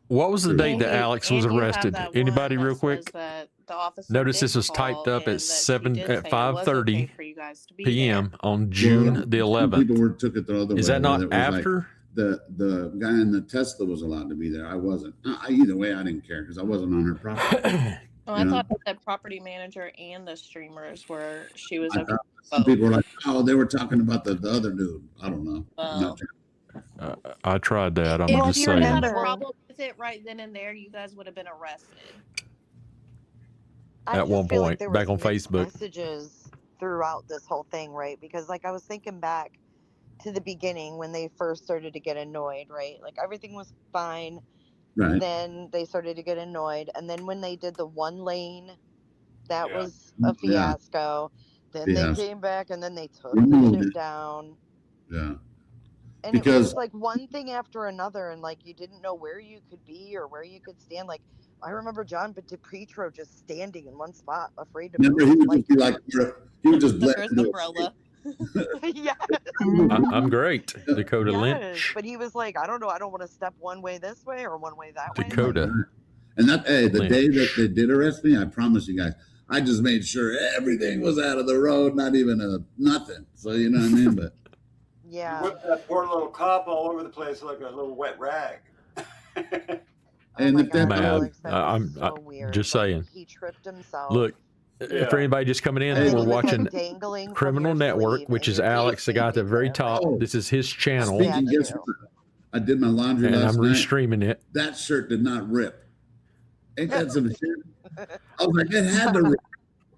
What was the date that Alex was And you have arrested? that Anybody, one real that quick? says that the officer Notice did this was call typed up and at that she 7 did at say it was 5:30 okay for you guys to be p.m. there. on June the People 11th. took it the other way. Is that not where it was like after? the guy in the Tesla was allowed to be there. I wasn't. Either way, I didn't care because I wasn't on her property. Well, I thought that the property manager and the streamers were. She was I okay. thought some people were like, "Oh, they were talking about the other dude." I don't know. I'm not sure. I tried that. I'm If just you saying. had a problem with it right then and there, you guys would have been arrested. I At just one feel point, like there back was on mixed Facebook. messages throughout this whole thing, right? Because like I was thinking back to the beginning when they first started to get annoyed, right? Like everything was fine. Right. Then they started to get annoyed, and then when they did the one lane, that Yeah. was a Yeah. fiasco. Then Fiasco. they came back and then they took Removed the shit it. down. Yeah. And it was Because just like one thing after another, and like you didn't know where you could be or where you could stand. Like I remember John DePietro just standing in one spot, afraid to remember, he move. would Like just be like, he would just blend There's into the it. umbrella. yeah, I'm great. Dakota yes. Lynch. But he was like, I don't know, I don't want to step one way this way or one way that way. Dakota. And that, hey, the Lynch. day that they did arrest me, I promise you guys, I just made sure everything was out of the road, not even nothing. So you know what I mean? But Yeah. You whipped that poor little cop all over the place like a little wet rag. and if that Mad. Alex, that was I'm so weird. just Like, saying. he tripped himself. Look, Yeah. for anybody just coming in, And then we're he was, watching like, dangling from Criminal your Network, sleeve, which and is you can't Alex, the see guy at the very either. top. Oh. This is his channel, speaking, guess Statue. what? I did my laundry and last I'm night. restreaming it. That shirt did not rip. Ain't that some shit? I was like, it had to rip.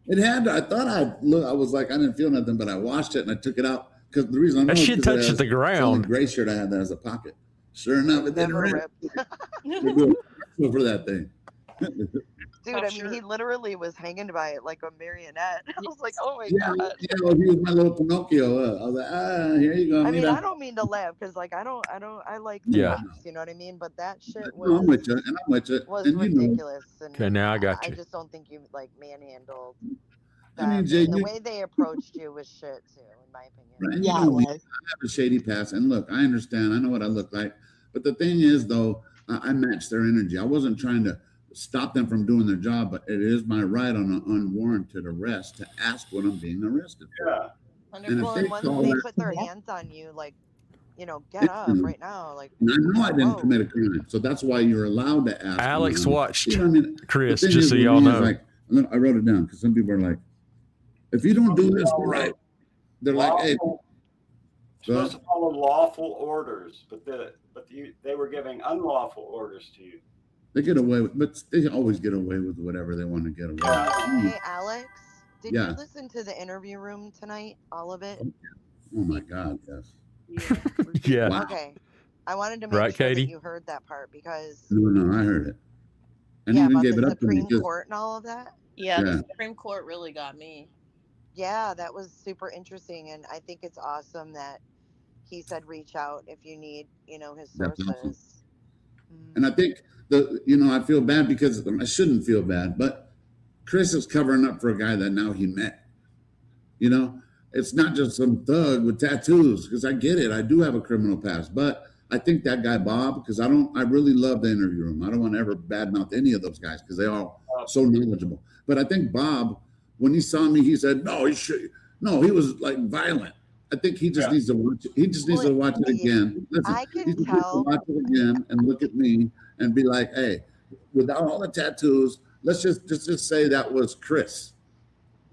It had to. I thought I was like, I didn't feel nothing, but I washed it and I took it out because the reason I know That is shit 'cause it touches has- the it's the only ground. gray shirt I had that has a pocket. Sure enough, it didn't Never rip. ripped. They do a commercial for that thing. Dude, I mean, he literally was hanging by it like a marionette. I was like, oh my Yeah, God. yeah, well, he was my little Pinocchio. I was like, here you go. I mean, mira. I don't mean to laugh because, like, I like the Yeah. jokes, you know what I mean? But that shit No, I'm with you, and I'm with you. was And you know, ridiculous. And Okay, now I got I you. just don't think you, like, manhandled I them. mean, Jay, And the you- way they approached you was shit, too, in my opinion. right? You know me. I have a shady past, and look, I understand. I know what I look like, but the thing is, though, I matched their energy. I wasn't trying to stop them from doing their job, but it is my right on an unwarranted arrest to ask what I'm being arrested for. Yeah. And Well, if and they once call they that, put their hands on you, like, you know, get up right now. Like, and I know I didn't whoa. commit a crime, so that's why you're allowed to ask. Alex them. watched You know what I mean? Chris, The thing just is so with y'all me is know. like, look, I wrote it down because some people are like, if you don't do this right, they're like, hey, Supposed to follow lawful orders, but they were giving unlawful orders to you. they get away with, but they always get away with whatever they want to get away with. Hey, Alex, did Yeah. you listen to the interview room tonight? All of it? Oh my God, yes. Yeah. Wow. Okay. I wanted to make Right, sure Katie? that you heard that part because, No, I heard it. And yeah, even about gave the it up to me Supreme because Court and all of that. Yeah, Yeah. the Supreme Court really got me. Yeah, that was super interesting. And I think it's awesome that he said reach out if you need, you know, his That's awesome. sources. And I think I feel bad because I shouldn't feel bad, but Chris is covering up for a guy that now he met. It's not just some thug with tattoos, because I get it. I do have a criminal past, but I think that guy, Bob, because I really love the interview room. I don't want to ever badmouth any of those guys because they all so knowledgeable. But I think Bob, when he saw me, he said, no, he was like violent. I think he just needs to watch it. He just needs to watch it again. Listen, I can he just needs to tell. watch it again and look at me and be like, hey, without all the tattoos, let's just say that was Chris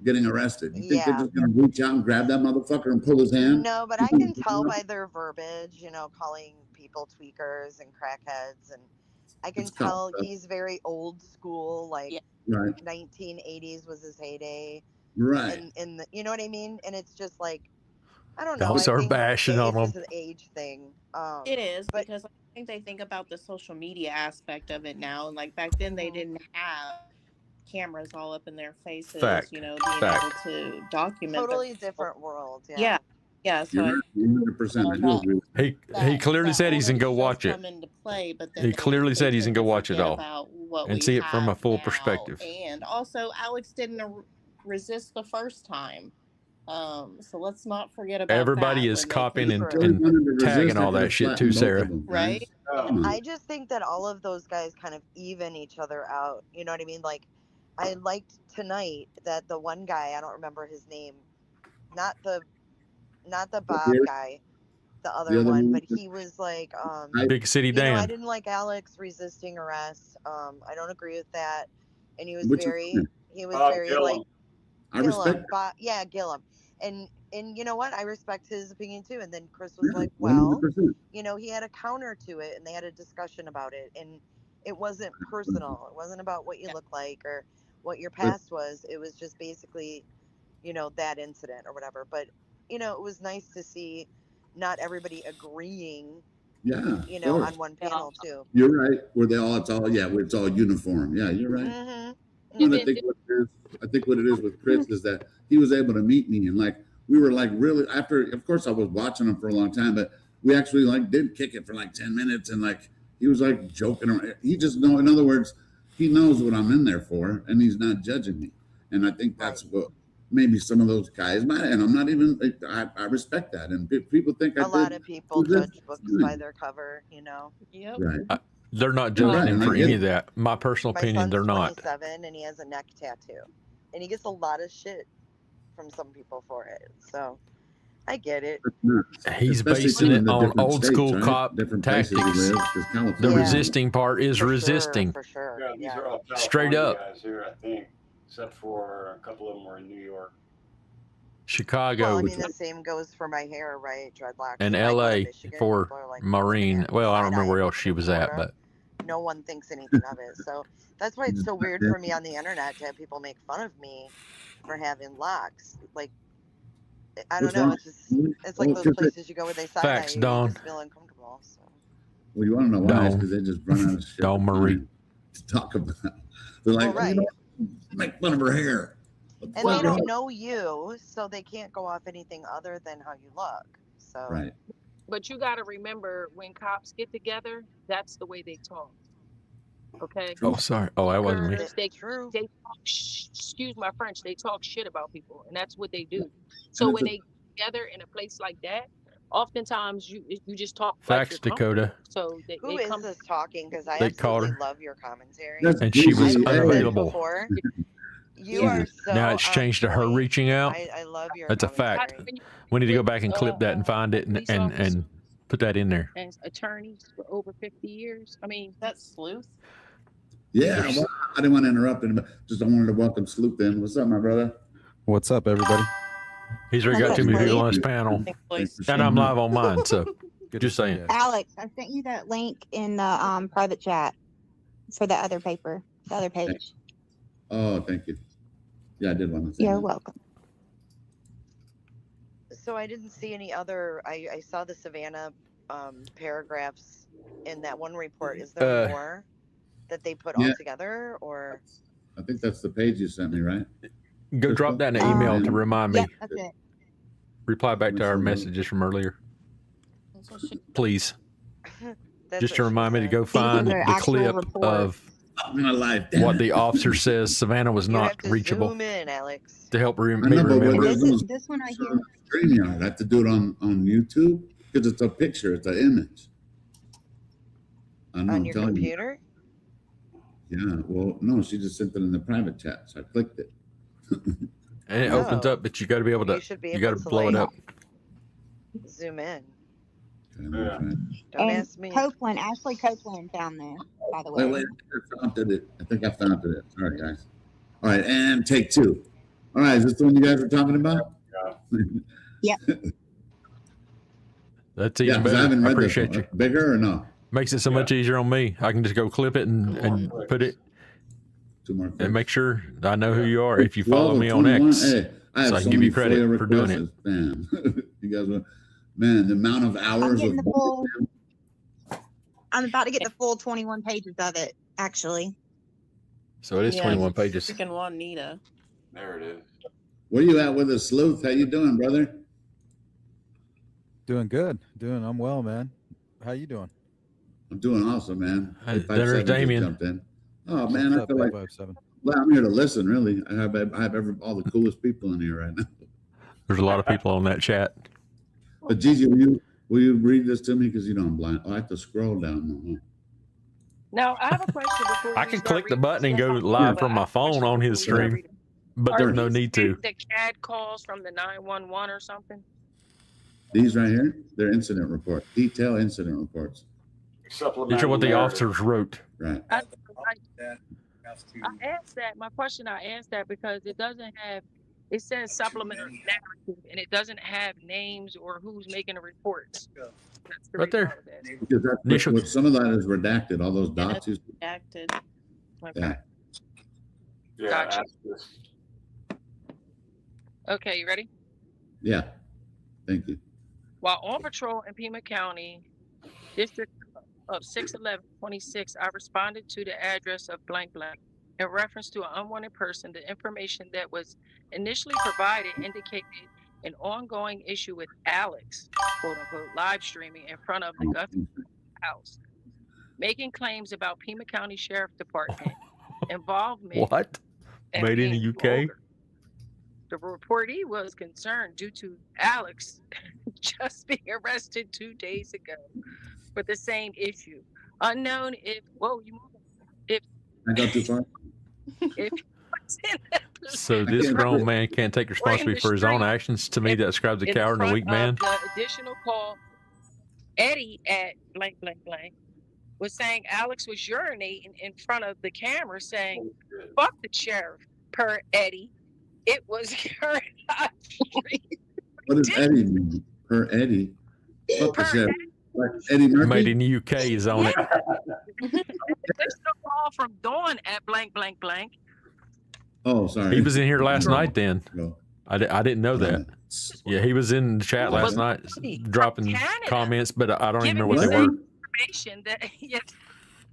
getting arrested. You think they're just going to reach out and grab that motherfucker and pull his hand? No, but I can tell by their verbiage, calling people tweakers and crackheads, and I can tell he's very old school, like right. 1980s was his heyday. Right. And you know what I mean? And it's just like, I don't know. Those are bashing on it's them. an age thing. It is, because I think they think about the social media aspect of it now. And like back then, they didn't have cameras all up in their faces, being able to document. Totally different world. Yeah. Yeah. So You're 100%. I do agree. He clearly said he's gonna go watch it. He clearly said he's gonna go watch it all and see it from a full perspective. And also, Alex didn't resist the first time. So let's not forget about everybody that is copying and tagging all that shit too, Sarah. Right? I just think that all of those guys kind of even each other out. You know what I mean? Like, I liked tonight that the one guy, I don't remember his name, not the Bob guy, the other one, but he was like, Big City Dan. I didn't like Alex resisting arrest. I don't agree with that. And he was very like, I respect. Gillum. And you know what? I respect his opinion too. And then Chris was like, well, 100%. He had a counter to it, and they had a discussion about it. And it wasn't personal. It wasn't about what you look like or what your past was. It was just basically, that incident or whatever. But, it was nice to see not everybody agreeing, on one panel too. You're right. Where it's all uniform. Yeah, you're right. Mm-hmm. And I think what it is with Chris is that he was able to meet me, and like we were like really after. Of course, I was watching him for a long time, but we actually like did kick it for like 10 minutes, and like he was like joking around. He just know. In other words, he knows what I'm in there for, and he's not judging me. And I think that's what maybe some of those guys might. And I'm not even. I respect that, and people think a lot of people judge books by their cover. Yep. Right. They're not judging him for any of that. My personal opinion, they're not. 27, and he has a neck tattoo, and he gets a lot of shit from some people for it. So I get it. He's basing it on old school cop tactics. The resisting part is resisting. For sure. Yeah, these are all straight California up. guys here, I think, except for a couple of them were in New York. Chicago. Well, I mean, the same goes for my hair, right? Dreadlocks. And Like, LA Michigan, for people are like, Maureen. Well, I don't remember where else she was at, Florida. but No one thinks anything of it. So that's why it's so weird for me on the internet to have people make fun of me for having locks. Like, I don't know. It's like those places you go where they side Facts, eye you, Dawn. you just feel uncomfortable. So. Well, you want to know why? Because they just run out of shit Dawn Marie to talk about. They're like, make fun of her hair. And they don't know you, so they can't go off anything other than how you look. So. Right. But you got to remember, when cops get together, that's the way they talk. Okay. oh, sorry. Oh, I wasn't me. They talk, excuse my French, they talk shit about people, and that's what they do. So when they get together in a place like that, oftentimes you just talk. Facts, Dakota. So who is this talking? Because I called absolutely her. love your commentary. And she was unavailable. Before. You are so. Now it's changed to her reaching out. I love your. That's a fact. We need to go back and clip that and find it and put that in there. And attorneys for over 50 years. I mean, that's Sleuth. Yeah, well, I didn't want to interrupt him, but just I wanted to welcome Sleuth in. What's up, my brother? What's up, everybody? He's already got too many people on his panel, and I'm live on mine. So, just saying. Alex, I sent you that link in the private chat for the other paper, the other page. Oh, thank you. Yeah, I did want to say You're that. welcome. So I didn't see any other. I saw the Savannah paragraphs in that one report. Is there more that they put all together, or? I think that's the page you sent me, right? Go drop that in an email to remind me. Yeah, that's it. Reply back to our messages from earlier, please. Just what to she remind me to said. go find their the actual clip report. of I'm gonna lie. what the officer says Savannah was You not have to reachable zoom in, Alex. to help I me know, but remember. with This is this one right here. StreamYard, I have to do it on YouTube because it's a picture, it's an image. I know, On I'm your telling computer? you. Yeah, well, no, she just sent it in the private chat, so I clicked it. And it opens Oh. up, but you got to be able to. You should be You got able to to blow it like up. zoom in. Okay, let me try it. Don't And ask me. Copeland, Ashley Copeland down there, by the Wait, way. I found it. I think I found it. All right, guys. All right, and take two. All right, is this the one you guys were talking about? Yep. That's Yeah, even because I better. haven't I read this appreciate one. you. Bigger or no? Makes it so much easier on me. I can just go clip it and put it Two more and clicks. make sure I know who you are if you 12 follow of me on 21. X. Hey, I have So I so can give many you credit FOIA for doing it. requests, man. You guys want, man, the amount of hours getting of the full. I'm about to get the full 21 pages of it, actually. So it is 21 pages. Freaking Juanita. There it is. Where you at with us, Sleuth? How you doing, brother? Doing good. I'm well, man. How you doing? I'm doing awesome, man. Hey, 857 there's just Damien. jumped in. Oh man, What's I up, feel like 857? well, I'm here to listen. Really, I have all the coolest people in here right now. There's a lot of people on that chat. But Gigi, will you read this to me? Because you know I'm blind. I have to scroll down. Now, I have a question before I we can start click the reading button and this. go Yes, I live but from I my have a phone question on his before we start stream, reading. but Are there's no these need to. the CAD calls from the 911 or something? These right here, they're incident report, detail incident reports. These are what the officers wrote. Right. I asked that. My question, I asked that because it doesn't have, it says supplementary narrative, and it doesn't have names or who's making the reports. That's the Right reason there. I was asking. Because that's what some of that is redacted. All those dots. You see. Redacted. Yeah. Yeah, Gotcha. ask this. Okay, you ready? Yeah. Thank you. While on patrol in Pima County, District of 61126, I responded to the address of blank blank. In reference to an unwanted person, the information that was initially provided indicated an ongoing issue with Alex, quote unquote, live streaming in front of the Guthrie house, making claims about Pima County Sheriff Department involvement. What? and Made in being the UK? vulgar. The reportee was concerned due to Alex just being arrested 2 days ago for the same issue. Unknown if, whoa, you if I go too far. if So this grown man can't take responsibility for his own actions. To me, that describes a in coward and a front weak man. of the additional call, Eddie at blank blank blank was saying Alex was urinating in front of the camera, saying, "Fuck the sheriff." Per Eddie, it was her. What does Eddie mean? Per Eddie. Fuck the sheriff. Like Eddie Murphy. Made in the UK is on it. Additional call from Dawn at blank blank blank. Oh, sorry. He was in here last night then. No. I didn't know that. Yeah, he was in the chat last night dropping comments, but I don't even know what they were. Information that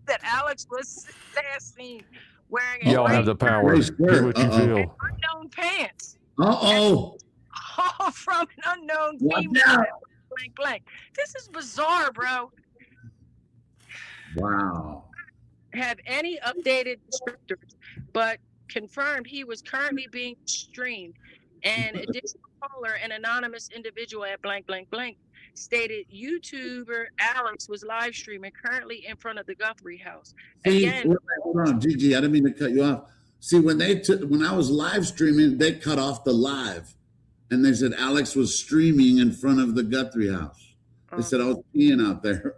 that Alex was last seen wearing Y'all have the power. Do what you feel. unknown pants. Uh-oh. All from an unknown Watch female. out. Blank blank. This is bizarre, bro. Wow. Have any updated descriptors, but confirmed he was currently being streamed. And additional caller, an anonymous individual at blank blank blank, stated YouTuber Alex was live streaming currently in front of the Guthrie house. See, Again, hold on, Gigi. I didn't mean to cut you off. See, when I was live streaming, they cut off the live, and they said Alex was streaming in front of the Guthrie house. They said I was peeing out there.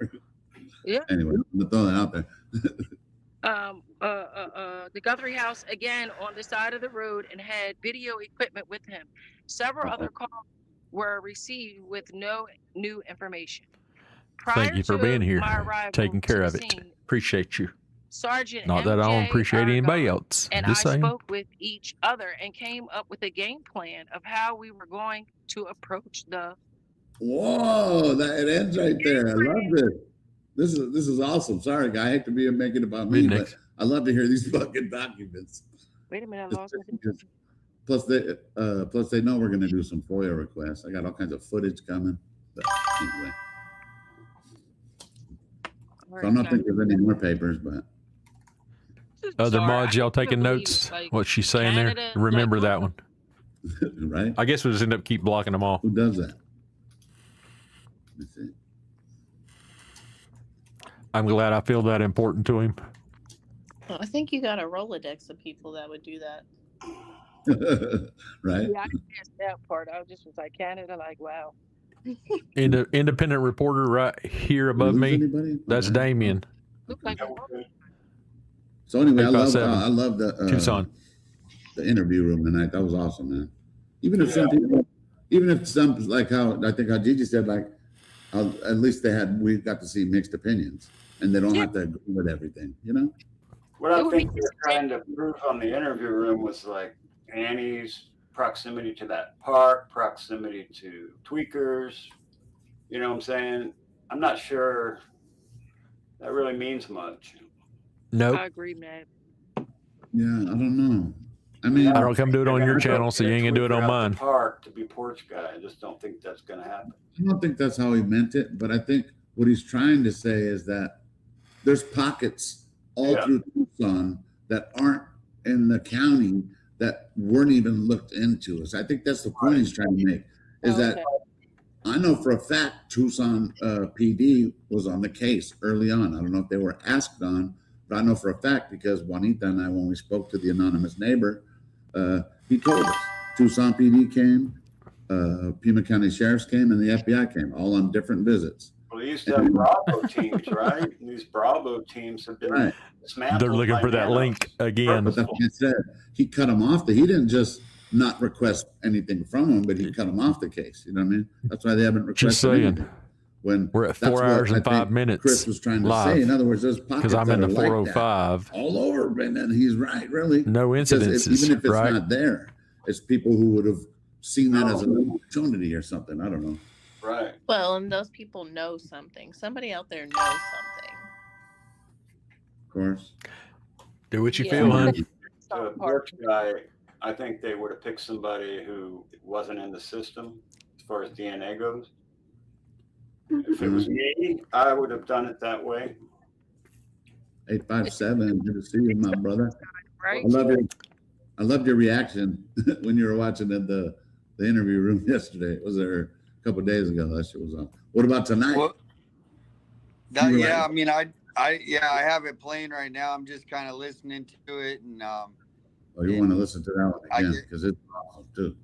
Yeah. Anyway, I'm gonna throw that out there. The Guthrie house again on the side of the road and had video equipment with him. Several other calls were received with no new information. Thank you for being here, taking care of it. Appreciate you. Sergeant Not that I don't MJ appreciate anybody Aragon else. and Just I saying. spoke with each other and came up with a game plan of how we were going to approach the. Whoa, it ends right there. I love this. This is awesome. Sorry, guy. I hate to be making it about me, but I love to hear these fucking documents. Wait a minute, I lost my. Plus they know we're gonna do some FOIA requests. I got all kinds of footage coming. But anyway. So I'm not thinking of any more papers, but Other mods, y'all taking notes? What she's saying there? Remember that one. right? I guess we'll just end up keep blocking them all. Who does that? Let's see. I'm glad I feel that important to him. Well, I think you got a Rolodex of people that would do that. Right? Yeah, I missed that part. I just was like Canada, like wow. Independent reporter right here above me. Anybody? That's Damien. Looks like So anyway, I 857. love the Tucson. The interview room tonight. That was awesome, man. Even if some people, like how I think how Gigi said, like at least we got to see mixed opinions, and they don't have to agree with everything, you know. What I think they're trying to prove on the interview room was like Annie's proximity to that park, proximity to tweakers. You know what I'm saying? I'm not sure that really means much. Nope. I agree, man. Yeah, I don't know. I mean, I don't come do it on your channel, so you ain't gonna do it on mine. Park to be porch guy. I just don't think that's gonna happen. I don't think that's how he meant it, but I think what he's trying to say is that there's pockets all through Tucson that aren't in the county that weren't even looked into. So I think that's the point he's trying to make, is that I know for a fact Tucson PD was on the case early on. I don't know if they were asked on, but I know for a fact because Juanita and I, when we spoke to the anonymous neighbor, he told us Tucson PD came, Pima County Sheriff's came, and the FBI came, all on different visits. Well, they used to have Bravo teams, right? And these Bravo teams have been dismantled. They're looking for that link again. But that's what I said. He cut him off. He didn't just not request anything from him, but he cut him off the case. You know what I mean? That's why they haven't requested Just saying. anything. When we're at 4 hours and 5 minutes. Chris was trying to live, say, in other words, there's pockets because I'm in the that are 405 like that all over, and then he's right, really. No incidences, even if it's right? not there, it's people who would have seen that as an opportunity or something. I don't know. Right. Well, and those people know something. Somebody out there knows something. Of course. Do what you feel, hon. The porch guy, I think they would have picked somebody who wasn't in the system as far as DNA goes. If it was me, I would have done it that way. 857. Good to see you, my brother. Right. I loved your reaction when you were watching the interview room yesterday. It was there a couple of days ago. That shit was on. What about tonight? Well, I mean, I have it playing right now. I'm just kind of listening to it, and oh, you want to listen to that one again because it's awesome too.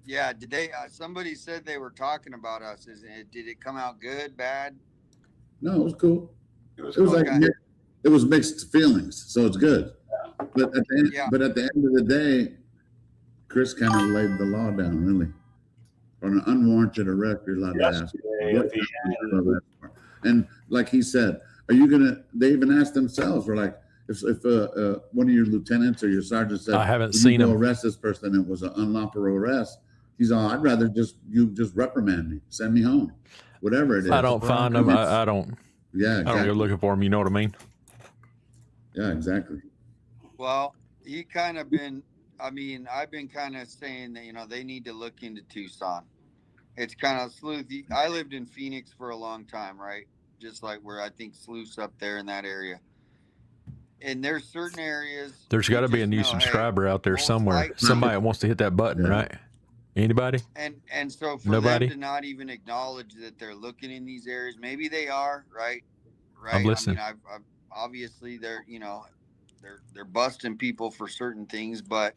Yeah, did they? Somebody said they were talking about us. Did it come out good, bad? No, it was cool. It was cool. like it was mixed feelings, so it's good. But at the end of the day, Chris kind of laid the law down, really. On an unwarranted arrest, you're allowed to ask. And like he said, are you gonna? They even asked themselves, "We're like, if one of your lieutenants or your sergeant said, I haven't seen him arrest this person, and it was an unlawful arrest." He's all, I'd rather you just reprimand me, send me home, whatever it is. I don't find them. I don't. Yeah, exactly. I don't go looking for them. You know what I mean? Yeah, exactly. Well, he kind of been. I mean, I've been kind of saying that they need to look into Tucson. It's kind of sleuthy. I lived in Phoenix for a long time, right? Just like where I think Sleuth's up there in that area. And there's certain areas. There's got to be a new subscriber out there somewhere. Somebody that wants to hit that button, right? Anybody? And so for Nobody? them to not even acknowledge that they're looking in these areas, maybe they are, right? I'm listening. I mean, I've obviously they're busting people for certain things, but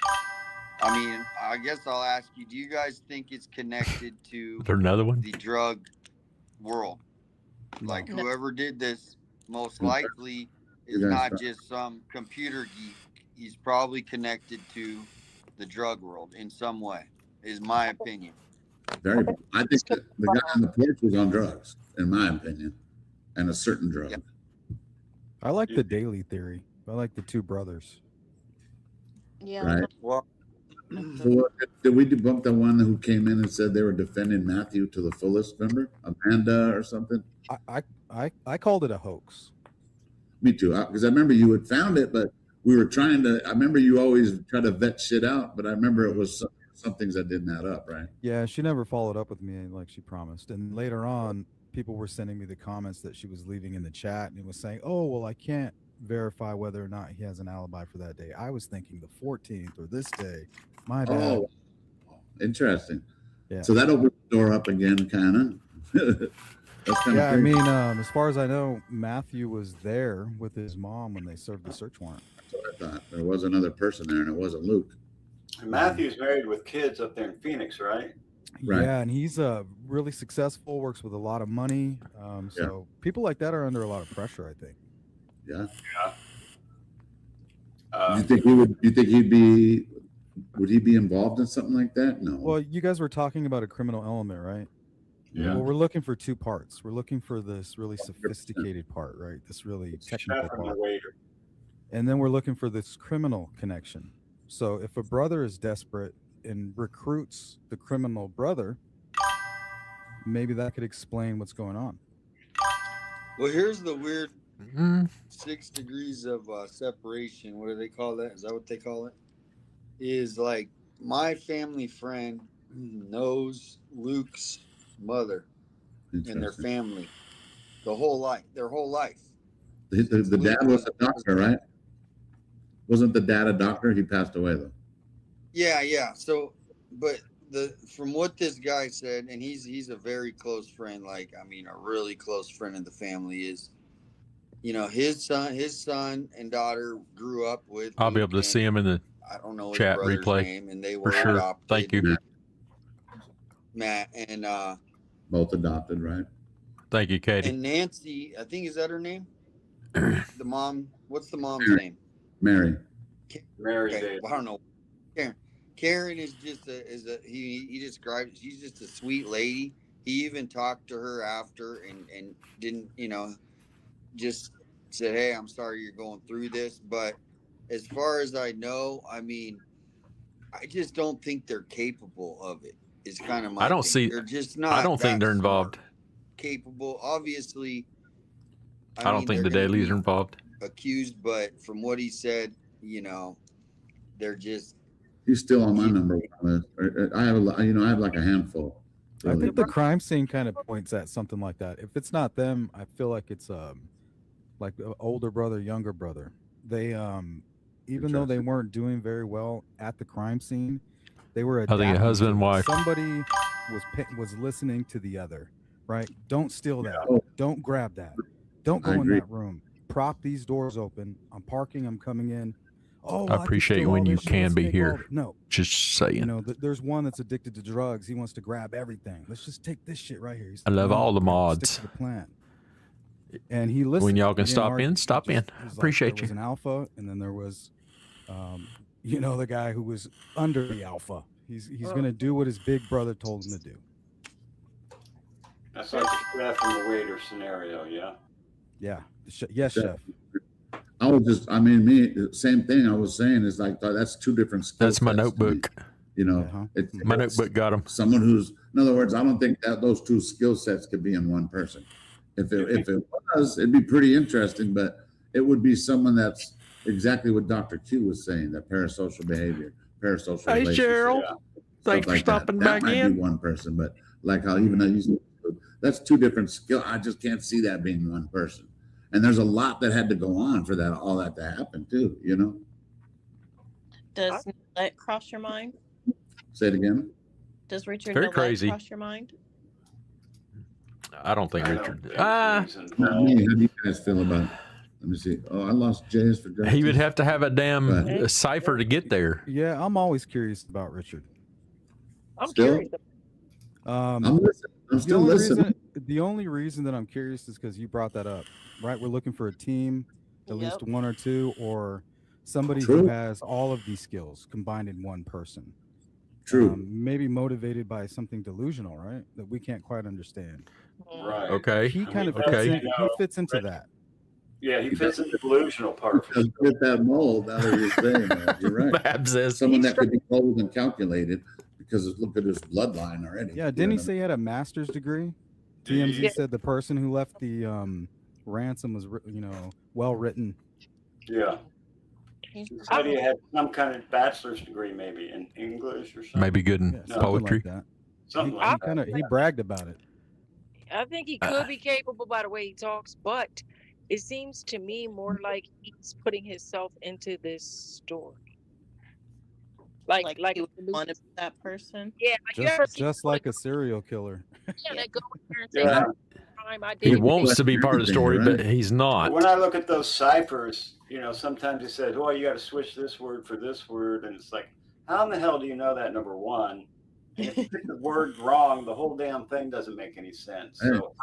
I mean, I guess I'll ask you: do you guys think it's connected to another one? The drug world? Like whoever did this, most likely is not just some computer geek. He's probably connected to the drug world in some way. Is my opinion. I think the guy on the porch was on drugs, in my opinion, and a certain drug. Yep. I like the daily theory. I like the two brothers. Yeah. Right. Well, so did we debunk the one who came in and said they were defending Matthew to the fullest? Remember, Amanda or something? I called it a hoax. Me too, because I remember you had found it, but we were trying to. I remember you always try to vet shit out, but I remember it was some things that didn't add up, right? Yeah, she never followed up with me like she promised. And later on, people were sending me the comments that she was leaving in the chat, and it was saying, "Oh, well, I can't verify whether or not he has an alibi for that day." I was thinking the 14th or this day. My bad. Oh, interesting. Yeah. So that opens the door up again, kind of. Yeah, I mean, as far as I know, Matthew was there with his mom when they served the search warrant. That's what I thought. There was another person there, and it wasn't Luke. And Matthew's married with kids up there in Phoenix, right? Right. Yeah, and he's really successful, works with a lot of money. So people like that are under a lot of pressure, I think. Yeah. Yeah. You think he would? You think he'd be? Would he be involved in something like that? No. Well, you guys were talking about a criminal element, right? Yeah. Well, we're looking for two parts. We're looking for this really sophisticated part, right? This really technical Chef and the part. waiter. And then we're looking for this criminal connection. So if a brother is desperate and recruits the criminal brother, maybe that could explain what's going on. Well, here's the weird 6 degrees of separation. What do they call that? Is that what they call it? Is like my family friend knows Luke's mother and their family their whole life. The dad was a doctor, right? Wasn't the dad a doctor? He passed away though. Yeah. So, but from what this guy said, and he's a very close friend, like, I mean, a really close friend of the family, is, you know, his son and daughter grew up with. I'll be able to see him in the I don't know his chat brother's replay name, and they for were sure. adopted. Thank you. Matt and both adopted, right? Thank you, Katie. and Nancy, I think, is that her name? The mom. What's the mom's name? Mary. Mary. Okay, well, I don't know. Karen is just he described. She's just a sweet lady. He even talked to her after and didn't, you know, just said, "Hey, I'm sorry you're going through this." But as far as I know, I mean, I just don't think they're capable of it. It's kind of my. I don't thing. see. They're just not. I don't think that they're smart, involved. capable. Obviously. I don't mean, think the they're gonna dailies be are involved. accused, but from what he said, you know, they're just. He's still on my number one list. I have I have like a handful. I think the crime scene kind of points at something like that. If it's not them, I feel like it's like the older brother, younger brother. They even though they weren't doing very well at the crime scene, they were I think a adapting husband to and it. wife. Somebody was listening to the other, right? Don't steal that. Don't grab that. Don't go in agree. that room. Prop these doors open. I'm parking. I'm coming in. Oh, I appreciate when you can be here. No, Just saying. you know, there's one that's addicted to drugs. He wants to grab everything. Let's just take this shit right here. He's I love no, all the we gotta mods. Stick to the plan. And he listened. When y'all can He didn't stop argue. in, He stop just in. was like, Appreciate there was you. an alpha, and then there was, you know, the guy who was under the alpha. He's gonna do what his big brother told him to do. That's like the chef and the waiter scenario, yeah. Yeah. Yes, chef. I was just, I mean, same thing I was saying is like, that's two different skill That's my sets to me. notebook. You know, My notebook got him. Someone who's, in other words, I don't think that those two skill sets could be in one person. If it was, it'd be pretty interesting, but it would be someone that's exactly what Dr. Q was saying, that parasocial behavior, parasocial Hey, relationships, Cheryl. stuff Thanks for like stopping that. back That might in. be one person, but like how even though you said, that's two different skills. I just can't see that being one person. And there's a lot that had to go on for that, all that to happen too, you know? Does Nillette cross your mind? Say it again. Does Richard Very Nillette crazy. cross your mind? I don't think Richard. Not me. How do you guys feel about it? Let me see. Oh, I lost Jay's for justice. He would have to have a damn But- cipher to get there. Yeah, I'm always curious about Richard. I'm Still? curious. I'm listening. I'm still listening. The only reason that I'm curious is because you brought that up, right? We're looking for a team, at least one or two, or somebody who True. has all of these skills combined in one person. True. Maybe motivated by something delusional, right? That we can't quite understand. Right. Okay. He kind of Okay. fits into that. Yeah, he fits in the delusional part. For Doesn't fit that mold. Now that you're saying that, you're right. Bab says Someone that could be cold and calculated because look at his bloodline already. Yeah, didn't he say he had a master's degree? TMZ said the person who left the ransom was, well written. Yeah. He said he had some kind of bachelor's degree, maybe in English or something. Maybe good in Yeah, something poetry. like that. Something He like kind of he bragged about it. I think he could be capable by the way he talks, but it seems to me more like he's putting himself into this story. Like he would want to be that person. Yeah, like you ever see Just like a serial killer. yeah, that go in there and say, Yeah. crime I He did. wants to be part of the story, but he's not. When I look at those ciphers, sometimes they say, "Oh, you got to switch this word for this word," and it's like, how in the hell do you know that? Number one, and if you pick the word wrong, the whole damn thing doesn't make any sense. So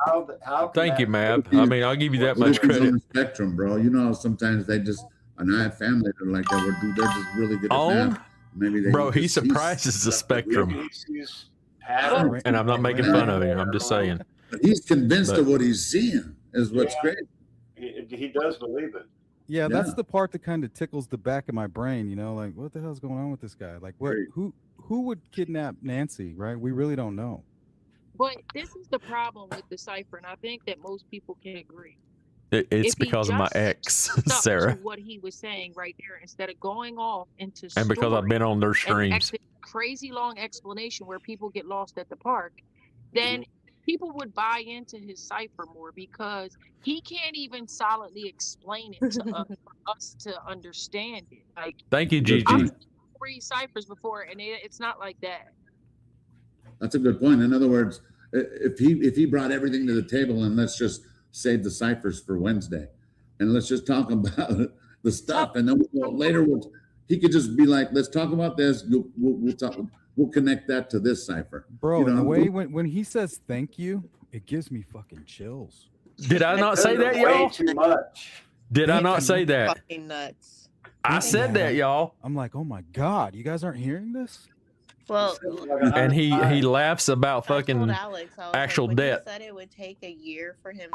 how? Thank you, Mab. I mean, I'll give you that much It's on credit. the spectrum, bro. You know how sometimes they just, and I have family that are like that. They're just really good at math. Maybe they Bro, he just- surprises the spectrum. Patterns. And I'm not making fun of him. I'm just saying. But he's convinced of what he's seeing is what's great. He does believe it. Yeah, that's the part that kind of tickles the back of my brain, like what the hell's going on with this guy? Like who would kidnap Nancy, right? We really don't know. But this is the problem with the cipher, and I think that most people can agree. It's If he because of my just ex, stuck Sarah. to what he was saying right there instead of going off into And because I've been on their story and streams. crazy long explanation where people get lost at the park, then people would buy into his cipher more because he can't even solidly explain it to us for us to understand it. Like, Thank you, Gigi. I've seen 3 ciphers before, and it's not like that. That's a good point. In other words, if he brought everything to the table, and let's just save the ciphers for Wednesday, and let's just talk about the stuff, and then later he could just be like, let's talk about this. We'll talk. We'll connect that to this cipher. Bro, the way when he says thank you, it gives me fucking chills. Did I not say that, Way y'all? too much. Did I not say that? Fucking nuts. I said that, y'all. I'm like, oh my God, you guys aren't hearing this? Well, And he laughs about fucking told Alex, I was actual like, when debt. He said it would take a year for him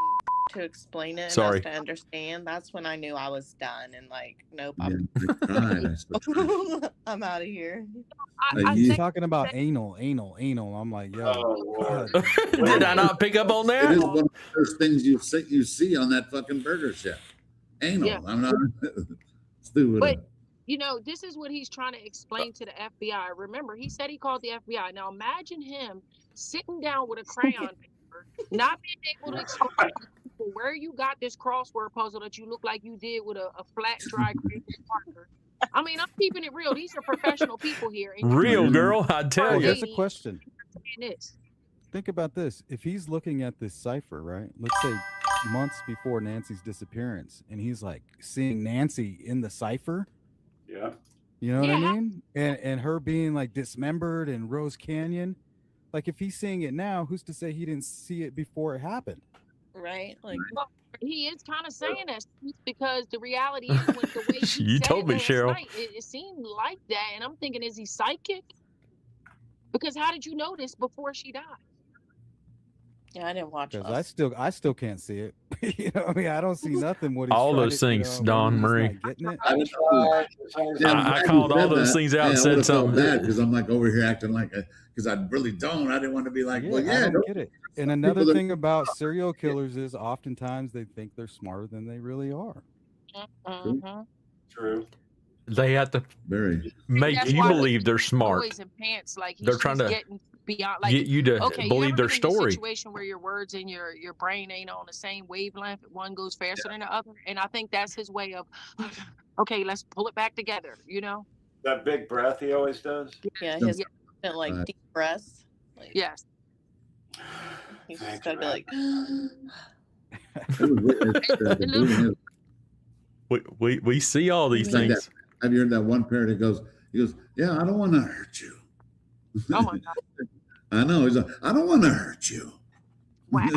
to explain it and Sorry. us to understand. That's when I knew I was done and like, nope, Yeah, I'm out of here. He's talking about anal. I'm like, yo. Did I not pick up on that? It is one of the first things you see on that fucking burger chef. Anal. Yeah. I'm not stupid. But this is what he's trying to explain to the FBI. Remember, he said he called the FBI. Now imagine him sitting down with a crayon paper, not being able to explain to people where you got this crossword puzzle that you look like you did with a flat, dry cream marker. I mean, I'm keeping it real. These are professional people here. And Real, girl, I tell you. Here's a question. This. Think about this. If he's looking at this cipher, right? Let's say months before Nancy's disappearance, and he's like seeing Nancy in the cipher. Yeah. You know what I mean? And her being like dismembered in Rose Canyon. Like if he's seeing it now, who's to say he didn't see it before it happened? Right? Like, well, he is kind of saying that because the reality is when the way he You said told it me, last Cheryl. night, it seemed like that. And I'm thinking, is he psychic? Because how did you know this before she died? yeah, I didn't watch Because it. I still can't see it. I mean, I don't see nothing. What he's All trying those to, things, maybe Don he's just Marie. not getting it. I called all those things out and said something. Because I'm like over here acting like because I really don't. I didn't want to be like, well, I yeah, don't get it. And another people that- thing about serial killers is oftentimes they think they're smarter than they really are. True. They have to make That's you why believe they're smart. Boys in pants, like They're he's trying just to getting beyond, like, get you to okay, believe you their ever been in a story. situation where your words and your brain ain't on the same wavelength. One goes faster than the other, and I think that's his way of, okay, let's pull it back together. That big breath he always does. Yeah, his like deep breaths. Like, yes. He's just gotta be like, We see all these It's like things. that. Have you heard that one parrot that goes, yeah, I don't want to hurt you. Oh my God. I know. He's like, I don't want to hurt you. Wow.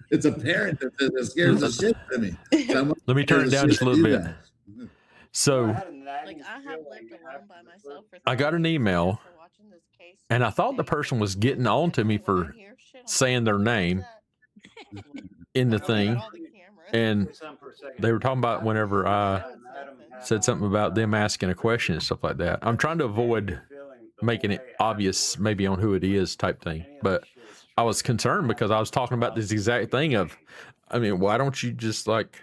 It's a parrot that scares the shit out of me. So Let me turn it down just a little bit. So like I have lived alone by myself for I got an email, and I thought the person was getting on to me for saying their name in the thing. And they were talking about whenever I said something about them asking a question and stuff like that. I'm trying to avoid making it obvious maybe on who it is type thing. But I was concerned because I was talking about this exact thing of, I mean, why don't you just like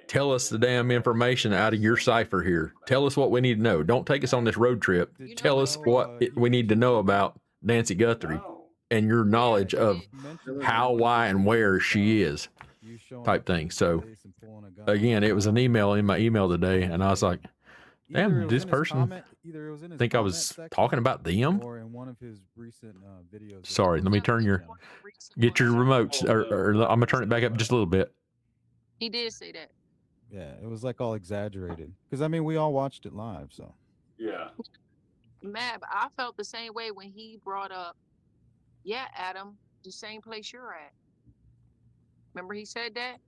tell us the damn information out of your cipher here? Tell us what we need to know. Don't take us on this road trip. Tell us what we need to know about Nancy Guthrie. and your knowledge of how, why, and where she is, type thing. So again, it was an email in my email today, and I was like, damn, did this person think I was talking about them? Or in one of his recent videos. Sorry, let me turn get your remotes, or I'm gonna turn it back up just a little bit. He did say that. Yeah, it was like all exaggerated. Because I mean, we all watched it live, so. Yeah. Mab, I felt the same way when he brought up, yeah, Adam, the same place you're at. Remember he said that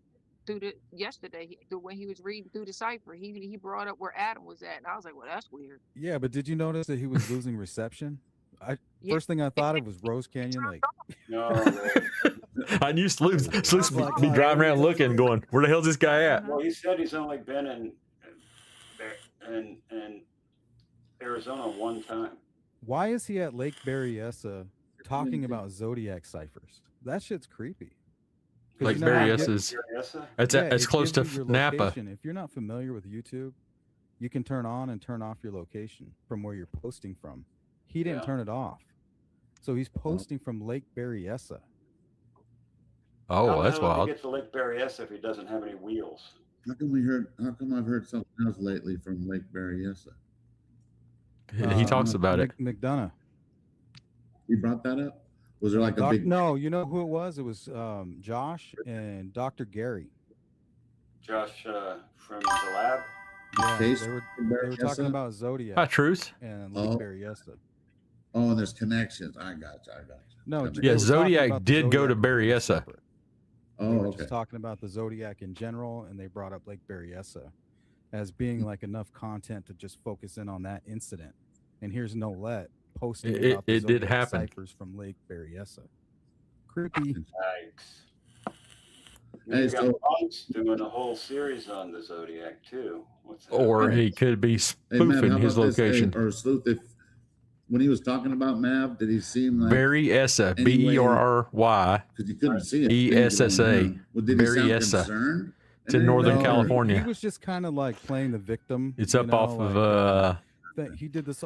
yesterday when he was reading through the cipher. He brought up where Adam was at, and I was like, well, that's weird. Yeah, but did you notice that he was losing reception? First thing I thought of was Rose Canyon Lake. No, I knew Sleuth's be driving around looking, going, where the hell's this guy at? well, he said he's only been in Arizona one time. Why is he at Lake Berryessa talking about zodiac ciphers? That shit's creepy. Lake Berryessa's. It's close to Napa. Location. If you're not familiar with YouTube, you can turn on and turn off your location from where you're posting from. He didn't turn it off, so he's posting from Lake Berryessa. Oh, that's wild. He gets to Lake Berryessa if he doesn't have any wheels. How come I've heard something else lately from Lake Berryessa? He talks about it. McDonough. He brought that up? Was there like a big... No, you know who it was? It was Josh and Dr. Gary. Josh from the lab? Yeah, they were talking about Zodiac. Hi, Truth. And Lake Berryessa. Oh, and there's connections. I got you. No, yeah, Zodiac did go to Berryessa. Oh, they were just talking about the Zodiac in general, and they brought up Lake Berryessa as being like enough content to just focus in on that incident. And here's Nolette posting about the it did happen. ciphers from Lake Berryessa. Creepy. Yikes. Hey, got Punk's doing a whole series on the Zodiac too. Or he could be spoofing his location. Or Sleuth, when he was talking about Mav, did he seem like Berryessa, Berry? Because you couldn't see it. ESSA. Berryessa. It's in Northern California. He was just kind of like playing the victim. It's up off of he did this.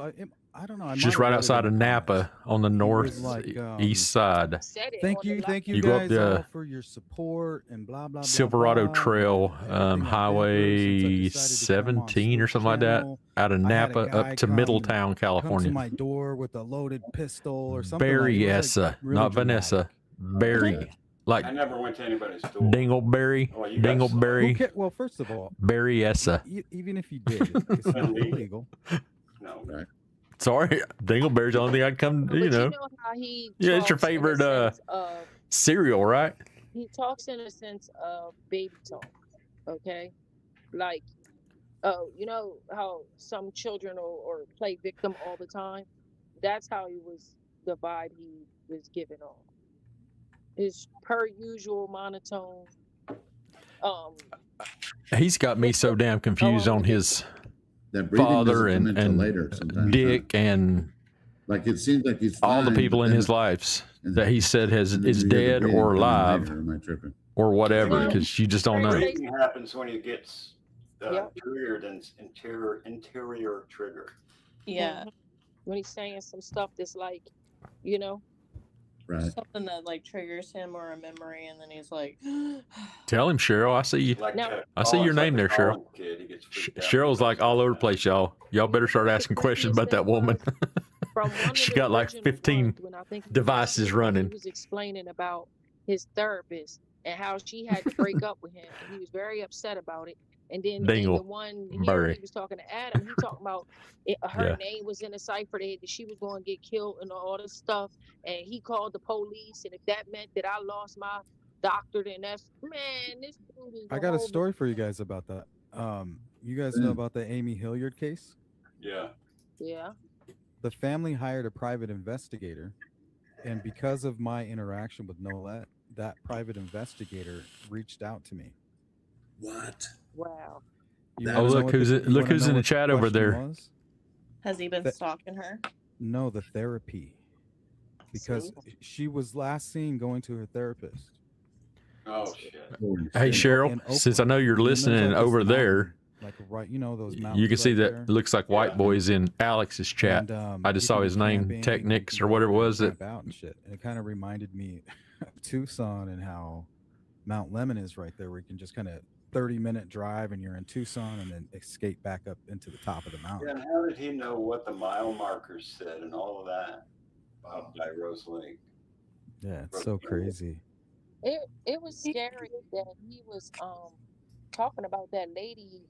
I don't know. Just right outside of Napa on the northeast side. Thank you guys all for your support and blah blah. Silverado blah. Trail, Highway 17 or something like that, out of Napa up to Middletown, California. Come to my door with a loaded pistol or something. Berryessa, not Vanessa. Berry. Like I never went to anybody's door. Dingleberry. Dingleberry. Well, first of all, Berryessa. Even if you did, it's not illegal. No. Right. Sorry, Dingleberry's the only thing I'd come. But you know how he it's your favorite cereal, right? He talks in a sense of baby talk. Okay, like you know how some children or play victim all the time. That's how he was. The vibe he was giving off. His per usual monotone. He's got me so damn confused on his father and Dick and like it seems like he's all the people in his lives that he said is dead or alive or whatever, because you just don't know. Everything happens when he gets triggered and interior trigger. Yeah. When he's saying some stuff that's like, you know. Right. Something that like triggers him or a memory, and then he's like, tell him, Cheryl. I see you. I see your name there, Cheryl. Cheryl's like all over the place, y'all. Y'all better start asking questions about that woman. She got like 15 devices running. He was explaining about his therapist and how she had to break up with him. And he was very upset about it. And then the one here, he was talking to Adam. He talking about her name was in a cipher. That she was going to get killed and all this stuff. And he called the police. And if that meant that I lost my doctor, then that's this dude is. I got a story for you guys about that. You guys know about the Amy Hilliard case? Yeah. Yeah. The family hired a private investigator, and because of my interaction with Nolette, that private investigator reached out to me. What? Wow. Look who's in the chat over there. Has he been stalking her? No, the therapy. Because she was last seen going to her therapist. Oh shit. Hey Cheryl, since I know you're listening over there, like right, you know, those mountains. You can see right that there? it looks like white boys in Alex's chat. And I just you saw can his do name, camping, Technics you or can whatever it go was. That camp out and shit. And it kind of reminded me of Tucson and how Mount Lemon is right there, where you can just kind of 30-minute drive and you're in Tucson and then escape back up into the top of the mountain. Yeah, and how did he know what the mile markers said and all of that up by Rose Lake? Yeah, it's so crazy. It was scary that he was talking about that lady,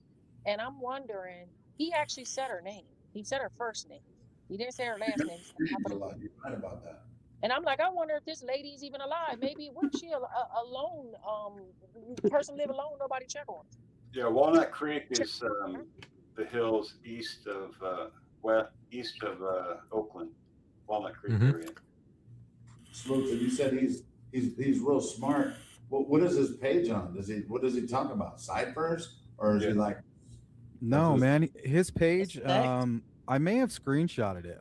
and I'm wondering, he actually said her name. He said her first name. He didn't say her last name. He said Papa. You're right about that. And I'm like, I wonder if this lady's even alive. Maybe what if she alone? Person live alone, nobody check on her. Yeah, Walnut Creek is the hills east of Oakland, Walnut Creek area. Sleuth, and you said he's real smart. What is his page on? What does he talk about? Ciphers, or is he like? No, man, his page. I may have screenshotted it.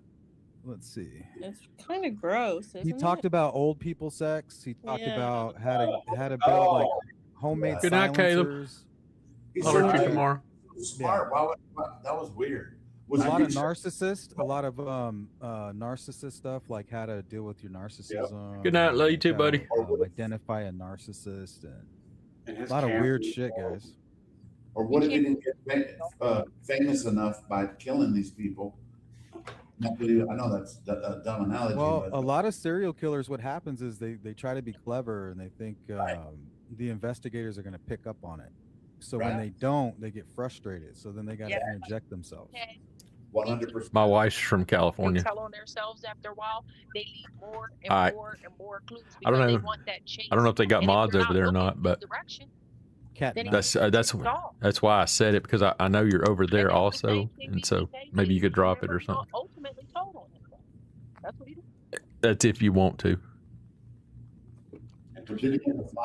Let's see. It's kind of gross. He Isn't talked it? about old people sex. He talked Yeah. about how to build like homemade Good night, Caleb. silencers. I'll let you tomorrow. Smart. That was weird. A lot of narcissist stuff, like how to deal with your narcissism. Good night, love you too, how to, buddy. Identify a narcissist and his a lot of weird cameras shit, guys. Or what if he didn't get famous enough by killing these people? I know that's a dumb analogy. Well, but a lot of serial killers, what happens is they try to be clever and they think the investigators are going to pick up on it. So when they don't, they get frustrated. So then they got to interject themselves. 100%. My wife's from They California. tell on themselves after a while. They leave more and I- more and more clues I don't because they know. want that chase. I don't know if they got And if mods you're over there or looking not, but direction, Cat then nut. that's why I said it, because I know you're over there also, and so maybe you could drop it or something. ultimately told on himself. That's what he did. That's if you want to.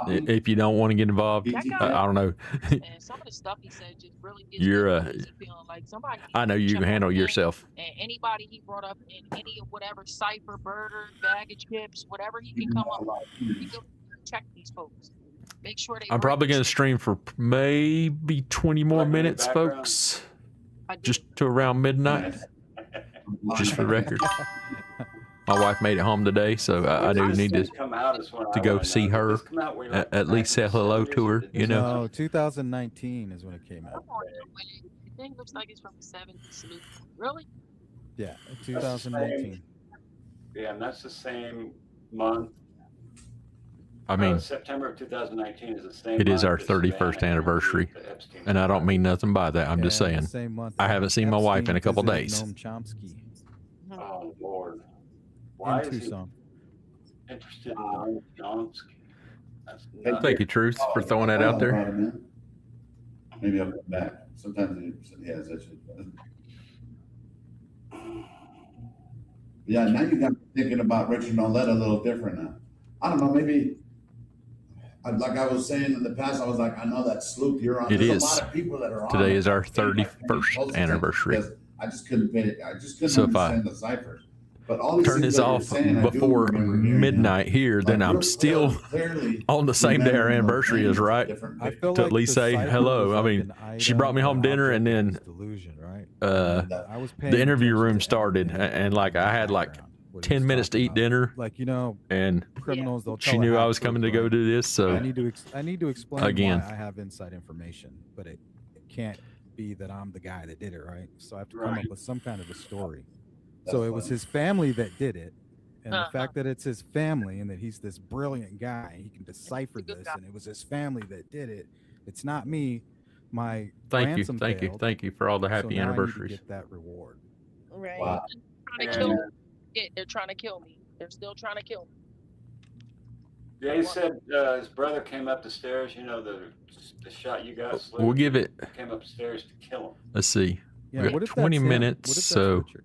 If you don't want to get involved, I don't know. And some of the stuff he said just really gets You're me feeling like somebody. I know you can handle yourself. And anybody he brought up in any of whatever cipher, burger, baggage chips, whatever he can come up with, he go check these folks. Make sure they. I'm probably going to stream for maybe 20 more minutes, folks. Just to around midnight. Just for the record. My wife made it home today, so I do need to go see her. At least say hello to her, you know. No, 2019 is when it came out. The thing looks like it's from the 70s. Really? Yeah, 2019. Yeah, and that's the same month. I mean, September of 2019 is the same. it is our month as 31st Savannah anniversary, interviewed the Epstein and I don't mean nothing by that. I'm just Yeah, the saying same month I haven't seen my wife in a couple visited days. Noam Chomsky Oh Lord, why in is Tucson. he interested in Noam Chomsky? That's Thank you, Truth, for throwing that out there. Maybe I'll come back. Sometimes he has that shit. Yeah, now you got me thinking about Richard Nolet a little different now. I don't know, maybe like I was saying in the past, I was like, I know that sloop you're on. It There's is. a lot of people that are on Today it. is our I couldn't 31st anniversary. because I just couldn't pay it. I just couldn't So if I understand the ciphers. But all these turn things this that you're off saying, I do before remember hearing them. midnight here, then Like, I'm you're still clearly on the same day our remembering those anniversary is, names, right? different I pictures. feel To like at least the say cipher hello. was I like mean, an she brought me item home or dinner, and object in then its delusion, right? uh, I was paying the interview attention room to started, everything and like I had like background, what he 10 was minutes to talking eat about. dinner, Like, you know, and criminals, they'll she tell a knew I half was coming to truth, go right? do this, so I need to explain again. why I have inside information, but it can't be that I'm the guy that did it, right? So I have to come up with some kind of a story. So it was his family that did it. And the fact that it's his family and that he's this brilliant guy, he can decipher this, and it was his family that did it. It's not me. My ransom failed, thank you for all the so happy now I need to anniversaries. get that reward. Right. Wow. Trying to kill me. Yeah, they're trying to kill me. They're still trying to kill me. Yeah, he said his brother came up the stairs. You know the shot you got. We'll give it. Came upstairs to kill him. Let's see. Yeah, We what got if 20 that's him? minutes, What if that's so Richard?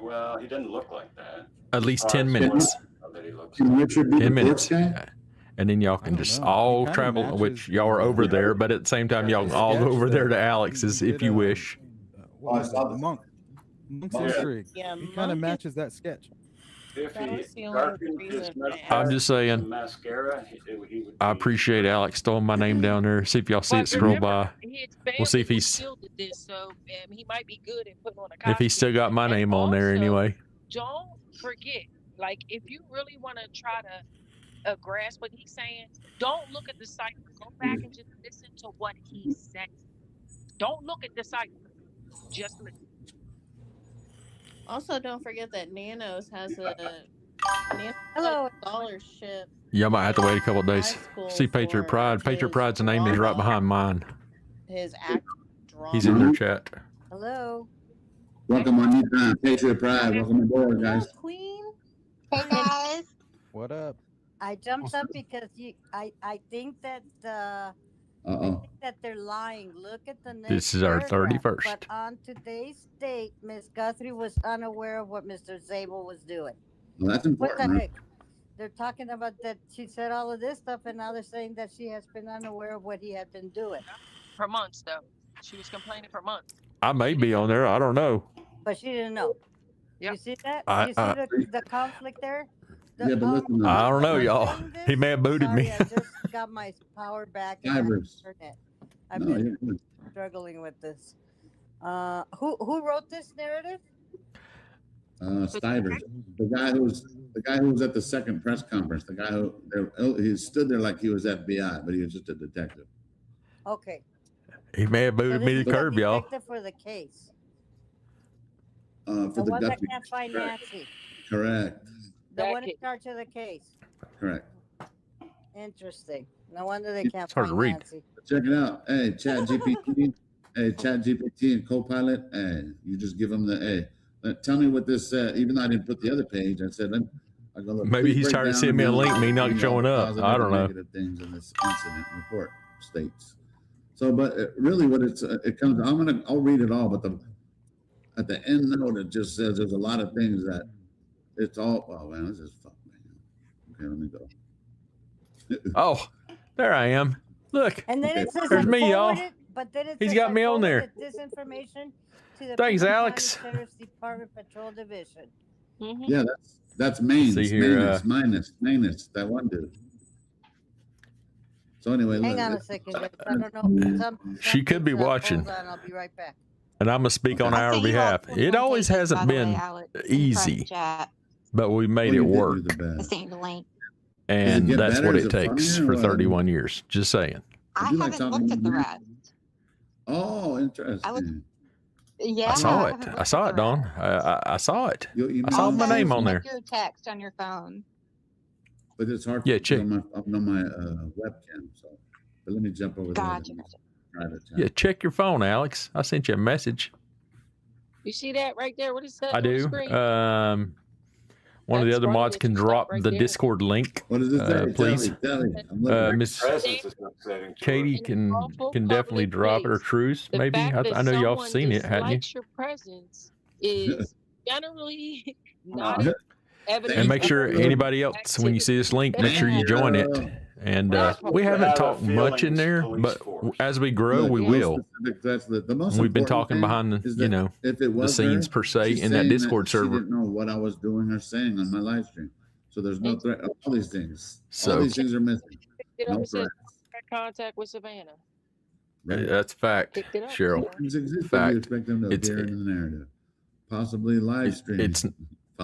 Well, he doesn't look like that. at least As 10 far as minutes. that he looks Can Richard be the 10 fourth minutes. guy? And then y'all can don't just know. He all kinda travel, which matches y'all are over there, but at the same time, y'all can all go sketch over there that to Alex's he if did, you wish. what was it? Monk's Yeah. Intrigue. Yeah, He kind of Monk matches that sketch. If That he was the only darkened his reason I mustache I'm just with saying. some mascara, he would I be appreciate Alex throwing my name down there. See if y'all see it But scroll remember, by. his We'll see family if was he's killed at this, so he might be good at putting on a if he's costume. still got my And name on there also, anyway. don't forget, like, if you really want to try to grasp what he's saying, don't look at the cipher. Go back and just listen to what he said. Don't look at the cipher. Just listen. Also, don't forget that Nanos has a Hello. scholarship. Y'all might have to wait a couple of High days. school See Patriot for Pride. Patriot his Pride's name is right drama. behind mine. His act drama. He's in their chat. Hello. Welcome on you time, Patriot Pride. Welcome aboard, guys. Queen. Hey guys. What up? I jumped up because I think that they're lying. Look at the next This is our paragraph. 31st. But on today's date, Miss Guthrie was unaware of what Mr. Zabel was doing. Well, that's What important. the Right? heck? They're talking about that she said all of this stuff, and now they're saying that she has been unaware of what he had been doing. For months, though. She was complaining for months. I may be on there. I don't know. But she didn't know. Yep. You see that? I- You see the conflict there? Yeah, but listen, I don't know, am I y'all. saying this? He may have booted Sorry, me. I just got my power back and I have Cybers. internet. I've No, been you're good. struggling with this. Who wrote this narrative? Stivers, the guy who was at the second press conference, the guy who he stood there like he was FBI, but he was just a detective. Okay. He may have So booted this me to is the curb, y'all. detective for the case. For The the one that Guthrie. can't find Nancy. Correct. The That one in case. charge of the case. Correct. Interesting. No wonder they can't It's hard to find read. Nancy. Check it out. Hey, Chat GPT. Hey, Chat GPT and Copilot. Hey, you just give them the tell me what this said. Even though I didn't put the other page, I said, I go look. Maybe please he's break tired of down seeing me a link, me not the showing up. positive I don't and know. negative things in this incident report states. So, but really, what it comes. I'll read it all, but at the end note, it just says there's a lot of things that it's all. Oh man, this is fuck, man. Okay, let me go. Oh, there I am. Look, And then it says there's I me, y'all. forwarded, but then it He's says got I me on there. forwarded this information to the Thanks, Pinal County Alex. Sheriff's Department Patrol Division. Mm-hmm. Yeah, that's Maines. See here, Manus, that one dude. So anyway, Hang look, on a second, guys. I don't know. She could be something's up. watching. Hold on, I'll be right back. And I'm going to speak on I our sent you all behalf. 21 It always pages, hasn't by the way, been Alex, in private easy, chat. but we made Well, it you did do work. the I best. sent you the link. And get that's better? what Is it it takes funnier or for what? 31 years. Just saying. I you like haven't talking looked at the about rest. Oh, interesting. Yeah, I saw I it. haven't I looked saw at it, the Dawn. rest. I saw it. You I saw my Also, name on there. check your text on your phone. But it's hard Yeah, to check. on my webcam. So, but let me jump over there. Gotcha. To private chat. Yeah, check your phone, Alex. I sent you a message. You see that right there? What is that I on the do. screen? One of the That's other one of mods the can two stuff drop right the there. Discord link, What does it say? please. Tell me. I'm looking. Miss Presence is upsetting to Katie her. can Lawful definitely public drop it, or place. Truce, The maybe. fact that I know y'all have someone seen it, hadn't you? dislikes your presence is generally not Uh, evidence. And make of sure anybody else, when you see this link, make sure you join it. And We're not supposed we to haven't have a talked much in feelings there, police but force. as we grow, Look, we no will. specific- That's the most. We've been important talking thing behind the, is you that know, if it the was scenes her, per se she's in that saying Discord she server. didn't know what I was doing or saying on my live stream. So there's no threat. All these things. All So these things are missing. Picked it up No and says threat. contact with Savannah. Right. That's fact, Picked it up. Cheryl. Things exist that Fact. you expect them to It's- appear in the narrative. Possibly live streaming. It's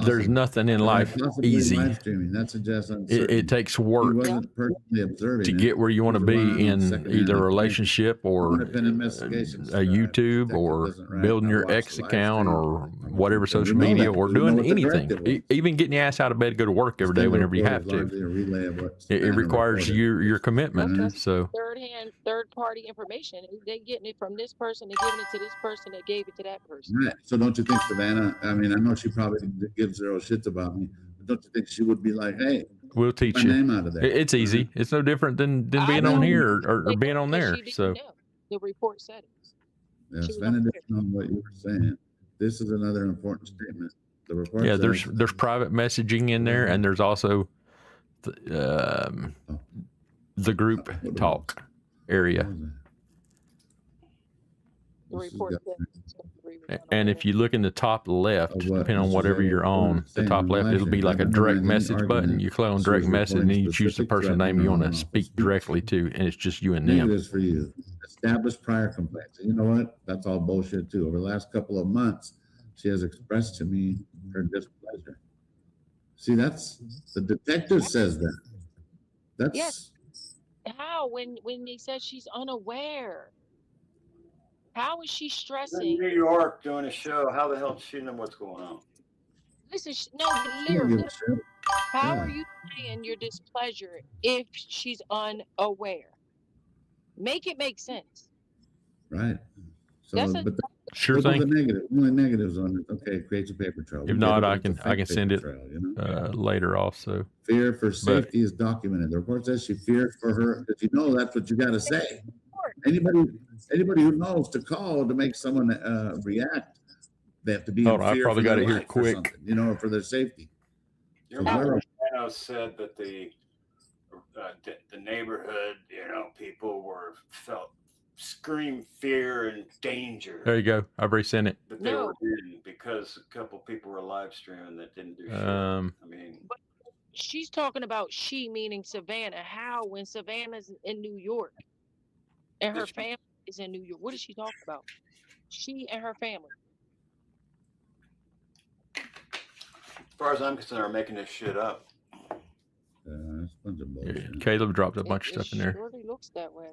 there's nothing in life Possibly easy. live streaming. That suggests uncertainty. It takes He work wasn't personally observing to it. get where you want to He's be relying on in secondhand either a information. relationship or Independent investigations, a YouTube detective or doesn't write, building I your watched X the live account stream. or whatever So we social know media that or because we know doing what the anything. directive was. Even getting your ass out of bed to go to work every day Extended whenever you report have is to. largely a relay of what It Savannah requires reported. your commitment. So Third party information. They getting it from this person. They're giving it to this person that gave it to that person. Right. So don't you think Savannah, I mean, I know she probably gives zero shits about me, but don't you think she would be like, hey, we'll teach my you. name out of there? It's easy. It's no different than being on here or being on there. So The report said it. Yeah, Savannah didn't know what you were saying. This is another important statement. The report yeah, says, there's private messaging in there, and there's also the group talk area. The report said Ms. Guthrie was And if you look in the top left, Of what depending on Mr. whatever Zabel you're put on, it, the saying top in left, it'll live be stream, like a I've never direct in any message button. argument You click on she direct was message, and reporting then you choose the specific person's threatening name you or want to unlawful speak speech. directly to, and it's just you and them. Negatives for you. Established prior complaints. And you know what? That's all bullshit too. Over the last couple of months, she has expressed to me her displeasure. See, that's the detective says that. That's Yes. How when they said she's unaware? How is she In stressing? New York doing a show. How the hell does she know what's going on? Listen, no, but she don't give literally, a shit. how Yeah, are you saying your displeasure if she's unaware? Make it make sense. right. So, That's a but Sure what are the thing. negative? Only negatives on it. Okay, it creates a paper trail. We If get not, it, but I it's a can fake send paper it trail, you know? later also. Fear for But safety is documented. The report says she feared for her because you know that's what you got to say. Anybody who knows to call to make someone react, they have to be hold in on, I fear probably for got their it here life or quick. something, you know, or for their safety. You So remember they're when Dano said that the neighborhood, you know, people felt scream fear and danger There you go. I've resent it. that they no. were in because a couple people were live streaming that didn't do shit. I mean, But she's talking about she meaning Savannah. How when Savannah's in New York and her family is in New York? What is she talking about? She and her family. as far as I'm concerned, are making this shit up. it's a bunch of bullshit. Caleb dropped a It, bunch of it stuff in there. surely looks that way.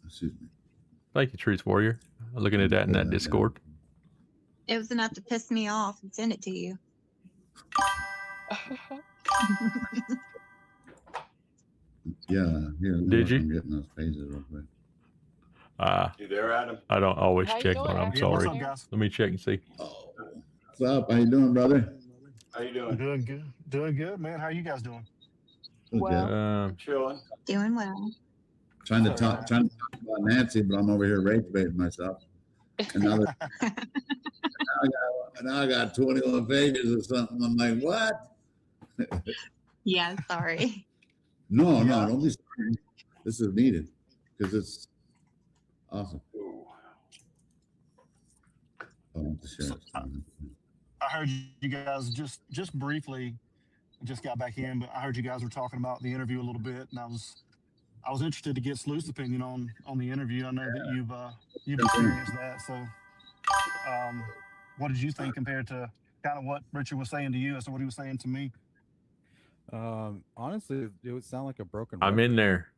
Excuse me. Thank you, Truth Warrior. I'm looking at that in that Discord. It was enough to piss me off and send it to you. Yeah, here. Did you? I'm getting those pages real quick. You there, Adam? I don't always How you check doing, on. I'm Adam? sorry. What's up, guys? Let me check and see. What's up? How you doing, brother? How you doing? Doing good. Doing good, man. How you guys doing? Well, Chilling. Doing well. trying to talk about Nancy, but I'm over here rage baiting myself. And now, now I got 21 pages or something. I'm like, what? Yeah, sorry. No, don't be sorry. This is needed because it's awesome. Oh, the sheriff's coming. I heard you guys just briefly, just got back in, but I heard you guys were talking about the interview a little bit, and I was interested to get Sleuth's opinion on the interview. I know that you've experienced that. So, what did you think compared to kind of what Richard was saying to you as to what he was saying to me? Honestly, it would sound like a broken I'm in there.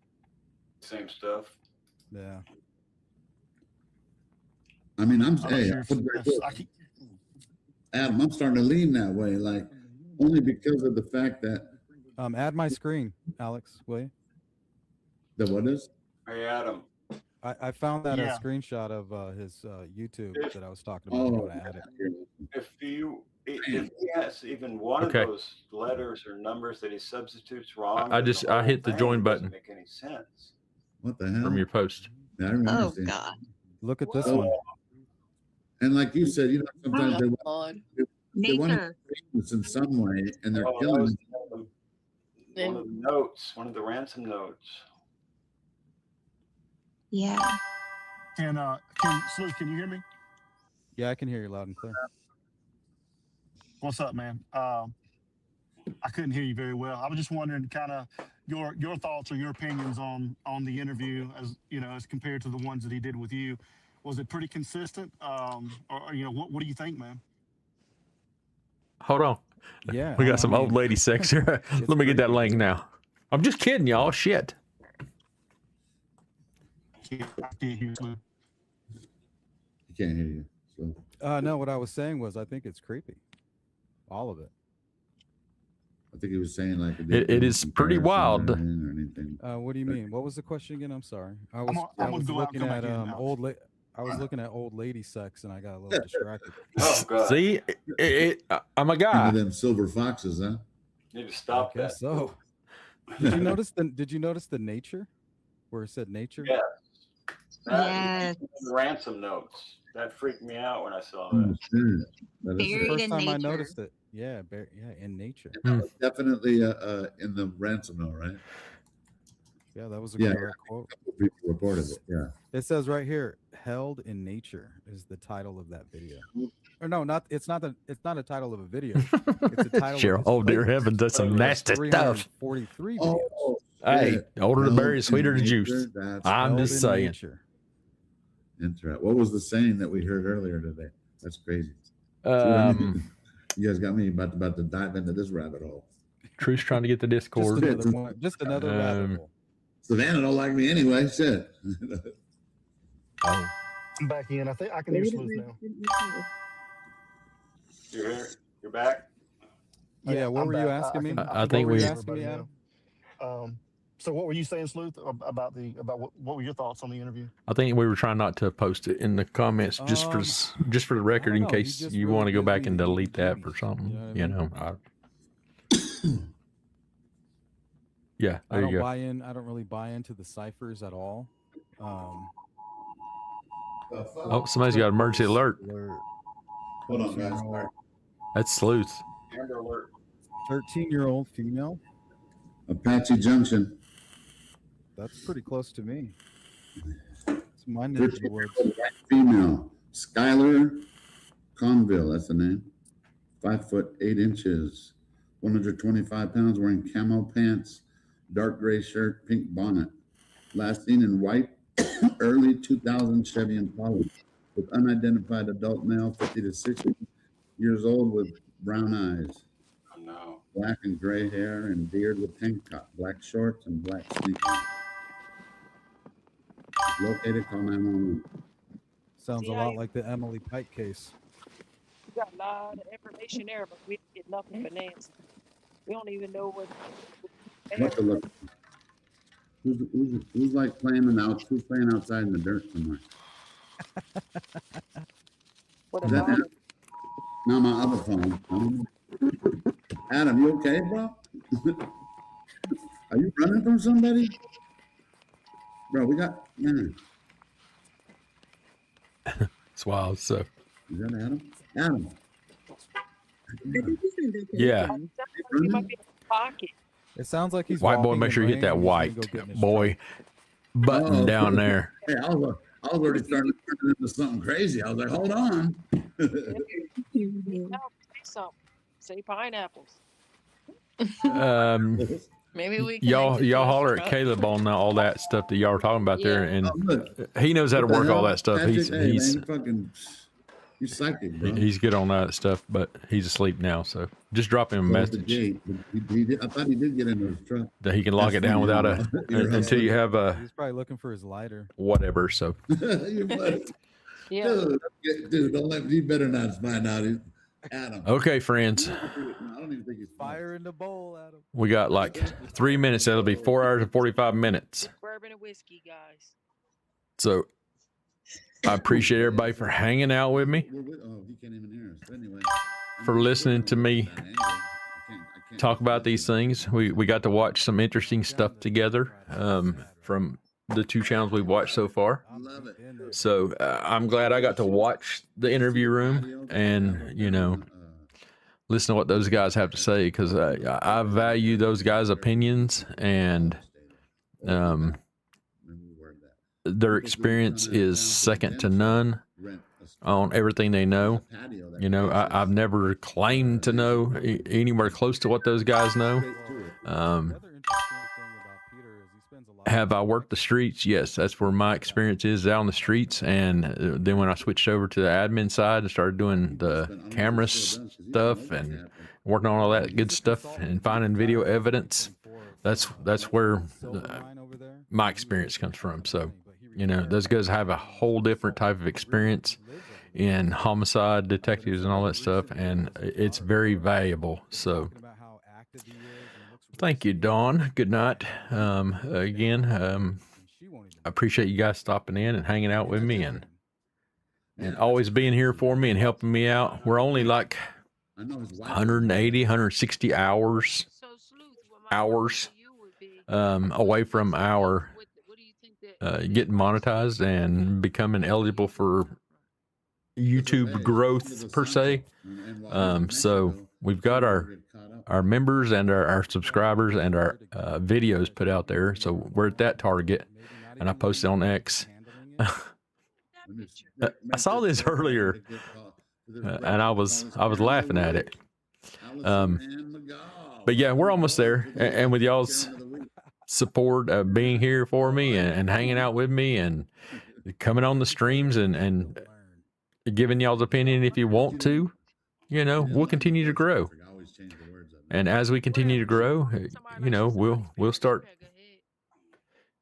Same stuff. Yeah. I mean, Adam, I'm starting to lean that way, like only because of the fact that. Add my screen, Alex, will you? The what is? Hey, Adam. I found that a screenshot of his YouTube that I was talking about. You want to add it? If he has even one of those letters or numbers that he substitutes wrong, I hit the join button. Doesn't make any sense. What the hell? From your post. Yeah, I remember. Oh God! Look at this one. And like you said, you know, sometimes they want Nature. to in some way, and they're That killing. was one of the notes, one of the ransom notes. Yeah. Sleuth, can you hear me? Yeah, I can hear you loud and clear. What's up, man? I couldn't hear you very well. I was just wondering kind of your thoughts or your opinions on the interview as, you know, as compared to the ones that he did with you. Was it pretty consistent? Or you know, what do you think, man? Hold on. Yeah. We got some old lady sex here. Let me get that link now. I'm just kidding, y'all. Shit. He can't hear you. So. No, what I was saying was I think it's creepy. All of it. I think he was saying like it is pretty wild. What do you mean? What was the question again? I'm sorry. I was looking at old lady sex and I got a little distracted. Oh God! See, I'm a guy. Them silver foxes, huh? Need to stop that. So, did you notice the nature where it said nature? Yes. Yes. Ransom notes. That freaked me out when I saw Oh, that. sure. That's the first time I noticed it. Yeah, in nature. Definitely in the ransom note, right? Yeah, that was a Yeah, correct quote. a couple people reported it. Yeah. It says right here, "Held in Nature" is the title of that video. Or no, not it's not a title of a video. It's a title Cheryl, of his oh dear playlist. heavens, that's some He has nasty stuff. 343 videos. Oh, Hey, shit. older the Held berry, in sweeter the juice. Nature, that's I'm Held just in saying. Nature. interesting. What was the saying that we heard earlier today? That's crazy. See what I mean? You guys got me about to dive into this rabbit hole. Truth's trying to get the Discord. Just another rabbit hole. Savannah don't like me anyway. Shit. Oh. I'm back in. I think I can hear Sleuth now. You're here. You're back. Oh, yeah, what I'm were you back. asking me? I think we. Asking me, Adam? So what were you saying, Sleuth, about what were your thoughts on the interview? I think we were trying not to post it in the comments just for the record, in case you want to go back and delete that for something. You know. Yeah, I don't buy in. I don't really buy into the ciphers at all. Oh, somebody's got emergency alert. Hold on, guys. Sorry. That's Sleuth. Amber alert. 13-year-old female. Apache Junction. That's pretty close to me. It's my neck of the woods. Female. Skylar Conville, that's the name. 5 foot 8 inches. 125 pounds, wearing camo pants, dark gray shirt, pink bonnet. Last seen in white, early 2000 Chevy Impala with unidentified adult male, 50 to 60 years old, with brown eyes. Oh, no. Black and gray hair and beard with tank top, black shorts and black sneakers. Located, call 911. Sounds a lot like the Emily Pike case. We got a lot of information there, but we didn't get nothing for Nancy. We don't even know what. What to look. Who's like playing who's playing outside in the dirt somewhere? What Is that about Adam? No, my other phone. Adam, you okay, bro? Are you running from somebody? Bro, we got It's wild. So. Is that Adam? Adam. Yeah. You might be in the pocket. It sounds like he's White boy, walking make in sure you hit rain that and he's gonna white go get in his boy button down there. Hey, I was already starting to turn it into something crazy. I was like, hold on. Say something. Say pineapples. Maybe we can y'all holler at Caleb on all that stuff that y'all are talking about there, and he knows how to work all that stuff. Patrick, He's you're psychic, bro. he's good on that stuff, but he's asleep now. So just drop him a Close the message gate. I thought he did get into his truck. that he can lock it down without until you have a He's probably looking for his lighter. whatever. So You're funny. Yeah. Dude, don't let you better not find out. Adam. okay, friends, I don't even think he's Fire in the bowl, Adam. we got like 3 minutes. That'll be 4 hours and 45 minutes. Bourbon and whiskey, guys. So I appreciate everybody for hanging out with me, Oh, he can't even hear us. But anyway, for listening to me talk about these things. We got to watch some interesting stuff together from the 2 channels we've watched so far. Love it. So I'm glad I got to watch the interview room and, listen to what those guys have to say, because I value those guys' opinions, and their experience is second to none on everything they know. I've never claimed to know anywhere close to what those guys know. Have I worked the streets? Yes, that's where my experience is, out on the streets. And then when I switched over to the admin side and started doing the camera stuff and working on all that good stuff and finding video evidence, that's where my experience comes from. So, those guys have a whole different type of experience in homicide detectives and all that stuff, and it's very valuable. So thank you, Dawn. Good night. Again, I appreciate you guys stopping in and hanging out with me and always being here for me and helping me out. We're only like 180, 160 hours away from our getting monetized and becoming eligible for YouTube growth per se. So we've got our members and our subscribers and our videos put out there. So we're at that target. And I posted on X. I saw this earlier, and I was laughing at it. But yeah, we're almost there. And with y'all's support of being here for me and hanging out with me and coming on the streams and giving y'all's opinion if you want to, we'll continue to grow. And as we continue to grow, we'll start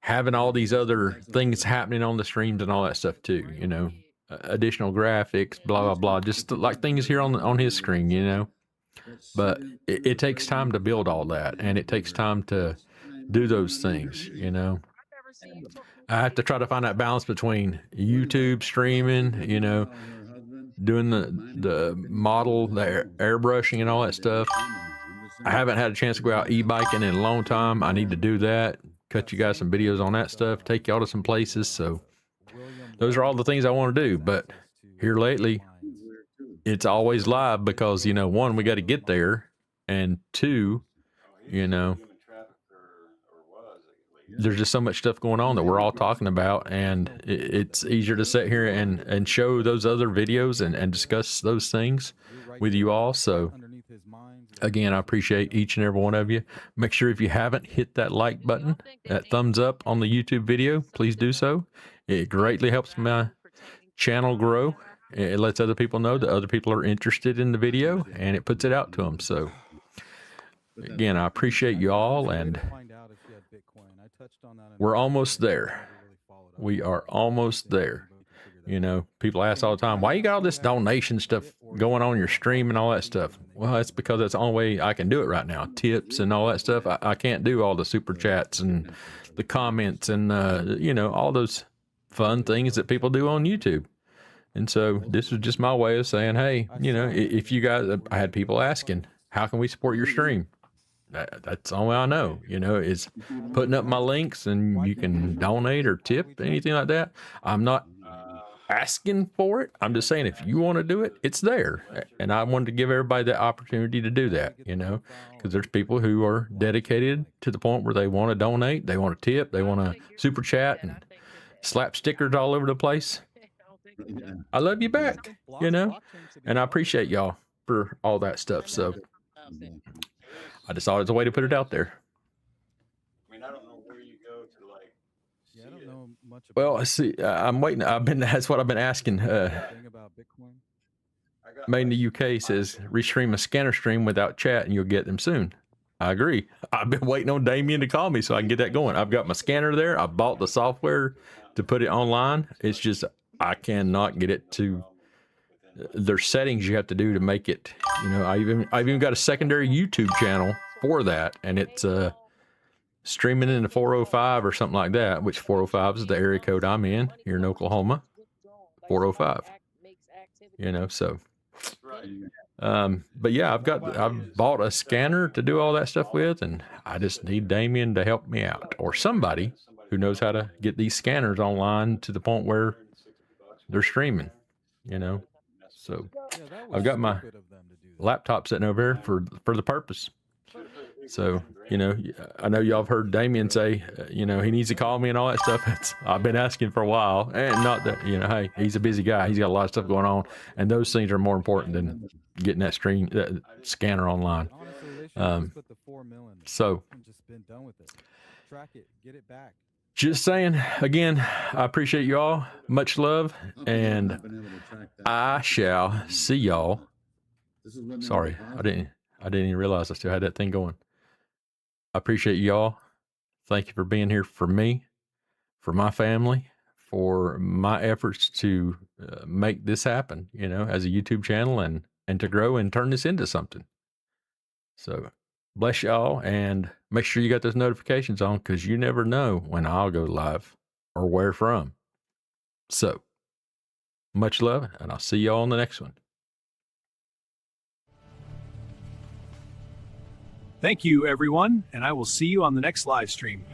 having all these other things happening on the streams and all that stuff too, additional graphics, blah, blah, blah, just like things here on his screen, but it takes time to build all that. And it takes time to do those things, I have to try to find that balance between YouTube streaming, doing the model, the airbrushing and all that stuff. I haven't had a chance to go out e-biking in a long time. I need to do that. Cut you guys some videos on that stuff, take y'all to some places. So those are all the things I want to do. But here lately, it's always live because, one, we got to get there. And two, there's just so much stuff going on that we're all talking about. And it's easier to sit here and show those other videos and discuss those things with you all. So again, I appreciate each and every one of you. Make sure if you haven't hit that like button, that thumbs up on the YouTube video, please do so. It greatly helps my channel grow. It lets other people know that other people are interested in the video, and it puts it out to them. So again, I appreciate you all, and we're almost there. We are almost there. People ask all the time, why you got all this donation stuff going on your stream and all that stuff? Well, that's because that's the only way I can do it right now. Tips and all that stuff. I can't do all the super chats and the comments and, all those fun things that people do on YouTube. And so this is just my way of saying, hey, if you guys, I had people asking, how can we support your stream? That's the only way I know, is putting up my links and you can donate or tip, anything like that. I'm not asking for it. I'm just saying, if you want to do it, it's there. And I wanted to give everybody the opportunity to do that, because there's people who are dedicated to the point where they want to donate, they want to tip, they want to super chat and slap stickers all over the place. I love you back, and I appreciate y'all for all that stuff. So I just thought it's a way to put it out there. I don't know where you go to I don't know much about Well, I see. I'm waiting. That's what I've been asking. thing about Bitcoin. Made in the UK says restream a scanner stream without chat, and you'll get them soon. I agree. I've been waiting on Damien to call me so I can get that going. I've got my scanner there. I bought the software to put it online. It's just I cannot get it to. There's settings you have to do to make it. I've even got a secondary YouTube channel for that, and it's streaming into 405 or something like that, which 405 is the area code I'm in here in Oklahoma. 405. So but yeah, I've bought a scanner to do all that stuff with, and I just need Damien to help me out, or somebody who knows how to get these scanners online to the point where they're streaming, So I've got my laptop sitting over here for the purpose. So, I know y'all have heard Damien say, he needs to call me and all that stuff. I've been asking for a while, and not that, hey, he's a busy guy. He's got a lot of stuff going on, and those things are more important than getting that scanner online. So just saying, again, I appreciate you all. Much love, and I shall see y'all. Sorry, I didn't even realize I still had that thing going. I appreciate y'all. Thank you for being here for me, for my family, for my efforts to make this happen, as a YouTube channel and to grow and turn this into something. So bless y'all, and make sure you got those notifications on, because you never know when I'll go live or where from. So much love, and I'll see y'all on the next one. Thank you, everyone, and I will see you on the next live stream.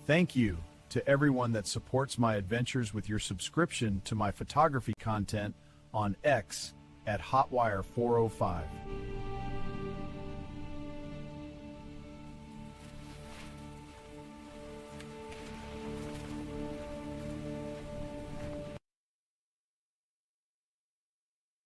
Thank you to everyone that supports my adventures with your subscription to my photography content on X at Hotwire405.